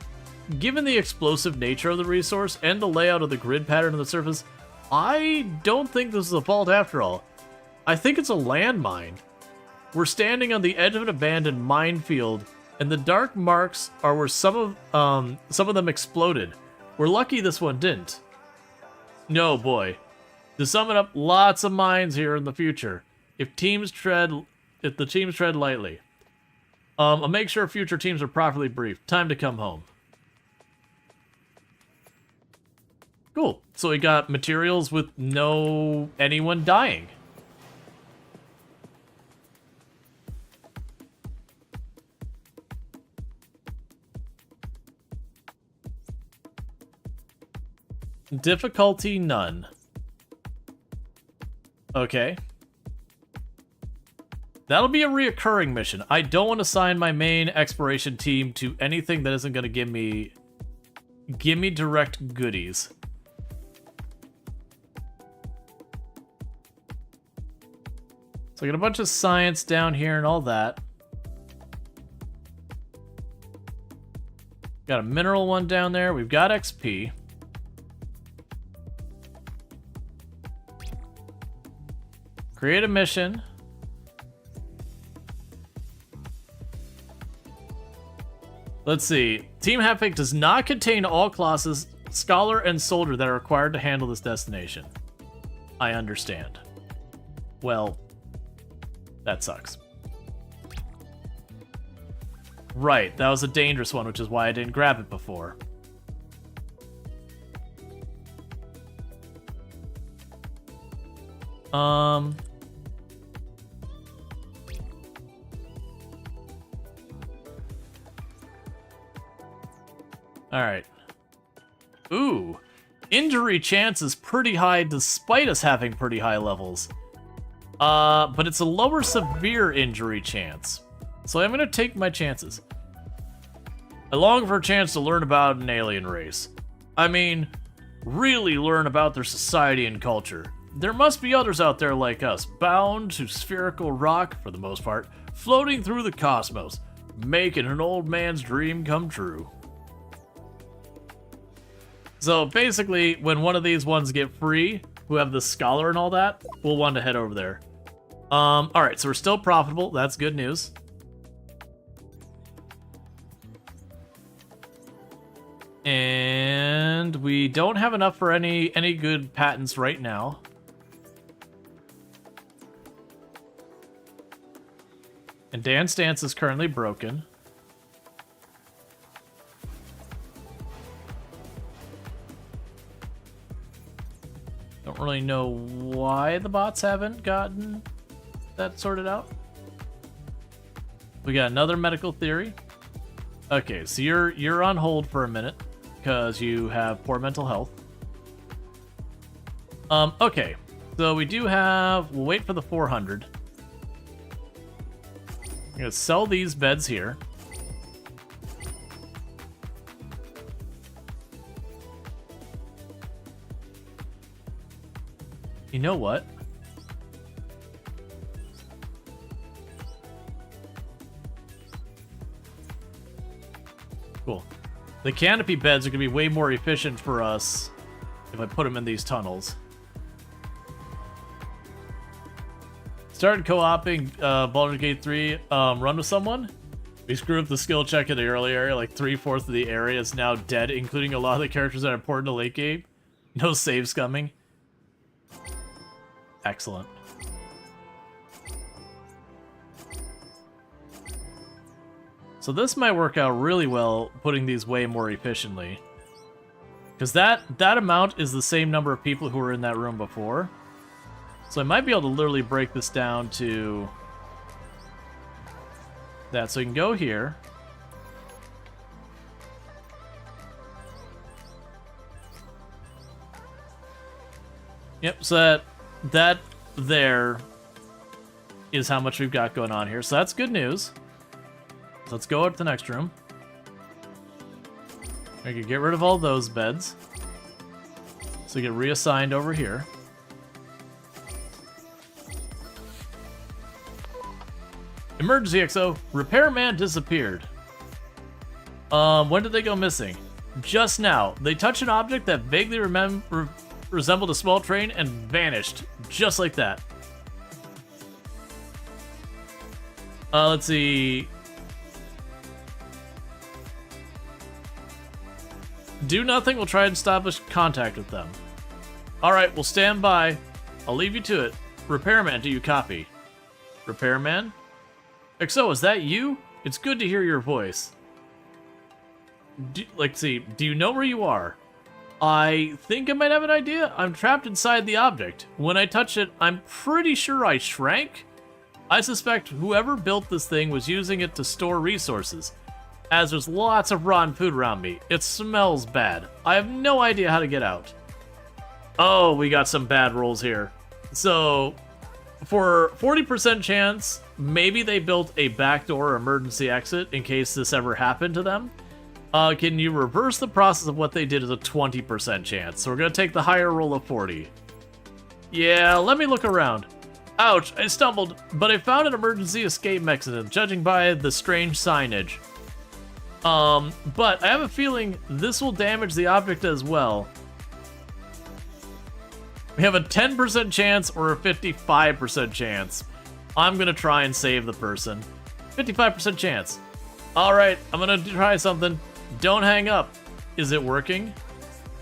given the explosive nature of the resource and the layout of the grid pattern on the surface, I don't think this is a vault after all. I think it's a landmine. We're standing on the edge of an abandoned minefield, and the dark marks are where some of them exploded. We're lucky this one didn't. No, boy. To sum it up, lots of mines here in the future. If the teams tread lightly. I'll make sure future teams are properly briefed. Time to come home. Cool. So we got materials with no anyone dying. Difficulty none. Okay. That'll be a reoccurring mission. I don't want to assign my main exploration team to anything that isn't going to give me direct goodies. So I got a bunch of science down here and all that. Got a mineral one down there. We've got XP. Create a mission. Let's see. Team Half-Baked does not contain all classes, Scholar and Soldier, that are required to handle this destination. I understand. Well, that sucks. Right, that was a dangerous one, which is why I didn't grab it before. Alright. Ooh. Injury chance is pretty high despite us having pretty high levels. But it's a lower severe injury chance. So I'm gonna take my chances. I long for a chance to learn about an alien race. I mean, really learn about their society and culture. There must be others out there like us, bound to spherical rock, for the most part, floating through the cosmos, making an old man's dream come true. So basically, when one of these ones get free, who have the Scholar and all that, we'll want to head over there. Alright, so we're still profitable. That's good news. And we don't have enough for any good patents right now. And Dance Dance is currently broken. Don't really know why the bots haven't gotten that sorted out. We got another medical theory. Okay, so you're on hold for a minute because you have poor mental health. Okay, so we do have. We'll wait for the 400. I'm gonna sell these beds here. You know what? Cool. The canopy beds are going to be way more efficient for us if I put them in these tunnels. Started co-oping Baldur's Gate 3 run with someone. We screwed up the skill check in the early area, like 3/4 of the area is now dead, including a lot of the characters that are important to late game. No save scumming. Excellent. So this might work out really well, putting these way more efficiently. Because that amount is the same number of people who were in that room before. So I might be able to literally break this down to that. So you can go here. Yep, so that there is how much we've got going on here. So that's good news. Let's go up to the next room. I can get rid of all those beds. So get reassigned over here. Emergency XO. Repairman disappeared. When did they go missing? Just now. They touched an object that vaguely resembled a small train and vanished. Just like that. Let's see. Do nothing, we'll try and establish contact with them. Alright, we'll stand by. I'll leave you to it. Repairman, do you copy? Repairman? XO, is that you? It's good to hear your voice. Let's see, do you know where you are? I think I might have an idea. I'm trapped inside the object. When I touch it, I'm pretty sure I shrank. I suspect whoever built this thing was using it to store resources, as there's lots of rotten food around me. It smells bad. I have no idea how to get out. Oh, we got some bad rolls here. So, for 40% chance, maybe they built a backdoor or emergency exit in case this ever happened to them. Can you reverse the process of what they did as a 20% chance? So we're going to take the higher roll of 40. Yeah, let me look around. Ouch, I stumbled, but I found an emergency escape mechanism, judging by the strange signage. But I have a feeling this will damage the object as well. We have a 10% chance or a 55% chance. I'm gonna try and save the person. 55% chance. Alright, I'm gonna try something. Don't hang up. Is it working?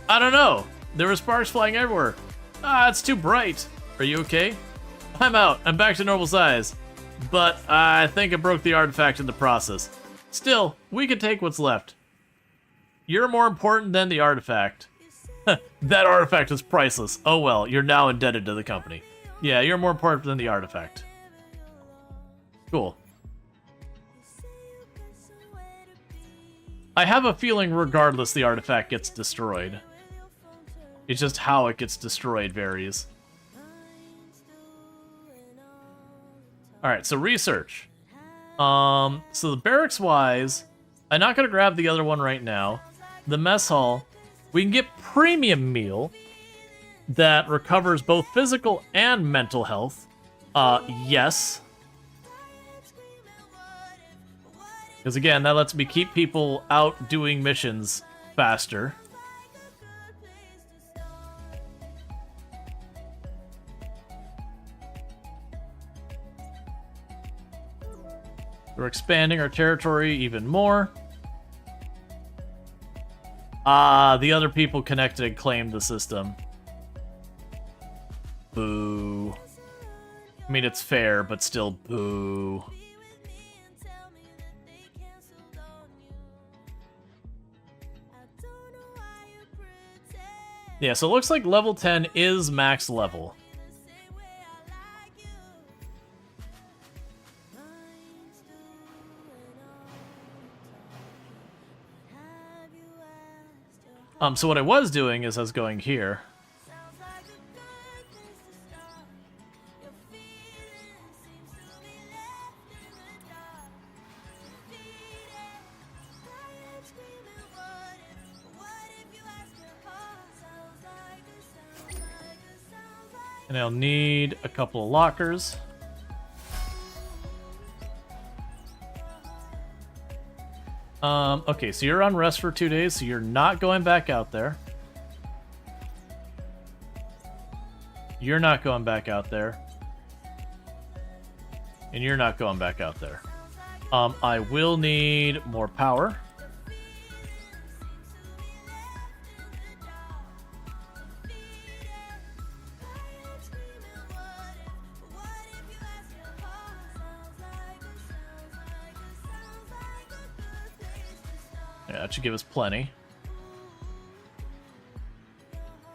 I don't know. There were sparks flying everywhere. Ah, it's too bright. Are you okay? I'm out. I'm back to normal size. But I think I broke the artifact in the process. Still, we can take what's left. You're more important than the artifact. That artifact is priceless. Oh well, you're now indebted to the company. Yeah, you're more important than the artifact. Cool. I have a feeling regardless the artifact gets destroyed. It's just how it gets destroyed varies. Alright, so research. So the barracks wise, I'm not gonna grab the other one right now. The mess hall, we can get premium meal that recovers both physical and mental health. Yes. Because again, that lets me keep people out doing missions faster. We're expanding our territory even more. The other people connected and claimed the system. Boo. I mean, it's fair, but still boo. Yeah, so it looks like level 10 is max level. So what I was doing is I was going here. And I'll need a couple of lockers. Okay, so you're on rest for 2 days, so you're not going back out there. You're not going back out there. And you're not going back out there. I will need more power. Yeah, that should give us plenty.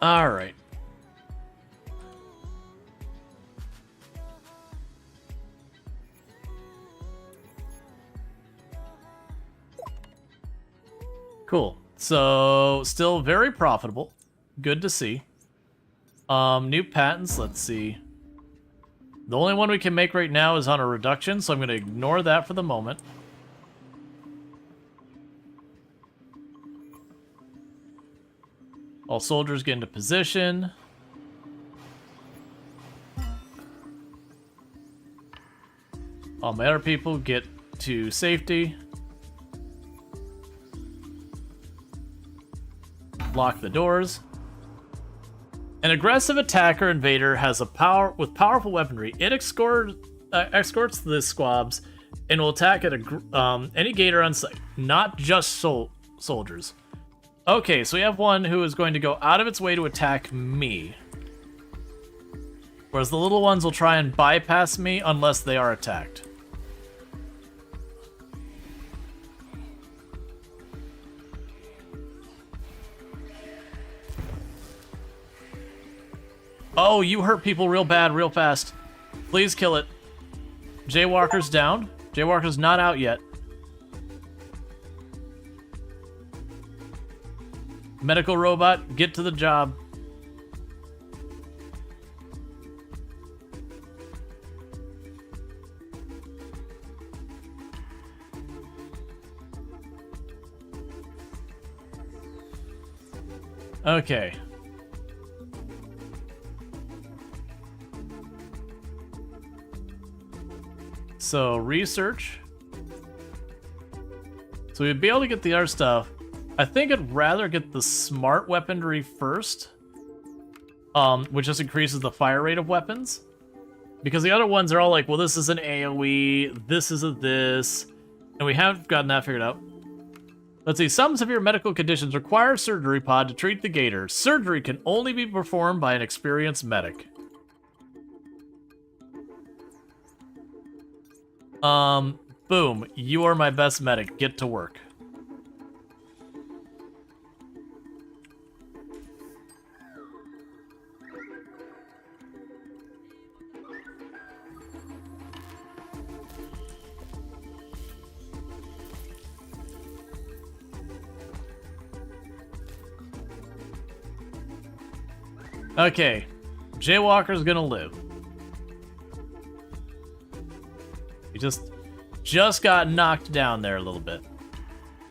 Alright. Cool. So, still very profitable. Good to see. New patents, let's see. The only one we can make right now is on a reduction, so I'm going to ignore that for the moment. All soldiers get into position. All my other people get to safety. Lock the doors. An aggressive attacker invader has a powerful weaponry. It escorts the squabs and will attack at any gator on site, not just soldiers. Okay, so we have one who is going to go out of its way to attack me. Whereas the little ones will try and bypass me unless they are attacked. Oh, you hurt people real bad, real fast. Please kill it. Jaywalker's down. Jaywalker's not out yet. Medical robot, get to the job. Okay. So, research. So we'd be able to get the other stuff. I think I'd rather get the smart weaponry first. Which just increases the fire rate of weapons. Because the other ones are all like, well, this is an AoE, this is a this. And we haven't gotten that figured out. Let's see, some severe medical conditions require a surgery pod to treat the gator. Surgery can only be performed by an experienced medic. Boom. You are my best medic. Get to work. Okay, Jaywalker's gonna live. He just got knocked down there a little bit.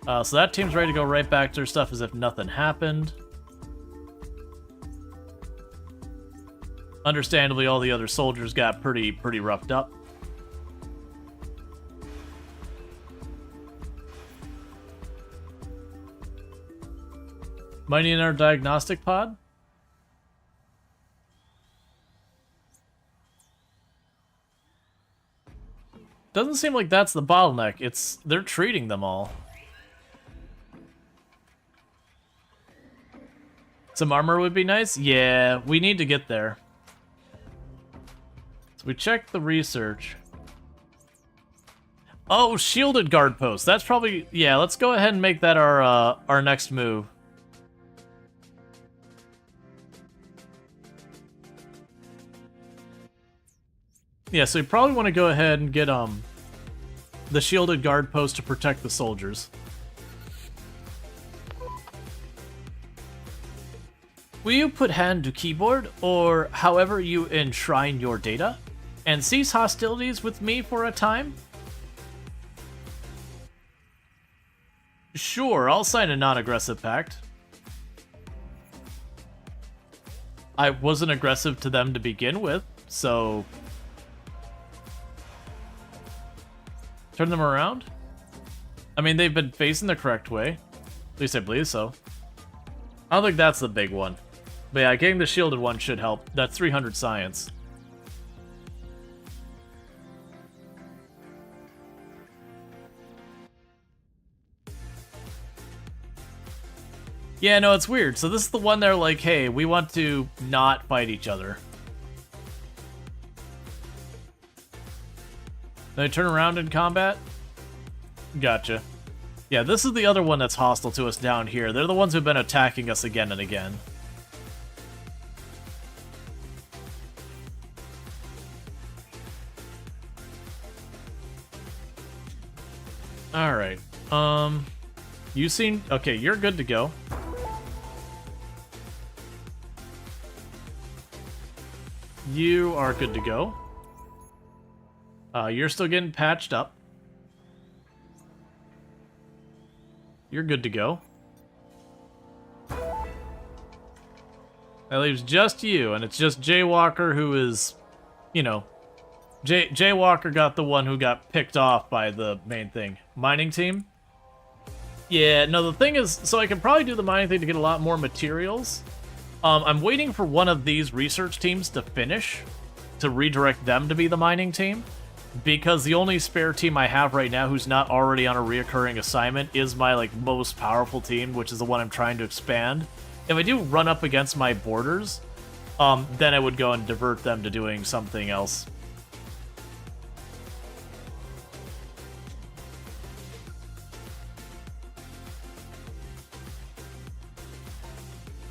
So that team's ready to go right back to their stuff as if nothing happened. Understandably, all the other soldiers got pretty roughed up. Mighty in our diagnostic pod? Doesn't seem like that's the bottleneck. They're treating them all. Some armor would be nice? Yeah, we need to get there. So we checked the research. Oh, shielded guard post. That's probably... Yeah, let's go ahead and make that our next move. Yeah, so we probably want to go ahead and get the shielded guard post to protect the soldiers. Will you put hand to keyboard, or however you enshrine your data, and cease hostilities with me for a time? Sure, I'll sign a non-aggressive pact. I wasn't aggressive to them to begin with, so... Turn them around? I mean, they've been facing the correct way. At least I believe so. I don't think that's the big one. But yeah, getting the shielded one should help. That's 300 science. Yeah, no, it's weird. So this is the one they're like, hey, we want to not fight each other. They turn around in combat? Gotcha. Yeah, this is the other one that's hostile to us down here. They're the ones who've been attacking us again and again. Alright. You seem... Okay, you're good to go. You are good to go. You're still getting patched up. You're good to go. That leaves just you, and it's just Jaywalker who is, you know... Jaywalker got the one who got picked off by the main thing. Mining team? Yeah, no, the thing is... So I can probably do the mining thing to get a lot more materials. I'm waiting for one of these research teams to finish, to redirect them to be the mining team. Because the only spare team I have right now who's not already on a reoccurring assignment is my, like, most powerful team, which is the one I'm trying to expand. If I do run up against my borders, then I would go and divert them to doing something else.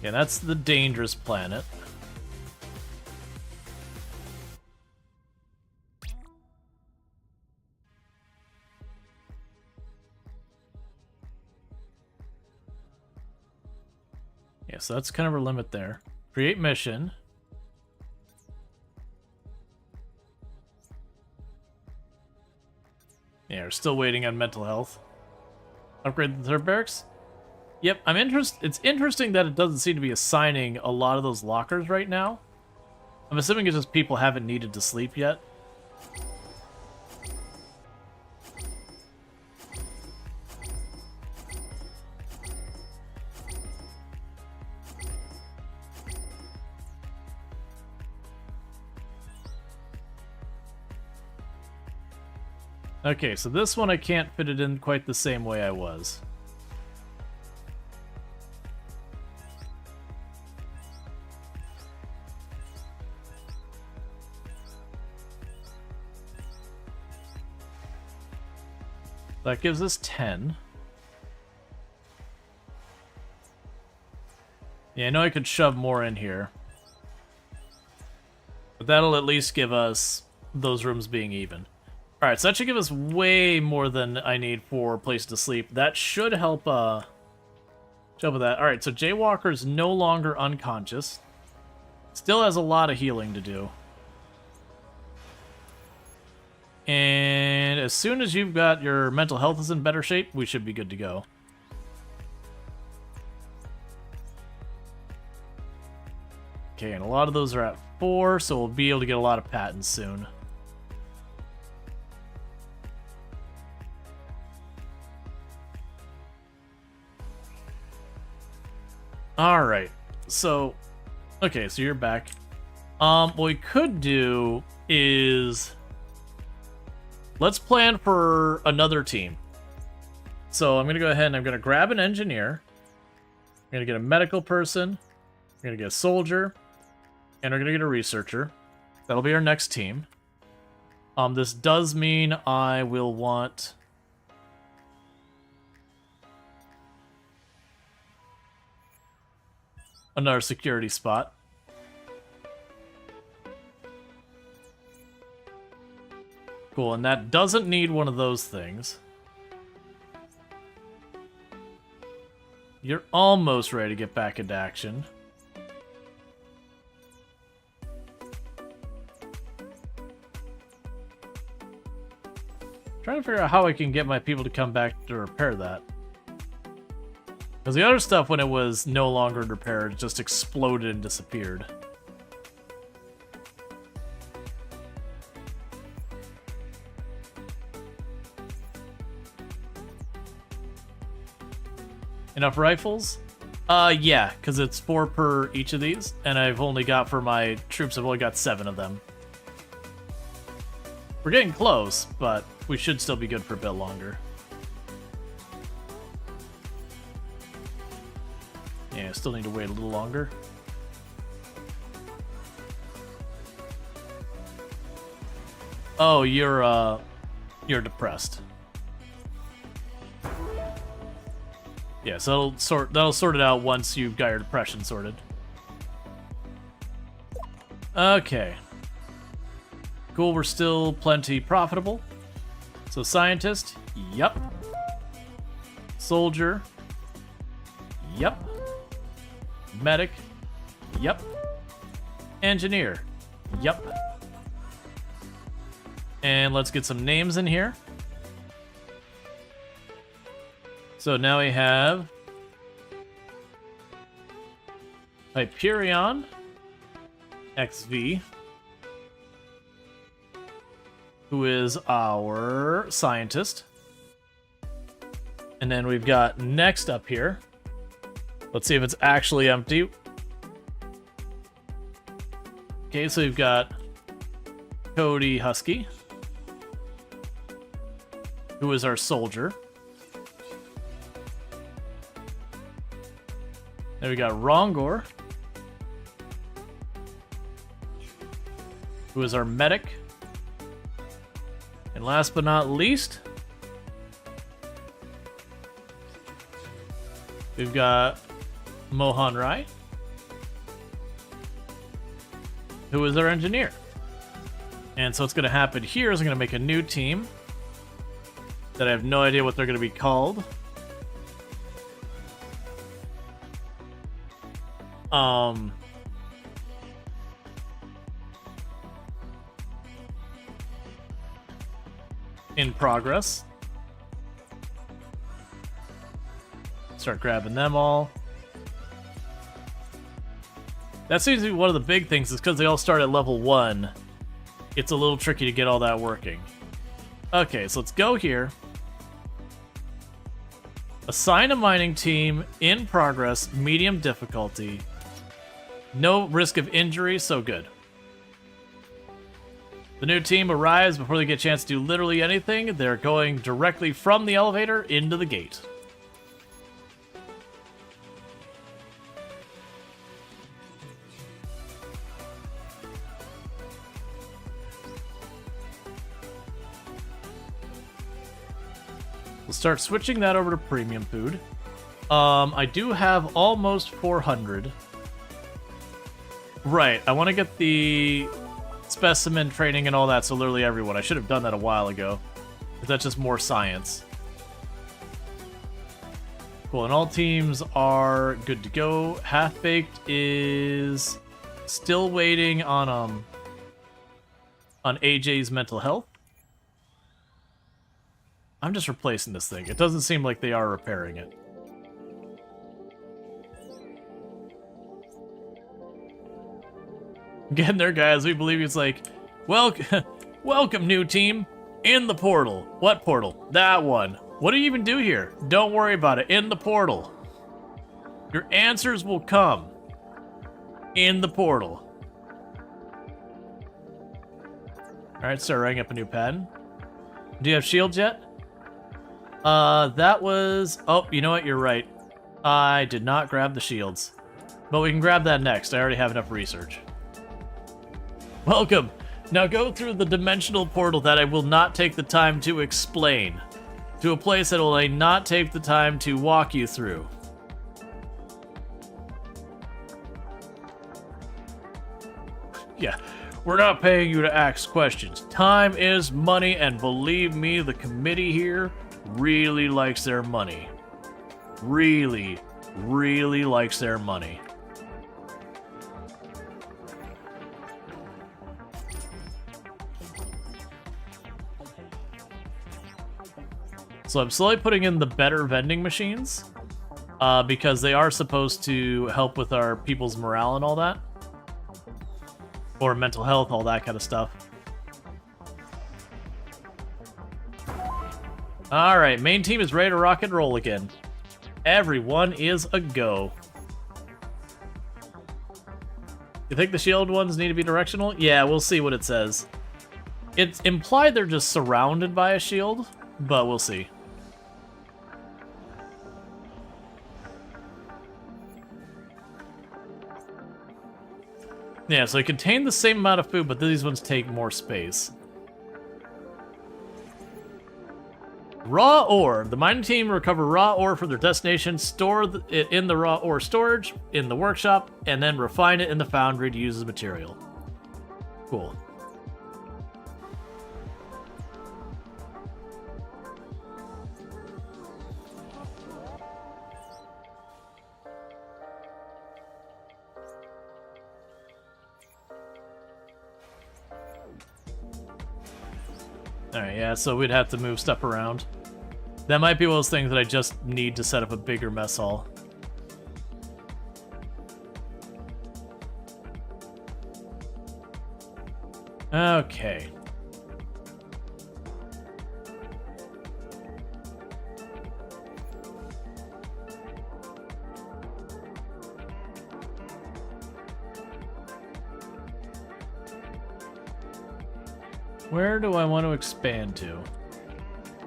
Yeah, that's the dangerous planet. Yeah, so that's kind of our limit there. Create mission. Yeah, we're still waiting on mental health. Upgrade the third barracks? Yep, it's interesting that it doesn't seem to be assigning a lot of those lockers right now. I'm assuming it's just people haven't needed to sleep yet. Okay, so this one I can't fit it in quite the same way I was. That gives us 10. Yeah, I know I could shove more in here. But that'll at least give us those rooms being even. Alright, so that should give us way more than I need for a place to sleep. That should help, with that. Alright, so Jaywalker's no longer unconscious. Still has a lot of healing to do. And as soon as you've got your mental health is in better shape, we should be good to go. Okay, and a lot of those are at 4, so we'll be able to get a lot of patents soon. Alright, so... Okay, so you're back. What we could do is... Let's plan for another team. So I'm going to go ahead and I'm going to grab an engineer. I'm going to get a medical person. I'm going to get a soldier. And we're going to get a researcher. That'll be our next team. This does mean I will want... another security spot. Cool, and that doesn't need one of those things. You're almost ready to get back into action. Trying to figure out how I can get my people to come back to repair that. Because the other stuff, when it was no longer repaired, just exploded and disappeared. Enough rifles? Yeah, because it's 4 per each of these, and I've only got, for my troops, I've only got 7 of them. We're getting close, but we should still be good for a bit longer. Yeah, still need to wait a little longer. Oh, you're depressed. Yeah, so that'll sort it out once you've got your depression sorted. Okay. Cool, we're still plenty profitable. So scientist, yep. Soldier, yep. Medic, yep. Engineer, yep. And let's get some names in here. So now we have Hyperion XV, who is our scientist. And then we've got next up here. Let's see if it's actually empty. Okay, so we've got Cody Husky, who is our soldier. Then we got Rongor, who is our medic. And last but not least, we've got Mohan Rai, who is our engineer. And so what's going to happen here is I'm going to make a new team that I have no idea what they're going to be called. In progress. Start grabbing them all. That seems to be one of the big things, is because they all start at level 1. It's a little tricky to get all that working. Okay, so let's go here. Assign a mining team in progress, medium difficulty. No risk of injury, so good. The new team arrives before they get a chance to do literally anything. They're going directly from the elevator into the gate. We'll start switching that over to premium food. I do have almost 400. Right, I want to get the specimen training and all that, so literally everyone. I should have done that a while ago. But that's just more science. Cool, and all teams are good to go. Half-Baked is still waiting on AJ's mental health. I'm just replacing this thing. It doesn't seem like they are repairing it. Getting there, guys. We believe it's like, welcome, new team. In the portal. What portal? That one. What do you even do here? Don't worry about it. In the portal. Your answers will come. In the portal. Alright, start writing up a new pattern. Do you have shields yet? That was... Oh, you know what? You're right. I did not grab the shields. But we can grab that next. I already have enough research. Welcome. Now go through the dimensional portal that I will not take the time to explain. To a place that will not take the time to walk you through. Yeah, we're not paying you to ask questions. Time is money, and believe me, the committee here really likes their money. Really, really likes their money. So I'm slowly putting in the better vending machines, because they are supposed to help with our people's morale and all that. Or mental health, all that kind of stuff. Alright, main team is ready to rock and roll again. Everyone is a go. You think the shield ones need to be directional? Yeah, we'll see what it says. It's implied they're just surrounded by a shield, but we'll see. Yeah, so they contain the same amount of food, but these ones take more space. Raw ore. The mining team recover raw ore from their destination, store it in the raw ore storage in the workshop, and then refine it in the foundry to use as material. Cool. Alright, yeah, so we'd have to move stuff around. That might be one of those things that I just need to set up a bigger mess hall. Okay. Where do I want to expand to?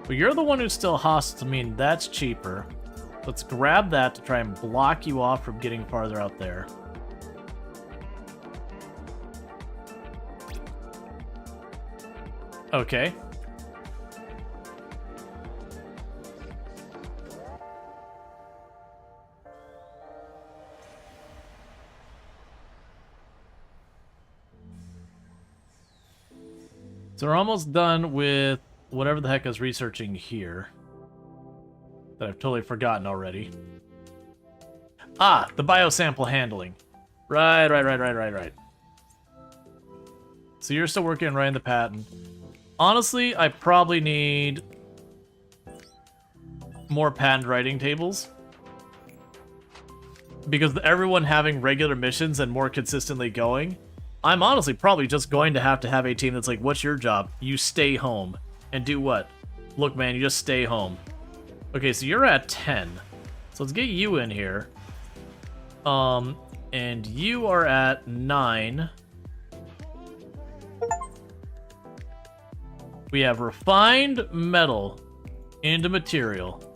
Well, you're the one who's still hostile to me, and that's cheaper. Let's grab that to try and block you off from getting farther out there. Okay. So we're almost done with whatever the heck I was researching here. That I've totally forgotten already. Ah, the biosample handling. Right. So you're still working on writing the patent. Honestly, I probably need more patent writing tables. because everyone having regular missions and more consistently going, I'm honestly probably just going to have a team that's like, what's your job? You stay home. And do what? Look, man, you just stay home. Okay, so you're at 10. So let's get you in here. And you are at 9. We have refined metal into material.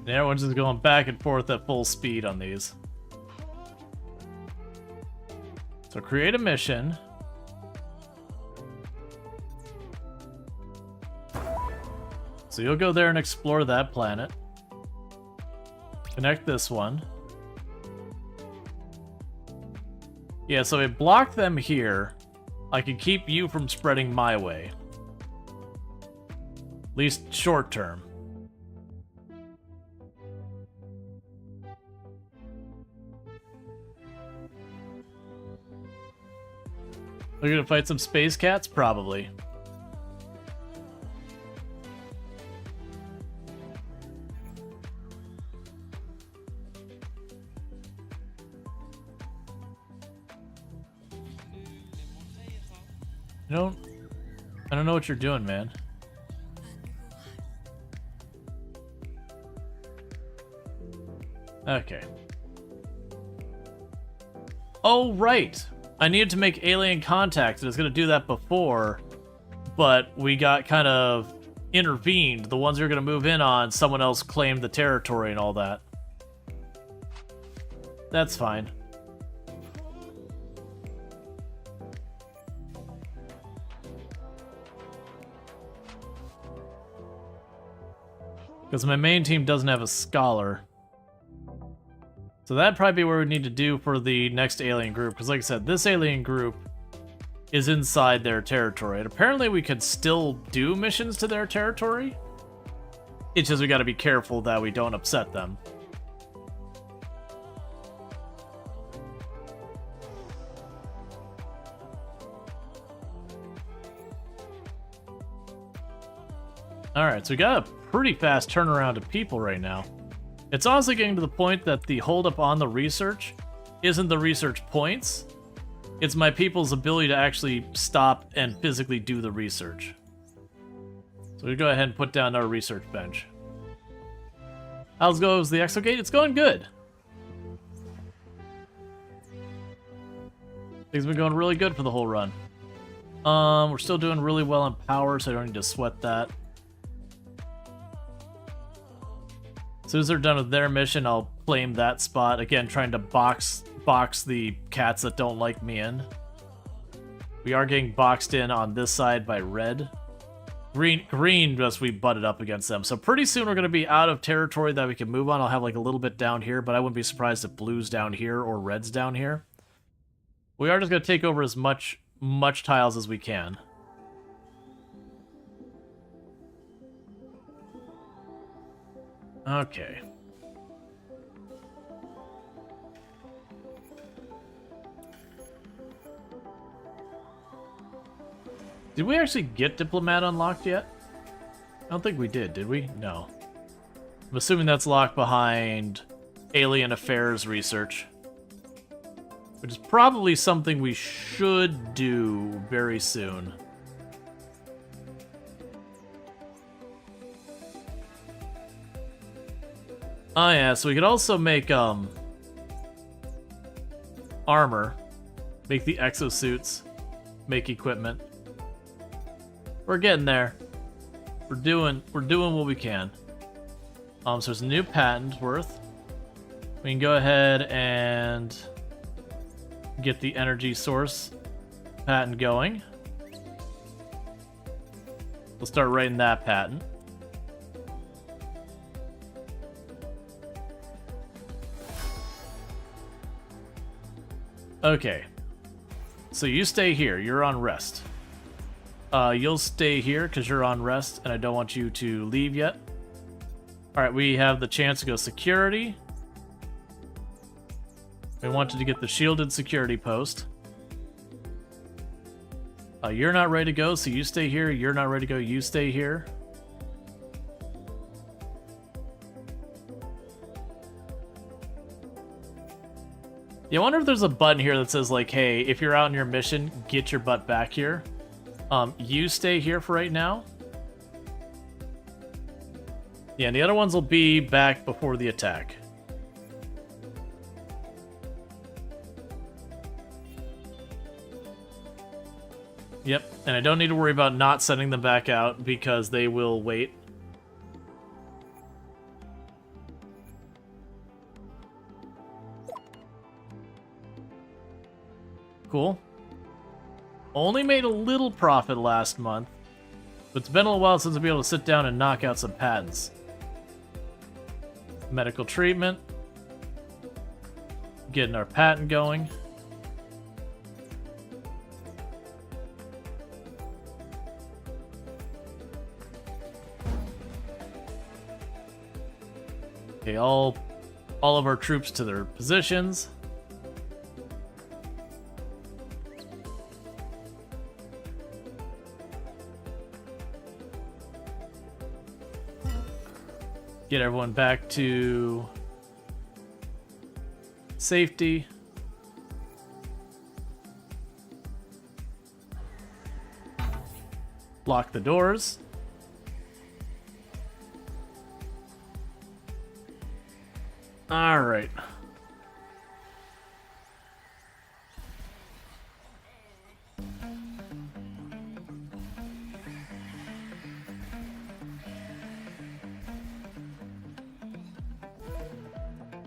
And everyone's just going back and forth at full speed on these. So create a mission. So you'll go there and explore that planet. Connect this one. Yeah, so it blocked them here. I can keep you from spreading my way. At least short term. We're gonna fight some space cats? Probably. I don't know what you're doing, man. Okay. Oh, right. I needed to make alien contact, and I was going to do that before, but we got kind of intervened. The ones we were going to move in on, someone else claimed the territory and all that. That's fine. Because my main team doesn't have a scholar. So that'd probably be what we need to do for the next alien group. Because like I said, this alien group is inside their territory. And apparently we could still do missions to their territory. It's just we gotta be careful that we don't upset them. Alright, so we got a pretty fast turnaround of people right now. It's honestly getting to the point that the holdup on the research isn't the research points. It's my people's ability to actually stop and physically do the research. So we go ahead and put down our research bench. How's goes the Exogate? It's going good. Things have been going really good for the whole run. We're still doing really well on power, so I don't need to sweat that. As soon as they're done with their mission, I'll claim that spot. Again, trying to box the cats that don't like me in. We are getting boxed in on this side by red. Green, just we butted up against them. So pretty soon we're going to be out of territory that we can move on. I'll have like a little bit down here, but I wouldn't be surprised if blue's down here or red's down here. We are just going to take over as much tiles as we can. Okay. Did we actually get Diplomat unlocked yet? I don't think we did we? No. I'm assuming that's locked behind Alien Affairs research. Which is probably something we should do very soon. Oh yeah, so we could also make armor, make the exosuits, make equipment. We're getting there. We're doing what we can. So there's a new patent worth. We can go ahead and get the energy source patent going. We'll start writing that patent. Okay, so you stay here. You're on rest. You'll stay here because you're on rest, and I don't want you to leave yet. All right, we have the chance to go security. We wanted to get the shielded security post. You're not ready to go, so you stay here. You're not ready to go, you stay here. Yeah, I wonder if there's a button here that says, like, hey, if you're out on your mission, get your butt back here. You stay here for right now. Yeah, and the other ones will be back before the attack. Yep, and I don't need to worry about not sending them back out because they will wait. Cool. Only made a little profit last month, but it's been a little while since I've been able to sit down and knock out some patents. Medical treatment. Getting our patent going. Okay, all of our troops to their positions. Get everyone back to safety. Lock the doors. All right.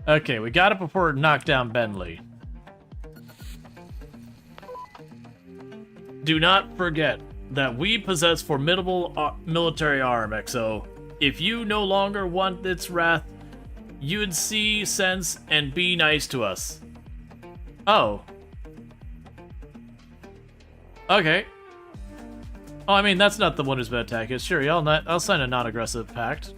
Okay, we got it before it knocked down Bentley. Do not forget that we possess formidable military arm, XO. If you no longer want its wrath, you'd see sense and be nice to us. Oh. Okay. Oh, I mean, that's not the one who's been attacking. Sure, yeah, I'll sign a non-aggressive pact.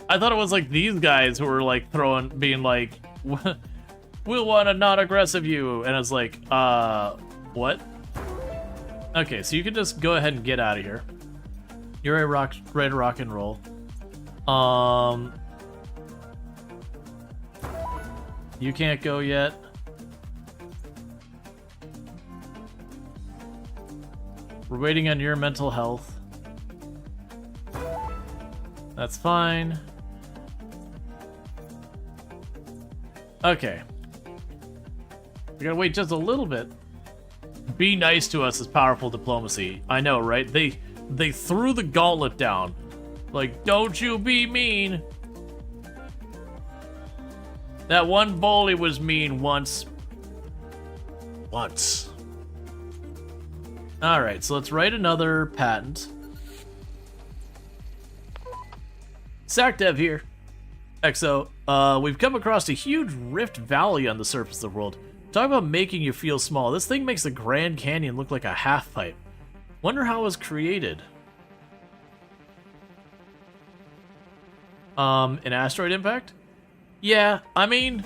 I thought it was like these guys who were like being like, we'll want to not aggressive you. And I was like, what? Okay, so you can just go ahead and get out of here. You're ready to rock and roll. You can't go yet. We're waiting on your mental health. That's fine. Okay. We gotta wait just a little bit. Be nice to us is powerful diplomacy. I know, right? They threw the gauntlet down. Like, don't you be mean. That one bully was mean once. Once. Alright, so let's write another patent. SacDev here. XO, we've come across a huge rift valley on the surface of the world. Talk about making you feel small. This thing makes the Grand Canyon look like a half pipe. Wonder how it was created. An asteroid impact? Yeah, I mean,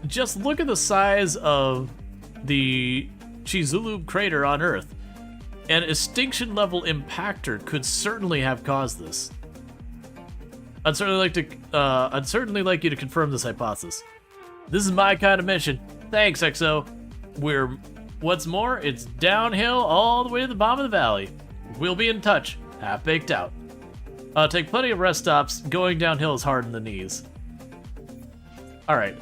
just look at the size of the Chizulu crater on Earth. An extinction level impactor could certainly have caused this. I'd certainly like you to confirm this hypothesis. This is my kind of mission. Thanks, XO. What's more, it's downhill all the way to the bottom of the valley. We'll be in touch. Half baked out. Take plenty of rest stops. Going downhill is hard in the knees. All right.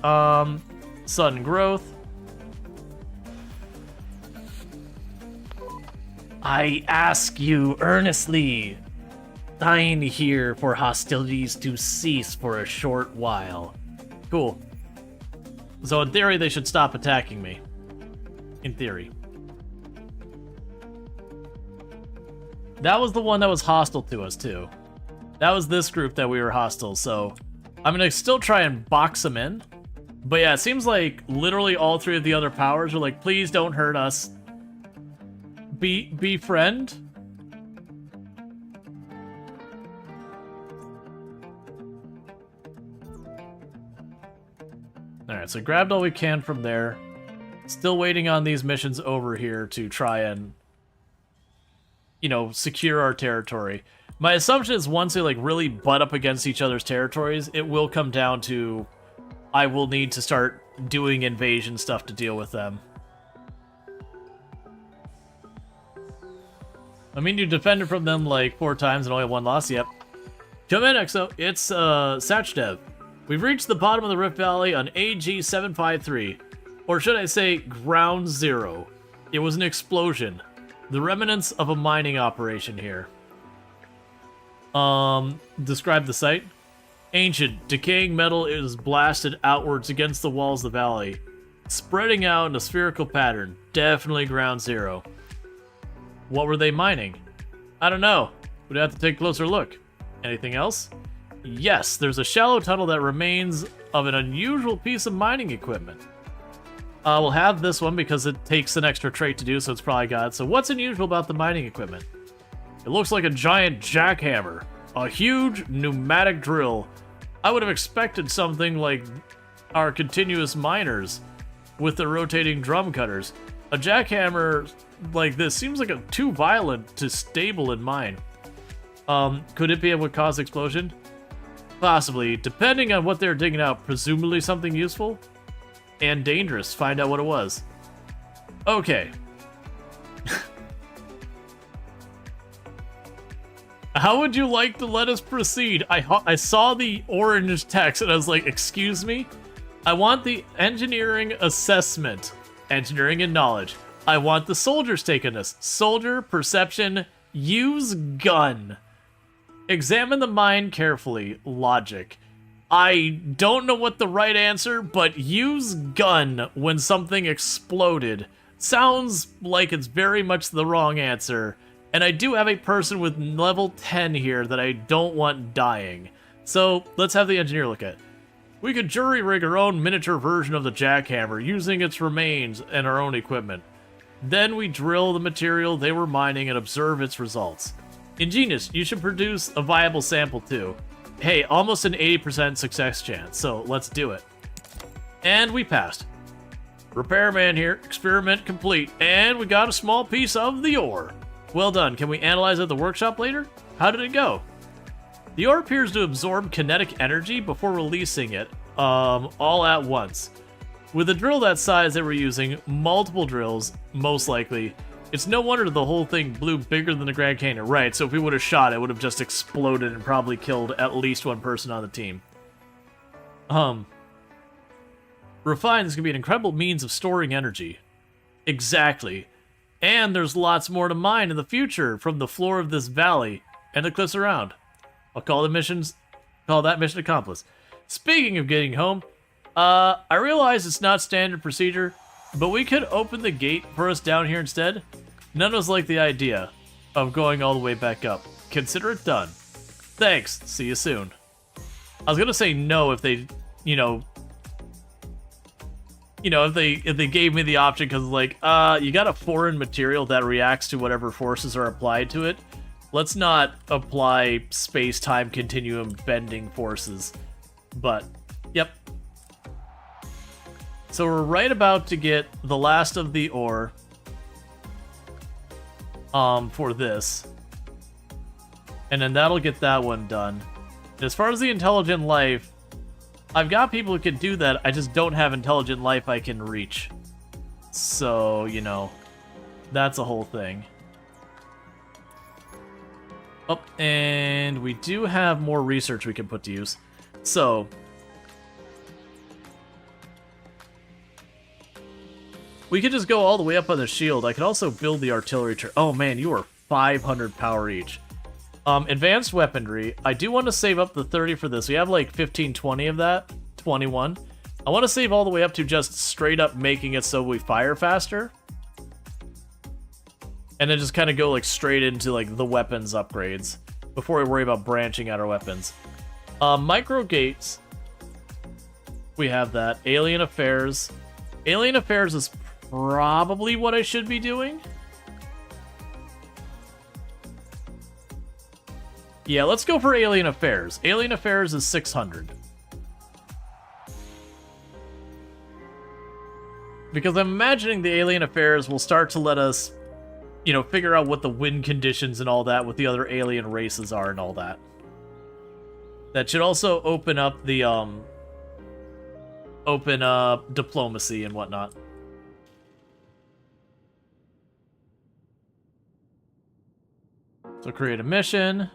Sudden growth. I ask you earnestly. Sign here for hostilities to cease for a short while. Cool. So in theory, they should stop attacking me. In theory. That was the one that was hostile to us, too. That was this group that we were hostile, so I'm gonna still try and box them in. But yeah, it seems like literally all three of the other powers are like, please don't hurt us. Befriend. Alright, so grabbed all we can from there. Still waiting on these missions over here to try and, you know, secure our territory. My assumption is once they, like, really butt up against each other's territories, it will come down to I will need to start doing invasion stuff to deal with them. I mean, you defended from them, like, 4 times and only 1 loss? Yep. Come in, Exo. It's, Sachdev. We've reached the bottom of the Rift Valley on AG-753. Or should I say, Ground Zero. It was an explosion. The remnants of a mining operation here. Describe the site. Ancient, decaying metal is blasted outwards against the walls of the valley, spreading out in a spherical pattern. Definitely Ground Zero. What were they mining? I don't know. We'd have to take a closer look. Anything else? Yes, there's a shallow tunnel that remains of an unusual piece of mining equipment. We'll have this one because it takes an extra trait to do, so it's probably got it. So what's unusual about the mining equipment? It looks like a giant jackhammer. A huge pneumatic drill. I would have expected something like our continuous miners with the rotating drum cutters. A jackhammer like this seems like too violent to stable in mine. Could it be what caused the explosion? Possibly, depending on what they're digging out. Presumably something useful and dangerous. Find out what it was. Okay. How would you like to let us proceed? I saw the orange text and I was like, excuse me? I want the engineering assessment. Engineering and knowledge. I want the soldiers taking this. Soldier, perception, use gun. Examine the mine carefully. Logic. I don't know what the right answer, but use gun when something exploded. Sounds like it's very much the wrong answer. And I do have a person with level 10 here that I don't want dying. So let's have the engineer look at it. We could jury rig our own miniature version of the jackhammer using its remains and our own equipment. Then we drill the material they were mining and observe its results. Ingenious, you should produce a viable sample too. Hey, almost an 80% success chance, so let's do it. And we passed. Repairman here, experiment complete, and we got a small piece of the ore. Well done. Can we analyze it at the workshop later? How did it go? The ore appears to absorb kinetic energy before releasing it, all at once. With a drill that size they were using, multiple drills, most likely, it's no wonder the whole thing blew bigger than the Grand Canyon. Right, so if we would have shot it, would have just exploded and probably killed at least 1 person on the team. Refined is going to be an incredible means of storing energy. Exactly. And there's lots more to mine in the future from the floor of this valley and the cliffs around. I'll call that mission accomplished. Speaking of getting home, I realize it's not standard procedure, but we could open the gate for us down here instead. None of us like the idea of going all the way back up. Consider it done. Thanks. See you soon. I was gonna say no if they, if they gave me the option, because like, you got a foreign material that reacts to whatever forces are applied to it. Let's not apply space-time continuum bending forces. But, yep. So we're right about to get the last of the ore for this. And then that'll get that one done. And as far as the intelligent life, I've got people who can do that, I just don't have intelligent life I can reach. So, that's a whole thing. Oh, and we do have more research we can put to use. So, we could just go all the way up on the shield. I could also build the artillery turret. Oh man, you are 500 power each. Advanced weaponry. I do want to save up the 30 for this. We have like 15, 20 of that. 21. I want to save all the way up to just straight up making it so we fire faster. And then just kind of go like straight into like the weapons upgrades before we worry about branching out our weapons. Micro gates. We have that. Alien Affairs. Alien Affairs is probably what I should be doing. Yeah, let's go for Alien Affairs. Alien Affairs is 600. Because I'm imagining the alien affairs will start to let us, you know, figure out what the wind conditions and all that, what the other alien races are and all that. That should also open up the, open up diplomacy and whatnot. So create a mission.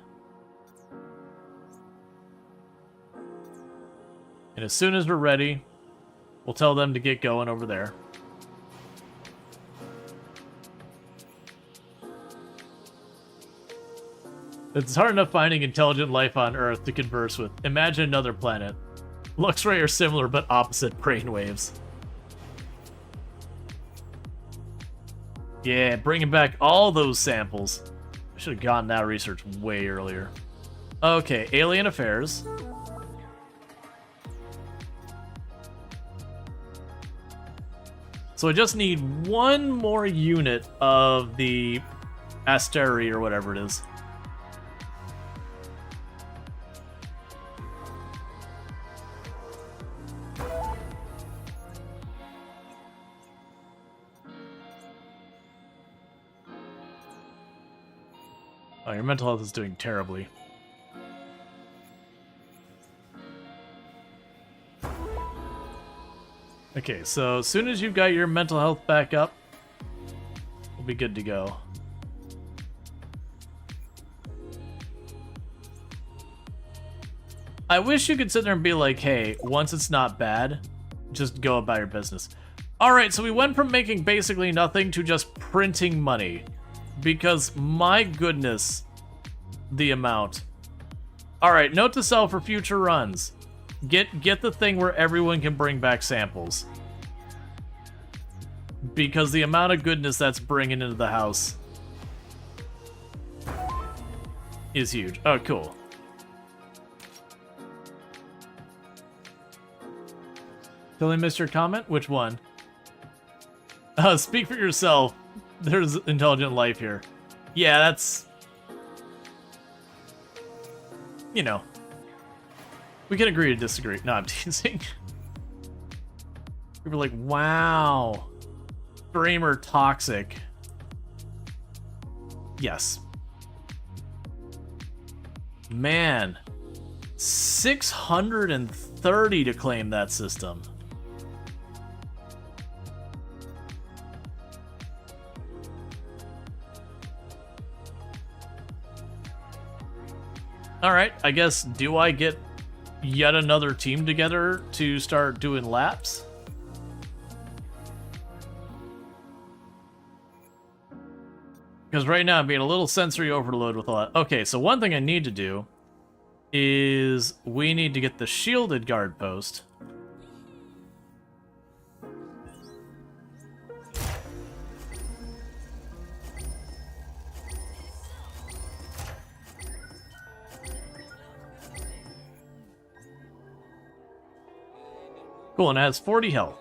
And as soon as we're ready, we'll tell them to get going over there. It's hard enough finding intelligent life on Earth to converse with. Imagine another planet. Luxray are similar but opposite brainwaves. Yeah, bringing back all those samples. I should have gotten that research way earlier. Okay, alien affairs. So I just need one more unit of the Asteri or whatever it is. Oh, your mental health is doing terribly. Okay, so as soon as you've got your mental health back up, we'll be good to go. I wish you could sit there and be like, hey, once it's not bad, just go about your business. Alright, so we went from making basically nothing to just printing money. Because, my goodness, the amount. Alright, note to self for future runs. Get the thing where everyone can bring back samples. Because the amount of goodness that's bringing into the house is huge. Oh, cool. Totally missed your comment? Which one? Speak for yourself. There's intelligent life here. Yeah, that's... You know. We can agree to disagree. No, I'm teasing. People are like, wow. Streamer toxic. Yes. Man. 630 to claim that system. Alright, I guess, do I get yet another team together to start doing laps? Because right now I'm being a little sensory overload with a lot. Okay, so one thing I need to do is we need to get the shielded guard post. Cool, and it has 40 health.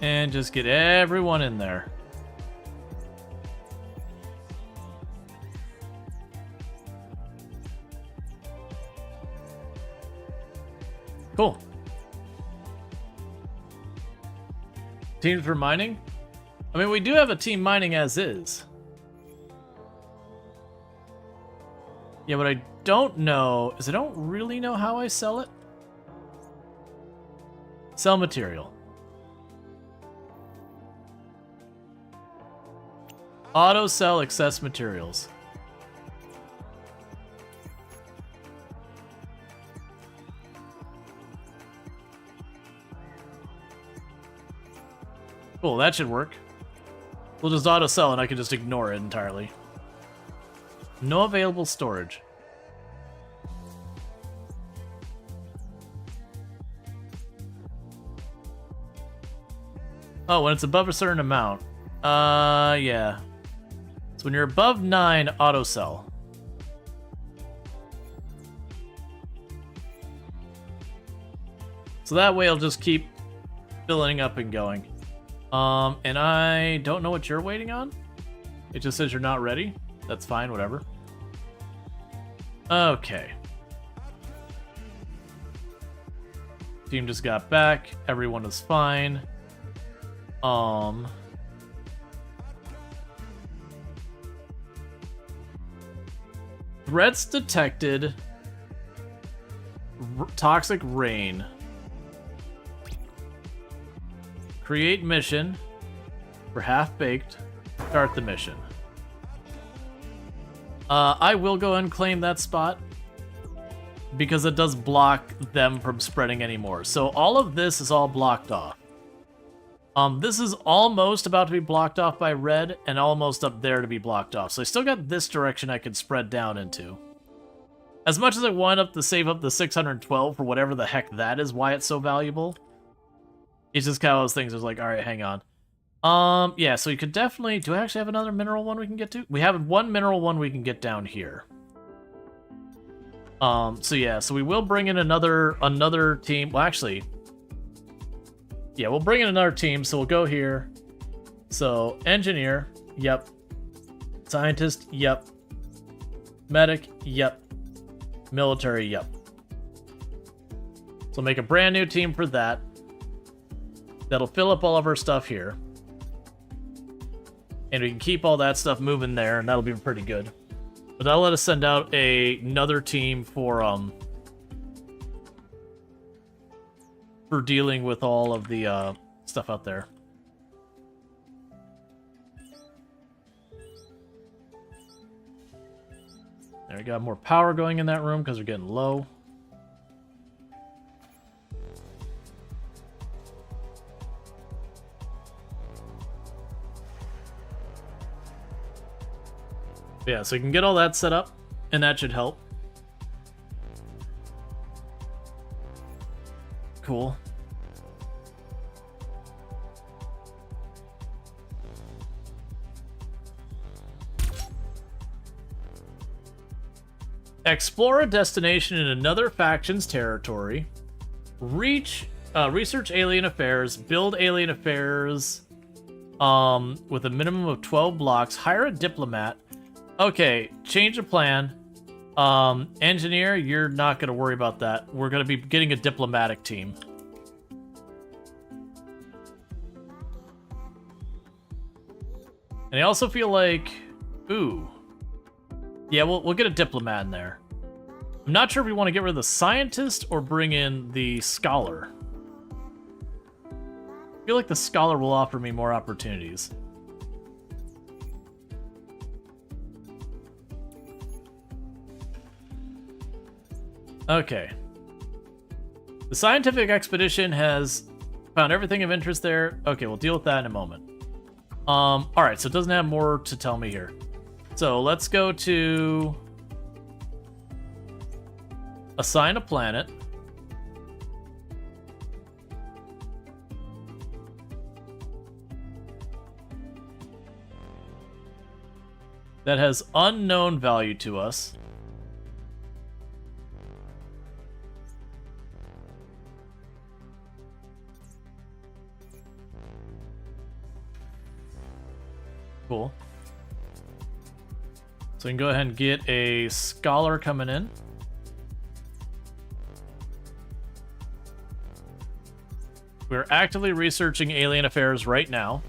And just get everyone in there. Cool. Teams for mining? I mean, we do have a team mining as is. Yeah, what I don't know is I don't really know how I sell it. Sell material. Auto sell excess materials. Cool, that should work. We'll just auto sell and I can just ignore it entirely. No available storage. Oh, when it's above a certain amount. Yeah. So when you're above 9, auto sell. So that way it'll just keep filling up and going. And I don't know what you're waiting on. It just says you're not ready. That's fine, whatever. Okay. Team just got back. Everyone is fine. Threats detected. Toxic rain. Create mission. For half-baked. Start the mission. I will go and claim that spot. Because it does block them from spreading anymore. So all of this is all blocked off. This is almost about to be blocked off by red, and almost up there to be blocked off. So I still got this direction I can spread down into. As much as I want up to save up the 612 for whatever the heck that is, why it's so valuable, it's just kind of those things. I was like, all right, hang on. Yeah, so you could definitely... Do I actually have another mineral one we can get to? We have one mineral one we can get down here. So yeah, so we will bring in another team. Well, actually... Yeah, we'll bring in another team, so we'll go here. So, engineer, yep. Scientist, yep. Medic, yep. Military, yep. So make a brand new team for that. That'll fill up all of our stuff here. And we can keep all that stuff moving there, and that'll be pretty good. But that'll let us send out another team for dealing with all of the stuff out there. There, we got more power going in that room because we're getting low. Yeah, so you can get all that set up, and that should help. Cool. Explore a destination in another faction's territory. Research alien affairs. Build alien affairs with a minimum of 12 blocks. Hire a diplomat. Okay, change of plan. Engineer, you're not going to worry about that. We're going to be getting a diplomatic team. And I also feel like... Ooh. Yeah, we'll get a diplomat in there. I'm not sure if we want to get rid of the scientist or bring in the scholar. I feel like the scholar will offer me more opportunities. Okay. The scientific expedition has found everything of interest there. Okay, we'll deal with that in a moment. Alright, so it doesn't have more to tell me here. So let's go to assign a planet. That has unknown value to us. Cool. So we can go ahead and get a scholar coming in. We're actively researching alien affairs right now.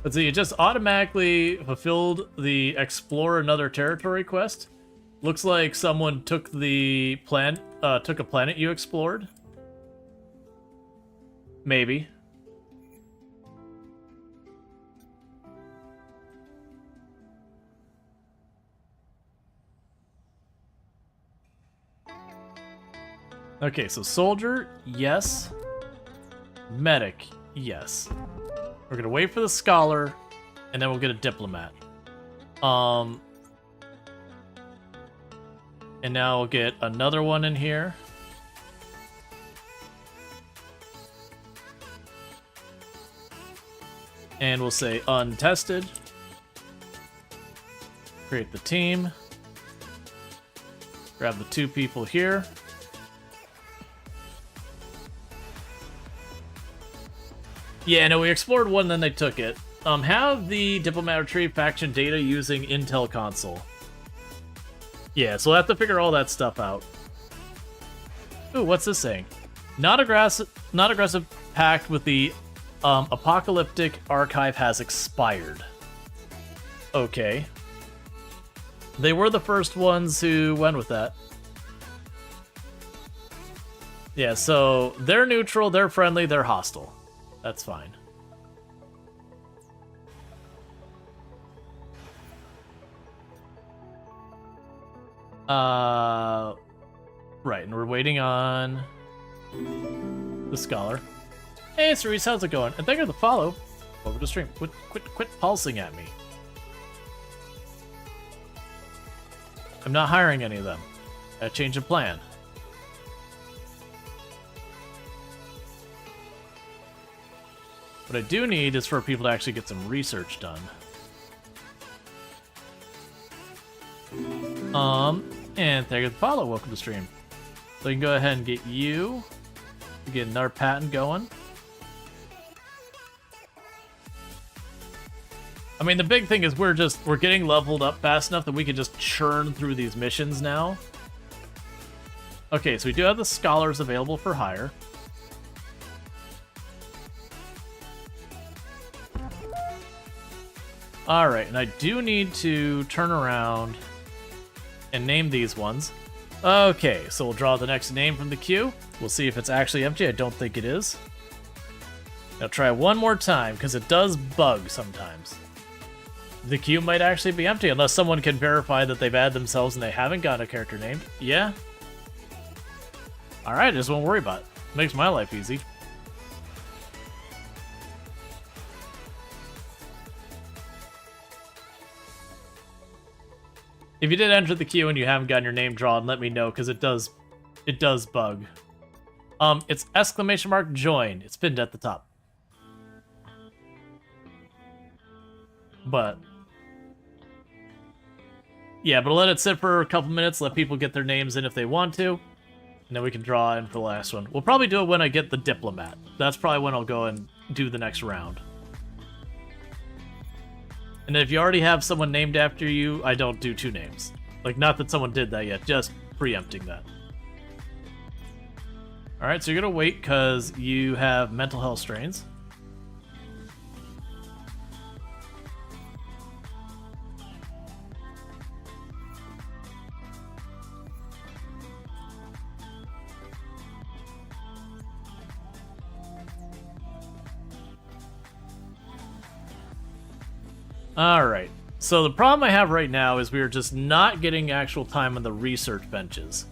Let's see, it just automatically fulfilled the explore another territory quest. Looks like someone took the took a planet you explored. Maybe. Okay, so soldier, yes. Medic, yes. We're gonna wait for the scholar, and then we'll get a diplomat. And now we'll get another one in here. And we'll say untested. Create the team. Grab the two people here. Yeah, no, we explored one, then they took it. Have the diplomat retrieve faction data using Intel console. Yeah, so we'll have to figure all that stuff out. Ooh, what's this saying? Not aggressive pact with the apocalyptic archive has expired. Okay. They were the first ones who went with that. Yeah, so they're neutral, they're friendly, they're hostile. That's fine. Right, and we're waiting on the scholar. Hey, Cerise, how's it going? And thank you for the follow. Over the stream. Quit pulsing at me. I'm not hiring any of them. Gotta change the plan. What I do need is for people to actually get some research done. And thank you for the follow. Welcome to the stream. So you can go ahead and get you. Get another patent going. I mean, the big thing is we're getting leveled up fast enough that we can just churn through these missions now. Okay, so we do have the scholars available for hire. Alright, and I do need to turn around and name these ones. Okay, so we'll draw the next name from the queue. We'll see if it's actually empty. I don't think it is. Now try one more time, because it does bug sometimes. The queue might actually be empty, unless someone can verify that they've added themselves and they haven't got a character named. Yeah. Alright, I just won't worry about it. Makes my life easy. If you did enter the queue and you haven't gotten your name drawn, let me know, because it does bug. It's !join. It's pinned at the top. But yeah, but let it sit for a couple minutes, let people get their names in if they want to, and then we can draw in for the last one. We'll probably do it when I get the diplomat. That's probably when I'll go and do the next round. And if you already have someone named after you, I don't do two names. Like, not that someone did that yet, just preempting that. Alright, so you're gonna wait because you have mental health strains. Alright, so the problem I have right now is we are just not getting actual time on the research benches.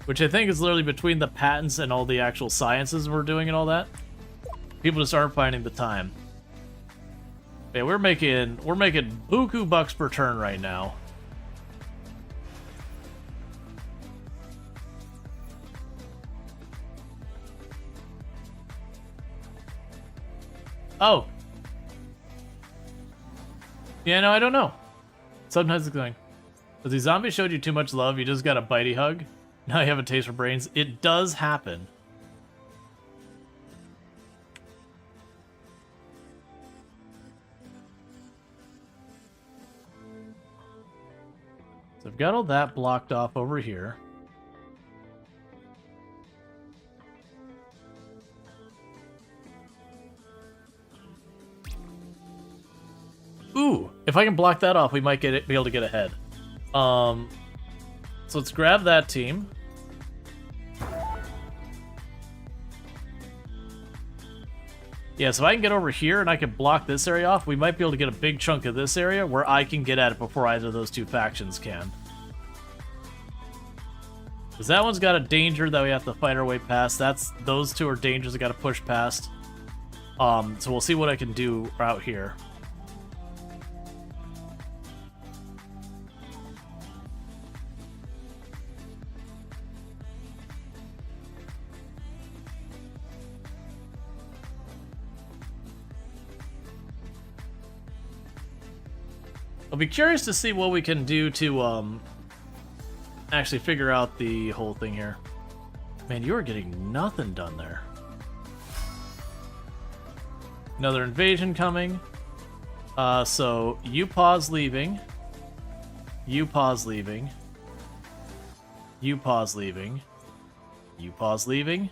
Which I think is literally between the patents and all the actual sciences we're doing and all that. People just aren't finding the time. Yeah, we're making buku bucks per turn right now. Oh. Yeah, no, I don't know. Sometimes it's going. If the zombie showed you too much love, you just got a bitey hug. Now you have a taste for brains. It does happen. So I've got all that blocked off over here. Ooh, if I can block that off, we might be able to get ahead. So let's grab that team. Yeah, so if I can get over here and I can block this area off, we might be able to get a big chunk of this area where I can get at it before either of those two factions can. Because that one's got a danger that we have to fight our way past. Those two are dangers I gotta push past. So we'll see what I can do out here. I'll be curious to see what we can do to actually figure out the whole thing here. Man, you are getting nothing done there. Another invasion coming. So you pause leaving. You pause leaving. You pause leaving. You pause leaving.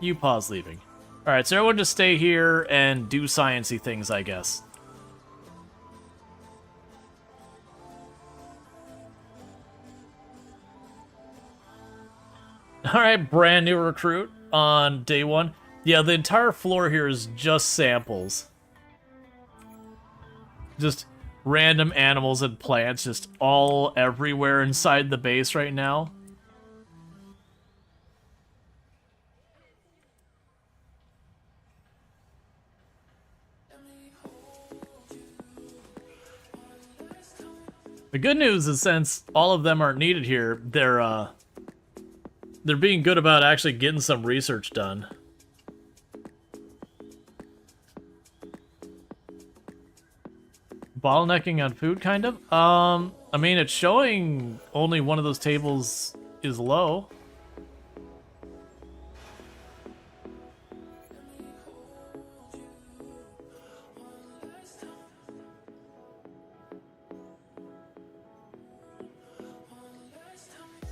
You pause leaving. Alright, so everyone just stay here and do sciencey things, I guess. Alright, brand new recruit on day 1. Yeah, the entire floor here is just samples. Just random animals and plants just all everywhere inside the base right now. The good news is since all of them aren't needed here, they're being good about actually getting some research done. Bottlenecking on food, kind of? I mean, it's showing only one of those tables is low.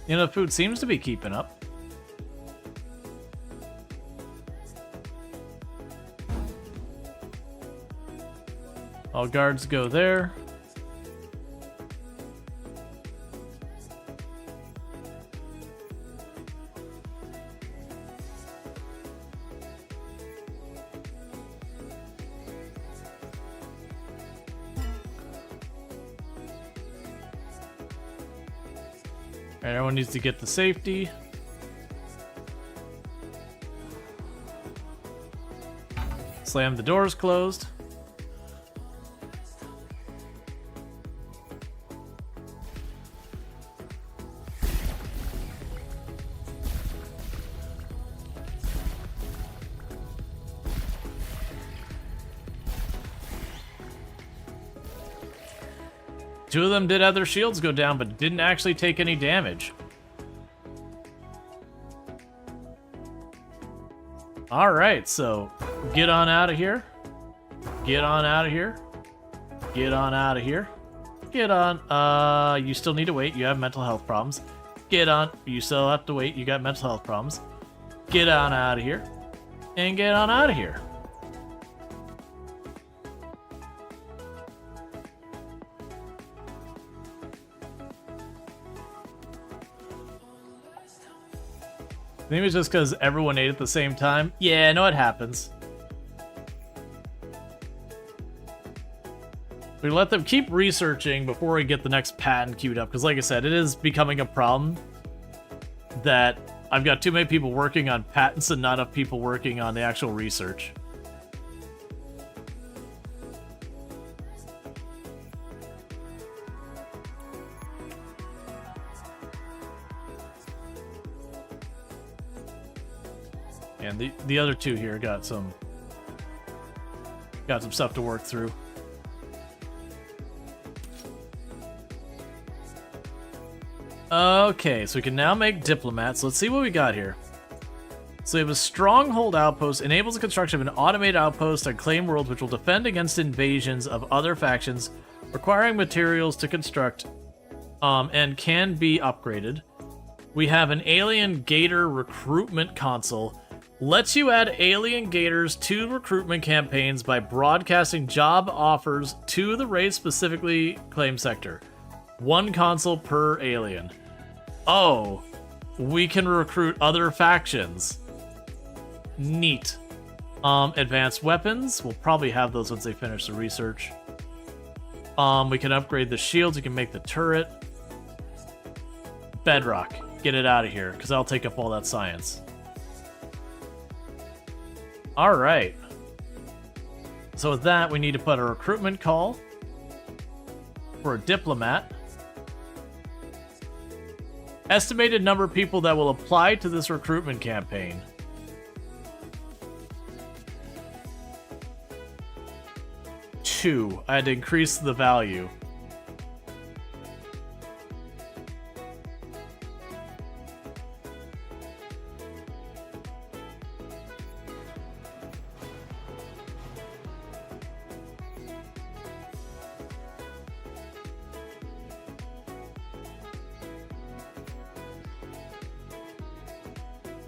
You know, food seems to be keeping up. All guards go there. Alright, everyone needs to get the safety. Slam the doors closed. Two of them did have their shields go down, but didn't actually take any damage. Alright, so get on out of here. Get on out of here. Get on out of here. Get on. You still need to wait. You have mental health problems. Get on. You still have to wait. You got mental health problems. Get on out of here. And get on out of here. Maybe it's just because everyone ate at the same time. Yeah, I know it happens. We let them keep researching before we get the next patent queued up, because like I said, it is becoming a problem that I've got too many people working on patents and not enough people working on the actual research. And the other two here got some stuff to work through. Okay, so we can now make diplomats. Let's see what we got here. So we have a stronghold outpost, enables the construction of an automated outpost on claim worlds which will defend against invasions of other factions, requiring materials to construct, and can be upgraded. We have an alien gator recruitment console. Lets you add alien gators to recruitment campaigns by broadcasting job offers to the race-specifically claimed sector. One console per alien. Oh, we can recruit other factions. Neat. Advanced weapons. We'll probably have those once they finish the research. We can upgrade the shields. We can make the turret. Bedrock. Get it out of here, because I'll take up all that science. Alright. So with that, we need to put a recruitment call for a diplomat. Estimated number of people that will apply to this recruitment campaign. 2. I had to increase the value.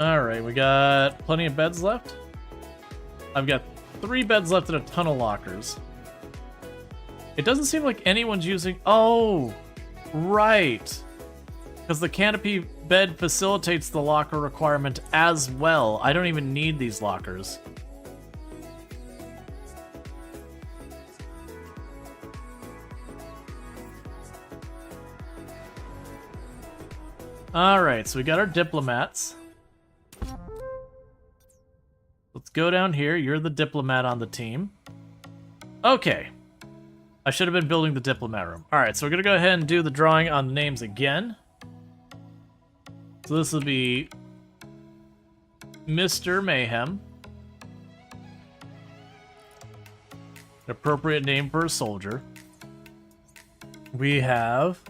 Alright, we got plenty of beds left. I've got 3 beds left and a ton of lockers. It doesn't seem like anyone's using... Oh! Right! Because the canopy bed facilitates the locker requirement as well. I don't even need these lockers. Alright, so we got our diplomats. Let's go down here. You're the diplomat on the team. Okay. I should have been building the diplomat room. Alright, so we're going to go ahead and do the drawing on the names again. So this will be Mr. Mayhem. An appropriate name for a soldier. We have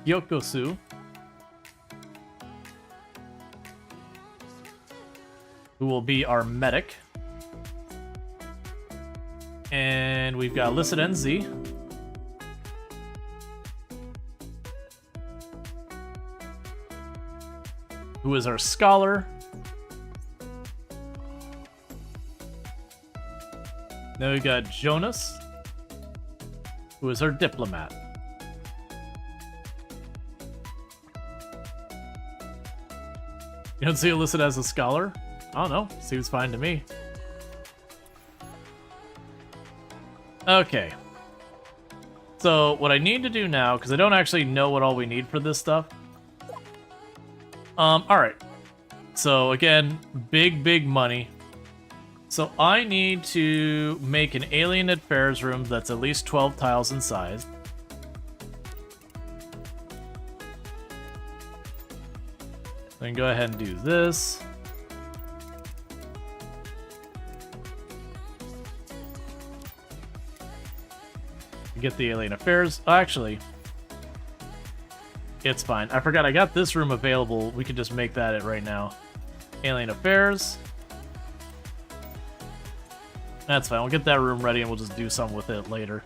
Yokosu. Who will be our medic. And we've got Lisset NZ. Who is our scholar. Then we've got Jonas. Who is our diplomat. You don't see it listed as a scholar? I don't know. Seems fine to me. Okay. So, what I need to do now, because I don't actually know what all we need for this stuff. Alright. So, again, big money. So, I need to make an alien affairs room that's at least 12 tiles in size. Then go ahead and do this. Get the alien affairs. Oh, actually, it's fine. I forgot I got this room available. We can just make that it right now. Alien affairs. That's fine. We'll get that room ready and we'll just do something with it later.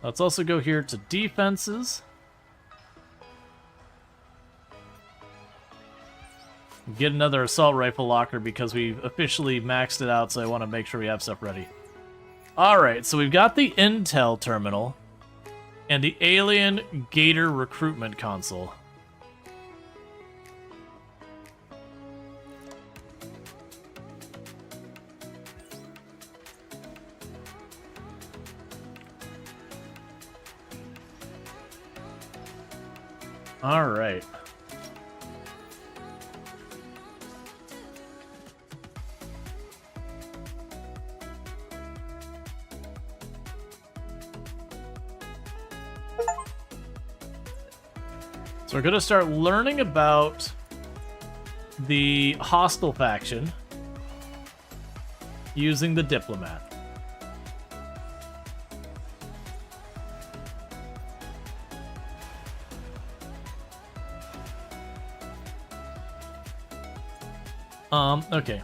Let's also go here to defenses. Get another assault rifle locker because we've officially maxed it out, so I want to make sure we have stuff ready. Alright, so we've got the intel terminal and the alien gator recruitment console. Alright. So we're going to start learning about the hostile faction using the diplomat. Okay.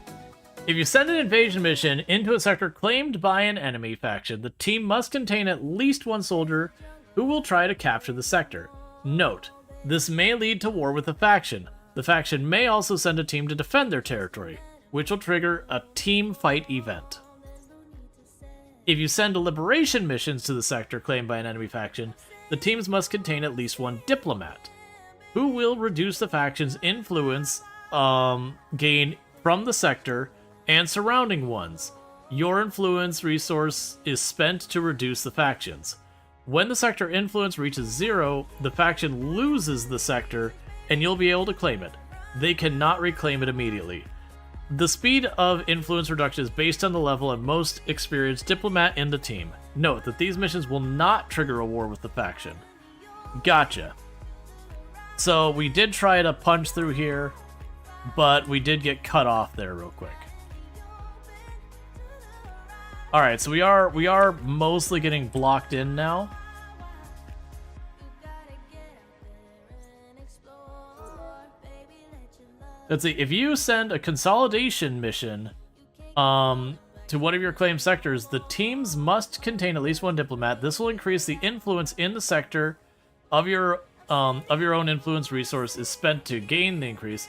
If you send an invasion mission into a sector claimed by an enemy faction, the team must contain at least one soldier who will try to capture the sector. Note, this may lead to war with the faction. The faction may also send a team to defend their territory, which will trigger a team fight event. If you send liberation missions to the sector claimed by an enemy faction, the teams must contain at least one diplomat, who will reduce the faction's influence gain from the sector and surrounding ones. Your influence resource is spent to reduce the factions. When the sector influence reaches 0, the faction loses the sector and you'll be able to claim it. They cannot reclaim it immediately. The speed of influence reduction is based on the level and most experienced diplomat in the team. Note that these missions will not trigger a war with the faction. Gotcha. So we did try to punch through here, but we did get cut off there real quick. Alright, so we are mostly getting blocked in now. Let's see, if you send a consolidation mission to one of your claimed sectors. The teams must contain at least one diplomat. This will increase the influence in the sector of your own influence resource is spent to gain the increase.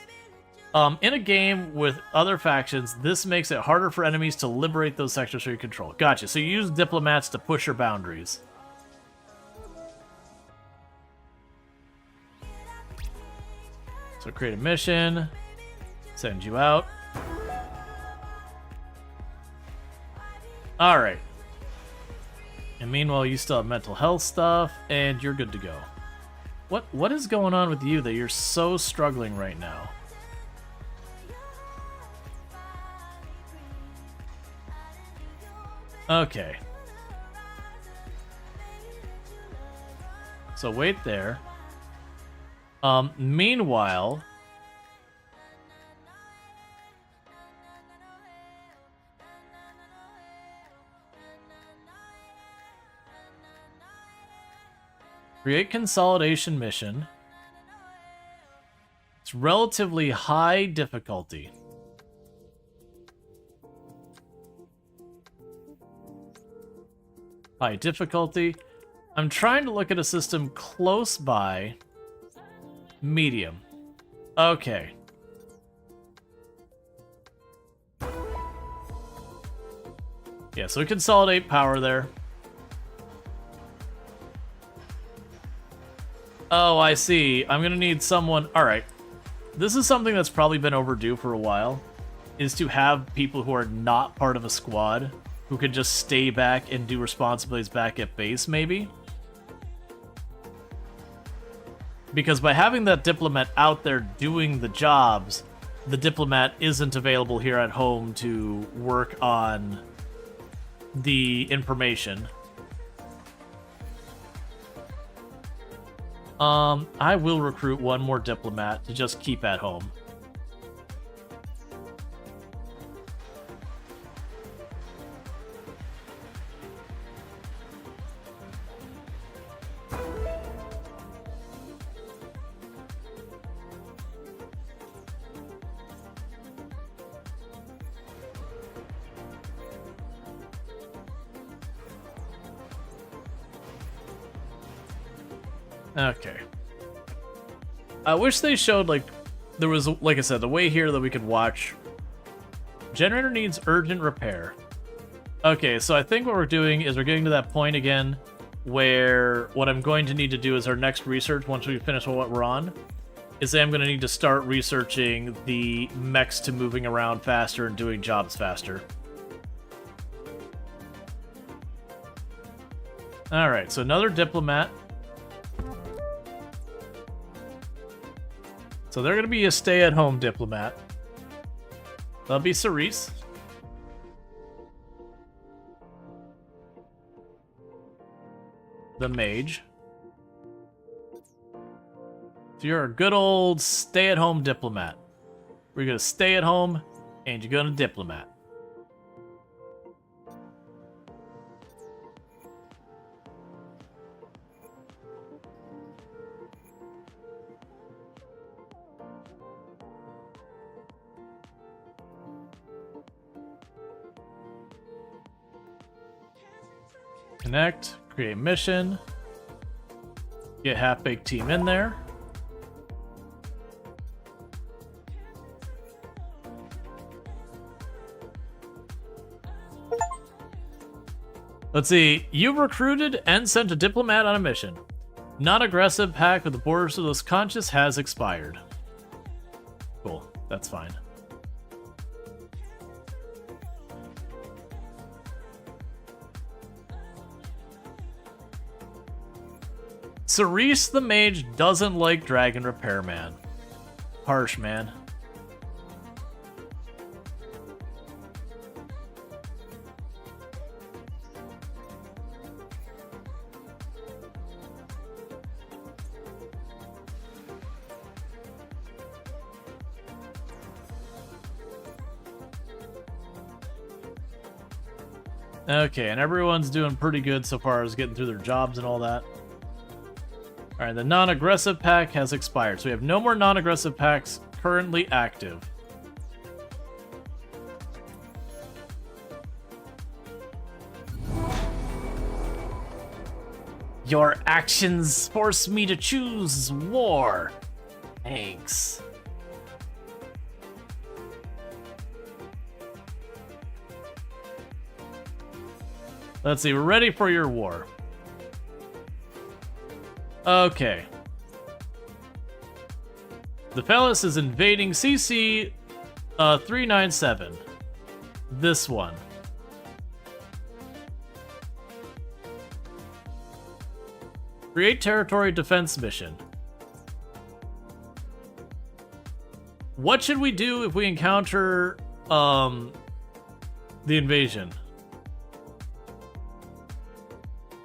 In a game with other factions, this makes it harder for enemies to liberate those sectors for your control. Gotcha. So you use diplomats to push your boundaries. So create a mission, send you out. All right. And meanwhile, you still have mental health stuff, and you're good to go. What is going on with you that you're so struggling right now? Okay. So wait there. Meanwhile, create consolidation mission. It's relatively high difficulty. High difficulty. I'm trying to look at a system close by. Medium. Okay. Yeah, so consolidate power there. Oh, I see. I'm gonna need someone... Alright. This is something that's probably been overdue for a while. Is to have people who are not part of a squad who could just stay back and do responsibilities back at base, maybe? Because by having that diplomat out there doing the jobs, the diplomat isn't available here at home to work on the information. I will recruit one more diplomat to just keep at home. Okay. I wish they showed, like, there was, like I said, the way here that we could watch. Generator needs urgent repair. Okay, so I think what we're doing is we're getting to that point again where what I'm going to need to do is our next research, once we finish what we're on, is I'm going to need to start researching the mechs to moving around faster and doing jobs faster. Alright, so another diplomat. So they're going to be a stay-at-home diplomat. That'll be Cerise. The mage. So you're a good old stay-at-home diplomat. We're going to stay at home, and you're going to diplomat. Connect, create mission, get half-baked team in there. Let's see, you've recruited and sent a diplomat on a mission. Non-aggressive pact with the Borderless Conscious has expired. Cool, that's fine. Cerise the mage doesn't like Dragon Repairman. Harsh, man. Okay, and everyone's doing pretty good so far as getting through their jobs and all that. Alright, the non-aggressive pack has expired, so we have no more non-aggressive packs currently active. Your actions force me to choose war. Thanks. Let's see, we're ready for your war. Okay. The palace is invading CC 397. This one. Create territory defense mission. What should we do if we encounter the invasion?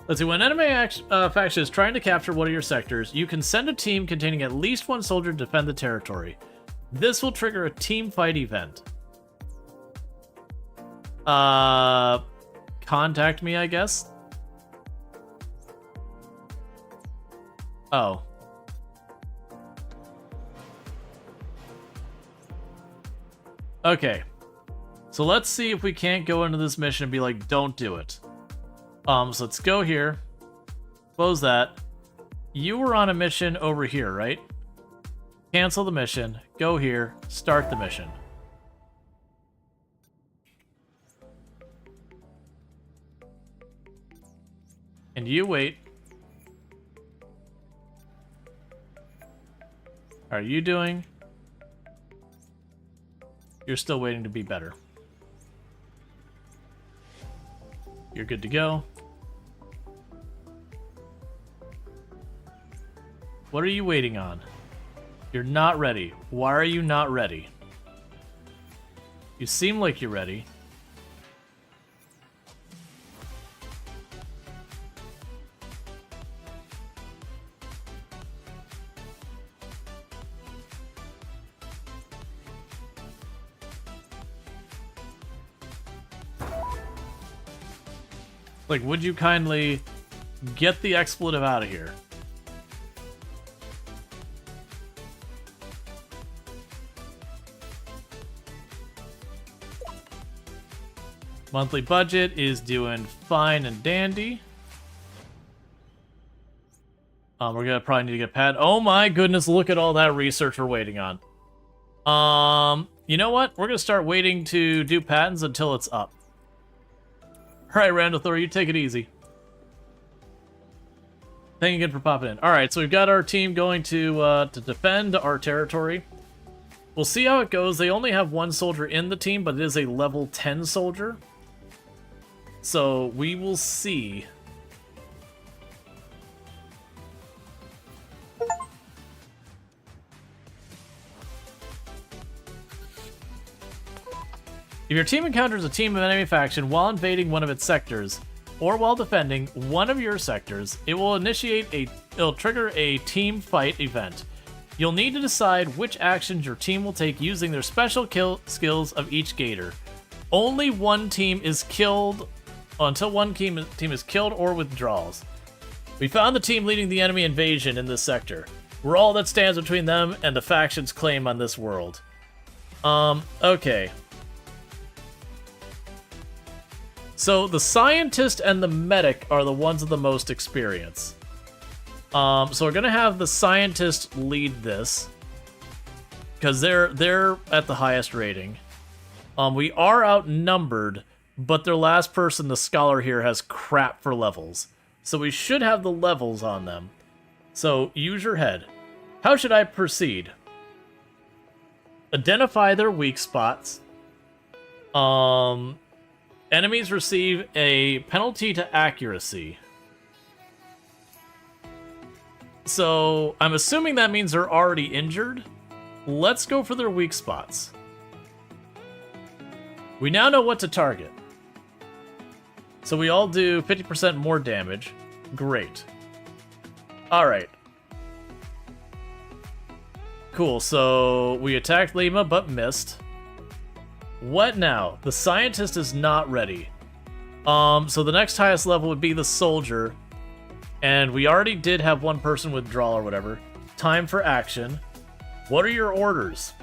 Let's see, when an enemy faction is trying to capture one of your sectors, you can send a team containing at least one soldier to defend the territory. This will trigger a team fight event. Contact me, I guess? Oh. Okay. So let's see if we can't go into this mission and be like, don't do it. So let's go here. Close that. You were on a mission over here, right? Cancel the mission. Go here. Start the mission. And you wait. How are you doing? You're still waiting to be better. You're good to go. What are you waiting on? You're not ready. Why are you not ready? You seem like you're ready. Like, would you kindly get the expletive out of here? Monthly budget is doing fine and dandy. We're gonna probably need to get pad. Oh my goodness, look at all that research we're waiting on. You know what? We're gonna start waiting to do patents until it's up. Alright, Randall Thor, you take it easy. Thank you again for popping in. Alright, so we've got our team going to defend our territory. We'll see how it goes. They only have one soldier in the team, but it is a level 10 soldier. So we will see. If your team encounters a team of enemy faction while invading one of its sectors, or while defending one of your sectors, it'll trigger a team fight event. You'll need to decide which actions your team will take using their special skills of each gator. Only one team is killed until one team is killed or withdraws. We found the team leading the enemy invasion in this sector. We're all that stands between them and the faction's claim on this world. Okay. So the scientist and the medic are the ones with the most experience. So we're gonna have the scientist lead this because they're at the highest rating. We are outnumbered, but their last person, the scholar here, has crap for levels. So we should have the levels on them. So use your head. How should I proceed? Identify their weak spots. Enemies receive a penalty to accuracy. So I'm assuming that means they're already injured. Let's go for their weak spots. We now know what to target. So we all do 50% more damage. Great. Alright. Cool, so we attacked Lima but missed. What now? The scientist is not ready. So the next highest level would be the soldier. And we already did have one person withdraw or whatever. Time for action. What are your orders?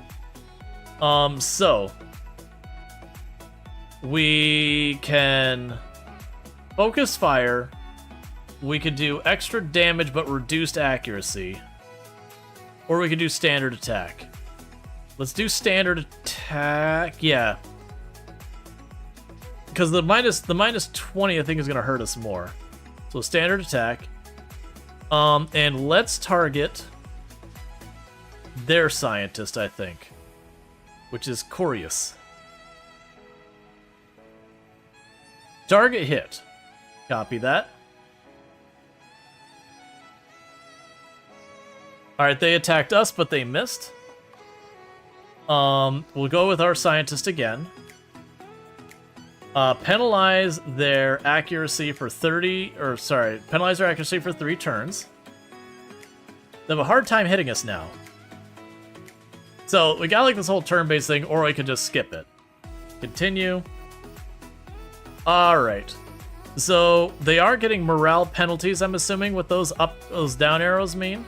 So we can focus fire, we could do extra damage but reduced accuracy. Or we could do standard attack. Let's do standard attack. Yeah. Because the minus 20 I think is gonna hurt us more. So standard attack. And let's target their scientist, I think. Which is Corius. Target hit. Copy that. Alright, they attacked us, but they missed. We'll go with our scientist again. Penalize their accuracy for 30, or sorry, penalize their accuracy for 3 turns. They have a hard time hitting us now. So, we got like this whole turn-based thing, or I could just skip it. Continue. Alright. So, they are getting morale penalties, I'm assuming, what those down arrows mean.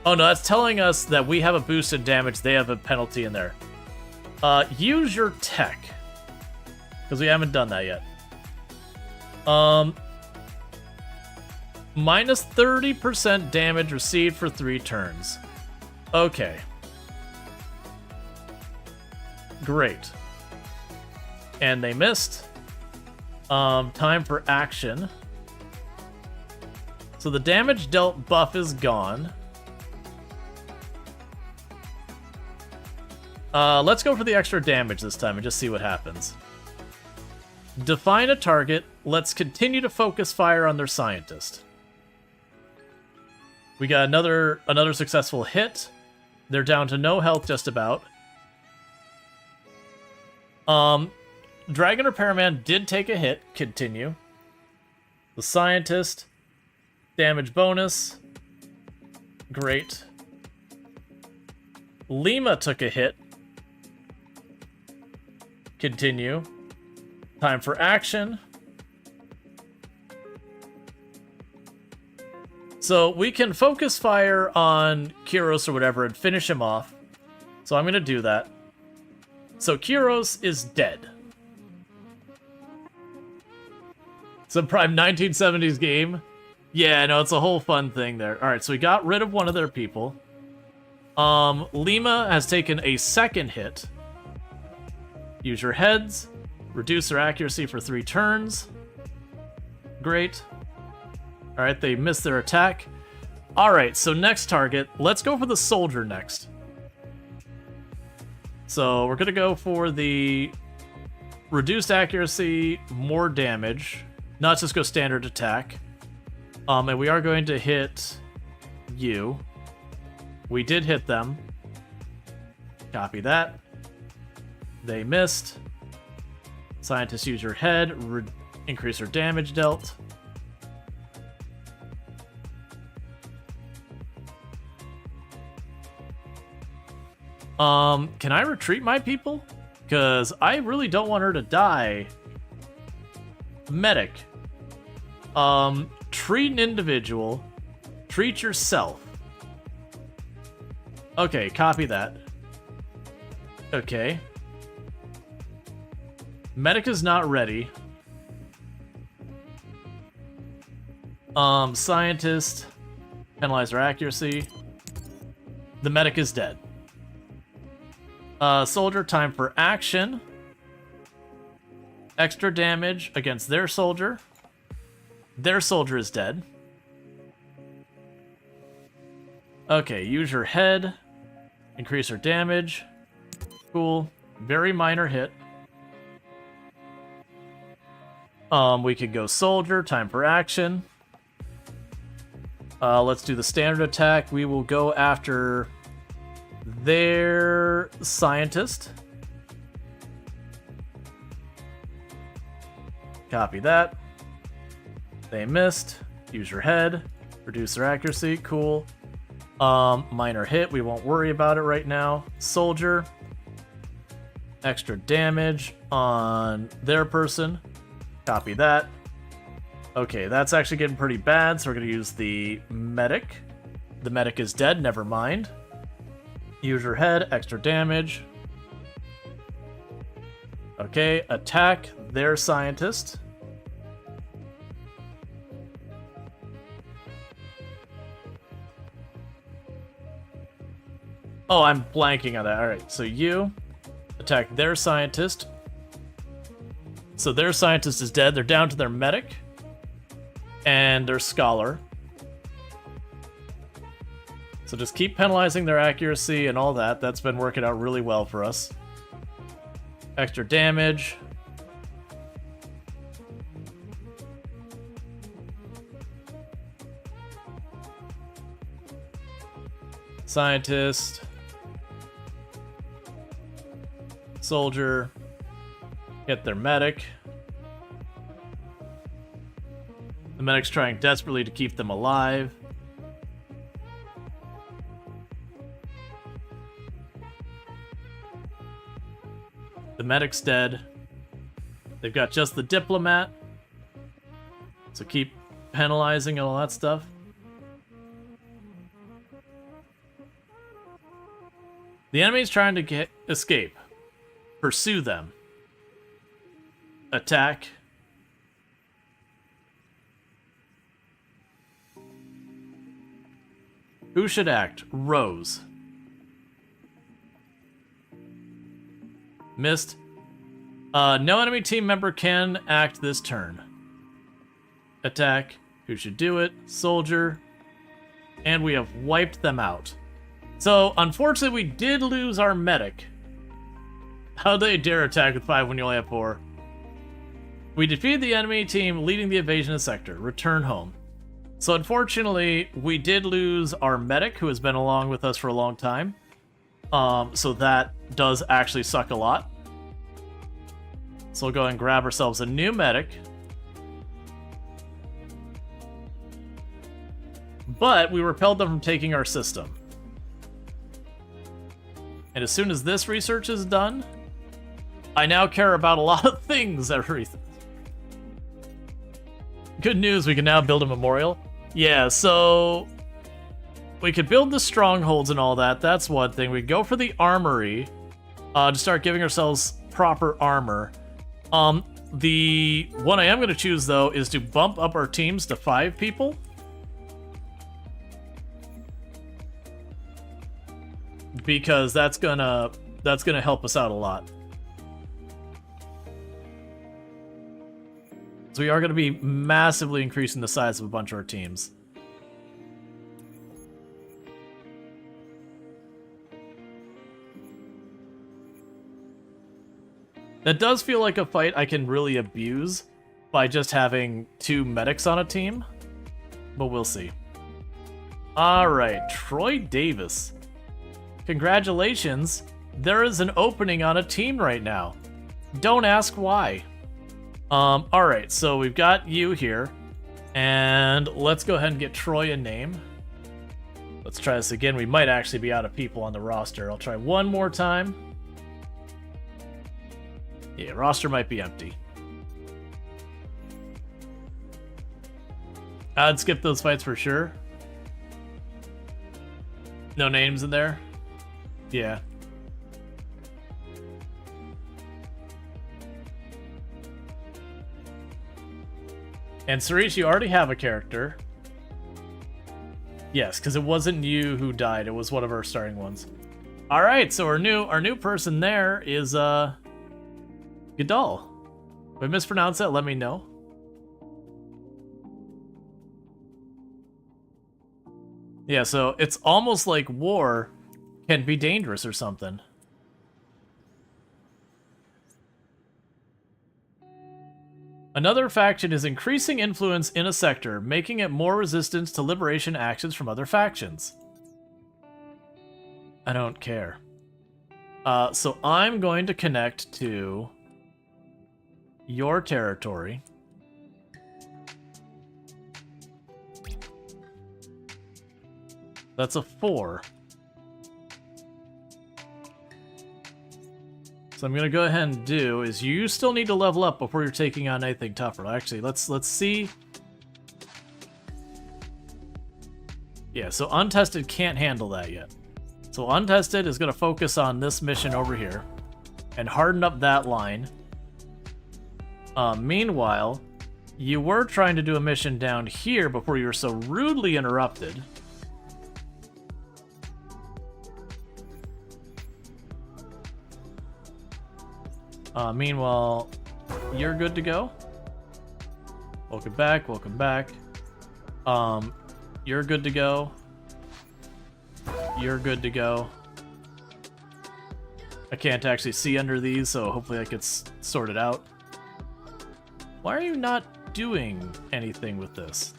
Oh no, that's telling us that we have a boost in damage, they have a penalty in there. Use your tech. Because we haven't done that yet. Minus 30% damage received for 3 turns. Okay. Great. And they missed. Time for action. So the damage dealt buff is gone. Let's go for the extra damage this time and just see what happens. Define a target. Let's continue to focus fire on their scientist. We got another successful hit. They're down to no health just about. Dragon Repairman did take a hit. Continue. The scientist. Damage bonus. Great. Lima took a hit. Continue. Time for action. So we can focus fire on Kyros or whatever and finish him off. So I'm going to do that. So Kyros is dead. Some prime 1970s game. Yeah, no, it's a whole fun thing there. Alright, so we got rid of one of their people. Lima has taken a second hit. Use your heads. Reduce their accuracy for 3 turns. Great. Alright, they missed their attack. Alright, so next target. Let's go for the soldier next. So we're going to go for the reduced accuracy, more damage. Not just go standard attack. And we are going to hit you. We did hit them. Copy that. They missed. Scientist, use your head. Increase her damage dealt. Can I retreat my people? Because I really don't want her to die. Medic. Treat an individual. Treat yourself. Okay, copy that. Okay. Medic is not ready. Scientist. Penalize their accuracy. The medic is dead. Soldier, time for action. Extra damage against their soldier. Their soldier is dead. Okay, use your head. Increase her damage. Cool. Very minor hit. We could go soldier, time for action. Let's do the standard attack. We will go after their scientist. Copy that. They missed. Use your head. Reduce their accuracy. Cool. Minor hit. We won't worry about it right now. Soldier. Extra damage on their person. Copy that. Okay, that's actually getting pretty bad, so we're going to use the medic. The medic is dead, never mind. Use your head, extra damage. Okay, attack their scientist. Oh, I'm blanking on that. All right, so you attack their scientist. So their scientist is dead. They're down to their medic and their scholar. So just keep penalizing their accuracy and all that. That's been working out really well for us. Extra damage. Scientist. Soldier. Get their medic. The medic's trying desperately to keep them alive. The medic's dead. They've got just the diplomat. So keep penalizing and all that stuff. The enemy's trying to escape. Pursue them. Attack. Who should act? Rose. Missed. No enemy team member can act this turn. Attack. Who should do it? Soldier. And we have wiped them out. So, unfortunately, we did lose our medic. How they dare attack with 5 when you only have 4? We defeated the enemy team, leading the invasion of sector. Return home. So, unfortunately, we did lose our medic, who has been along with us for a long time. So that does actually suck a lot. So we'll go and grab ourselves a new medic. But we repelled them from taking our system. And as soon as this research is done, I now care about a lot of things, everything. Good news, we can now build a memorial. Yeah, so we could build the strongholds and all that. That's one thing. We go for the armory to start giving ourselves proper armor. The one I am going to choose, though, is to bump up our teams to 5 people. Because that's gonna help us out a lot. So we are going to be massively increasing the size of a bunch of our teams. That does feel like a fight I can really abuse by just having 2 medics on a team, but we'll see. Alright, Troy Davis. Congratulations, there is an opening on a team right now. Don't ask why. Alright, so we've got you here, and let's go ahead and get Troy a name. Let's try this again. We might actually be out of people on the roster. I'll try one more time. Yeah, roster might be empty. I'd skip those fights for sure. No names in there? Yeah. And Cerise, you already have a character. Yes, because it wasn't you who died. It was one of our starting ones. All right, so our new person there is Gadal. If I mispronounce that, let me know. Yeah, so it's almost like war can be dangerous or something. Another faction is increasing influence in a sector, making it more resistant to liberation actions from other factions. I don't care. So I'm going to connect to your territory. That's a 4. So I'm gonna go ahead and do is you still need to level up before you're taking on anything tougher. Actually, let's see. Yeah, so Untested can't handle that yet. So Untested is gonna focus on this mission over here and harden up that line. Meanwhile, you were trying to do a mission down here before you were so rudely interrupted. Meanwhile, you're good to go. Welcome back, welcome back. You're good to go. You're good to go. I can't actually see under these, so hopefully that gets sorted out. Why are you not doing anything with this?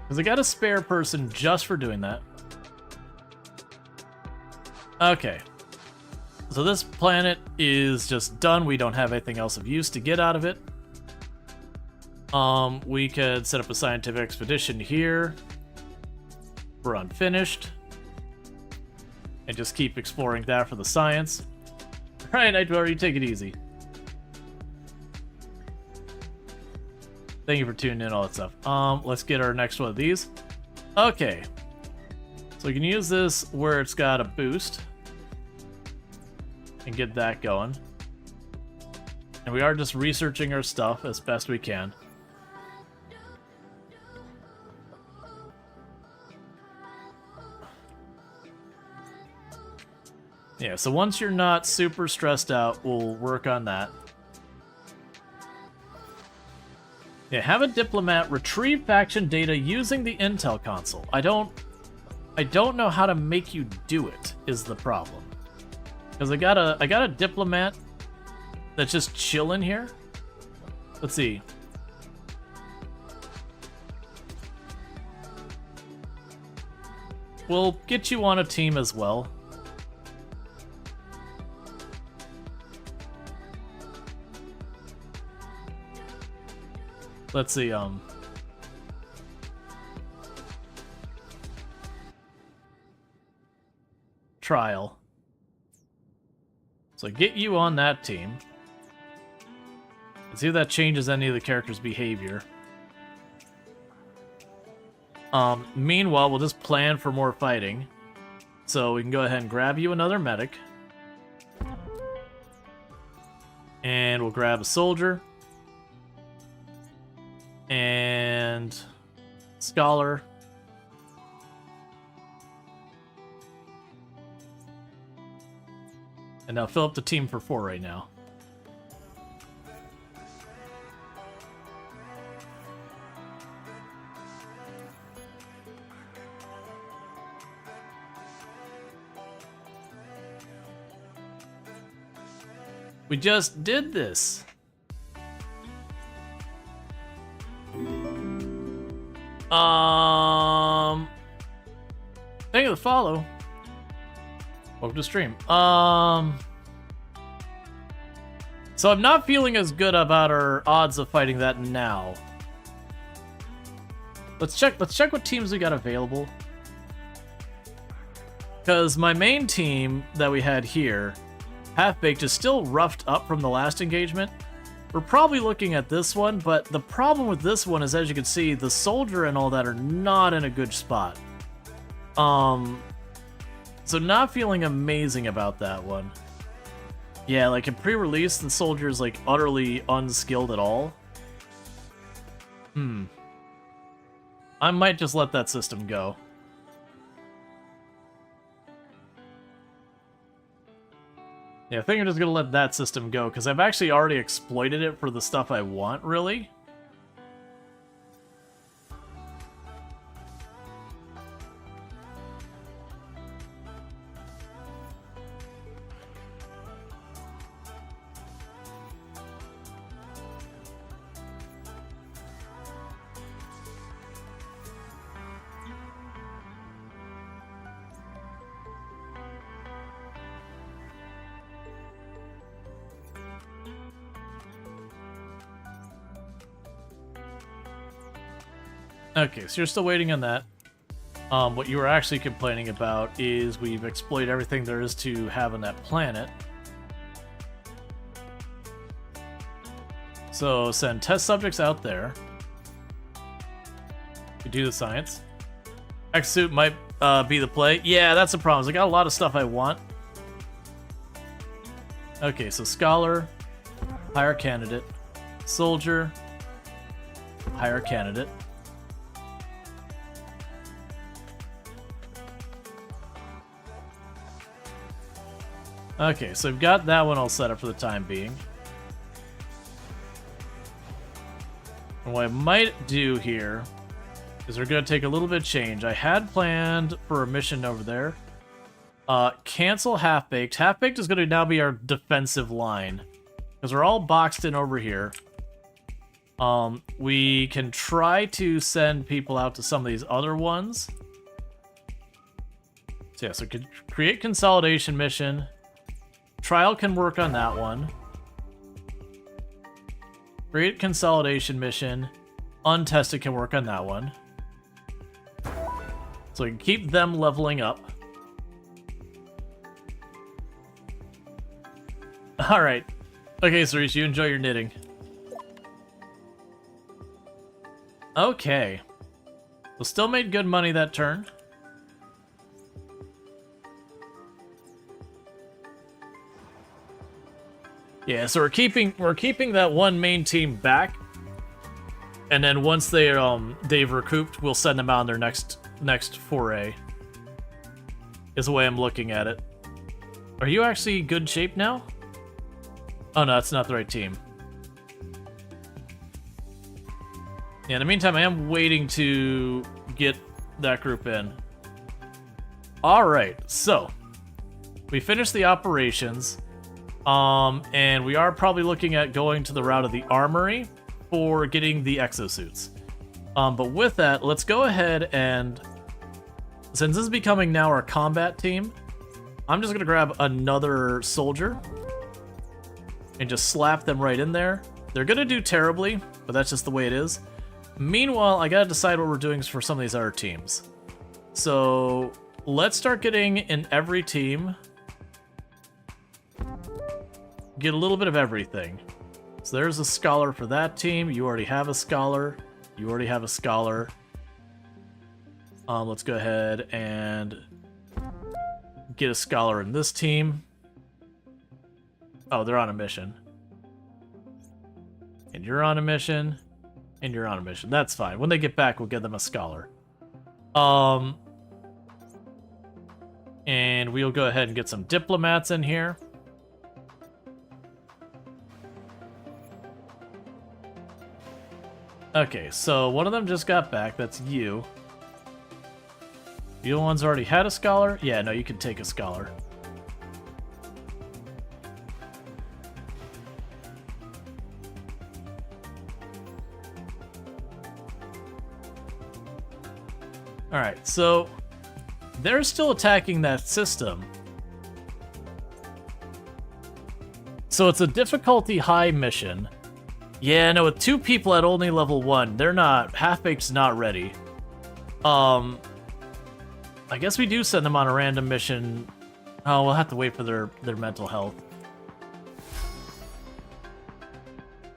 Because I got a spare person just for doing that. Okay. So this planet is just done. We don't have anything else of use to get out of it. We could set up a scientific expedition here. We're unfinished. And just keep exploring that for the science. Alright, Nightdweller, you take it easy. Thank you for tuning in, all that stuff. Let's get our next one of these. Okay. So we can use this where it's got a boost. And get that going. And we are just researching our stuff as best we can. Yeah, so once you're not super stressed out, we'll work on that. Yeah, have a diplomat retrieve faction data using the intel console. I don't know how to make you do it, is the problem. Because I got a diplomat that's just chilling here. Let's see. We'll get you on a team as well. Let's see, trial. So get you on that team. And see if that changes any of the character's behavior. Meanwhile, we'll just plan for more fighting. So we can go ahead and grab you another medic. And we'll grab a soldier. And scholar. And now fill up the team for 4 right now. We just did this. Thank you for the follow. Welcome to stream. So I'm not feeling as good about our odds of fighting that now. Let's check what teams we got available. Because my main team that we had here, Half-Baked, is still roughed up from the last engagement. We're probably looking at this one, but the problem with this one is, as you can see, the soldier and all that are not in a good spot. So not feeling amazing about that one. Yeah, like in pre-release, the soldier is like utterly unskilled at all. I might just let that system go. Yeah, I think I'm just gonna let that system go, because I've actually already exploited it for the stuff I want, really. Okay, so you're still waiting on that. What you were actually complaining about is we've exploited everything there is to have on that planet. So send test subjects out there. We do the science. Exosuit might be the play. Yeah, that's the problem. I got a lot of stuff I want. Okay, so Scholar, hire candidate. Soldier, hire candidate. Okay, so we've got that one all set up for the time being. And what I might do here is we're going to take a little bit of change. I had planned for a mission over there. Cancel Half-Baked. Half-Baked is going to now be our defensive line, because we're all boxed in over here. We can try to send people out to some of these other ones. So yeah, so create consolidation mission. Trial can work on that one. Create consolidation mission. Untested can work on that one. So we can keep them leveling up. Alright. Okay, Cerise, you enjoy your knitting. Okay. We still made good money that turn. Yeah, so we're keeping that one main team back, and then once they've recouped, we'll send them out on their next foray. Is the way I'm looking at it. Are you actually good shape now? Oh no, that's not the right team. Yeah, in the meantime, I am waiting to get that group in. Alright, so we finished the operations. And we are probably looking at going to the route of the armory for getting the exosuits. But with that, let's go ahead and, since this is becoming now our combat team, I'm just gonna grab another soldier and just slap them right in there. They're gonna do terribly, but that's just the way it is. Meanwhile, I gotta decide what we're doing for some of these other teams. So let's start getting in every team. Get a little bit of everything. So there's a scholar for that team. You already have a scholar. You already have a scholar. Let's go ahead and get a scholar in this team. Oh, they're on a mission. And you're on a mission. And you're on a mission. That's fine. When they get back, we'll get them a scholar. And we'll go ahead and get some diplomats in here. Okay, so one of them just got back. That's you. The other one's already had a scholar? Yeah, no, you can take a scholar. Alright, so they're still attacking that system. So it's a difficulty high mission. Yeah, no, with 2 people at only level 1, they're not... Half-Baked's not ready. I guess we do send them on a random mission. Oh, we'll have to wait for their mental health.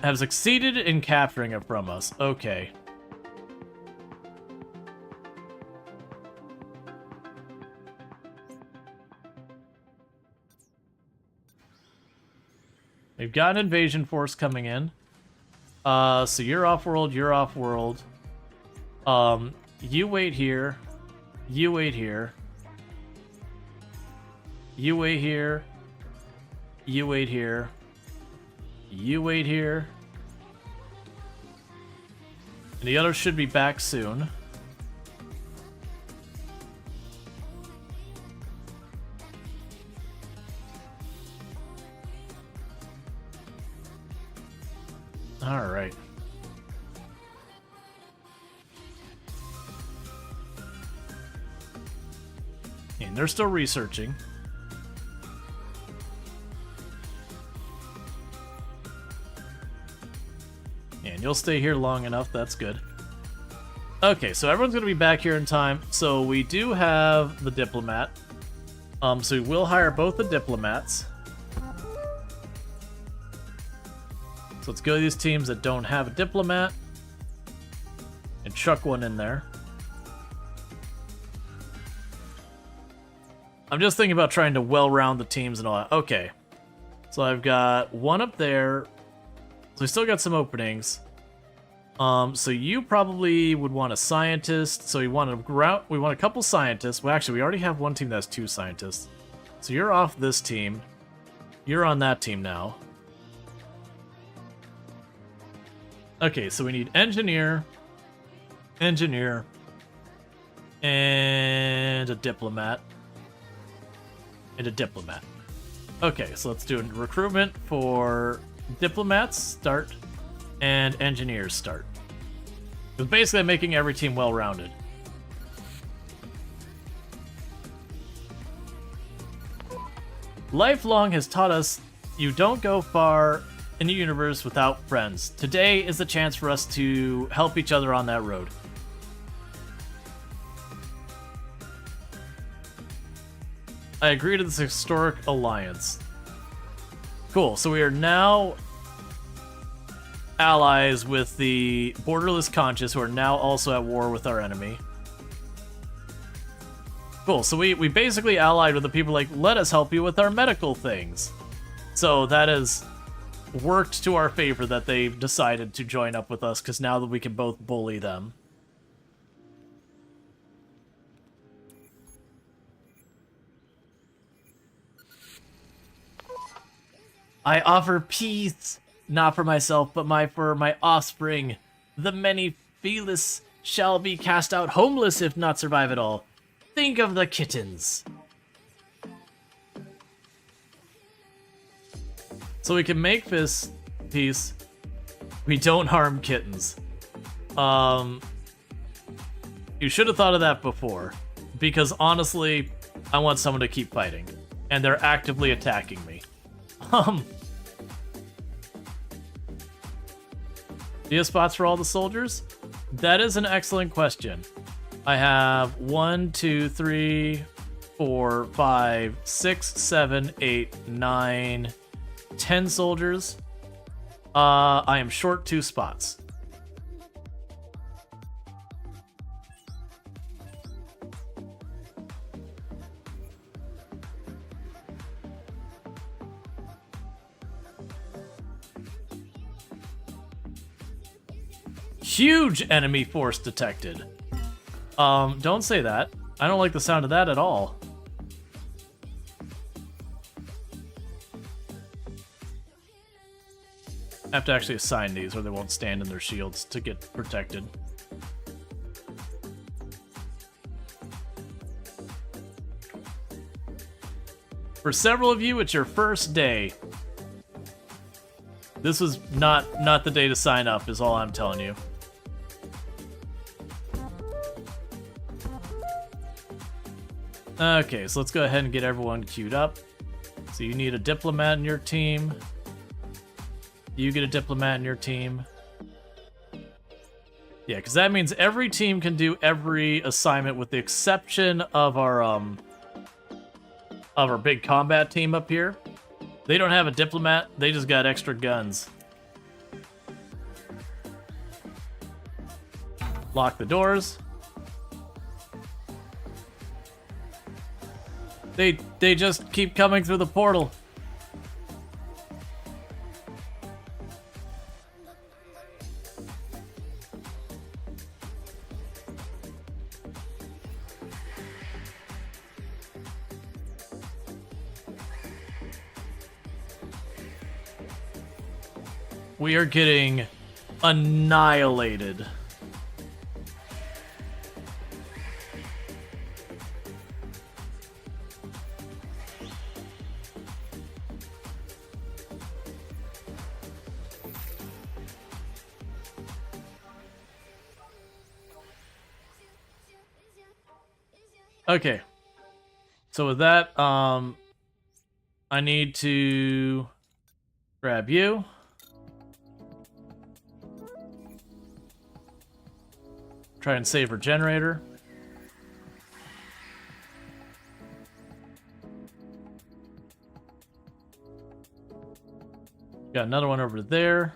Have succeeded in capturing it from us. Okay. We've got an invasion force coming in. So you're off-world, you're off-world. You wait here. You wait here. You wait here. You wait here. You wait here. And the others should be back soon. All right. And they're still researching. And you'll stay here long enough, that's good. Okay, so everyone's going to be back here in time. So we do have the diplomat. So we will hire both the diplomats. So let's go to these teams that don't have a diplomat and chuck one in there. I'm just thinking about trying to well-round the teams and all that. Okay. So So I've got one up there. So we still got some openings. So you probably would want a scientist. So we want a couple scientists. Well, actually, we already have one team that has 2 scientists. So you're off this team. You're on that team now. Okay, so we need engineer, and a diplomat. Okay, so let's do a recruitment for diplomats start and engineers start. Because basically I'm making every team well-rounded. Lifelong has taught us you don't go far in the universe without friends. Today is the chance for us to help each other on that road. I agree to this historic alliance. Cool, so we are now allies with the Borderless Conscious, who are now also at war with our enemy. Cool, so we basically allied with the people like, let us help you with our medical things. So that has worked to our favor that they've decided to join up with us, because now that we can both bully them. I offer peace, not for myself, but for my offspring. The many feeless shall be cast out homeless if not survive at all. Think of the kittens. So we can make this peace. We don't harm kittens. You should have thought of that before, because honestly, I want someone to keep fighting, and they're actively attacking me. Do you have spots for all the soldiers? That is an excellent question. I have 1, 2, 3, 4, 5, 6, 7, 8, 9, 10 soldiers. I am short 2 spots. Huge enemy force detected. Don't say that. I don't like the sound of that at all. I have to actually assign these or they won't stand in their shields to get protected. For several of you, it's your first day. This was not the day to sign up, is all I'm telling you. Okay, so let's go ahead and get everyone queued up. So you need a diplomat in your team. You get a diplomat in your team. Yeah, because that means every team can do every assignment with the exception of our big combat team up here. They don't have a diplomat, they just got extra guns. Lock the doors. They just keep coming through the portal. We are getting annihilated. Okay. So with that, I need to grab you. Try and save her generator. Got another one over there.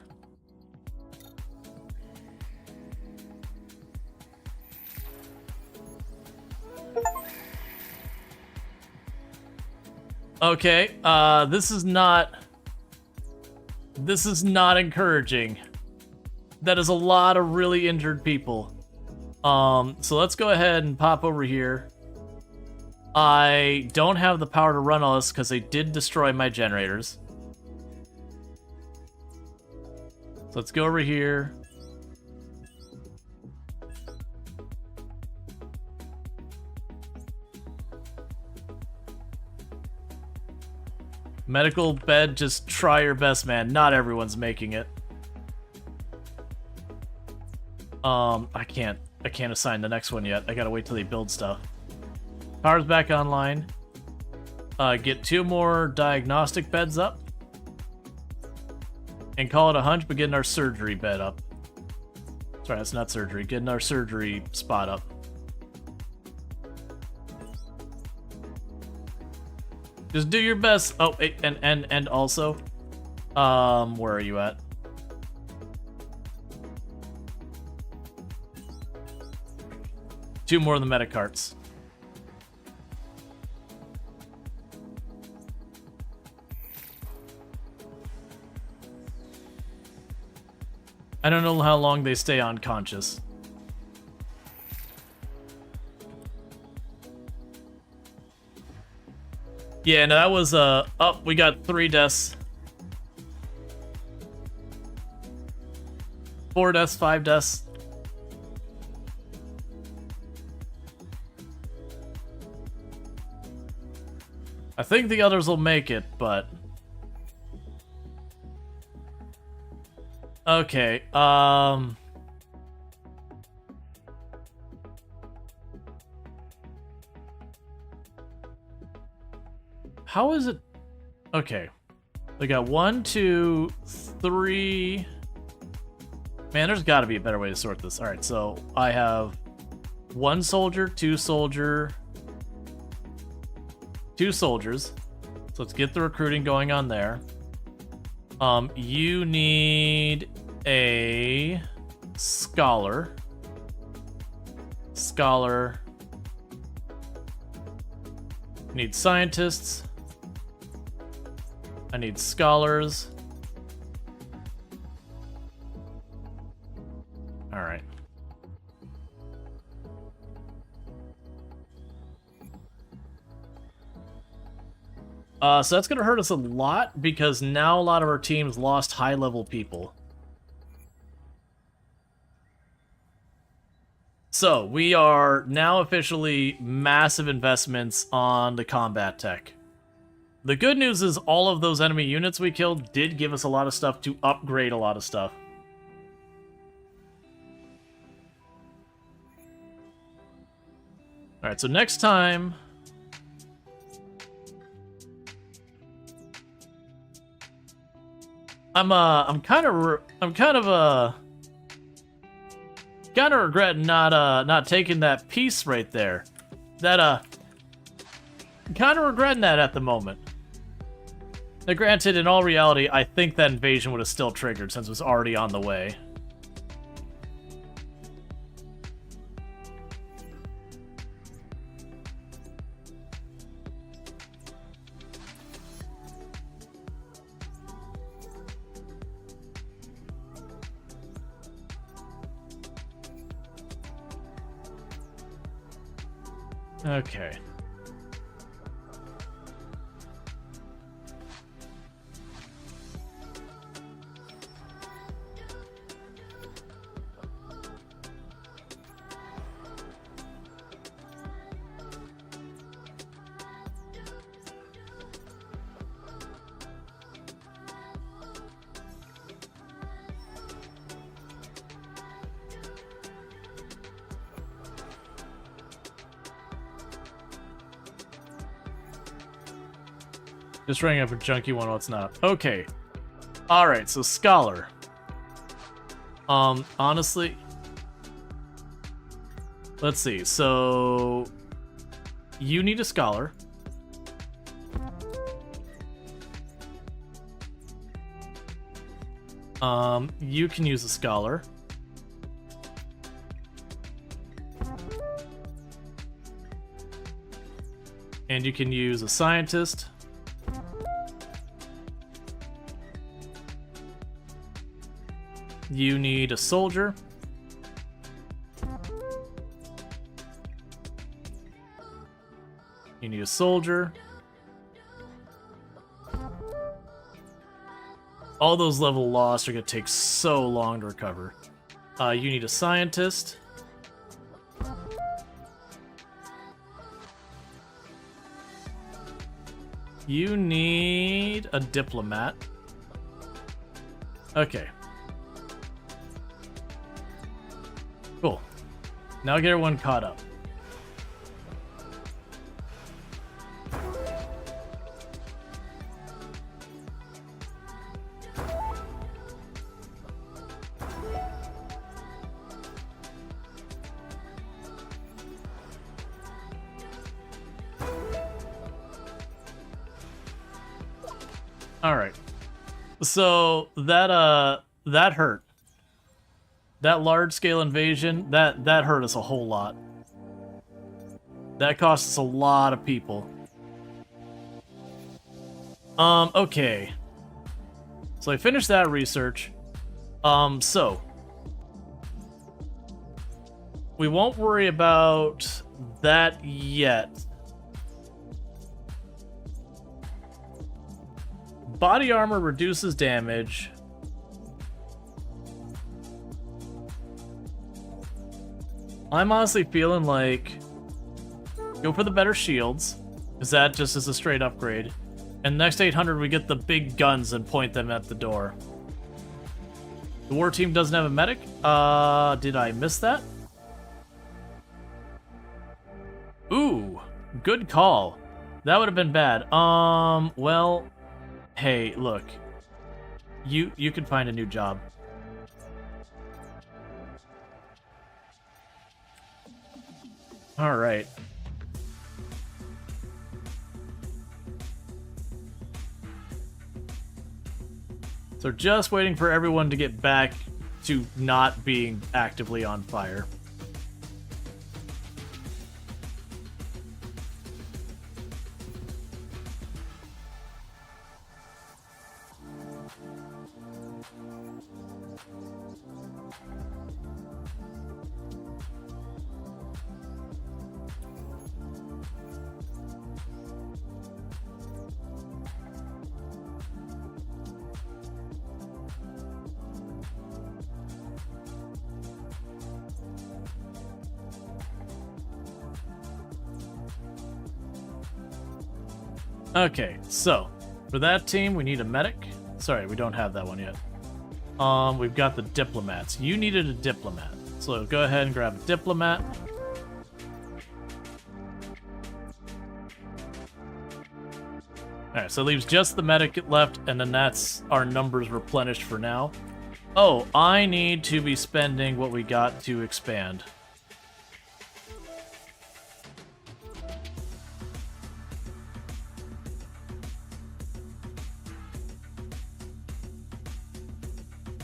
Okay, this is not This is not encouraging. That is a lot of really injured people. So let's go ahead and pop over here. I don't have the power to run all this because they did destroy my generators. So let's go over here. Medical bed, just try your best, man. Not everyone's making it. I can't assign the next one yet. I gotta wait till they build stuff. Power's back online. Get 2 more diagnostic beds up. And call it a hunch, but getting our surgery bed up. Sorry, that's not surgery. Getting our surgery spot up. Just do your best. Oh, and also, where are you at? Two more of the medic carts. I don't know how long they stay unconscious. Yeah, no, that was, oh, we got 3 deaths. 4 deaths, 5 deaths. I think the others will make it, but... Okay, how is it? Okay. We got 1, 2, 3. Man, there's got to be a better way to sort this. All right, so I have 1 soldier, 2 soldier, 2 soldiers. So let's get the recruiting going on there. You need a scholar. Scholar. Need scientists. I need scholars. All right. So that's going to hurt us a lot because now a lot of our teams lost high-level people. So we are now officially massive investments on the combat tech. The good news is all of those enemy units we killed did give us a lot of stuff to upgrade a lot of stuff. All right, so next time... I'm kind of regretting not taking that piece right there. That kind of regretting that at the moment. Now, granted, in all reality, I think that invasion would have still triggered since it was already on the way. Okay. Just running up a junky one, what's not. Okay. Alright, so Scholar. Honestly... Let's see, so... You need a Scholar. You can use a Scholar. And you can use a Scientist. You need a soldier. You need a soldier. All those level lost are going to take so long to recover. You need a scientist. You need a diplomat. Okay. Cool. Now get everyone caught up. All right. So that hurt. That large-scale invasion, that hurt us a whole lot. That cost us a lot of people. Okay. So I finished that research. So we won't worry about that yet. Body armor reduces damage. I'm honestly feeling like go for the better shields, because that just is a straight upgrade. And next 800 we get the big guns and point them at the door. The war team doesn't have a medic. Did I miss that? Ooh, good call. That would have been bad. Well, hey, look. You can find a new job. All right. So just waiting for everyone to get back to not being actively on fire. Okay, so for that team, we need a medic. Sorry, we don't have that one yet. We've got the diplomats. You needed a diplomat, so go ahead and grab a diplomat. Alright, so it leaves just the medic left, and then that's our numbers replenished for now. Oh, I need to be spending what we got to expand.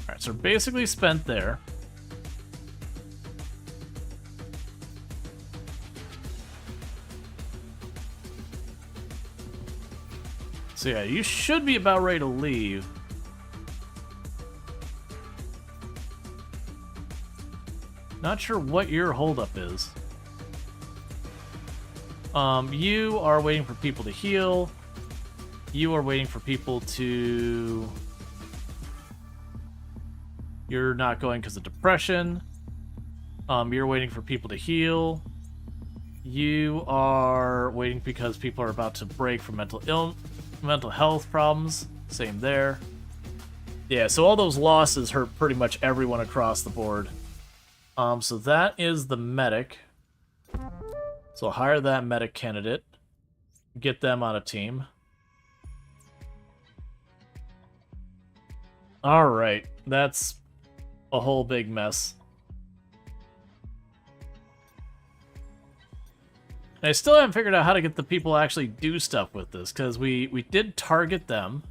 Alright, so we're basically spent there. So yeah, you should be about ready to leave. Not sure what your holdup is. You are waiting for people to heal. You are waiting for people to... You're not going because of depression. You're waiting for people to heal. You are waiting because people are about to break from mental health problems. Same there. Yeah, so all those losses hurt pretty much everyone across the board. So that is the medic. So I'll hire that medic candidate. Get them on a team. Alright, that's a whole big mess. I still haven't figured out how to get the people to actually do stuff with this, because we did target them.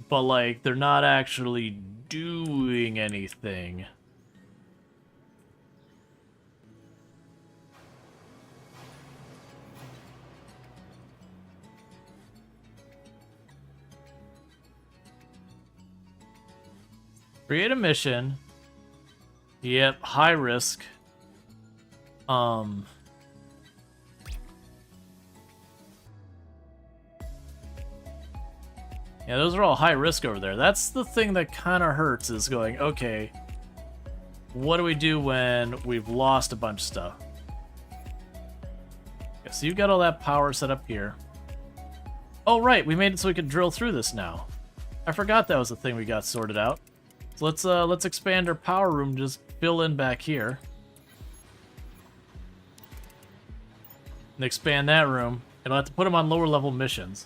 But, like, they're not actually doing anything. Create a mission. Yep, high risk. Yeah, those are all high risk over there. That's the thing that kind of hurts, is going, okay, what do we do when we've lost a bunch of stuff? Okay, so you've got all that power set up here. Oh, right, we made it so we could drill through this now. I forgot that was the thing we got sorted out. So let's expand our power room, just fill in back here. And expand that room. And I'll have to put them on lower level missions.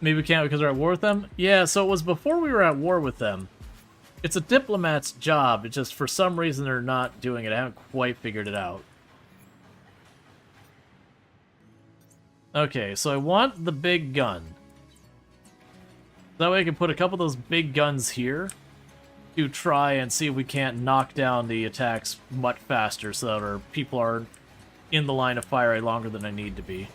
Maybe we can't because we're at war with them? Yeah, so it was before we were at war with them. It's a diplomat's job. It's just for some reason they're not doing it. I haven't quite figured it out. Okay, so I want the big gun. That way I can put a couple of those big guns here to try and see if we can't knock down the attacks much faster so that our people are in the line of fire longer than I need to be.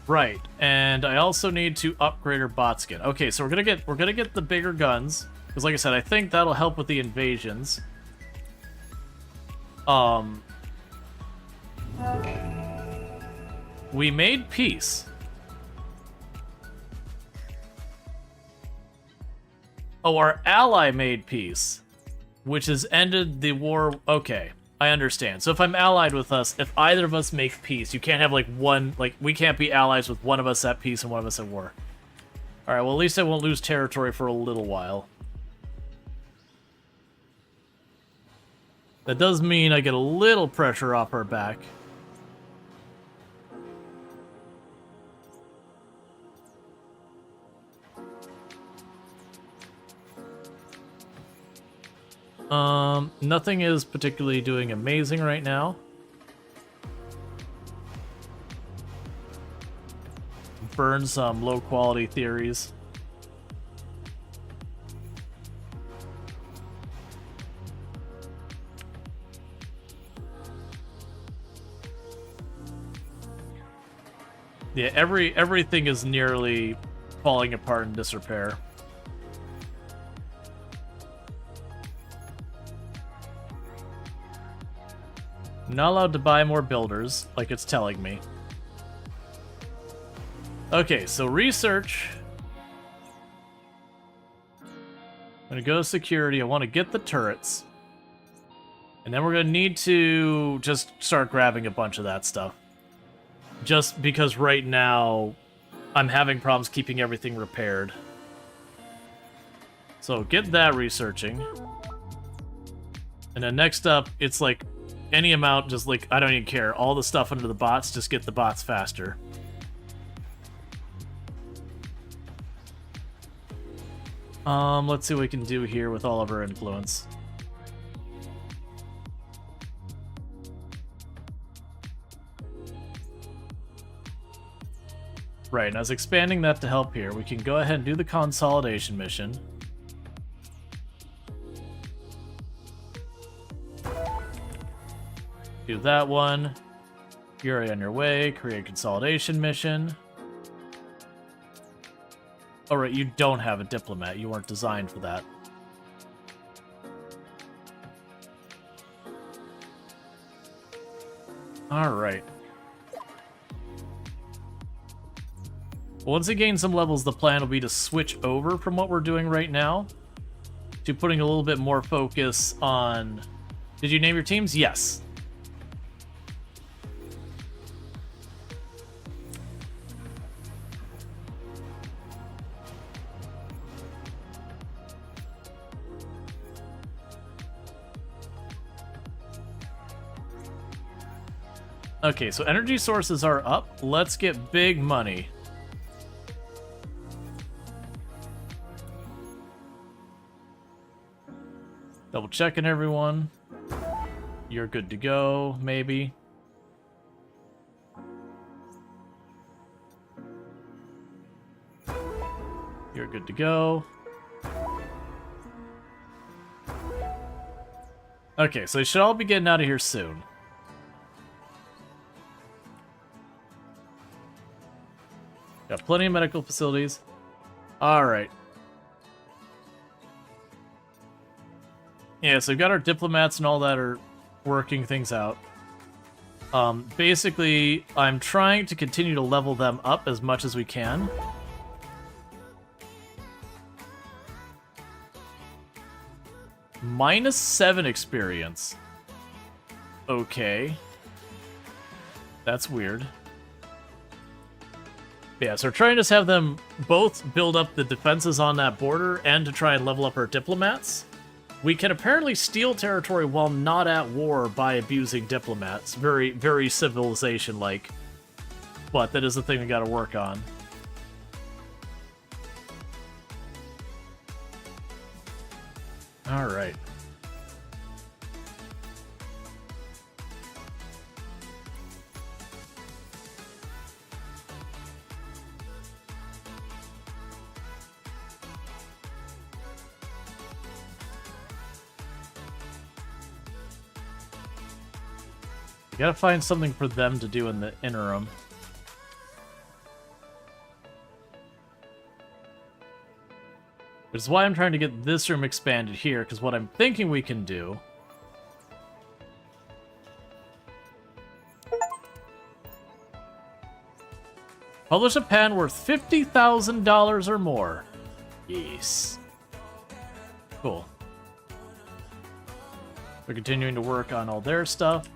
Right, and I also need to upgrade our bot skin. Okay, so we're gonna get the bigger guns, because like I said, I think that'll help with the invasions. We made peace. Oh, our ally made peace, which has ended the war. Okay. I understand. So if I'm allied with us, if either of us make peace, you can't have like one, like we can't be allies with one of us at peace and one of us at war. Alright, well at least I won't lose territory for a little while. That does mean I get a little pressure off our back. Nothing is particularly doing amazing right now. Burn some low-quality theories. Yeah, everything is nearly falling apart in disrepair. Not allowed to buy more builders, like it's telling me. Okay, so research. I'm gonna go to security. I want to get the turrets. And then we're gonna need to just start grabbing a bunch of that stuff. Just because right now, I'm having problems keeping everything repaired. So get that researching. And then next up, it's like any amount, just like, I don't even care. All the stuff under the bots, just get the bots faster. Let's see what we can do here with all of our influence. Right, and I was expanding that to help here. We can go ahead and do the consolidation mission. Do that one. You're already on your way. Create consolidation mission. Oh, right, you don't have a diplomat. You weren't designed for that. Alright. Once we gain some levels, the plan will be to switch over from what we're doing right now to putting a little bit more focus on... Did you name your teams? Yes. Okay, so energy sources are up. Let's get big money. Double checking everyone. You're good to go, maybe. You're good to go. Okay, so they should all be getting out of here soon. Got plenty of medical facilities. Alright. Yeah, so we've got our diplomats and all that are working things out. Basically, I'm trying to continue to level them up as much as we can. -7 experience. Okay. That's weird. Yeah, so we're trying to just have them both build up the defenses on that border and to try and level up our diplomats. We can apparently steal territory while not at war by abusing diplomats. Very, very civilization-like. But that is the thing we gotta work on. Alright. We gotta find something for them to do in the interim. Which is why I'm trying to get this room expanded here, because what I'm thinking we can do... Publish a patent worth $50,000 or more. Yes. Cool. We're continuing to work on all their stuff.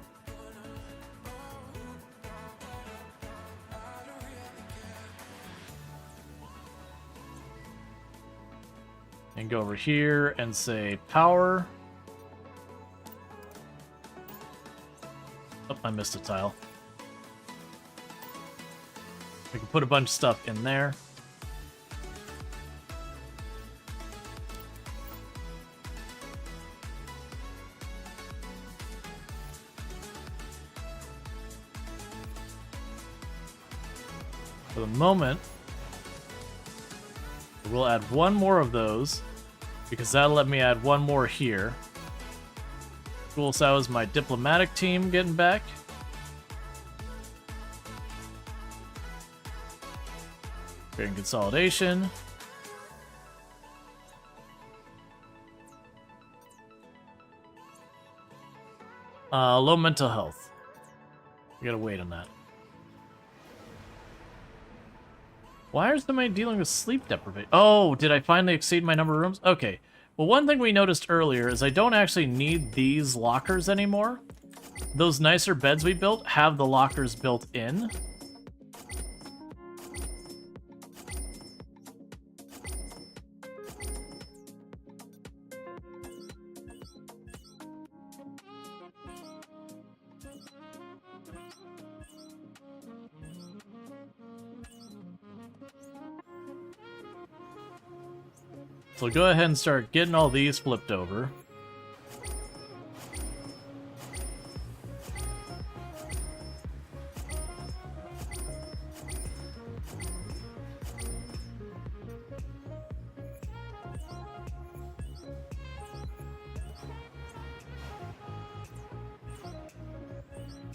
And go over here and say power. Oh, I missed a tile. We can put a bunch of stuff in there. For the moment, we'll add one more of those, because that'll let me add one more here. Cool, so that was my diplomatic team getting back. Creating consolidation. Low mental health. We gotta wait on that. Why is somebody dealing with sleep deprivation? Oh, did I finally exceed my number of rooms? Okay. Well, one thing we noticed earlier is I don't actually need these lockers anymore. Those nicer beds we built have the lockers built in. So go ahead and start getting all these flipped over.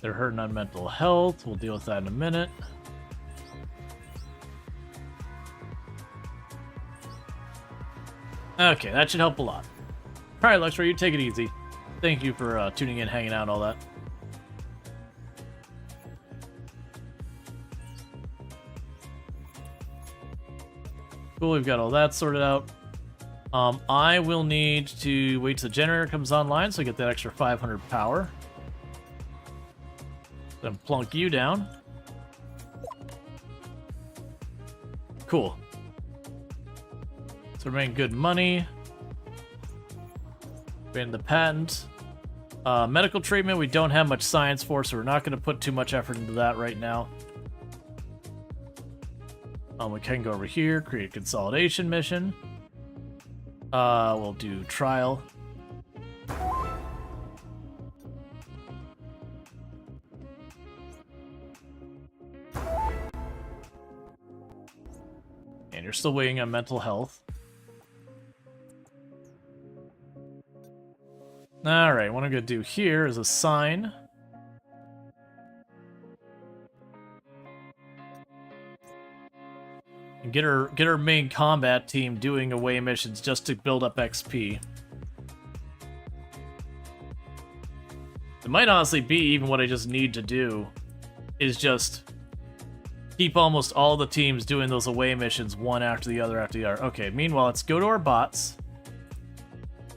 They're hurting on mental health. We'll deal with that in a minute. Okay, that should help a lot. Alright, Luxray, you take it easy. Thank you for tuning in, hanging out, all that. Cool, we've got all that sorted out. I will need to wait till the generator comes online so I get that extra 500 power. Then plunk you down. Cool. So we're making good money. Getting the patent. Medical treatment, we don't have much science for, so we're not going to put too much effort into that right now. We can go over here, create a consolidation mission. We'll do trial. And you're still waiting on mental health. Alright, what I'm gonna do here is assign. And get her main combat team doing away missions just to build up XP. It might honestly be even what I just need to do is just keep almost all the teams doing those away missions one after the other after the other. Okay, meanwhile, let's go to our bots.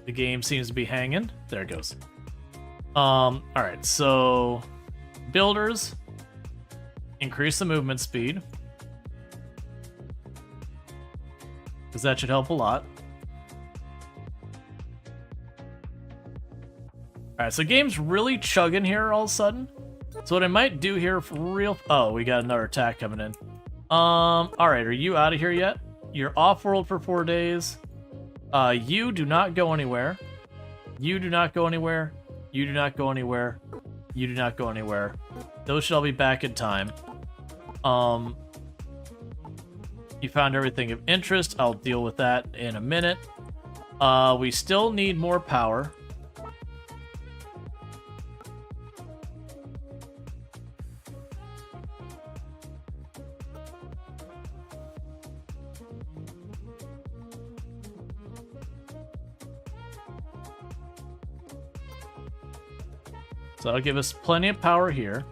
The game seems to be hanging. There it goes. Alright, so builders, increase the movement speed, because that should help a lot. Alright, so game's really chugging here all of a sudden. So what I might do here for real... Oh, we got another attack coming in. Alright, are you out of here yet? You're off-world for 4 days. You do not go anywhere. You do not go anywhere. You do not go anywhere. You do not go anywhere. Those shall be back in time. You found everything of interest. I'll deal with that in a minute. We still need more power. So that'll give us plenty of power here.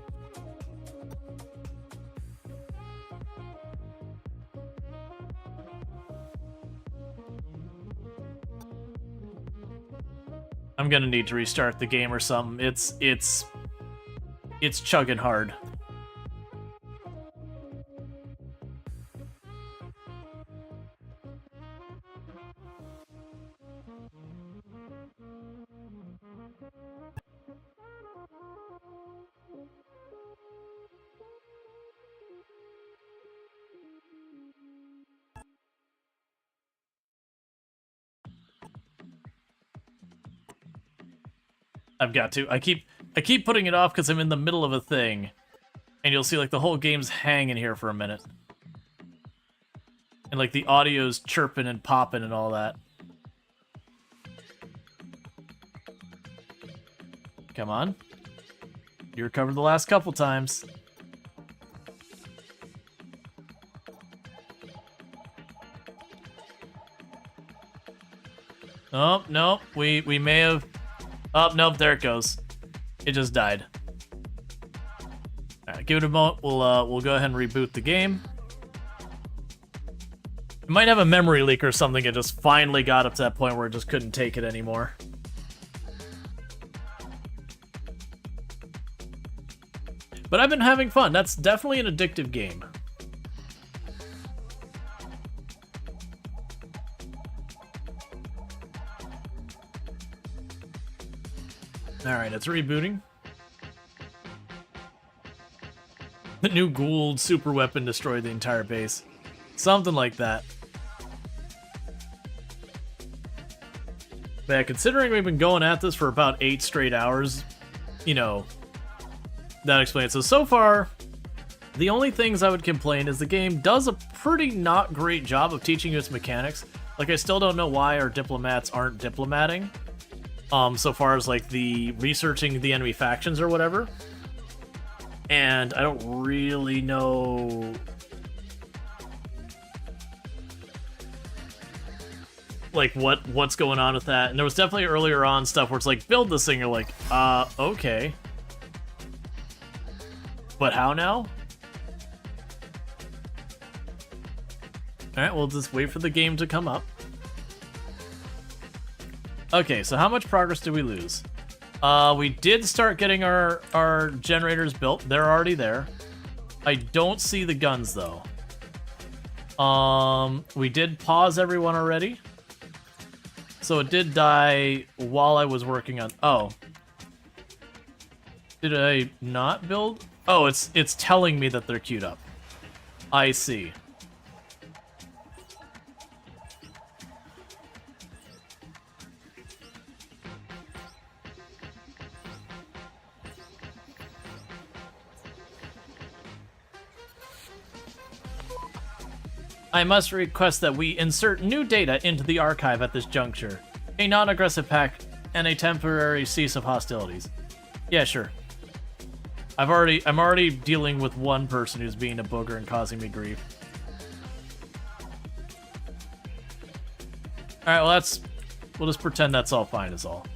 I'm gonna need to restart the game or something. It's chugging hard. I've got to. I keep putting it off because I'm in the middle of a thing. And you'll see like the whole game's hanging here for a minute. And like the audio's chirping and popping and all that. Come on. You recovered the last couple times. Oh, no. We may have... Oh, nope, there it goes. It just died. Alright, give it a moment. We'll go ahead and reboot the game. It might have a memory leak or something. It just finally got up to that point where it just couldn't take it anymore. But I've been having fun. That's definitely an addictive game. Alright, it's rebooting. The new Gould super weapon destroyed the entire base. Something like that. But yeah, considering we've been going at this for about 8 straight hours, you know, that explains. So far, the only things I would complain is the game does a pretty not great job of teaching you its mechanics. Like, I still don't know why our diplomats aren't diplomating. So far as, like, the researching the enemy factions or whatever. And I don't really know... like, what's going on with that. And there was definitely earlier on stuff where it's like, build this thing, you're like, okay. But how now? Alright, we'll just wait for the game to come up. Okay, so how much progress did we lose? We did start getting our generators built. They're already there. I don't see the guns, though. We did pause everyone already. So it did die while I was working on... Oh. Did I not build? Oh, it's telling me that they're queued up. I see. I must request that we insert new data into the archive at this juncture. A non-aggressive pact and a temporary cease of hostilities. Yeah, sure. I'm already dealing with one person who's being a booger and causing me grief. Alright, well we'll just pretend that's all fine is all.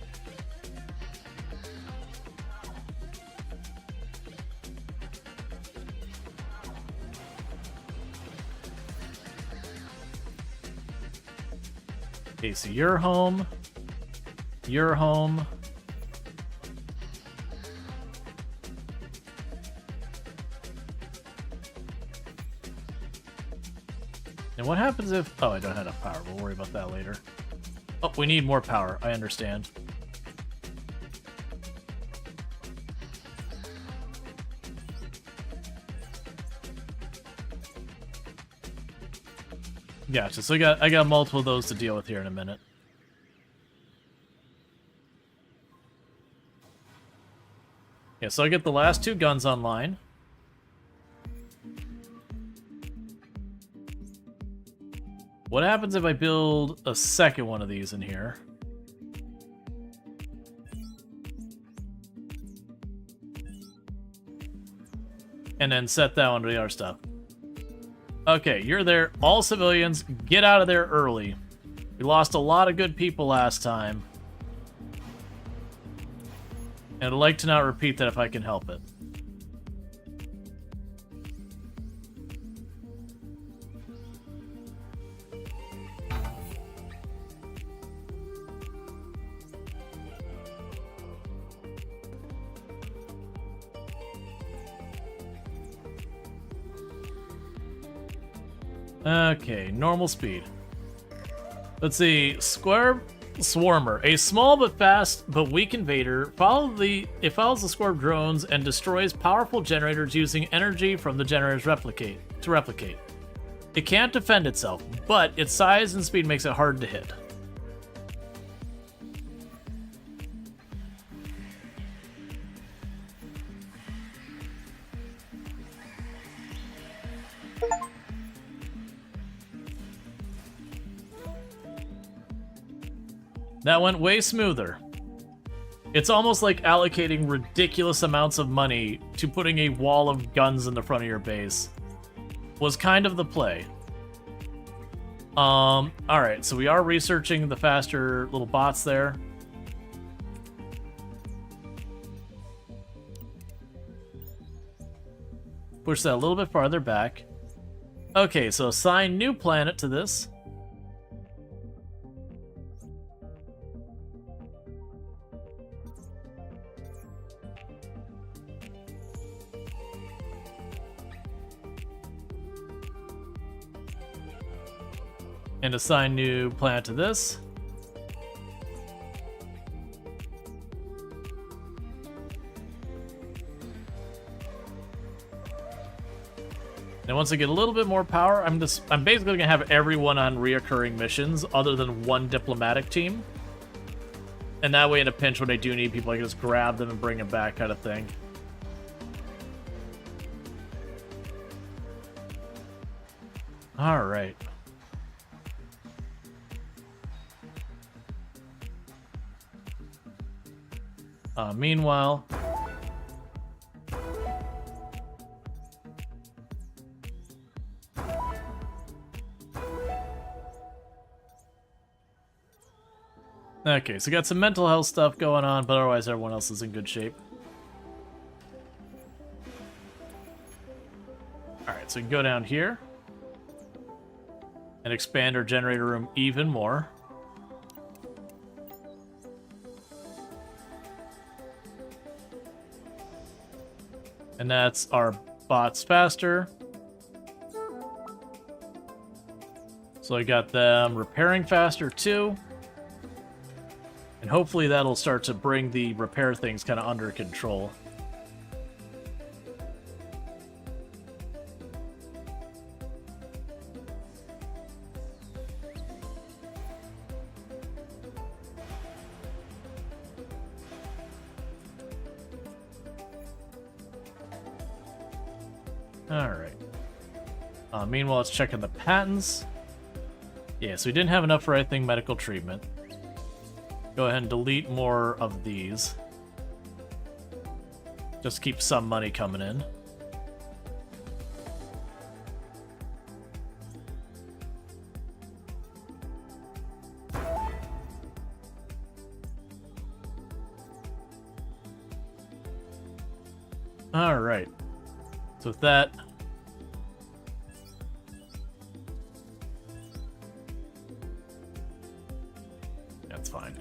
Okay, so you're home. You're home. And what happens if... Oh, I don't have enough power. We'll worry about that later. Oh, we need more power. I understand. Gotcha. So I got multiple of those to deal with here in a minute. Yeah, so I get the last two guns online. What happens if I build a second one of these in here? And then set that one to the other stuff. Okay, you're there. All civilians, get out of there early. We lost a lot of good people last time. And I'd like to not repeat that if I can help it. Okay, normal speed. Let's see, Swarmer, a small but fast but weak invader. It follows the square of drones and destroys powerful generators using energy from the generators to replicate. It can't defend itself, but its size and speed makes it hard to hit. That went way smoother. It's almost like allocating ridiculous amounts of money to putting a wall of guns in the front of your base. Was kind of the play. Alright, so we are researching the faster little bots there. Push that a little bit farther back. Okay, so assign new planet to this. And assign new planet to this. And once I get a little bit more power, I'm basically gonna have everyone on reoccurring missions other than one diplomatic team. And that way in a pinch when I do need people, I can just grab them and bring them back kind of thing. Alright. Meanwhile... Okay, so got some mental health stuff going on, but otherwise everyone else is in good shape. Alright, so we can go down here and expand our generator room even more. And that's our bots faster. So I got them repairing faster too. And hopefully that'll start to bring the repair things kind of under control. Alright. Meanwhile, let's check on the patents. Yeah, so we didn't have enough for, I think, medical treatment. Go ahead and delete more of these. Just keep some money coming in. Alright. So with that... That's fine.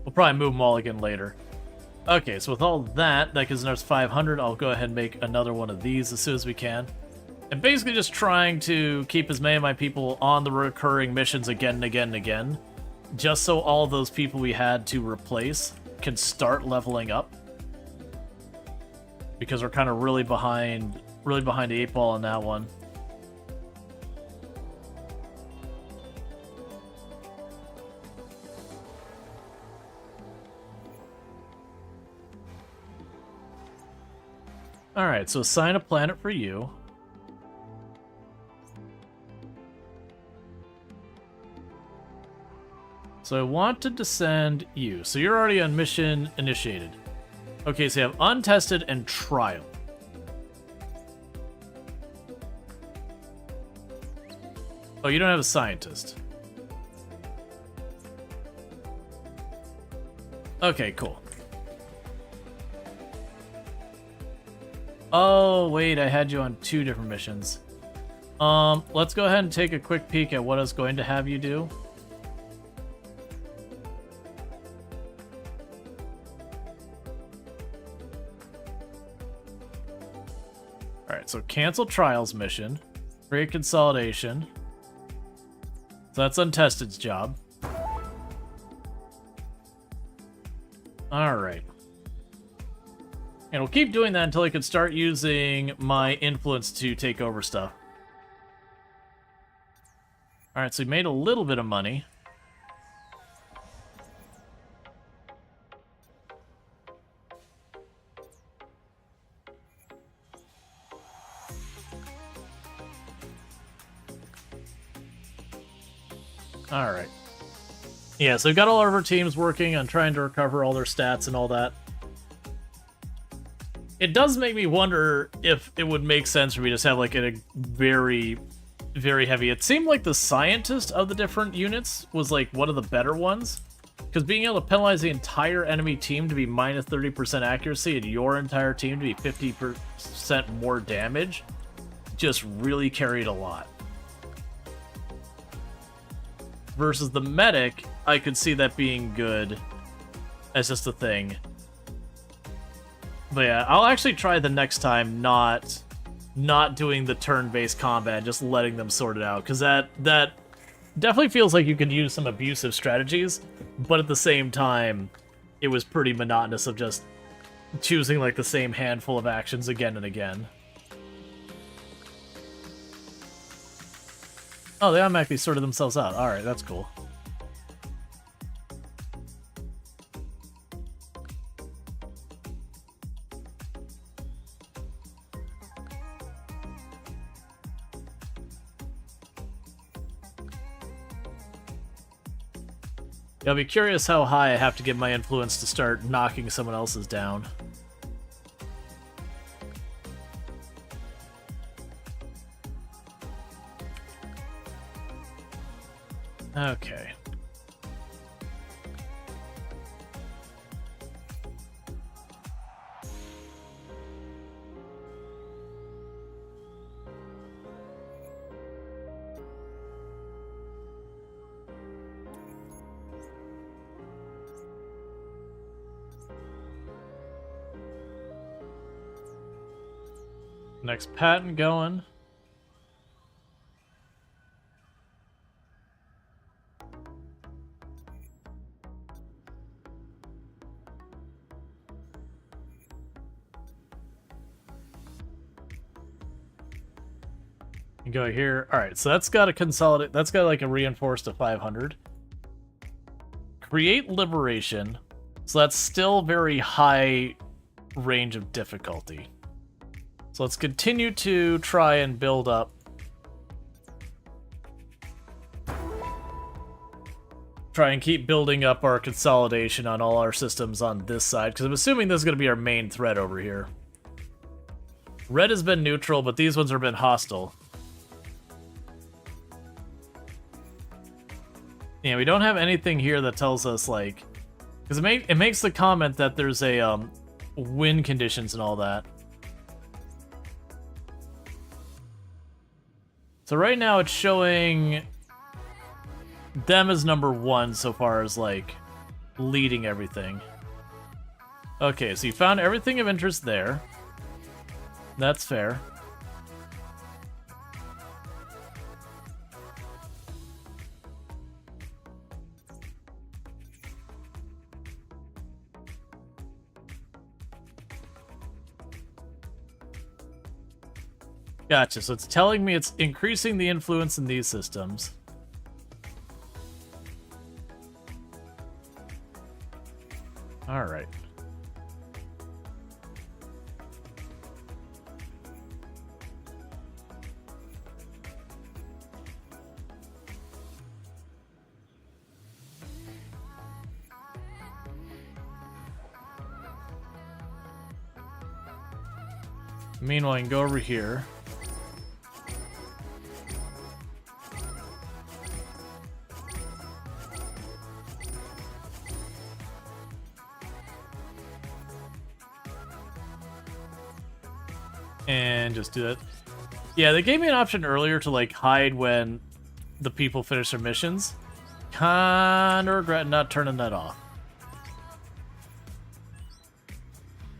We'll probably move them all again later. Okay, so with all that gives us 500. I'll go ahead and make another one of these as soon as we can. And basically just trying to keep as many of my people on the recurring missions again and again and again. Just so all those people we had to replace can start leveling up. Because we're kind of really behind the 8 ball on that one. Alright, so assign a planet for you. So I want to descend you. So you're already on mission initiated. Okay, so you have untested and trial. Oh, you don't have a scientist. Okay, cool. Oh, wait, I had you on 2 different missions. Let's go ahead and take a quick peek at what I was going to have you do. Alright, so cancel trials mission. Create consolidation. So that's Untested's job. Alright. And we'll keep doing that until I can start using my influence to take over stuff. Alright, so we made a little bit of money. Alright. Yeah, so we've got all of our teams working on trying to recover all their stats and all that. It does make me wonder if it would make sense for me to just have like a very, very heavy... It seemed like the scientist of the different units was like one of the better ones. Because being able to penalize the entire enemy team to be minus 30% accuracy and your entire team to be 50% more damage just really carried a lot. Versus the medic, I could see that being good as just a thing. But yeah, I'll actually try the next time not doing the turn-based combat, just letting them sort it out, because that definitely feels like you could use some abusive strategies, but at the same time, it was pretty monotonous of just choosing like the same handful of actions again and again. Oh, they automatically sorted themselves out. Alright, that's cool. Yeah, I'll be curious how high I have to get my influence to start knocking someone else's down. Okay. Next patent going. You go here. All right, so that's got to consolidate. That's got like a reinforce to 500. Create liberation. So that's still very high range of difficulty. So let's continue to try and build up try and keep building up our consolidation on all our systems on this side, because I'm assuming this is going to be our main threat over here. Red has been neutral, but these ones have been hostile. Yeah, we don't have anything here that tells us, like... Because it makes the comment that there's a, wind conditions and all that. So right now it's showing them as number 1 so far as, like, leading everything. Okay, so you found everything of interest there. That's fair. Gotcha, so it's telling me it's increasing the influence in these systems. Alright. Meanwhile, I can go over here. And just do that. Yeah, they gave me an option earlier to, like, hide when the people finish their missions. Kinda regret not turning that off.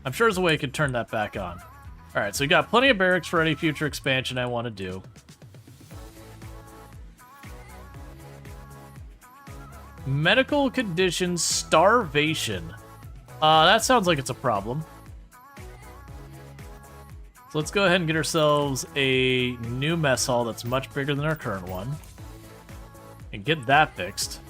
I'm sure there's a way I could turn that back on. Alright, so we got plenty of barracks for any future expansion I want to do. Medical conditions, starvation. That sounds like it's a problem. So let's go ahead and get ourselves a new mess hall that's much bigger than our current one. And get that fixed.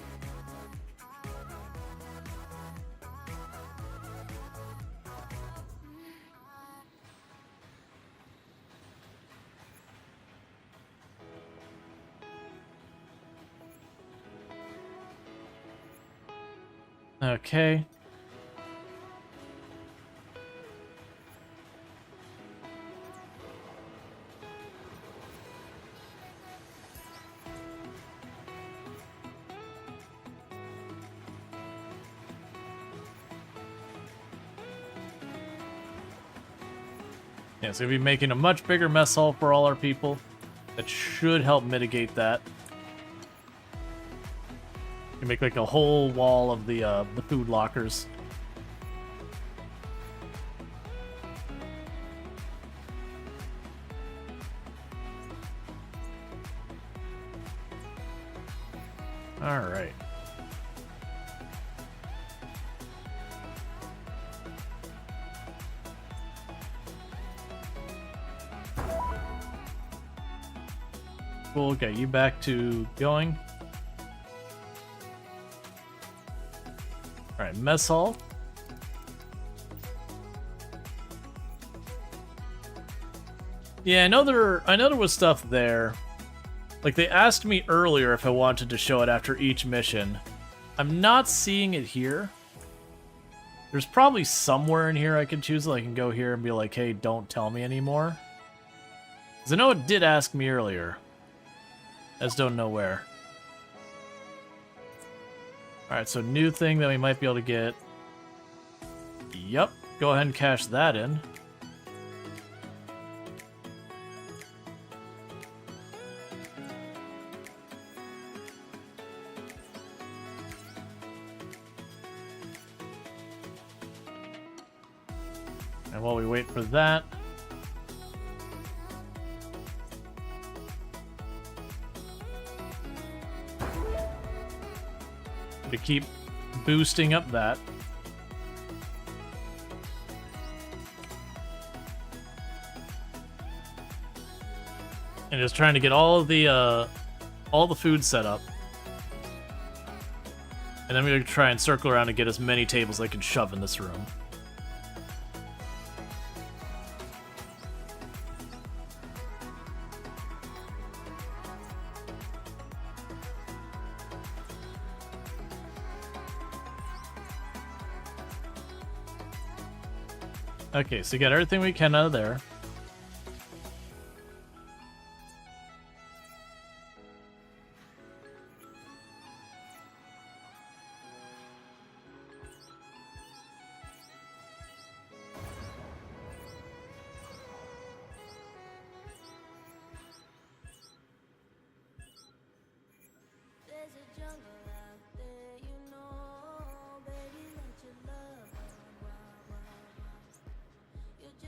Okay. Yeah, so we'll be making a much bigger mess hall for all our people. That should help mitigate that. You make like a whole wall of the food lockers. All right. Cool, got you back to going. Alright, mess hall. Yeah, I know there was stuff there. Like, they asked me earlier if I wanted to show it after each mission. I'm not seeing it here. There's probably somewhere in here I could choose. I can go here and be like, hey, don't tell me anymore. Because I know it did ask me earlier. I just don't know where. Alright, so new thing that we might be able to get. Yep, go ahead and cash that in. And while we wait for that, to keep boosting up that. And just trying to get all the food set up. And then we're gonna try and circle around and get as many tables as I can shove in this room. Okay, so you got everything we can out of there.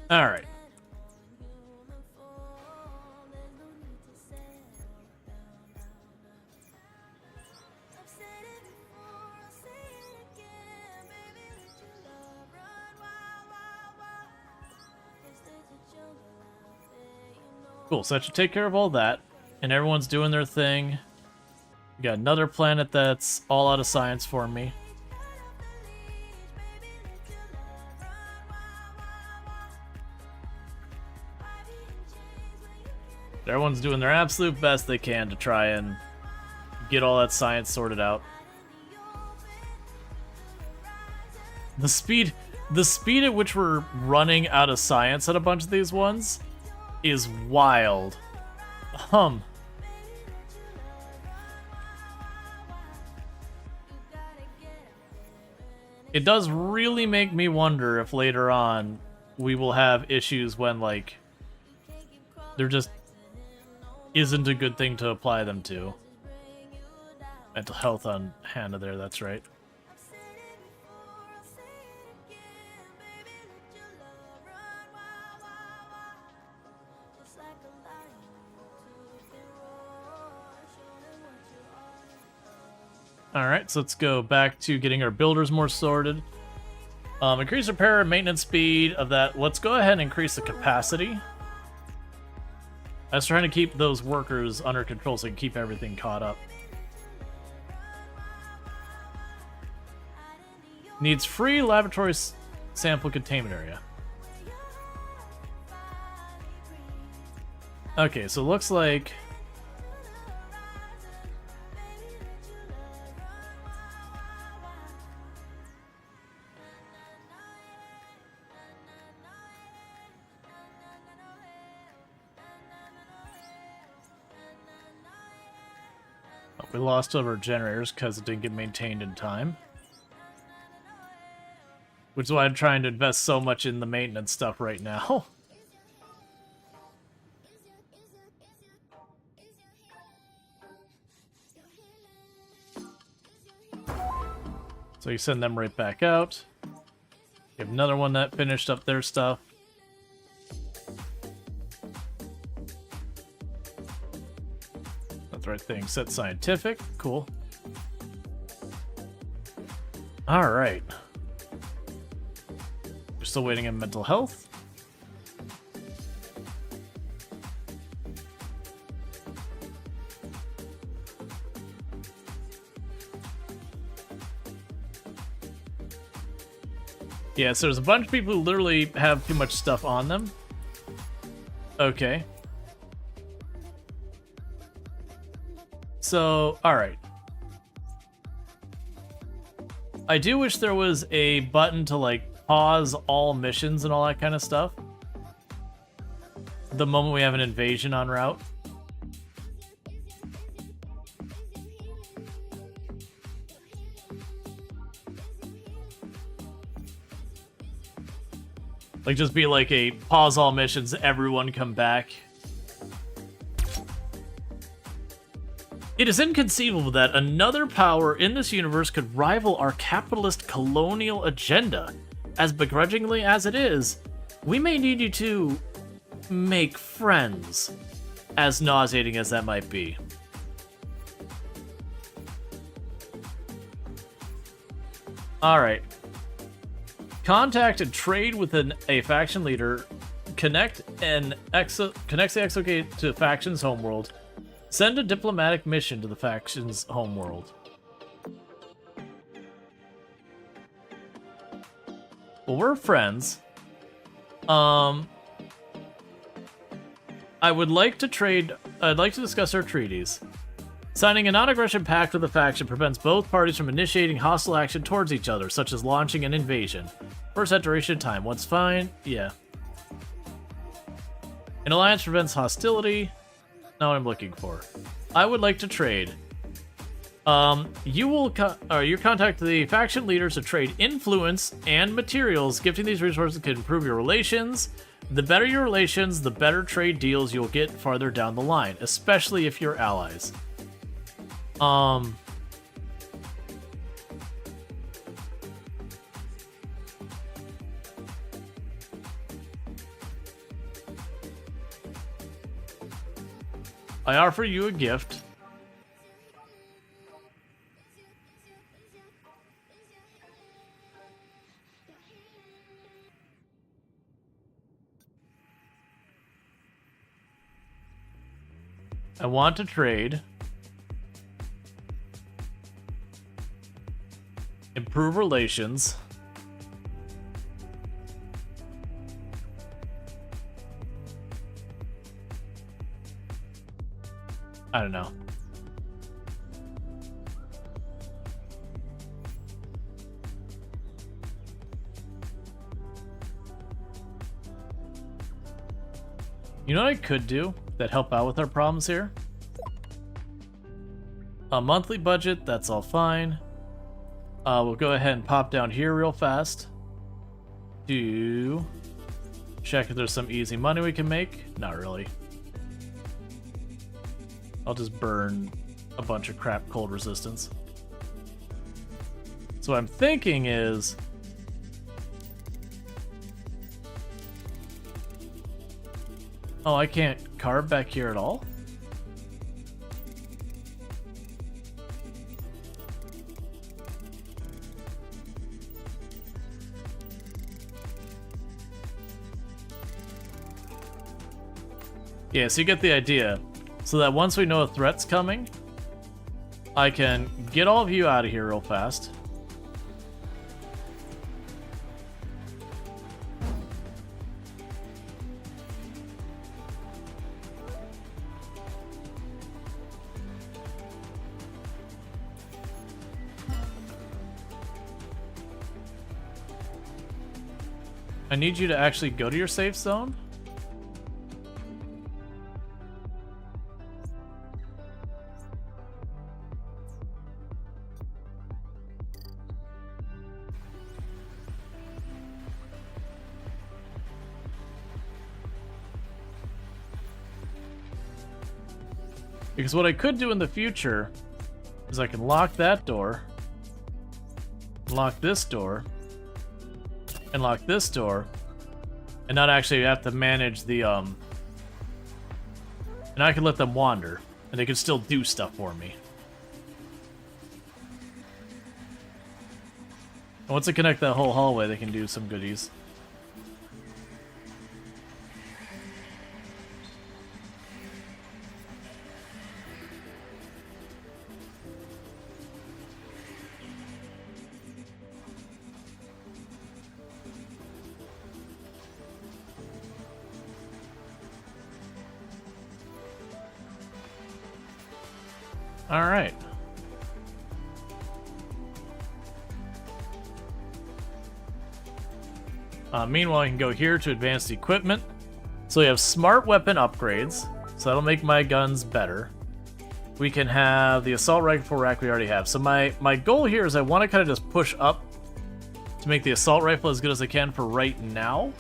All right. Cool, so that should take care of all that. And everyone's doing their thing. We got another planet that's all out of science for me. Everyone's doing their absolute best they can to try and get all that science sorted out. The speed at which we're running out of science at a bunch of these ones is wild. It does really make me wonder if later on we will have issues when, like, there just isn't a good thing to apply them to. Mental health on Hannah there, that's right. Alright, so let's go back to getting our builders more sorted. Increase repair and maintenance speed of that. Let's go ahead and increase the capacity. I was trying to keep those workers under control so I can keep everything caught up. Needs free laboratory sample containment area. Okay, so it looks like... we lost all of our generators because it didn't get maintained in time. Which is why I'm trying to invest so much in the maintenance stuff right now. So you send them right back out. You have another one that finished up their stuff. Right thing. Set scientific. Cool. All right. We're still waiting on mental health. Yeah, so there's a bunch of people who literally have too much stuff on them. Okay. So, alright. I do wish there was a button to, like, pause all missions and all that kind of stuff the moment we have an invasion en route. Like, just be like a pause all missions, everyone come back. It is inconceivable that another power in this universe could rival our capitalist colonial agenda. As begrudgingly as it is, we may need you to make friends, as nauseating as that might be. Alright. Contact and trade with a faction leader. Connect the Exogate to faction's homeworld. Send a diplomatic mission to the faction's homeworld. Well, we're friends. I would like to trade... I'd like to discuss our treaties. Signing a non-aggression pact with the faction prevents both parties from initiating hostile action towards each other, such as launching an invasion. First set duration time. What's fine? Yeah. An alliance prevents hostility. Not what I'm looking for. I would like to trade. You contact the faction leaders to trade influence and materials. Gifting these resources can improve your relations. The better your relations, the better trade deals you'll get farther down the line, especially if you're allies. I offer you a gift. I want to trade. Improve relations. I don't know. You know what I could do that help out with our problems here? A monthly budget, that's all fine. We'll go ahead and pop down here real fast to check if there's some easy money we can make. Not really. I'll just burn a bunch of crap cold resistance. So what I'm thinking is... Oh, I can't carve back here at all? Yeah, so you get the idea. So that once we know a threat's coming, I can get all of you out of here real fast. I need you to actually go to your safe zone. Because what I could do in the future is I can lock that door, lock this door, and lock this door, and not actually have to manage the, and I can let them wander, and they can still do stuff for me. And once I connect that whole hallway, they can do some goodies. All right. Meanwhile, I can go here to advanced equipment. So we have smart weapon upgrades. So that'll make my guns better. We can have the assault rifle rack we already have. So my goal here is I want to kind of just push up to make the assault rifle as good as I can for right now,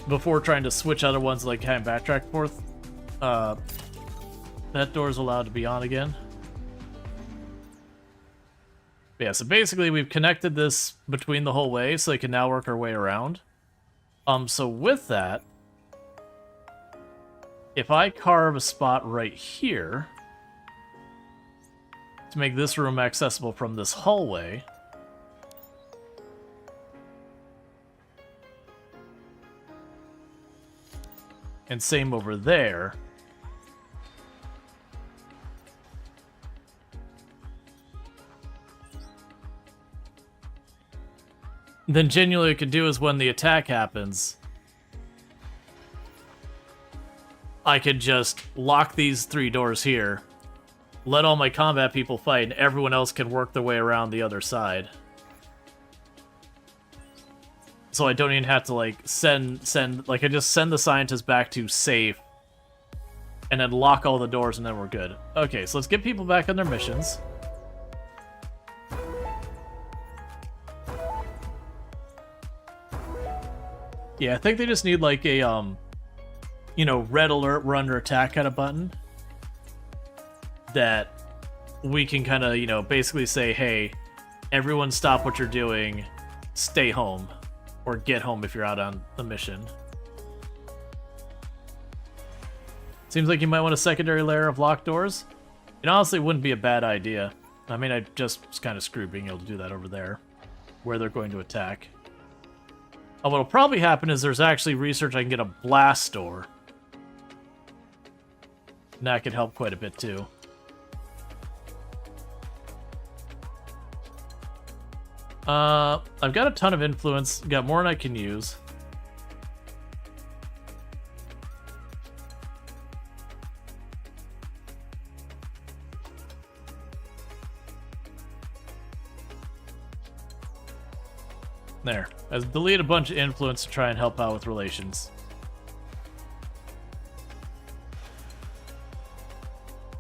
before trying to switch other ones, like kind of backtrack forth. That door is allowed to be on again. Yeah, so basically we've connected this between the whole way, so they can now work our way around. So with that, if I carve a spot right here to make this room accessible from this hallway, and same over there, then genuinely what I could do is when the attack happens, I could just lock these 3 doors here, let all my combat people fight, and everyone else can work their way around the other side. so I don't even have to, like, send, like, I just send the scientists back to safe, and then lock all the doors, and then we're good. Okay, so let's get people back on their missions. Yeah, I think they just need, like, a, you know, red alert, we're under attack kind of button. That we can kind of, you know, basically say, hey, everyone stop what you're doing, stay home, or get home if you're out on the mission. Seems like you might want a secondary layer of locked doors. It honestly wouldn't be a bad idea. I mean, I just was kind of screwed being able to do that over there, where they're going to attack. Oh, what'll probably happen is there's actually research I can get a blast door. And that could help quite a bit too. I've got a ton of influence, got more than I can use. There. I've deleted a bunch of influence to try and help out with relations.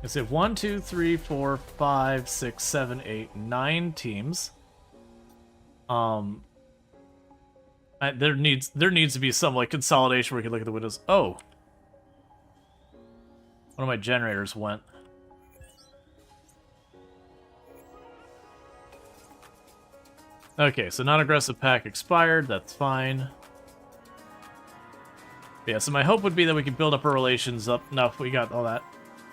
I say 1, 2, 3, 4, 5, 6, 7, 8, 9 teams. There needs to be some like consolidation where we can look at the windows. Oh, one of my generators went. Okay, so non-aggressive pack expired. That's fine. Yeah, so my hope would be that we could build up our relations up. No, we got all that.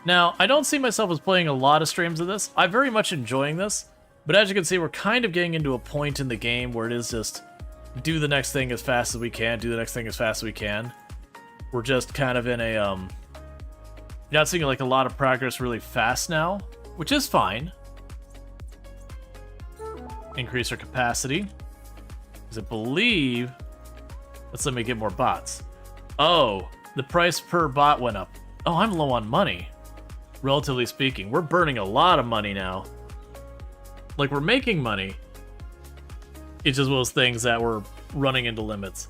Now, I don't see myself as playing a lot of streams of this. I'm very much enjoying this. But as you can see, we're kind of getting into a point in the game where it is just do the next thing as fast as we can, do the next thing as fast as we can. We're just kind of in a, you're not seeing like a lot of progress really fast now, which is fine. Increase our capacity. Because I believe, let me get more bots. Oh, the price per bot went up. Oh, I'm low on money. Relatively speaking, we're burning a lot of money now. Like, we're making money. It's just one of those things that we're running into limits.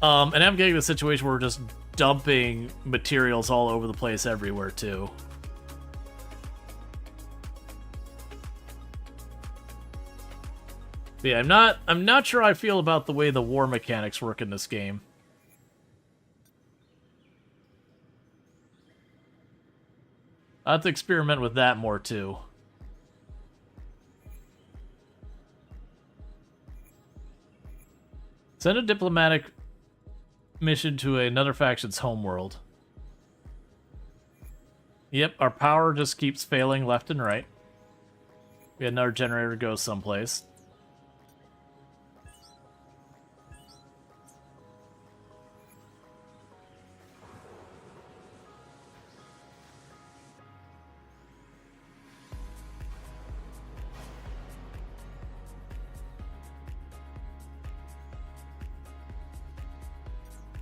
And I'm getting the situation where we're just dumping materials all over the place everywhere, too. But yeah, I'm not sure how I feel about the way the war mechanics work in this game. I'll have to experiment with that more, too. Send a diplomatic mission to another faction's homeworld. Yep, our power just keeps failing left and right. We had another generator go someplace.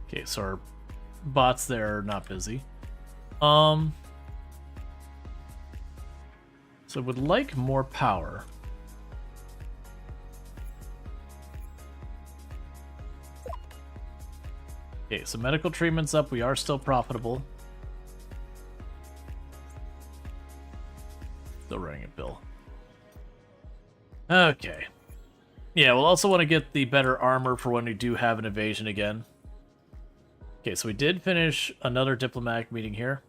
Okay, so our bots there are not busy. So I would like more power. Okay, so medical treatment's up. We are still profitable. Still running a bill. Okay. Yeah, we'll also want to get the better armor for when we do have an invasion again. Okay, so we did finish another diplomatic meeting here.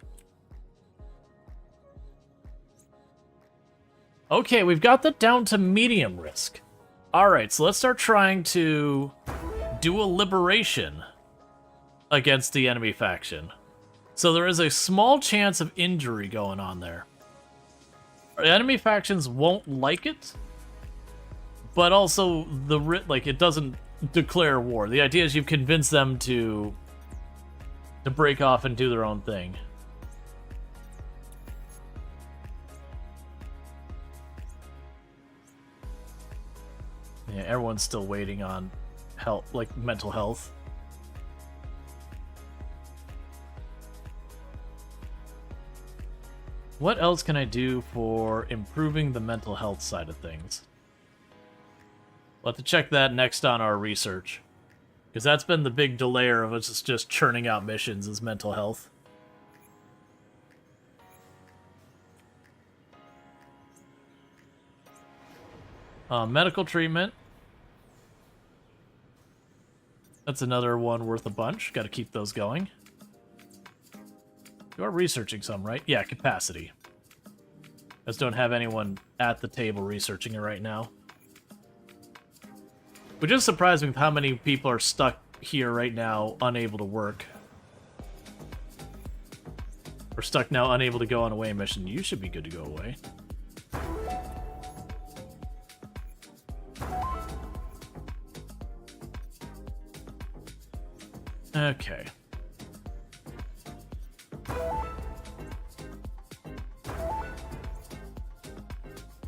Okay, we've got that down to medium risk. Alright, so let's start trying to do a liberation against the enemy faction. So there is a small chance of injury going on there. The enemy factions won't like it, but also it doesn't declare war. The idea is you've convinced them to break off and do their own thing. Yeah, everyone's still waiting on health, like mental health. What else can I do for improving the mental health side of things? We'll have to check that next on our research. Because that's been the big delayer of us just churning out missions is mental health. Medical treatment. That's another one worth a bunch. Got to keep those going. You are researching some, right? Yeah, capacity. Just don't have anyone at the table researching it right now. Which is surprising with how many people are stuck here right now, unable to work. Or stuck now, unable to go on away mission. You should be good to go away. Okay.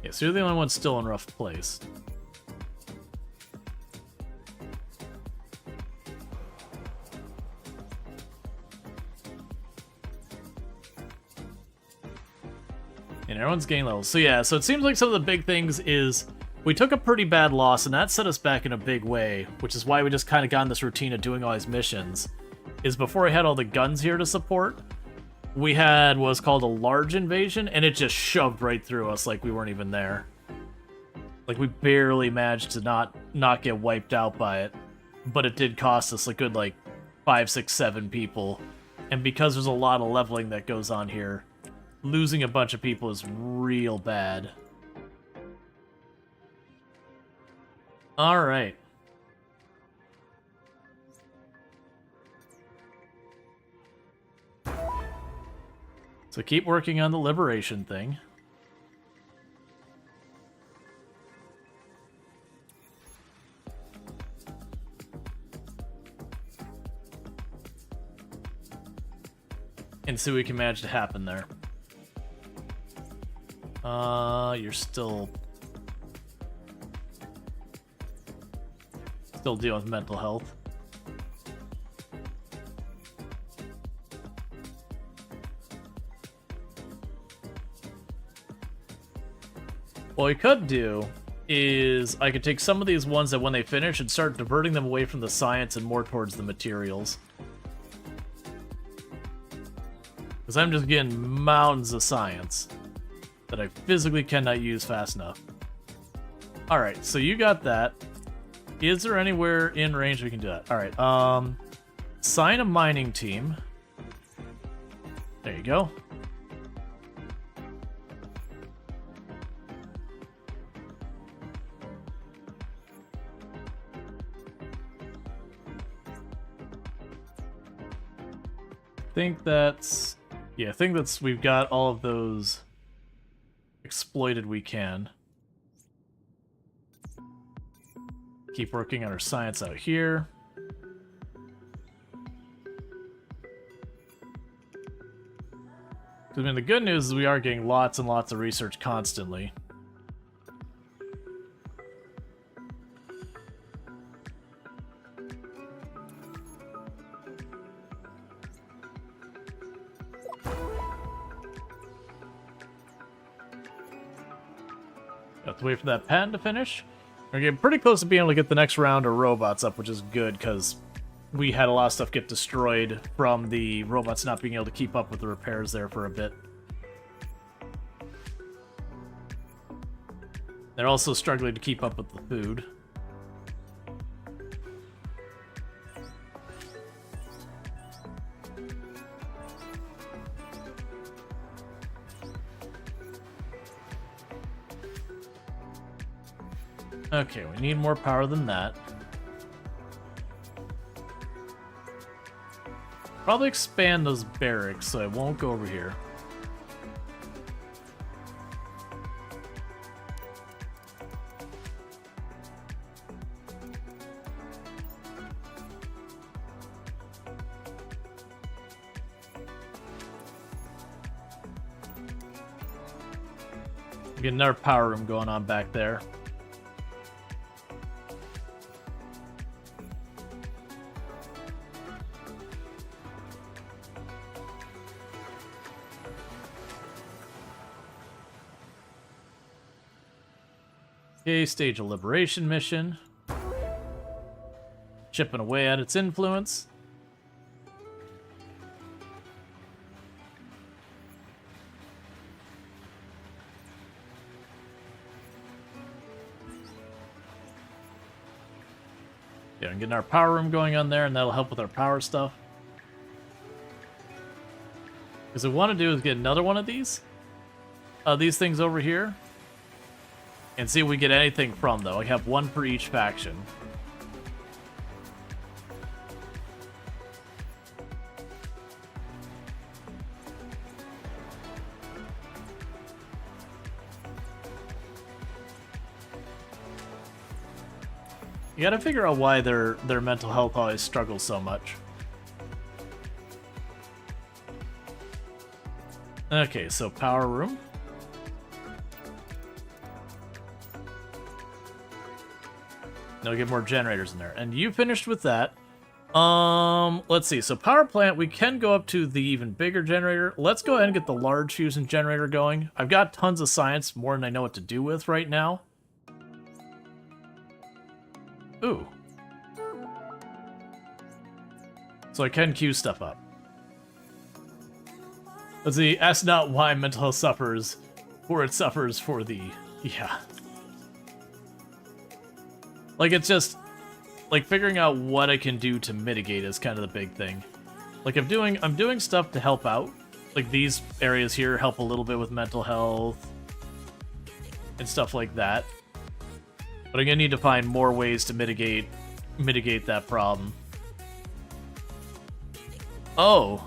Yeah, so you're the only one still in rough place. And everyone's gaining levels. So yeah, so it seems like some of the big things is we took a pretty bad loss, and that set us back in a big way, which is why we just kind of got in this routine of doing all these missions. Is before we had all the guns here to support, we had what was called a large invasion, and it just shoved right through us like we weren't even there. Like, we barely managed to not get wiped out by it, but it did cost us a good, like, 5, 6, 7 people. And because there's a lot of leveling that goes on here, losing a bunch of people is real bad. Alright. So keep working on the liberation thing. And see what we can manage to happen there. You're still dealing with mental health. What we could do is I could take some of these ones that when they finish and start diverting them away from the science and more towards the materials. Because I'm just getting mountains of science that I physically cannot use fast enough. Alright, so you got that. Is there anywhere in range we can do that? Alright, assign a mining team. There you go. I think that's we've got all of those exploited we can. Keep working on our science out here. I mean, the good news is we are getting lots and lots of research constantly. Have to wait for that patent to finish. We're getting pretty close to being able to get the next round of robots up, which is good, because we had a lot of stuff get destroyed from the robots not being able to keep up with the repairs there for a bit. They're also struggling to keep up with the food. Okay, we need more power than that. Probably expand those barracks so I won't go over here. Get another power room going on back there. Okay, stage a liberation mission. chipping away at its influence. Yeah, and getting our power room going on there, and that'll help with our power stuff. Because what we want to do is get another one of these things over here, and see if we get anything from them. I have one for each faction. You gotta figure out why their mental health always struggles so much. Okay, so power room. Now we get more generators in there. And you finished with that. Let's see. So power plant, we can go up to the even bigger generator. Let's go ahead and get the large fusion generator going. I've got tons of science, more than I know what to do with right now. Ooh. So I can queue stuff up. Let's see, ask not why mental health suffers, for it suffers for the... Yeah. Like, it's just... Like, figuring out what I can do to mitigate is kind of the big thing. Like, I'm doing stuff to help out. Like, these areas here help a little bit with mental health. And stuff like that. But I'm gonna need to find more ways to mitigate that problem. Oh.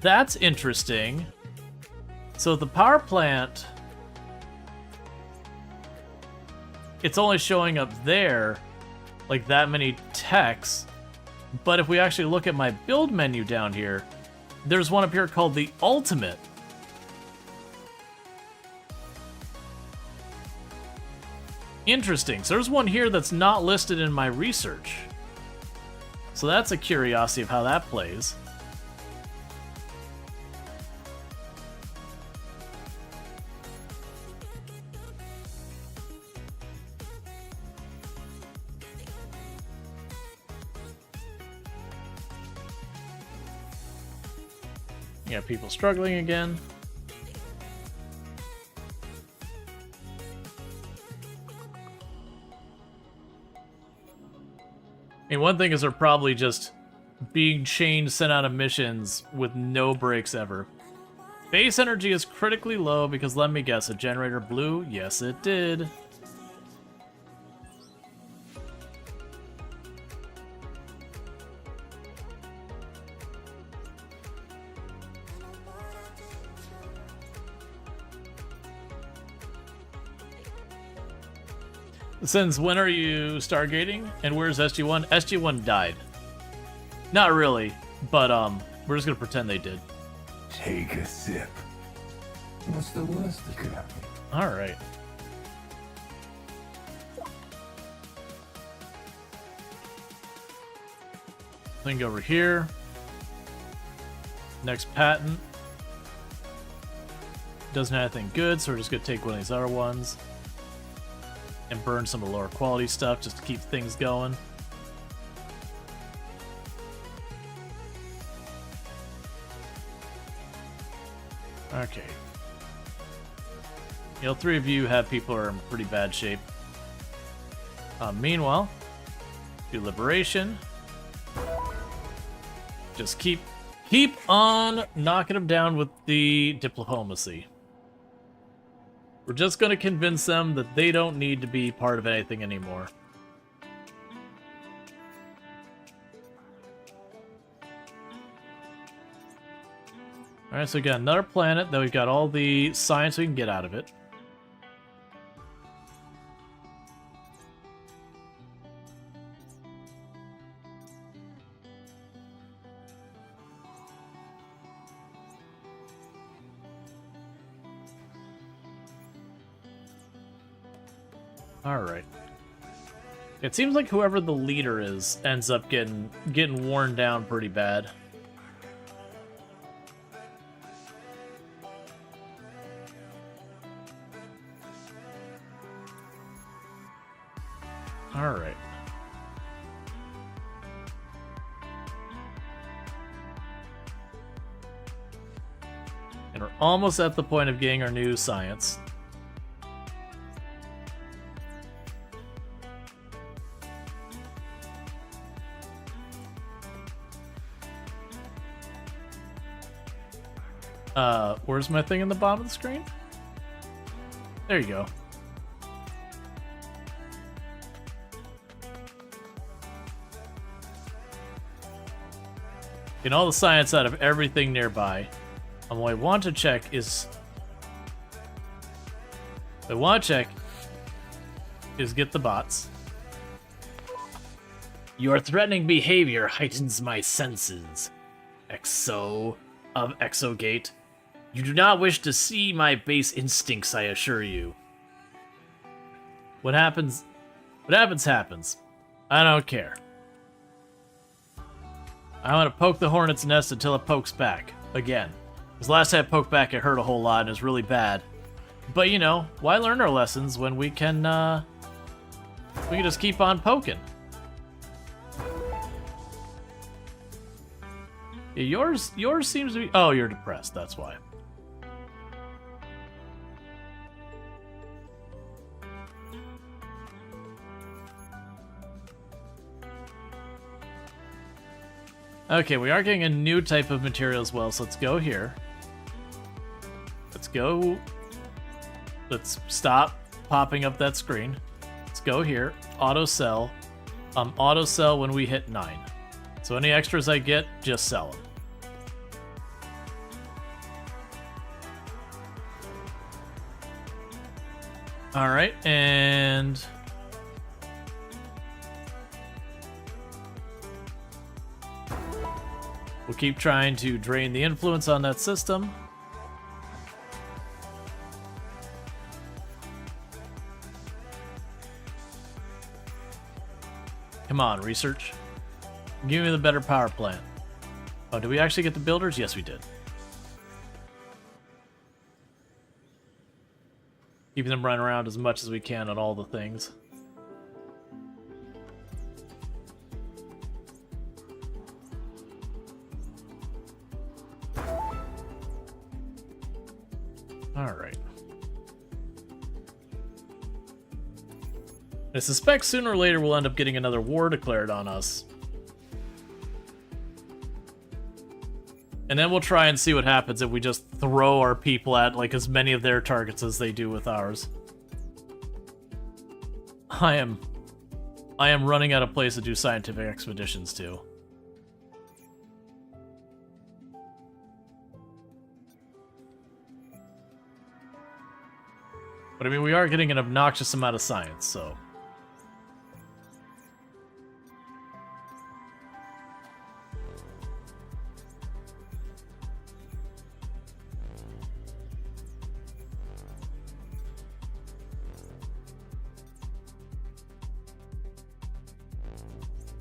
That's interesting. So the power plant, it's only showing up there, like that many techs. But if we actually look at my build menu down here, there's one up here called the Ultimate. Interesting. So there's one here that's not listed in my research. So that's a curiosity of how that plays. You got people struggling again. I mean, one thing is they're probably just being chained, sent out of missions with no breaks ever. Base energy is critically low because, let me guess, a generator blew? Yes, it did. Since when are you stargating? And where's SG-1? SG-1 died. Not really, but we're just gonna pretend they did. Take a sip. What's the worst that could happen? Alright. Thing over here. Next patent. Doesn't have anything good, so we're just gonna take one of these other ones. And burn some of the lower quality stuff just to keep things going. Okay. You know, 3 of you have people who are in pretty bad shape. Meanwhile, do liberation. Just keep on knocking them down with the diplomacy. We're just going to convince them that they don't need to be part of anything anymore. Alright, so we got another planet, then we've got all the science we can get out of it. Alright. It seems like whoever the leader is ends up getting worn down pretty bad. Alright. And we're almost at the point of getting our new science. Where's my thing in the bottom of the screen? There you go. Get all the science out of everything nearby. And what I want to check is... What I want to check is get the bots. Your threatening behavior heightens my senses. Exo of Exogate. You do not wish to see my base instincts, I assure you. What happens, happens. I don't care. I want to poke the hornet's nest until it pokes back. Again. Because last time I poked back, it hurt a whole lot and it was really bad. But, you know, why learn our lessons when we can just keep on poking? Yeah, yours seems to be... Oh, you're depressed, that's why. Okay, we are getting a new type of material as well, so let's go here. Let's go... Let's stop popping up that screen. Let's go here. Auto sell. Auto sell when we hit 9. So any extras I get, just sell them. Alright, and... we'll keep trying to drain the influence on that system. Come on, research. Give me the better power plant. Oh, did we actually get the builders? Yes, we did. Keeping them running around as much as we can on all the things. Alright. I suspect sooner or later we'll end up getting another war declared on us. And then we'll try and see what happens if we just throw our people at like as many of their targets as they do with ours. I am running out of place to do scientific expeditions to. But I mean, we are getting an obnoxious amount of science, so...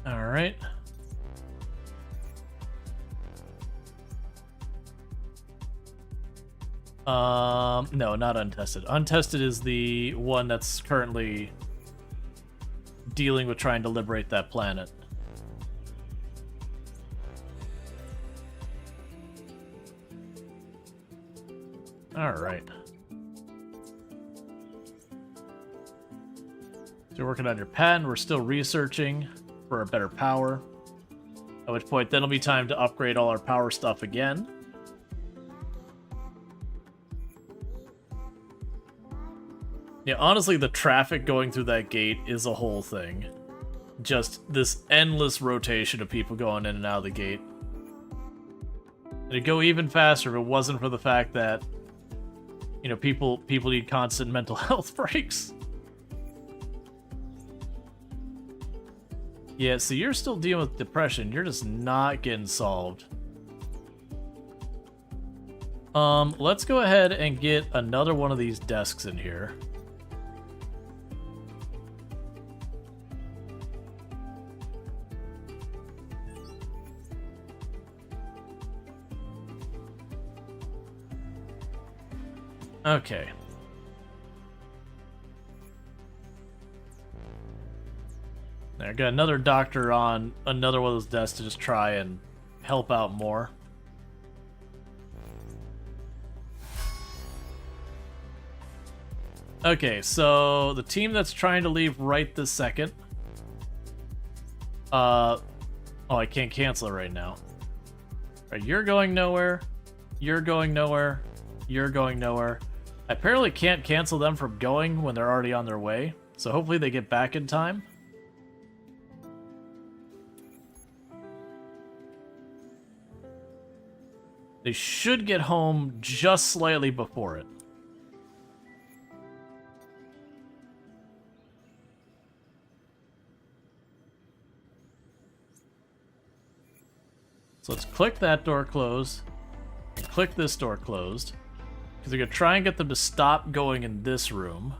Alright. No, not untested. Untested is the one that's currently dealing with trying to liberate that planet. Alright. So you're working on your patent, we're still researching for a better power. At which point, then it'll be time to upgrade all our power stuff again. Yeah, honestly, the traffic going through that gate is a whole thing. Just this endless rotation of people going in and out of the gate. It'd go even faster if it wasn't for the fact that, you know, people need constant mental health breaks. Yeah, so you're still dealing with depression. You're just not getting solved. Let's go ahead and get another one of these desks in here. Okay. There, got another doctor on another one of those desks to just try and help out more. Okay, so the team that's trying to leave right this second. Oh, I can't cancel it right now. All right, you're going nowhere. You're going nowhere. You're going nowhere. I apparently can't cancel them from going when they're already on their way. So hopefully they get back in time. They should get home just slightly before it. So let's click that door closed. Click this door closed. Because we're going to try and get them to stop going in this room.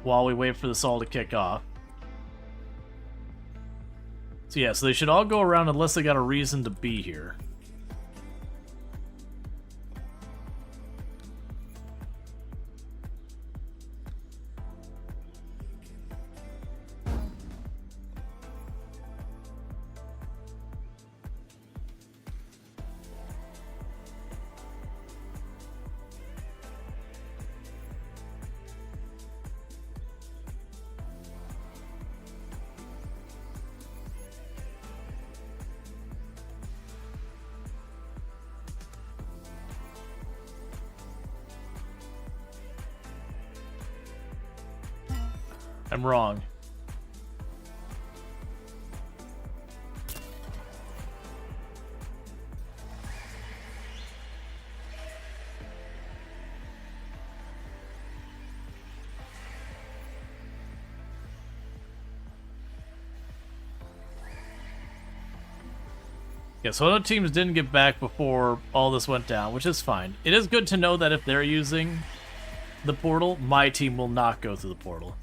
While we wait for this all to kick off. So yeah, so they should all go around unless they got a reason to be here. I'm wrong. Yeah, so other teams didn't get back before all this went down, which is fine. It is good to know that if they're using the portal, my team will not go through the portal.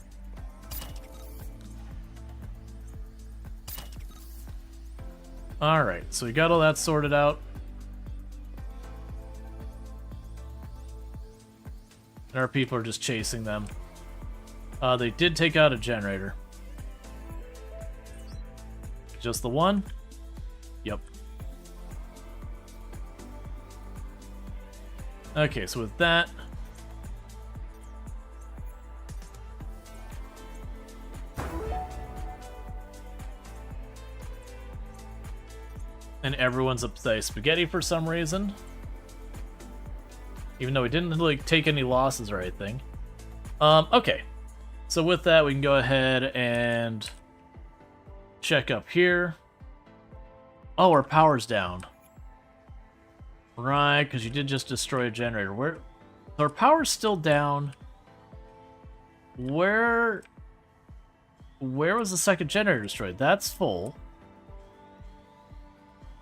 Alright, so we got all that sorted out. And our people are just chasing them. They did take out a generator. Just the one? Yep. Okay, so with that... and everyone's upset spaghetti for some reason. Even though we didn't like take any losses or anything. Okay. So with that, we can go ahead and check up here. Oh, our power's down. Right, because you did just destroy a generator. Where? Our power's still down. Where was the second generator destroyed? That's full.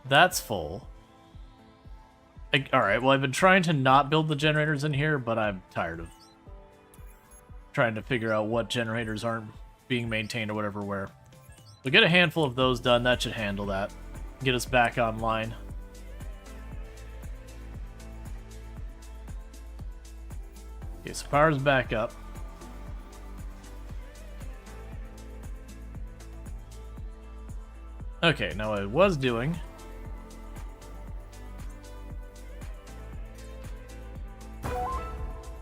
That's full. Alright, well, I've been trying to not build the generators in here, but I'm tired of trying to figure out what generators aren't being maintained or whatever where. We'll get a handful of those done. That should handle that. Get us back online. Okay, so power's back up. Okay, now what I was doing...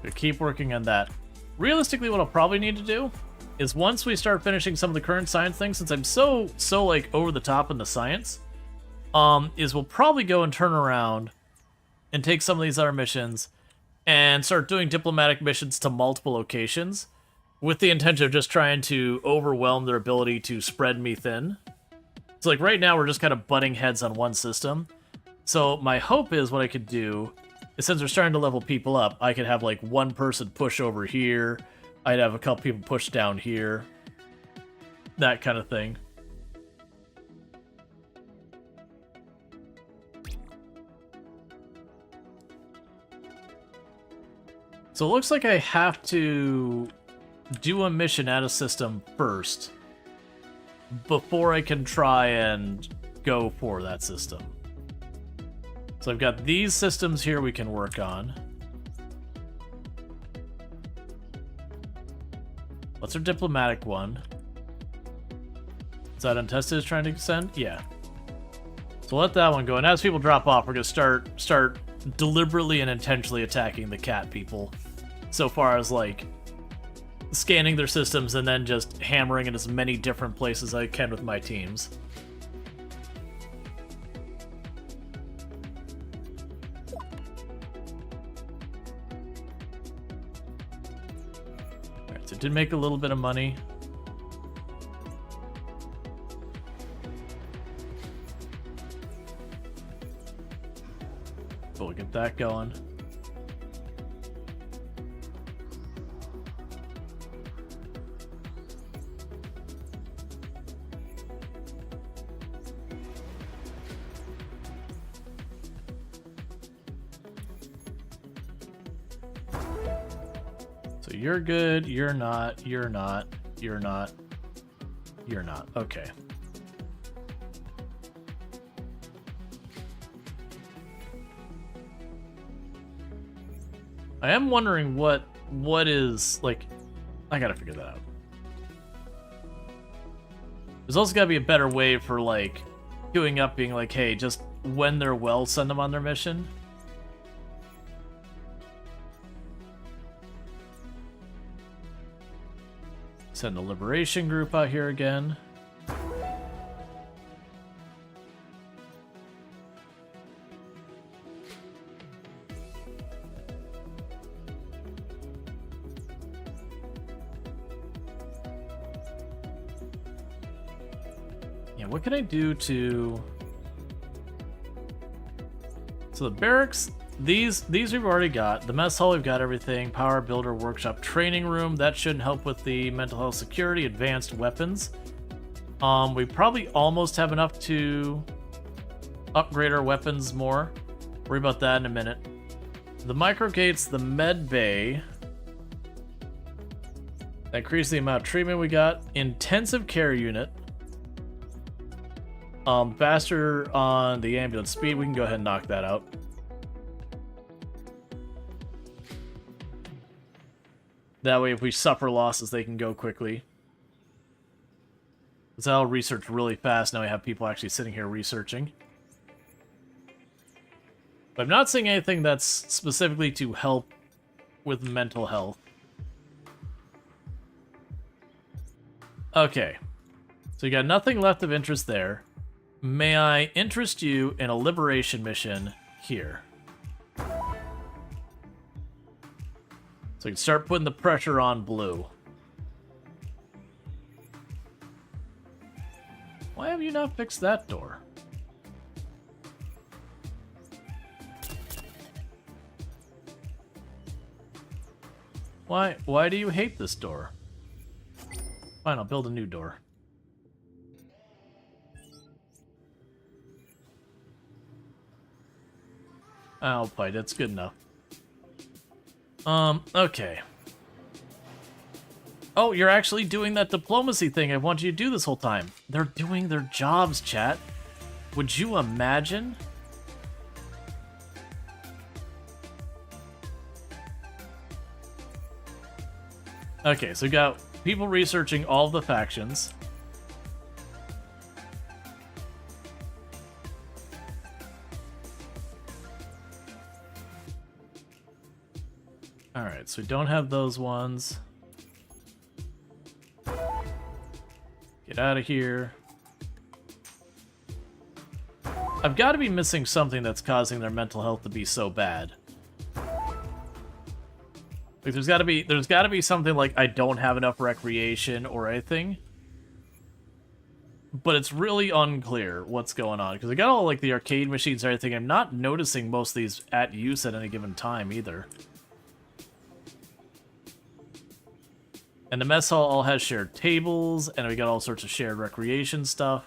we keep working on that. Realistically, what I'll probably need to do is once we start finishing some of the current science things, since I'm so like over the top in the science, is we'll probably go and turn around and take some of these other missions and start doing diplomatic missions to multiple locations with the intention of just trying to overwhelm their ability to spread me thin. So like right now we're just kind of butting heads on one system. So my hope is what I could do is since we're starting to level people up, I could have like one person push over here. I'd have a couple people push down here. That kind of thing. So it looks like I have to do a mission at a system first before I can try and go for that system. So I've got these systems here we can work on. What's our diplomatic one? Is that untested is trying to send? Yeah. So let that one go. And as people drop off, we're going to start deliberately and intentionally attacking the cat people. So far as, like, scanning their systems and then just hammering in as many different places as I can with my teams. Alright, so it did make a little bit of money. We'll get that going. So you're good, you're not, you're not, you're not, you're not. Okay. I am wondering what is, like, I gotta figure that out. There's also gotta be a better way for, like, queuing up being like, hey, just when they're well, send them on their mission. Send the Liberation group out here again. What can I do to... So the barracks, these we've already got. The mess hall, we've got everything. Power builder, workshop, training room. That shouldn't help with the mental health security. Advanced weapons. We probably almost have enough to upgrade our weapons more. Worry about that in a minute. The microgates, the med bay. That increases the amount of treatment we got. Intensive care unit. Faster on the ambulance speed, we can go ahead and knock that out. That way, if we suffer losses, they can go quickly. Because I'll research really fast. Now we have people actually sitting here researching. But I'm not seeing anything that's specifically to help with mental health. Okay. So you got nothing left of interest there. May I interest you in a liberation mission here? So we can start putting the pressure on blue. Why have you not fixed that door? Why do you hate this door? Fine, I'll build a new door. I'll fight, it's good enough. Okay. Oh, you're actually doing that diplomacy thing I wanted you to do this whole time. They're doing their jobs, chat. Would you imagine? Okay, so we got people researching all of the factions. Alright, so we don't have those ones. Get out of here. I've got to be missing something that's causing their mental health to be so bad. Like there's got to be something like I don't have enough recreation or anything. But it's really unclear what's going on because I got all like the arcade machines and everything. I'm not noticing most of these at use at any given time either. And the mess hall all has shared tables, and we got all sorts of shared recreation stuff.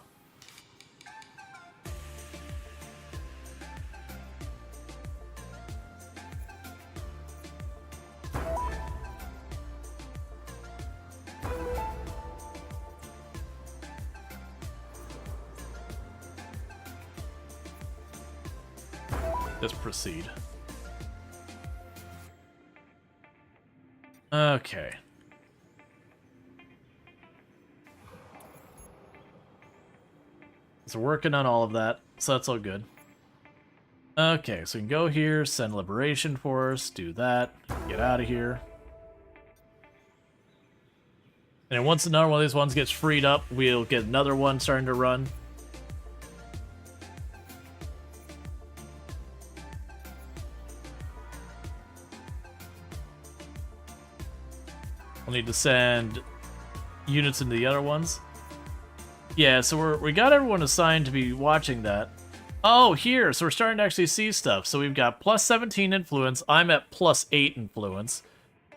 Just proceed. Okay. So working on all of that, so that's all good. Okay, so we can go here, send Liberation Force, do that, get out of here. And then once another one of these ones gets freed up, we'll get another one starting to run. We'll need to send units into the other ones. Yeah, so we got everyone assigned to be watching that. Oh, here, so we're starting to actually see stuff. So we've got plus 17 influence. I'm at plus 8 influence.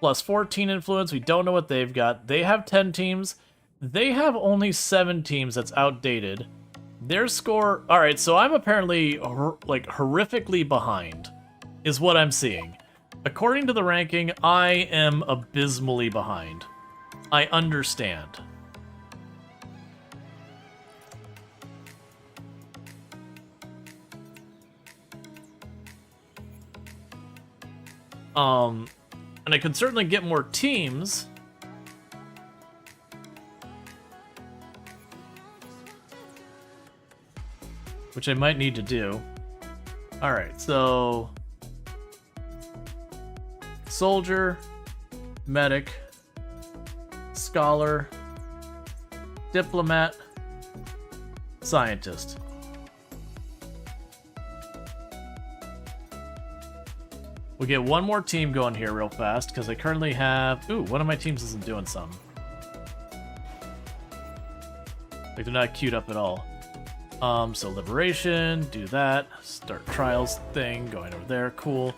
Plus 14 influence. We don't know what they've got. They have 10 teams. They have only 7 teams. That's outdated. Their score... Alright, so I'm apparently, like, horrifically behind, is what I'm seeing. According to the ranking, I am abysmally behind. I understand. And I can certainly get more teams. Which I might need to do. Alright, so... Soldier, medic, scholar, diplomat, scientist. We'll get one more team going here real fast, because I currently have... Ooh, one of my teams isn't doing something. Like, they're not queued up at all. So Liberation, do that. Start Trials thing, going over there, cool.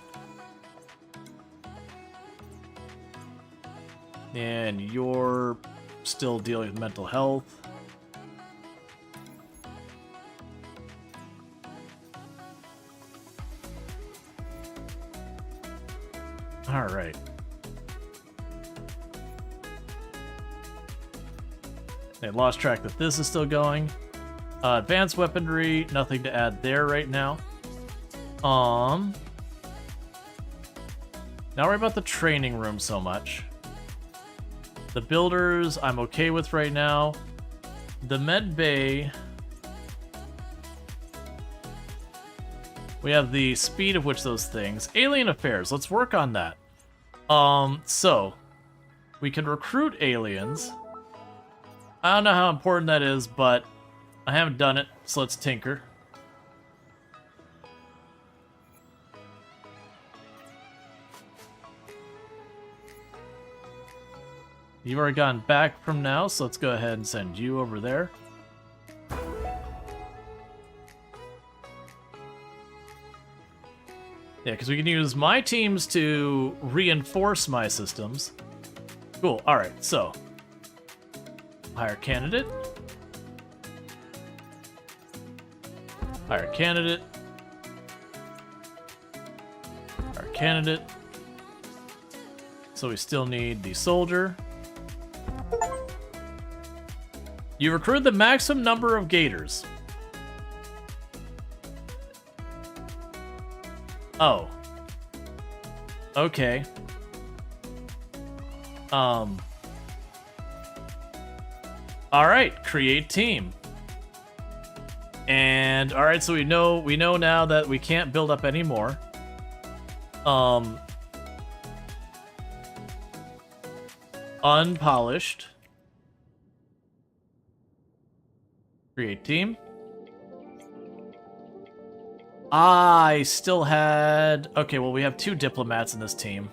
And you're still dealing with mental health. Alright. I lost track that this is still going. Advanced weaponry, nothing to add there right now. Not worry about the training room so much. The builders, I'm okay with right now. The med bay... We have the speed of which those things. Alien affairs, let's work on that. So... We can recruit aliens. I don't know how important that is, but... I haven't done it, so let's tinker. You've already gotten back from now, so let's go ahead and send you over there. Yeah, because we can use my teams to reinforce my systems. Cool, alright, so. Hire candidate. Hire candidate. Hire candidate. So we still need the soldier. You recruit the maximum number of gators. Oh. Okay. Alright, create team. And alright, so we know now that we can't build up anymore. Unpolished. Create team. I still had... Okay, well, we have 2 diplomats in this team.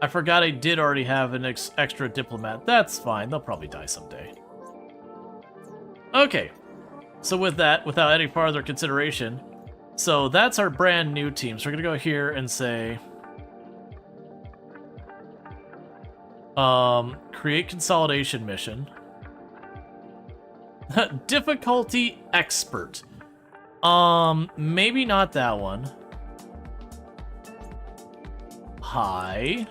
I forgot I did already have an extra diplomat. That's fine. They'll probably die someday. Okay. So with that, without any further consideration, so that's our brand new team. So we're going to go here and say... create consolidation mission. Difficulty expert. Maybe not that one. High.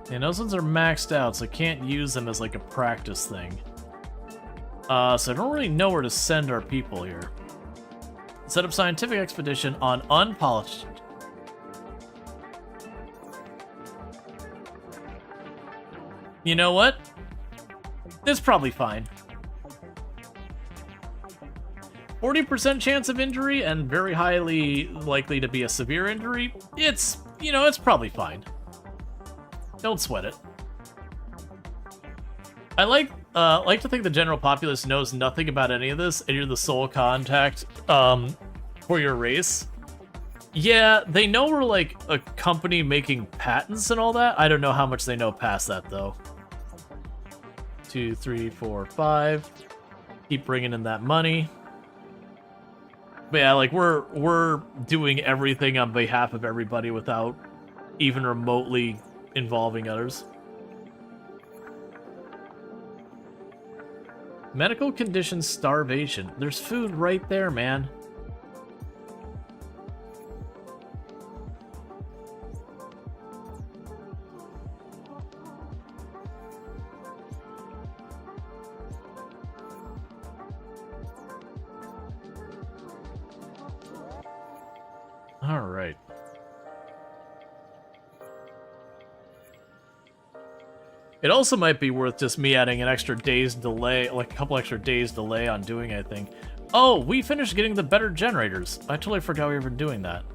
And those ones are maxed out, so I can't use them as like a practice thing. So I don't really know where to send our people here. Set up scientific expedition on unpolished. You know what? It's probably fine. 40% chance of injury and very highly likely to be a severe injury. It's, you know, it's probably fine. Don't sweat it. I like to think the general populace knows nothing about any of this, and you're the sole contact for your race. Yeah, they know we're like a company making patents and all that. I don't know how much they know past that though. 2, 3, 4, 5. Keep bringing in that money. But yeah, like we're doing everything on behalf of everybody without even remotely involving others. Medical condition starvation. There's food right there, man. All right. It also might be worth just me adding an extra day's delay, like a couple extra days delay on doing anything. Oh, we finished getting the better generators. I totally forgot we were doing that.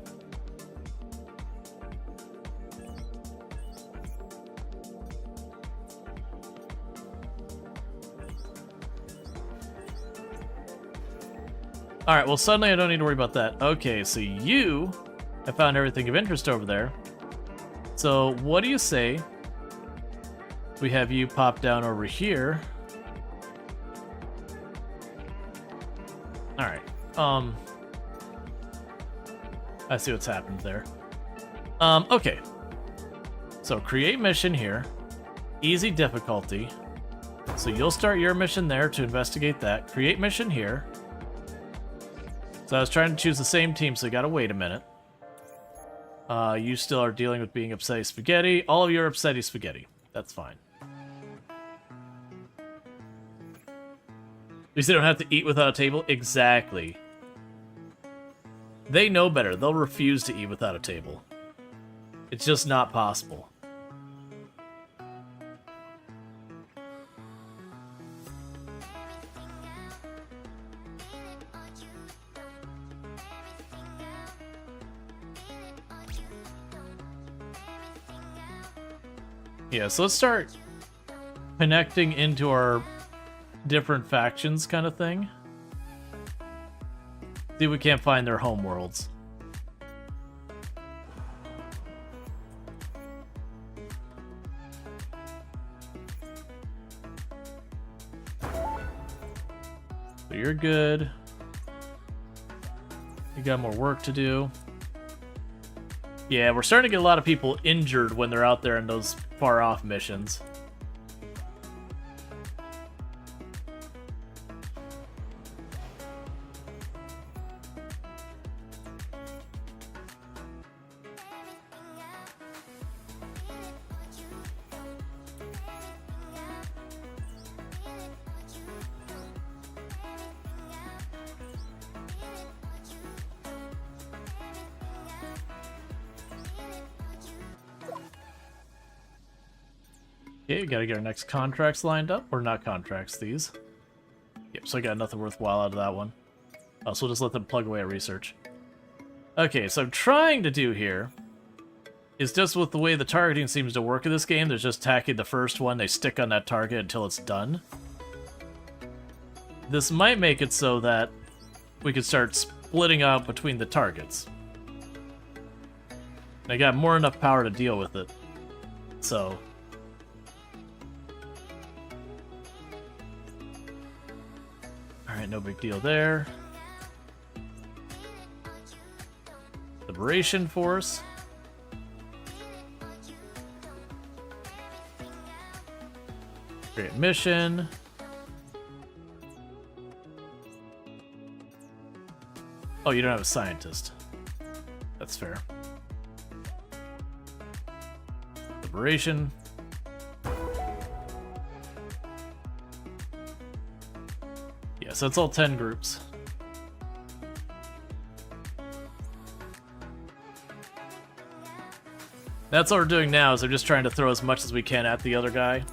Alright, well suddenly I don't need to worry about that. Okay, so you have found everything of interest over there. So what do you say we have you pop down over here? Alright, I see what's happened there. Okay. So create mission here. Easy difficulty. So you'll start your mission there to investigate that. Create mission here. So I was trying to choose the same team, so you gotta wait a minute. You still are dealing with being upsetty spaghetti. All of you are upsetty spaghetti. That's fine. At least they don't have to eat without a table? Exactly. They know better. They'll refuse to eat without a table. It's just not possible. Yeah, so let's start connecting into our different factions kind of thing. See if we can't find their home worlds. So you're good. You got more work to do. Yeah, we're starting to get a lot of people injured when they're out there in those far-off missions. Okay, we gotta get our next contracts lined up. Or not contracts, these. Yep, so I got nothing worthwhile out of that one. So we'll just let them plug away at research. Okay, so I'm trying to do here is just with the way the targeting seems to work in this game, there's just tacking the first one, they stick on that target until it's done. This might make it so that we could start splitting out between the targets. And I got more enough power to deal with it. So... Alright, no big deal there. Liberation Force. Great mission. Oh, you don't have a scientist. That's fair. Liberation. Yeah, so it's all 10 groups. That's what we're doing now, is we're just trying to throw as much as we can at the other guy.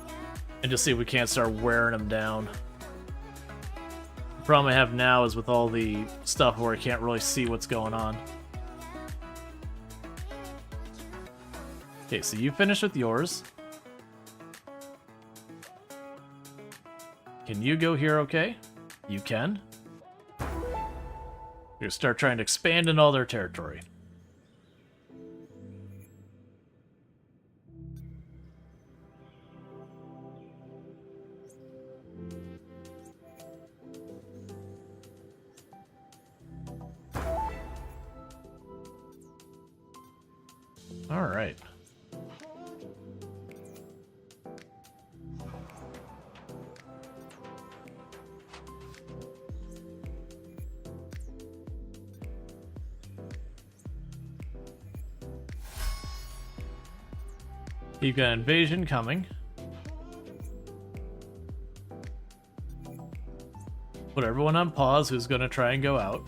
And just see if we can't start wearing them down. The problem I have now is with all the stuff where I can't really see what's going on. Okay, so you finished with yours. Can you go here okay? You can. You're gonna start trying to expand in all their territory. All right. You've got invasion coming. Put everyone on pause who's going to try and go out.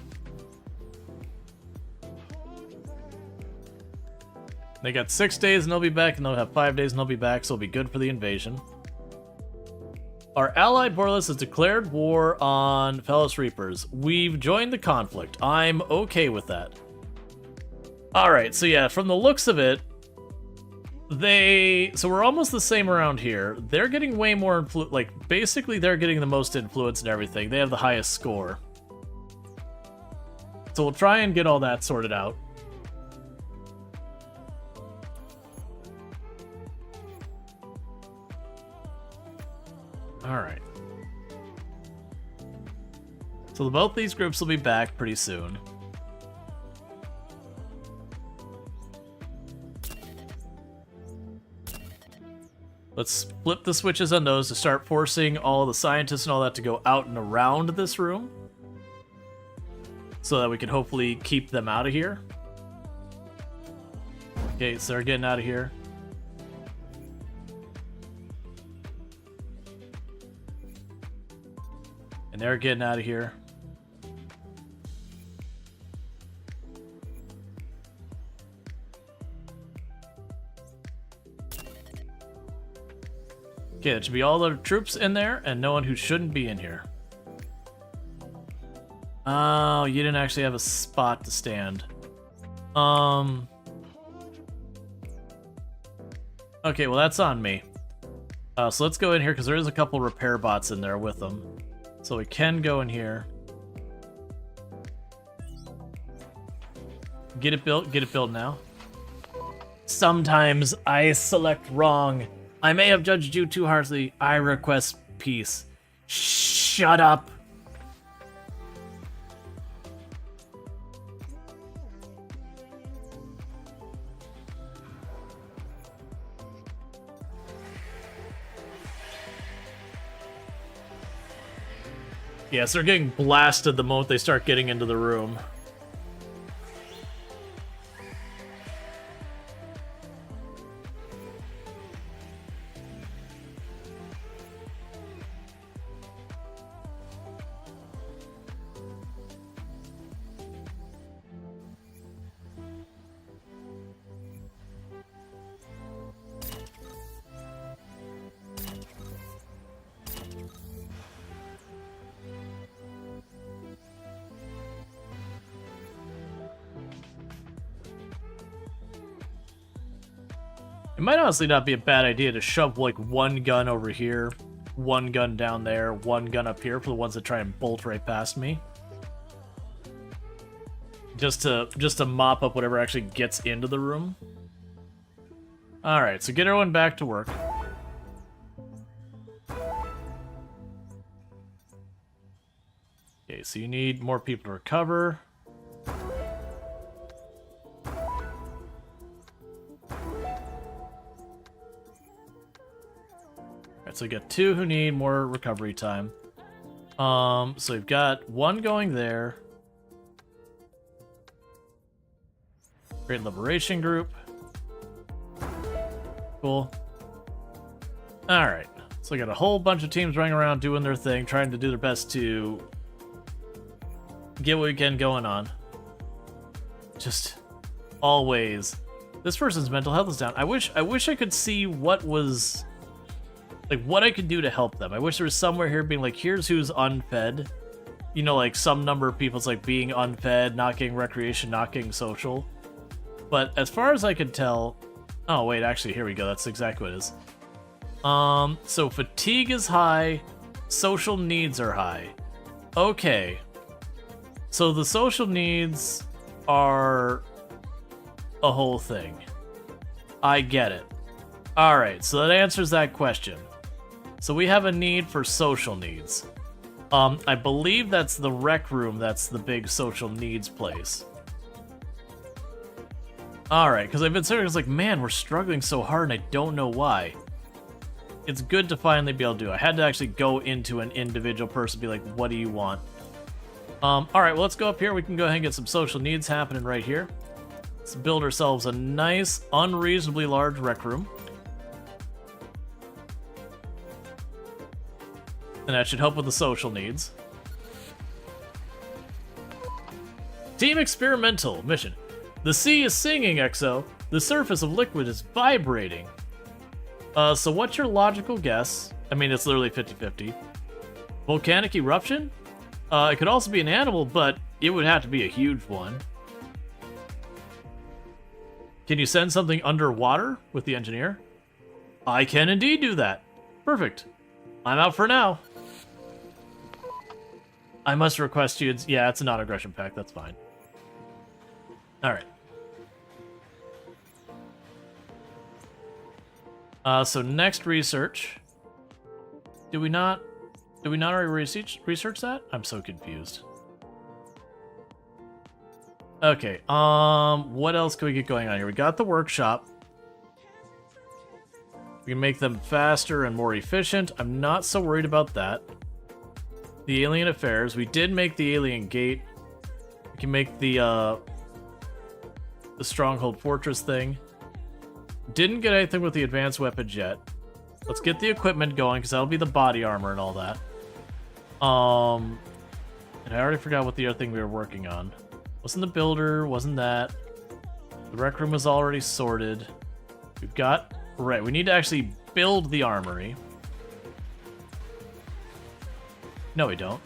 They got 6 days and they'll be back, and they'll have 5 days and they'll be back, so it'll be good for the invasion. Our allied Borderless has declared war on Fellows Reapers. We've joined the conflict. I'm okay with that. Alright, so yeah, from the looks of it, so we're almost the same around here. They're getting way more basically they're getting the most influence and everything. They have the highest score. So we'll try and get all that sorted out. Alright. So both these groups will be back pretty soon. Let's flip the switches on those to start forcing all the scientists and all that to go out and around this room, so that we can hopefully keep them out of here. Okay, so they're getting out of here. And they're getting out of here. Okay, that should be all the troops in there, and no one who shouldn't be in here. Oh, you didn't actually have a spot to stand. Okay, well that's on me. So let's go in here, because there is a couple repair bots in there with them. So we can go in here. Get it built now. Sometimes I select wrong. I may have judged you too harshly. I request peace. Shut up. Yes, they're getting blasted the moment they start getting into the room. It might honestly not be a bad idea to shove like one gun over here, one gun down there, one gun up here for the ones that try and bolt right past me. Just to mop up whatever actually gets into the room. Alright, so get everyone back to work. Okay, so you need more people to recover. So we got 2 who need more recovery time. So we've got 1 going there. Great Liberation Group. Cool. Alright. So we got a whole bunch of teams running around doing their thing, trying to do their best to get what we can going on. Just always. This person's mental health is down. I wish I could see what was like what I could do to help them. I wish there was somewhere here being like, here's who's unfed. You know, like some number of people's like being unfed, not getting recreation, not getting social. But as far as I can tell, oh wait, actually here we go. That's exactly what it is. So fatigue is high, social needs are high. Okay. So the social needs are a whole thing. I get it. Alright, so that answers that question. So we have a need for social needs. I believe that's the rec room that's the big social needs place. Alright, because I've been sitting there like, man, we're struggling so hard and I don't know why. It's good to finally be able to do. I had to actually go into an individual person and be like, what do you want? Alright, well let's go up here. We can go ahead and get some social needs happening right here. Let's build ourselves a nice, unreasonably large rec room. And that should help with the social needs. Team Experimental Mission. The sea is singing, Exo. The surface of liquid is vibrating. So what's your logical guess? I mean, it's literally 50-50. Volcanic eruption? It could also be an animal, but it would have to be a huge one. Can you send something underwater with the engineer? I can indeed do that. Perfect. I'm out for now. I must request you... Yeah, it's a non-aggression pact. That's fine. Alright. So next research. Did we not already research that? I'm so confused. Okay, what else can we get going on here? We got the workshop. We can make them faster and more efficient. I'm not so worried about that. The alien affairs. We did make the alien gate. We can make the stronghold fortress thing. Didn't get anything with the advanced weapons yet. Let's get the equipment going, because that'll be the body armor and all that. And I already forgot what the other thing we were working on. Wasn't the builder, wasn't that. The rec room was already sorted. We've got... Right, we need to actually build the armory. No, we don't.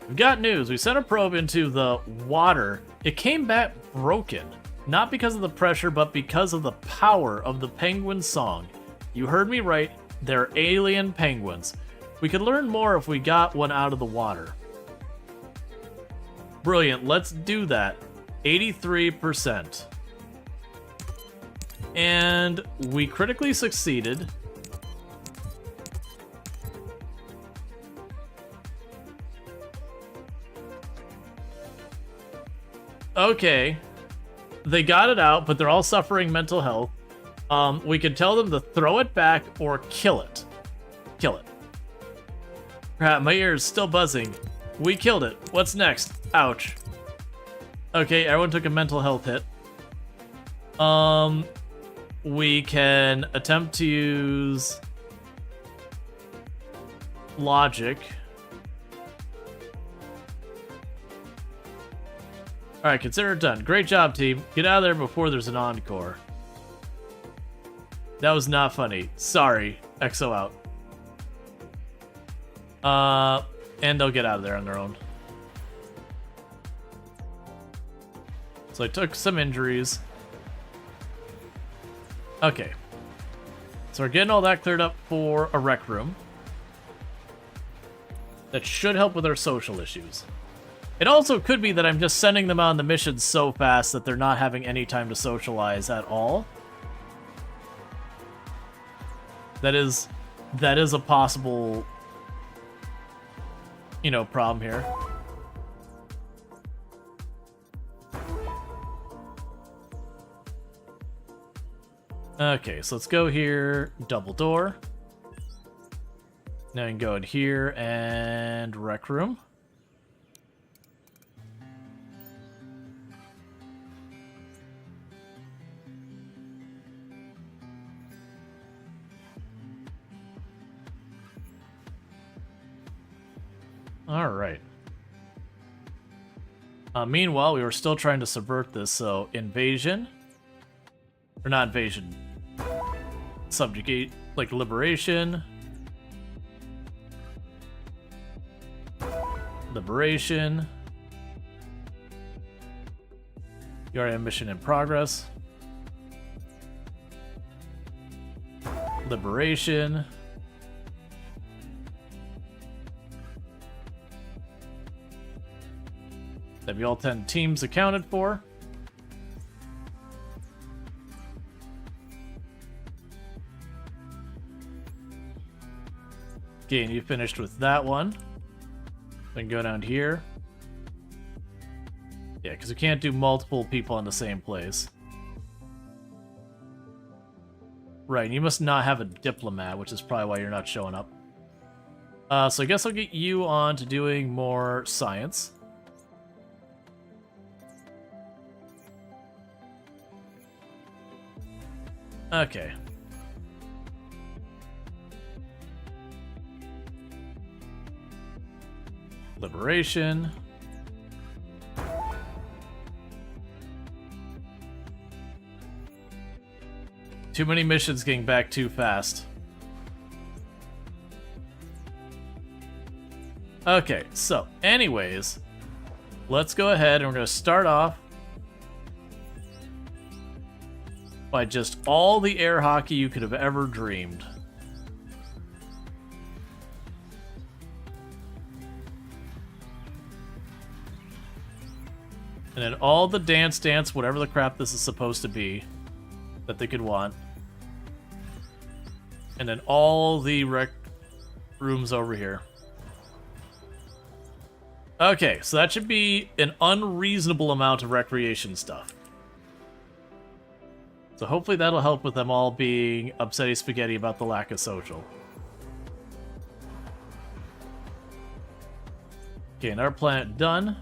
We've got news. We sent a probe into the water. It came back broken. Not because of the pressure, but because of the power of the penguin song. You heard me right. They're alien penguins. We could learn more if we got one out of the water. Brilliant. Let's do that. 83%. And we critically succeeded. Okay. They got it out, but they're all suffering mental health. We could tell them to throw it back or kill it. Kill it. Crap, my ear is still buzzing. We killed it. What's next? Ouch. Okay, everyone took a mental health hit. We can attempt to use logic. Alright, consider it done. Great job, team. Get out of there before there's an encore. That was not funny. Sorry. Exo out. And they'll get out of there on their own. So I took some injuries. Okay. So we're getting all that cleared up for a rec room. That should help with our social issues. It also could be that I'm just sending them on the missions so fast that they're not having any time to socialize at all. That is a possible, problem here. Okay, so let's go here, double door. Now we can go in here and rec room. All right. Meanwhile, we were still trying to subvert this, so invasion. Or not invasion. subjugate, like liberation. Liberation. You already have mission in progress. Liberation. That'd be all 10 teams accounted for. Okay, and you finished with that one. Then go down here. Yeah, because we can't do multiple people in the same place. Right, and you must not have a diplomat, which is probably why you're not showing up. So I guess I'll get you on to doing more science. Okay. Liberation. Too many missions getting back too fast. Okay, so anyways, let's go ahead and we're going to start off by just all the air hockey you could have ever dreamed. And then all the dance, whatever the crap this is supposed to be, that they could want. And then all the rec rooms over here. Okay, so that should be an unreasonable amount of recreation stuff. So hopefully that'll help with them all being upsetty spaghetti about the lack of social. Okay, and our planet done.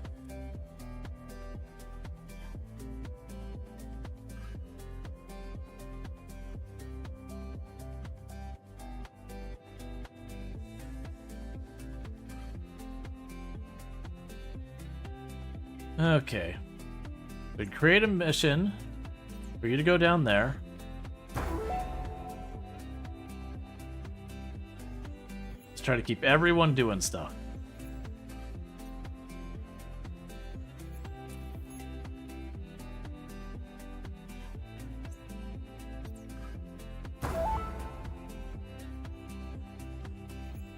Okay. We create a mission for you to go down there. Let's try to keep everyone doing stuff.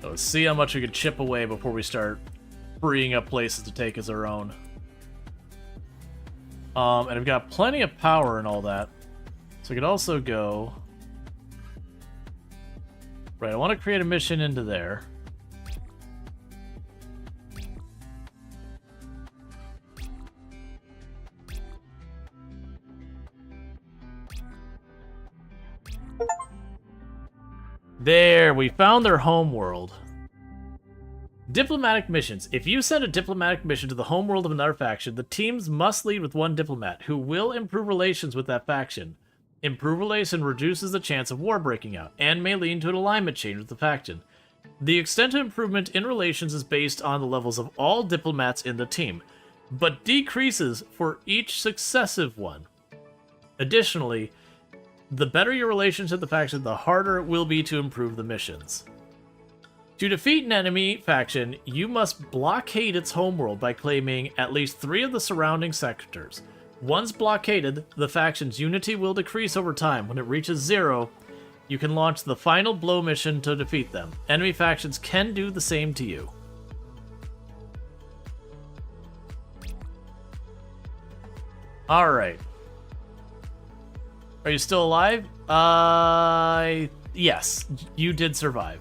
So let's see how much we can chip away before we start freeing up places to take as our own. And I've got plenty of power and all that. So we could also go... Right, I want to create a mission into there. There, we found their home world. Diplomatic missions. If you send a diplomatic mission to the homeworld of another faction, the teams must lead with one diplomat, who will improve relations with that faction. Improved relation reduces the chance of war breaking out, and may lead to an alignment change with the faction. The extent of improvement in relations is based on the levels of all diplomats in the team, but decreases for each successive one. Additionally, the better your relations with the faction, the harder it will be to improve the missions. To defeat an enemy faction, you must blockade its homeworld by claiming at least 3 of the surrounding sectors. Once blockaded, the faction's unity will decrease over time. When it reaches 0, you can launch the final blow mission to defeat them. Enemy factions can do the same to you. Alright. Are you still alive? Yes, you did survive.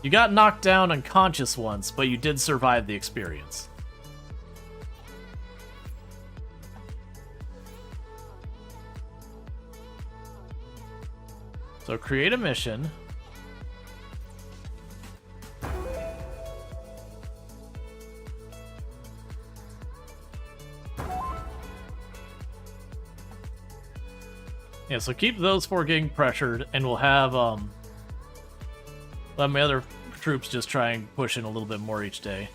You got knocked down unconscious once, but you did survive the experience. So create a mission. Yeah, so keep those 4 getting pressured, and we'll have let my other troops just try and push in a little bit more each day.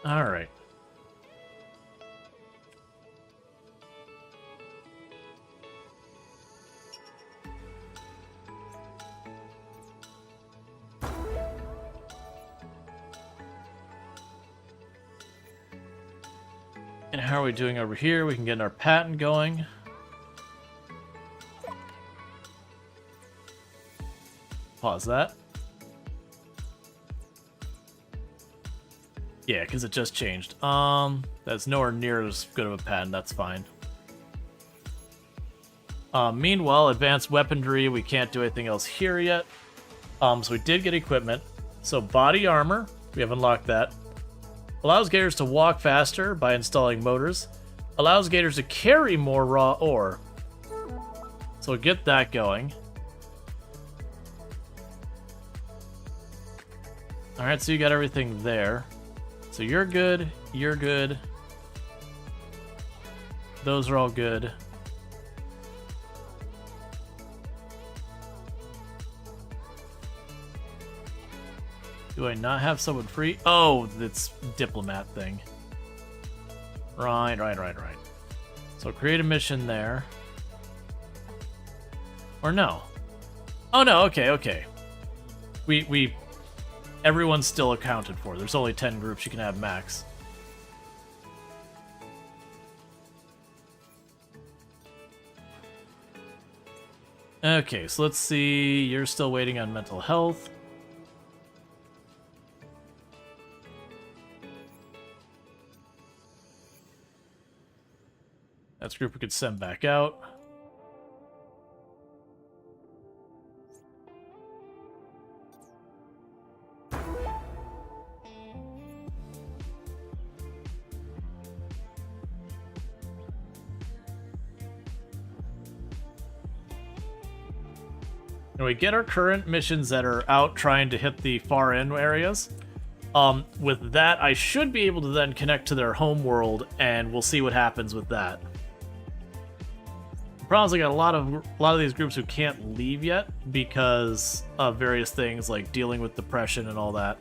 Alright. And how are we doing over here? We can get our patent going. Pause that. Yeah, because it just changed. That's nowhere near as good of a patent. That's fine. Meanwhile, advanced weaponry. We can't do anything else here yet. So we did get equipment. So body armor. We have unlocked that. Allows gators to walk faster by installing motors. Allows gators to carry more raw ore. So we'll get that going. Alright, so you got everything there. So you're good, you're good. Those are all good. Do I not have someone free? Oh, that's diplomat thing. Right. So create a mission there. Or no. Oh no, okay. Everyone's still accounted for. There's only 10 groups you can have max. Okay, so let's see. You're still waiting on mental health. That's a group we could send back out. And we get our current missions that are out trying to hit the far end areas. With that, I should be able to then connect to their home world, and we'll see what happens with that. The problem is I got a lot of these groups who can't leave yet because of various things like dealing with depression and all that.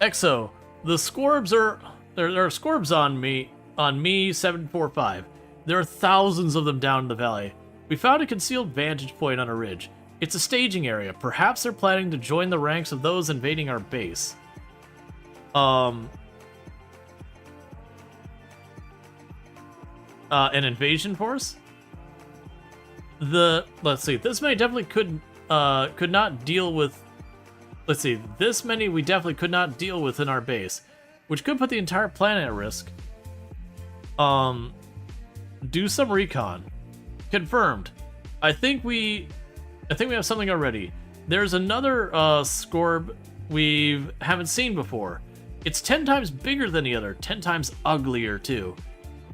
Exo, the Scorbs are there are Scorbs on me 745. There are thousands of them down in the valley. We found a concealed vantage point on a ridge. It's a staging area. Perhaps they're planning to join the ranks of those invading our base. An invasion force? Let's see. This many definitely could not deal with. Let's see. This many we definitely could not deal with in our base, which could put the entire planet at risk. Do some recon. Confirmed. I think we have something already. There's another Scorb we haven't seen before. It's 10 times bigger than the other, 10 times uglier too.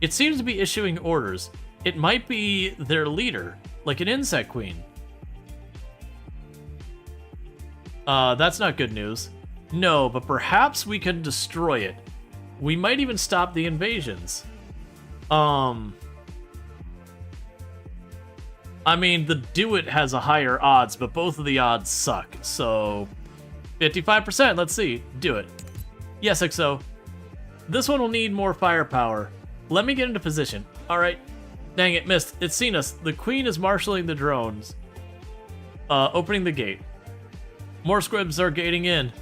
It seems to be issuing orders. It might be their leader, like an insect queen. That's not good news. No, but perhaps we can destroy it. We might even stop the invasions. I mean, the do it has a higher odds, but both of the odds suck. So, 55%, let's see. Do it. Yes, XO. This one will need more firepower. Let me get into position. Alright. Dang it, missed. It's seen us. The queen is marshaling the drones. Opening the gate. More squibs are gating in.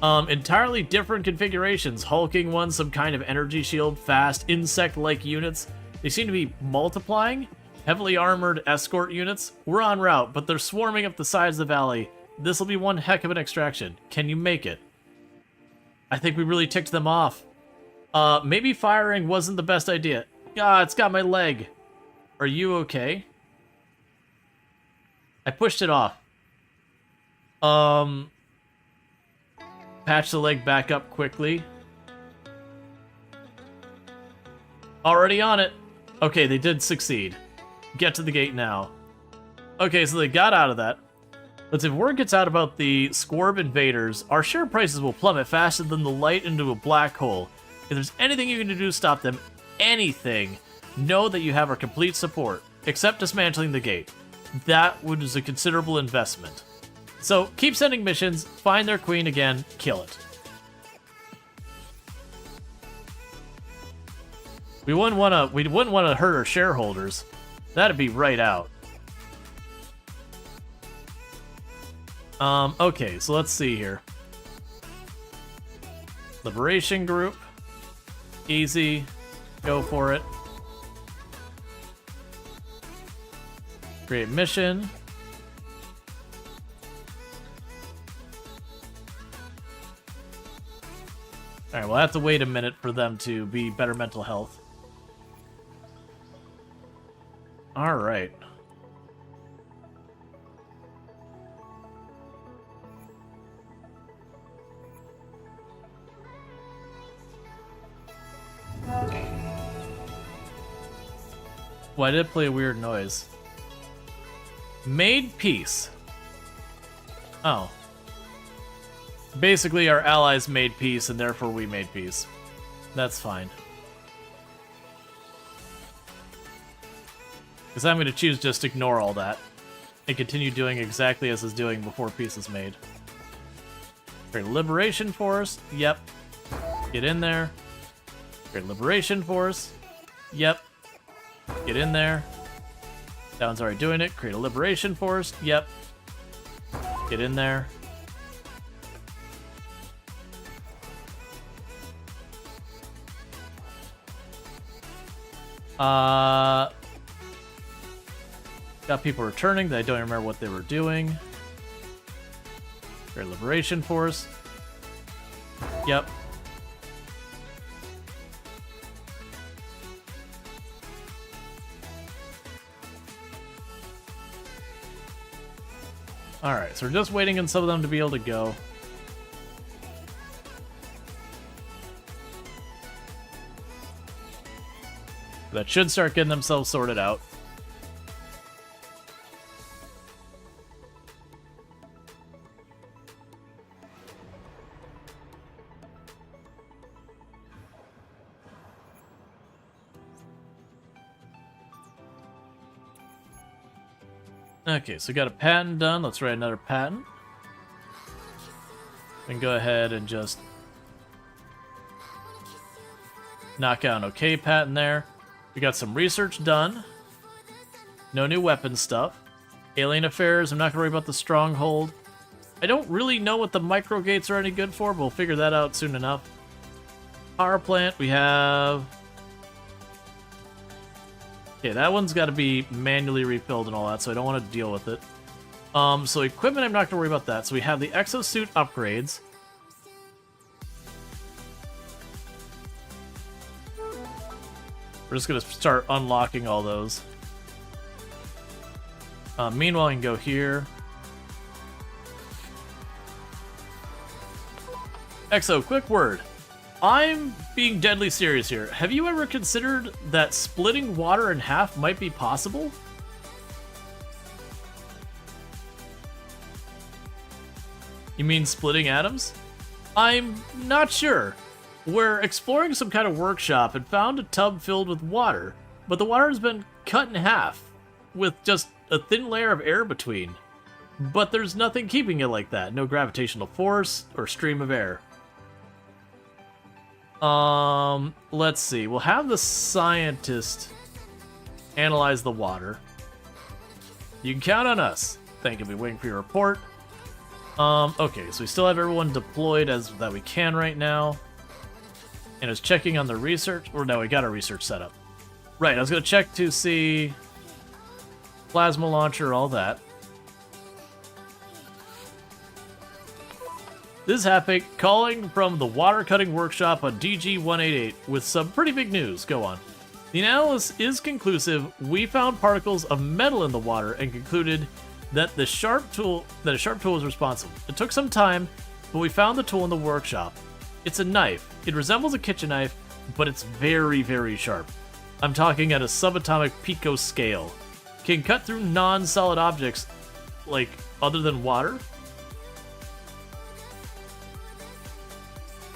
Entirely different configurations. Hulking ones, some kind of energy shield, fast, insect-like units. They seem to be multiplying. Heavily armored escort units. We're en route, but they're swarming up the sides of the valley. This'll be one heck of an extraction. Can you make it? I think we really ticked them off. Maybe firing wasn't the best idea. Ah, it's got my leg. Are you okay? I pushed it off. Patch the leg back up quickly. Already on it. Okay, they did succeed. Get to the gate now. Okay, so they got out of that. But if word gets out about the Scorb invaders, our share prices will plummet faster than the light into a black hole. If there's anything you can do to stop them, anything, know that you have our complete support, except dismantling the gate. that was a considerable investment. So keep sending missions, find their queen again, kill it. We wouldn't want to hurt our shareholders. That'd be right out. Okay, so let's see here. Liberation group. Easy. Go for it. Create mission. Alright, we'll have to wait a minute for them to be better mental health. Alright. Why did it play a weird noise? Made peace. Oh. Basically, our allies made peace, and therefore we made peace. That's fine. Because I'm going to choose just ignore all that and continue doing exactly as is doing before peace is made. Great Liberation Force. Yep. Get in there. Great Liberation Force. Yep. Get in there. That one's already doing it. Create a Liberation Force. Yep. Get in there. Got people returning that I don't remember what they were doing. Great Liberation Force. Yep. Alright, so we're just waiting on some of them to be able to go. That should start getting themselves sorted out. Okay, so we got a patent done. Let's write another patent. And go ahead and just knock out an okay patent there. We got some research done. No new weapon stuff. Alien affairs, I'm not going to worry about the stronghold. I don't really know what the microgates are any good for, but we'll figure that out soon enough. Power plant, we have... Okay, that one's got to be manually refilled and all that, so I don't want to deal with it. So equipment, I'm not going to worry about that. So we have the exosuit upgrades. We're just going to start unlocking all those. Meanwhile, I can go here. Exo, quick word. I'm being deadly serious here. Have you ever considered that splitting water in half might be possible? You mean splitting atoms? I'm not sure. We're exploring some kind of workshop and found a tub filled with water, but the water has been cut in half, with just a thin layer of air between. But there's nothing keeping it like that. No gravitational force or stream of air. Let's see. We'll have the scientist analyze the water. You can count on us. Thank you. We'll be waiting for your report. Okay, so we still have everyone deployed as that we can right now. And it's checking on the research. Or no, we got our research set up. Right, I was going to check to see plasma launcher, all that. This is Halfbake calling from the water cutting workshop on DG-188 with some pretty big news. Go on. The analysis is conclusive. We found particles of metal in the water and concluded that a sharp tool was responsible. It took some time, but we found the tool in the workshop. It's a knife. It resembles a kitchen knife, but it's very, very sharp. I'm talking at a subatomic pico scale. Can cut through non-solid objects, like other than water.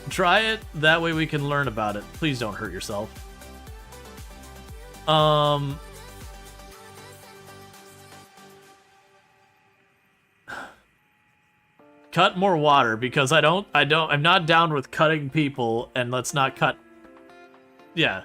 Try it, that way we can learn about it. Please don't hurt yourself. Cut more water, because I'm not down with cutting people, and let's not cut... Yeah.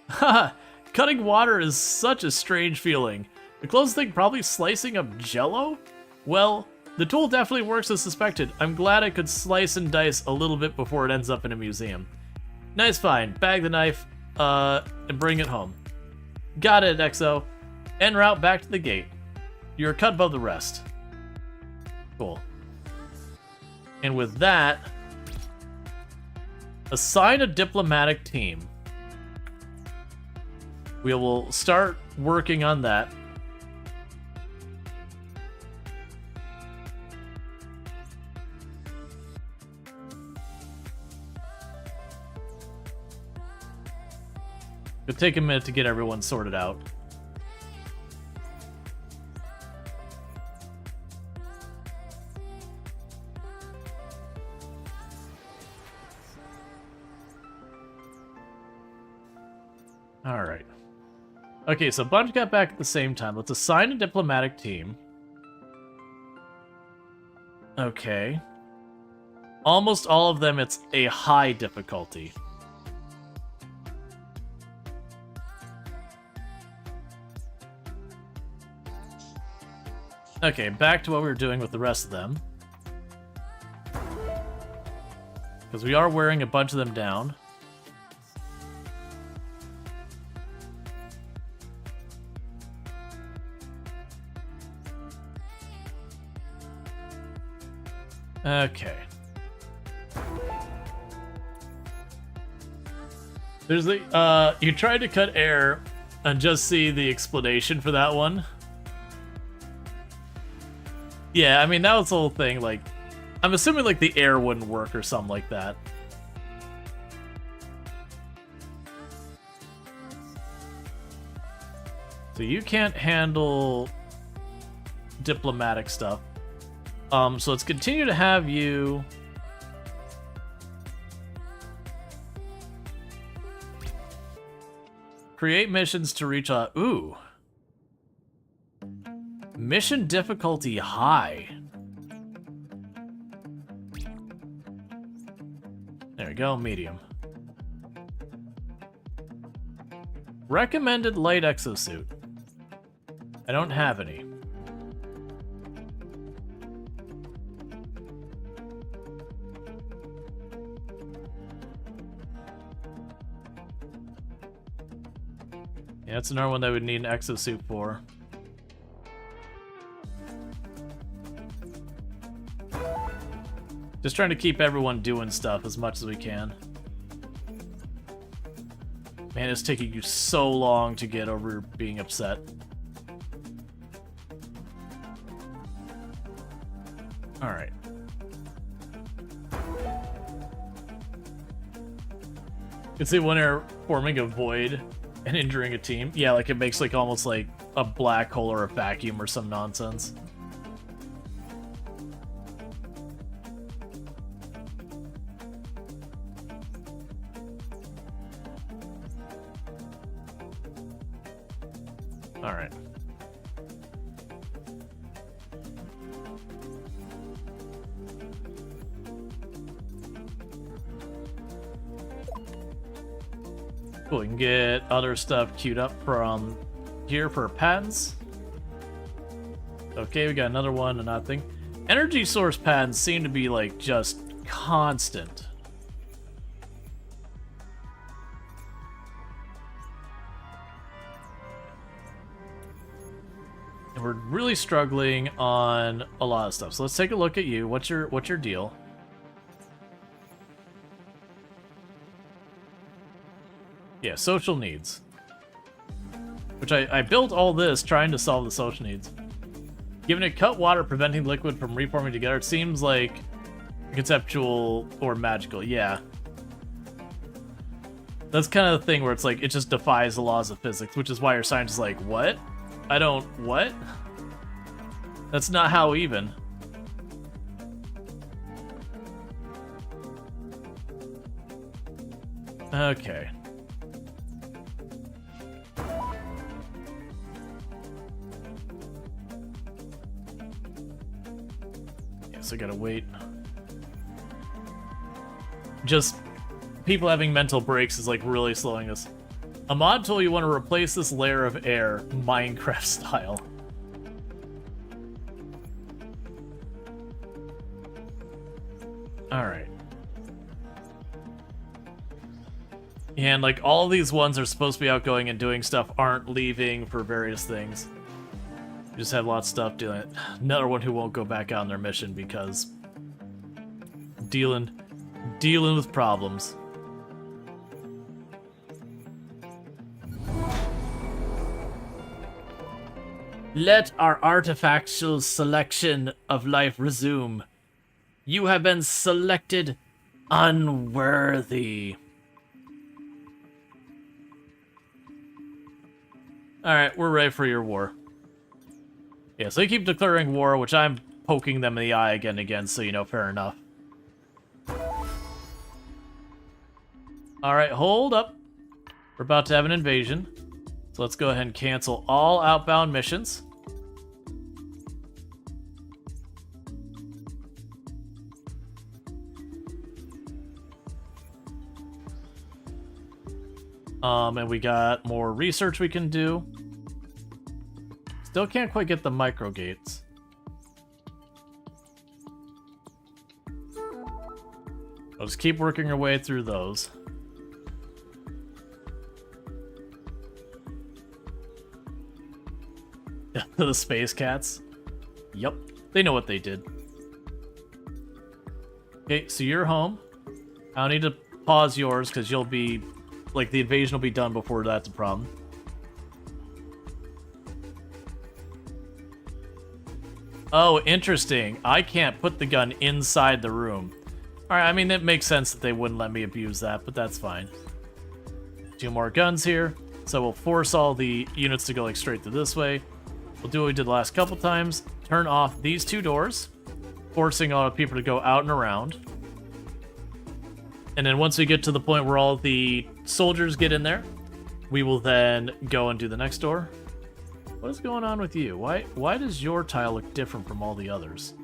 Haha, cutting water is such a strange feeling. The closest thing, probably slicing up Jello? Well, the tool definitely works as suspected. I'm glad I could slice and dice a little bit before it ends up in a museum. Nice find. Bag the knife, and bring it home. Got it, Exo. En route back to the gate. You're cut above the rest. Cool. And with that, assign a diplomatic team. We will start working on that. It'll take a minute to get everyone sorted out. Alright. Okay, so a bunch got back at the same time. Let's assign a diplomatic team. Okay. Almost all of them, it's a high difficulty. Okay, back to what we were doing with the rest of them. Because we are wearing a bunch of them down. Okay. There's the, you tried to cut air and just see the explanation for that one. Yeah, I mean, that was the whole thing, like, I'm assuming, like, the air wouldn't work or something like that. So you can't handle diplomatic stuff. So let's continue to have you... create missions to reach a... Ooh. Mission difficulty high. There we go, medium. Recommended light exosuit. I don't have any. Yeah, that's another one that would need an exosuit for. Just trying to keep everyone doing stuff as much as we can. Man, it's taking you so long to get over being upset. Alright. You can see when they're forming a void and injuring a team. Yeah, like it makes like almost like a black hole or a vacuum or some nonsense. Alright. Cool, we can get other stuff queued up from here for patents. Okay, we got another one and nothing. Energy source patents seem to be like just constant. And we're really struggling on a lot of stuff. So let's take a look at you. What's your deal? Yeah, social needs. Which I built all this trying to solve the social needs. Given it cut water, preventing liquid from reforming together, it seems like conceptual or magical. Yeah. That's kind of the thing where it's like, it just defies the laws of physics, which is why your science is like, what? I don't... what? That's not how even. Okay. guess I gotta wait. Just people having mental breaks is like really slowing us. A mod tool you want to replace this layer of air, Minecraft style. Alright. And like all these ones are supposed to be outgoing and doing stuff aren't leaving for various things. We just have lots of stuff doing it. Another one who won't go back on their mission because dealing with problems. Let our artifactual selection of life resume. You have been selected unworthy. Alright, we're ready for your war. Yeah, so you keep declaring war, which I'm poking them in the eye again and again, so you know, fair enough. Alright, hold up. We're about to have an invasion. So let's go ahead and cancel all outbound missions. And we got more research we can do. Still can't quite get the microgates. I'll just keep working our way through those. The space cats. Yep, they know what they did. Okay, so you're home. I don't need to pause yours because you'll be... like, the invasion will be done before that's a problem. Oh, interesting. I can't put the gun inside the room. Alright, I mean, it makes sense that they wouldn't let me abuse that, but that's fine. 2 more guns here. So we'll force all the units to go, like, straight to this way. We'll do what we did the last couple times. Turn off these 2 doors, forcing all the people to go out and around. And then once we get to the point where all the soldiers get in there, we will then go and do the next door. What is going on with you? Why does your tile look different from all the others?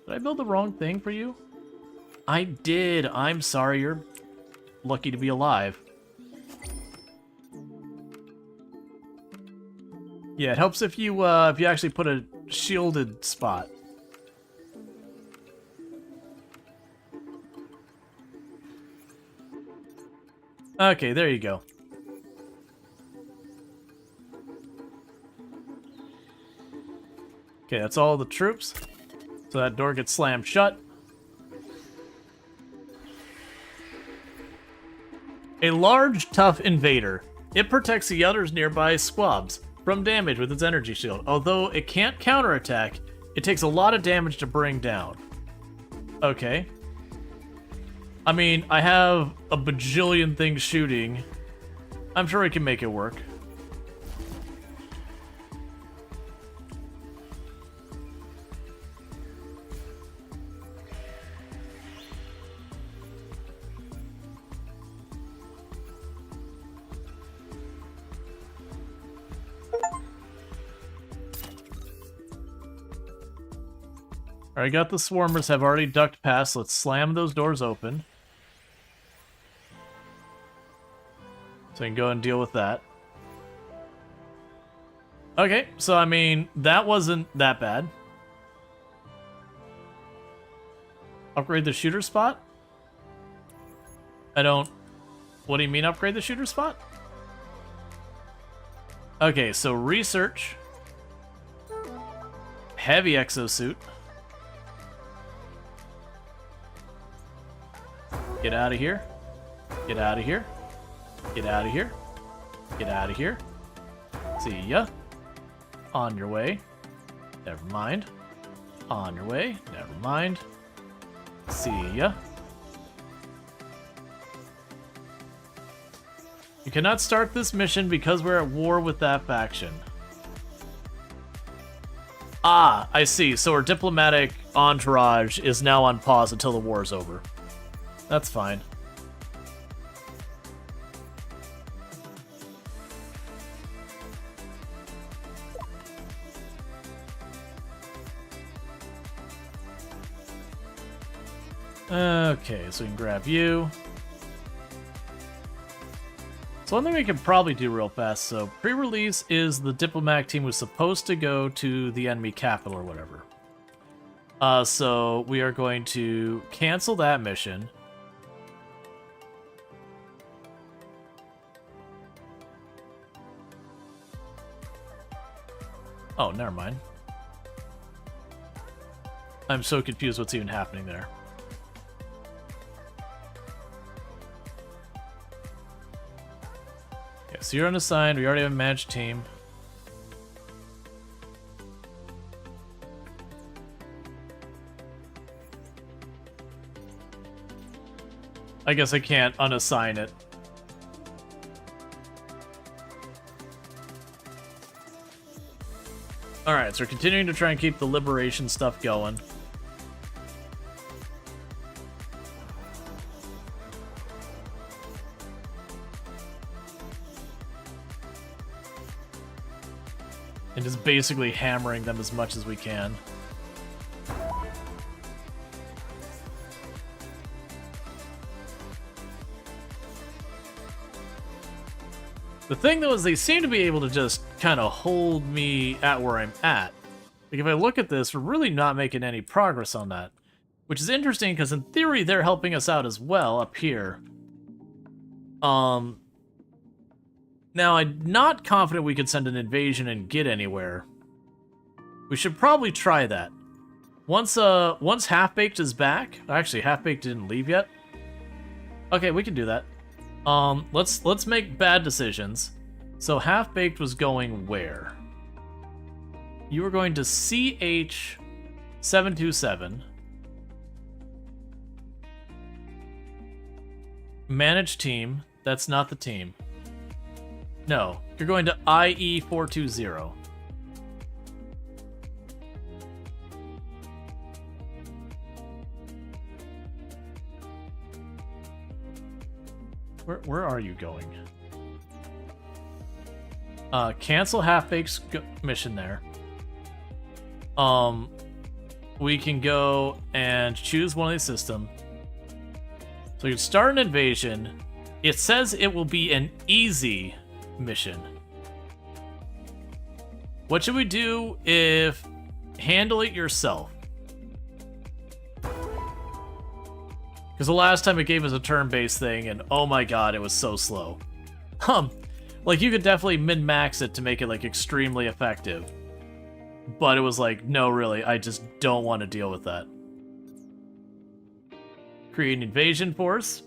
Did I build the wrong thing for you? I did. I'm sorry. You're lucky to be alive. Yeah, it helps if you actually put a shielded spot. Okay, there you go. Okay, that's all the troops. So that door gets slammed shut. A large, tough invader. It protects the others nearby squabs from damage with its energy shield. Although it can't counterattack, it takes a lot of damage to bring down. Okay. I mean, I have a bajillion things shooting. I'm sure we can make it work. Alright, got the swarmers have already ducked past. Let's slam those doors open. So I can go and deal with that. Okay, so I mean, that wasn't that bad. Upgrade the shooter spot? I don't... What do you mean upgrade the shooter spot? Okay, so research. Heavy exosuit. Get out of here. Get out of here. Get out of here. Get out of here. See ya. On your way. Never mind. On your way. Never mind. See ya. You cannot start this mission because we're at war with that faction. Ah, I see. So our diplomatic entourage is now on pause until the war is over. That's fine. Okay, so we can grab you. So one thing we can probably do real fast, so pre-release is the diplomatic team was supposed to go to the enemy capital or whatever. So we are going to cancel that mission. Oh, never mind. I'm so confused what's even happening there. Okay, so you're unassigned. We already have a managed team. I guess I can't unassign it. Alright, so we're continuing to try and keep the liberation stuff going. And just basically hammering them as much as we can. The thing, though, is they seem to be able to just kind of hold me at where I'm at. Like, if I look at this, we're really not making any progress on that. Which is interesting, because in theory, they're helping us out as well, up here. Now, I'm not confident we could send an invasion and get anywhere. We should probably try that. Once Half-Baked is back... Actually, Half-Baked didn't leave yet. Okay, we can do that. Let's make bad decisions. So Half-Baked was going where? You were going to CH727. Manage team. That's not the team. No, you're going to IE420. Where are you going? Cancel Half-Baked's mission there. We can go and choose one of these systems. So you can start an invasion. It says it will be an easy mission. What should we do if handle it yourself? Because the last time it gave us a turn-based thing, and oh my god, it was so slow. Like, you could definitely min-max it to make it, like, extremely effective. But it was like, no, really, I just don't want to deal with that. Create an invasion force.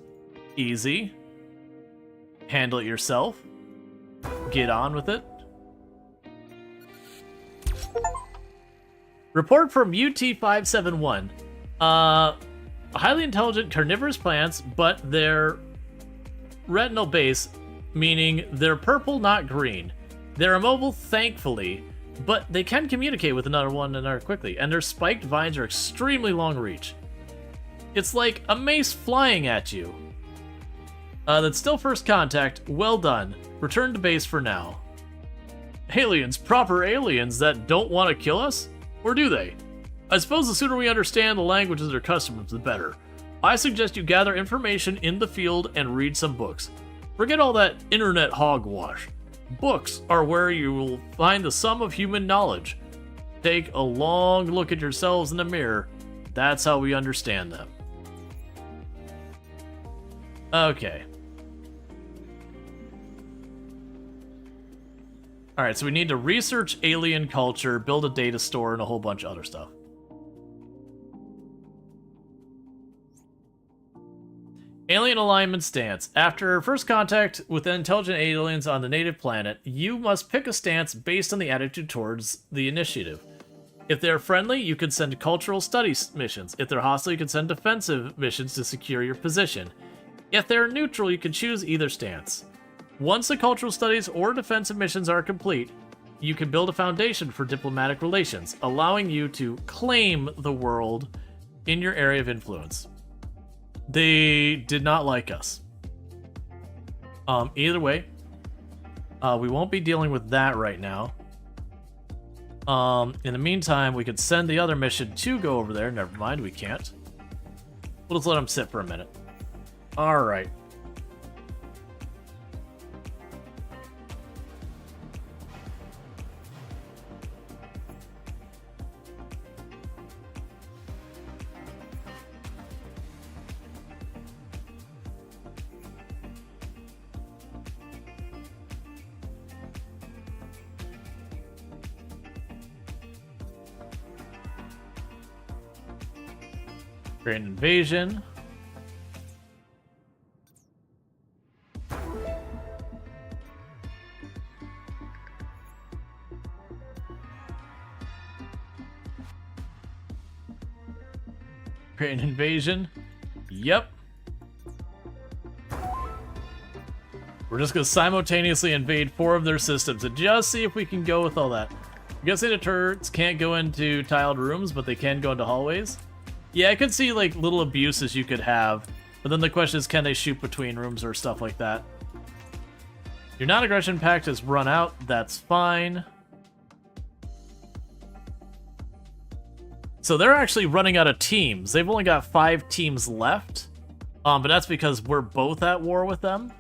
Easy. Handle it yourself. Get on with it. Report from UT571. Highly intelligent carnivorous plants, but they're retinal base, meaning they're purple, not green. They're immobile, thankfully, but they can communicate with another quickly, and their spiked vines are extremely long reach. It's like a mace flying at you. That's still first contact. Well done. Return to base for now. Aliens, proper aliens that don't want to kill us? Or do they? I suppose the sooner we understand the language of their customers, the better. I suggest you gather information in the field and read some books. Forget all that internet hogwash. Books are where you will find the sum of human knowledge. Take a long look at yourselves in the mirror. That's how we understand them. Okay. Alright, so we need to research alien culture, build a data store, and a whole bunch of other stuff. Alien alignment stance. After first contact with intelligent aliens on the native planet, you must pick a stance based on the attitude towards the initiative. If they're friendly, you can send cultural studies missions. If they're hostile, you can send defensive missions to secure your position. If they're neutral, you can choose either stance. Once the cultural studies or defensive missions are complete, you can build a foundation for diplomatic relations, allowing you to claim the world in your area of influence. They did not like us. Either way, we won't be dealing with that right now. In the meantime, we could send the other mission to go over there. Never mind, we can't. We'll just let him sit for a minute. All right. Create an invasion. Create an invasion. Yep. We're just going to simultaneously invade 4 of their systems and just see if we can go with all that. I'm guessing the turrets can't go into tiled rooms, but they can go into hallways. Yeah, I could see like little abuses you could have, but then the question is, can they shoot between rooms or stuff like that? Your non-aggression pact has run out. That's fine. So they're actually running out of teams. They've only got 5 teams left, but that's because we're both at war with them.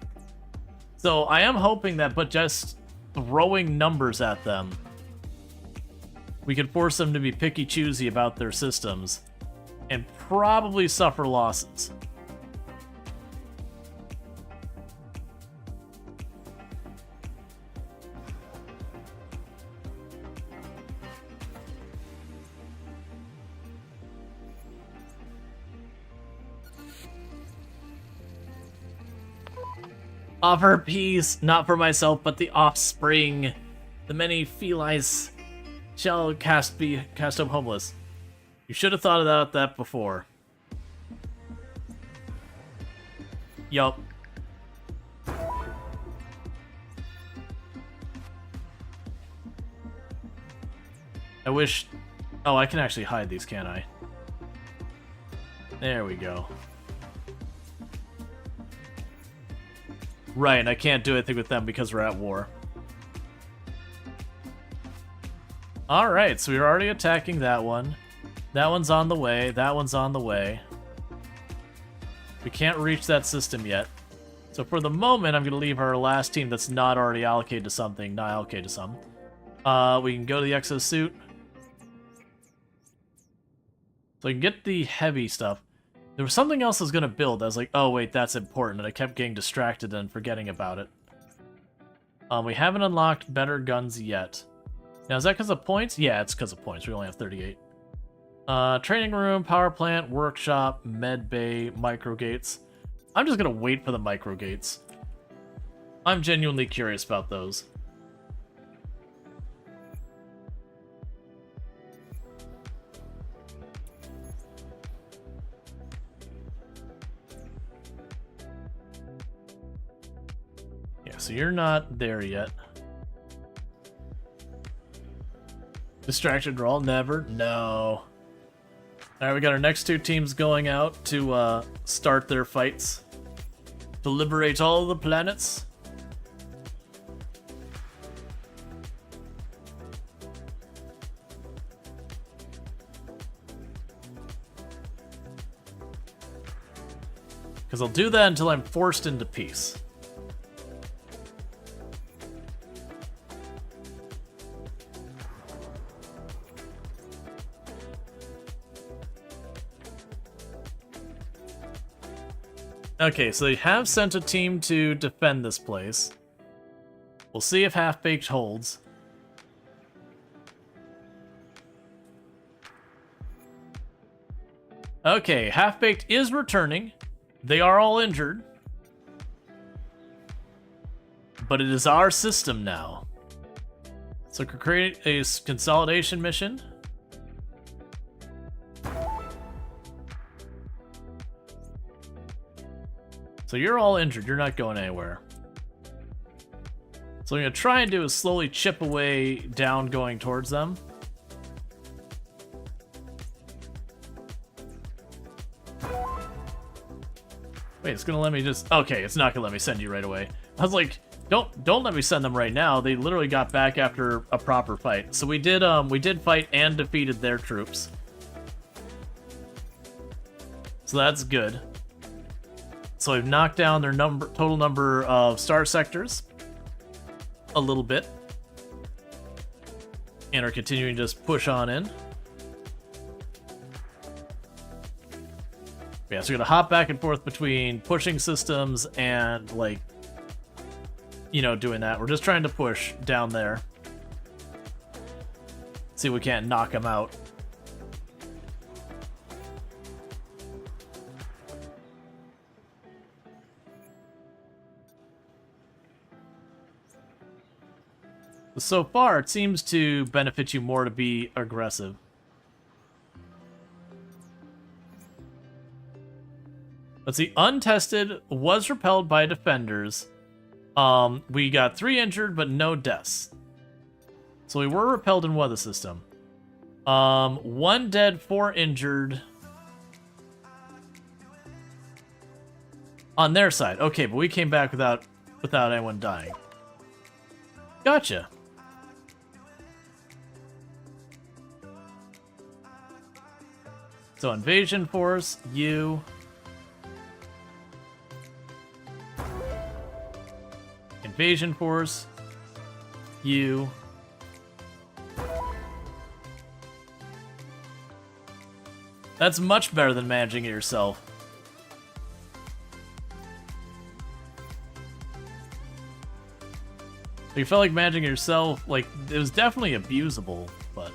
So I am hoping that, but just throwing numbers at them, we can force them to be picky-choosy about their systems and probably suffer losses. Offer peace, not for myself, but the offspring. The many felines shall be cast up homeless. You should have thought about that before. Yup. I wish... Oh, I can actually hide these, can't I? There we go. Right, I can't do anything with them because we're at war. Alright, so we're already attacking that one. That one's on the way. That one's on the way. We can't reach that system yet. So for the moment, I'm going to leave our last team that's not already allocated to something, not allocated to some. We can go to the exosuit. So I can get the heavy stuff. There was something else I was going to build. I was like, oh wait, that's important. And I kept getting distracted and forgetting about it. We haven't unlocked better guns yet. Now, is that because of points? Yeah, it's because of points. We only have 38. Training room, power plant, workshop, med bay, microgates. I'm just going to wait for the microgates. I'm genuinely curious about those. Yeah, so you're not there yet. Distracted roll? Never? No. Alright, we got our next 2 teams going out to start their fights. To liberate all the planets. Because I'll do that until I'm forced into peace. Okay, so they have sent a team to defend this place. We'll see if Half-Baked holds. Okay, Half-Baked is returning. They are all injured. But it is our system now. So create a consolidation mission. So you're all injured, you're not going anywhere. So what I'm going to try and do is slowly chip away down going towards them. Wait, it's going to let me just... Okay, it's not going to let me send you right away. I was like, don't let me send them right now. They literally got back after a proper fight. So we did fight and defeated their troops. So that's good. So we've knocked down their total number of star sectors a little bit. And are continuing to just push on in. Yeah, so we're gonna hop back and forth between pushing systems and, like, you know, doing that. We're just trying to push down there. See if we can't knock them out. So far, it seems to benefit you more to be aggressive. Let's see. Untested was repelled by defenders. We got 3 injured, but no deaths. So we were repelled in weather system. 1 dead, 4 injured. On their side. Okay, but we came back without anyone dying. Gotcha. So invasion force, you. Invasion force, you. That's much better than managing it yourself. You felt like managing it yourself, like, it was definitely abusable, but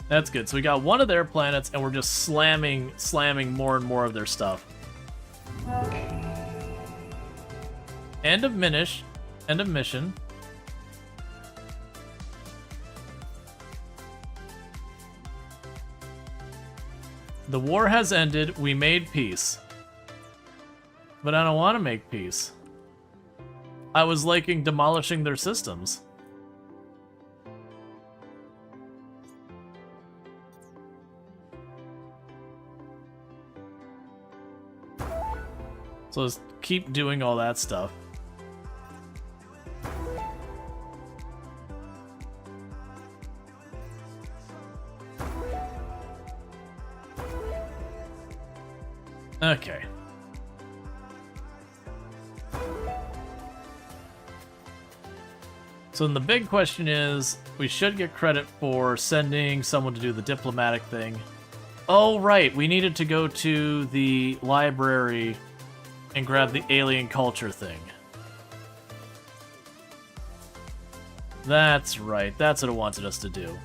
that's good. So we got one of their planets, and we're just slamming more and more of their stuff. End of mission. The war has ended. We made peace. But I don't want to make peace. I was liking demolishing their systems. So let's keep doing all that stuff. Okay. So then the big question is, we should get credit for sending someone to do the diplomatic thing. Oh, right, we needed to go to the library and grab the alien culture thing. That's right, that's what it wanted us to do.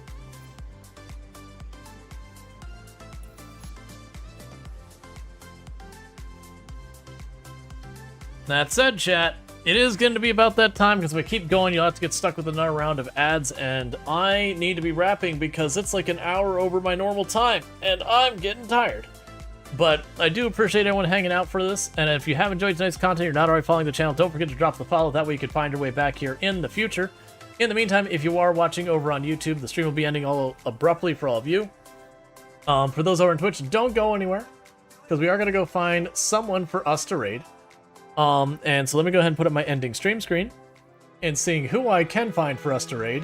That said, chat, it is going to be about that time because if we keep going, you'll have to get stuck with another round of ads, and I need to be wrapping because it's like an hour over my normal time, and I'm getting tired. But I do appreciate everyone hanging out for this, and if you have enjoyed tonight's content, you're not already following the channel, don't forget to drop the follow, that way you can find your way back here in the future. In the meantime, if you are watching over on YouTube, the stream will be ending all abruptly for all of you. For those over on Twitch, don't go anywhere, because we are going to go find someone for us to raid. And so let me go ahead and put up my ending stream screen, and seeing who I can find for us to raid.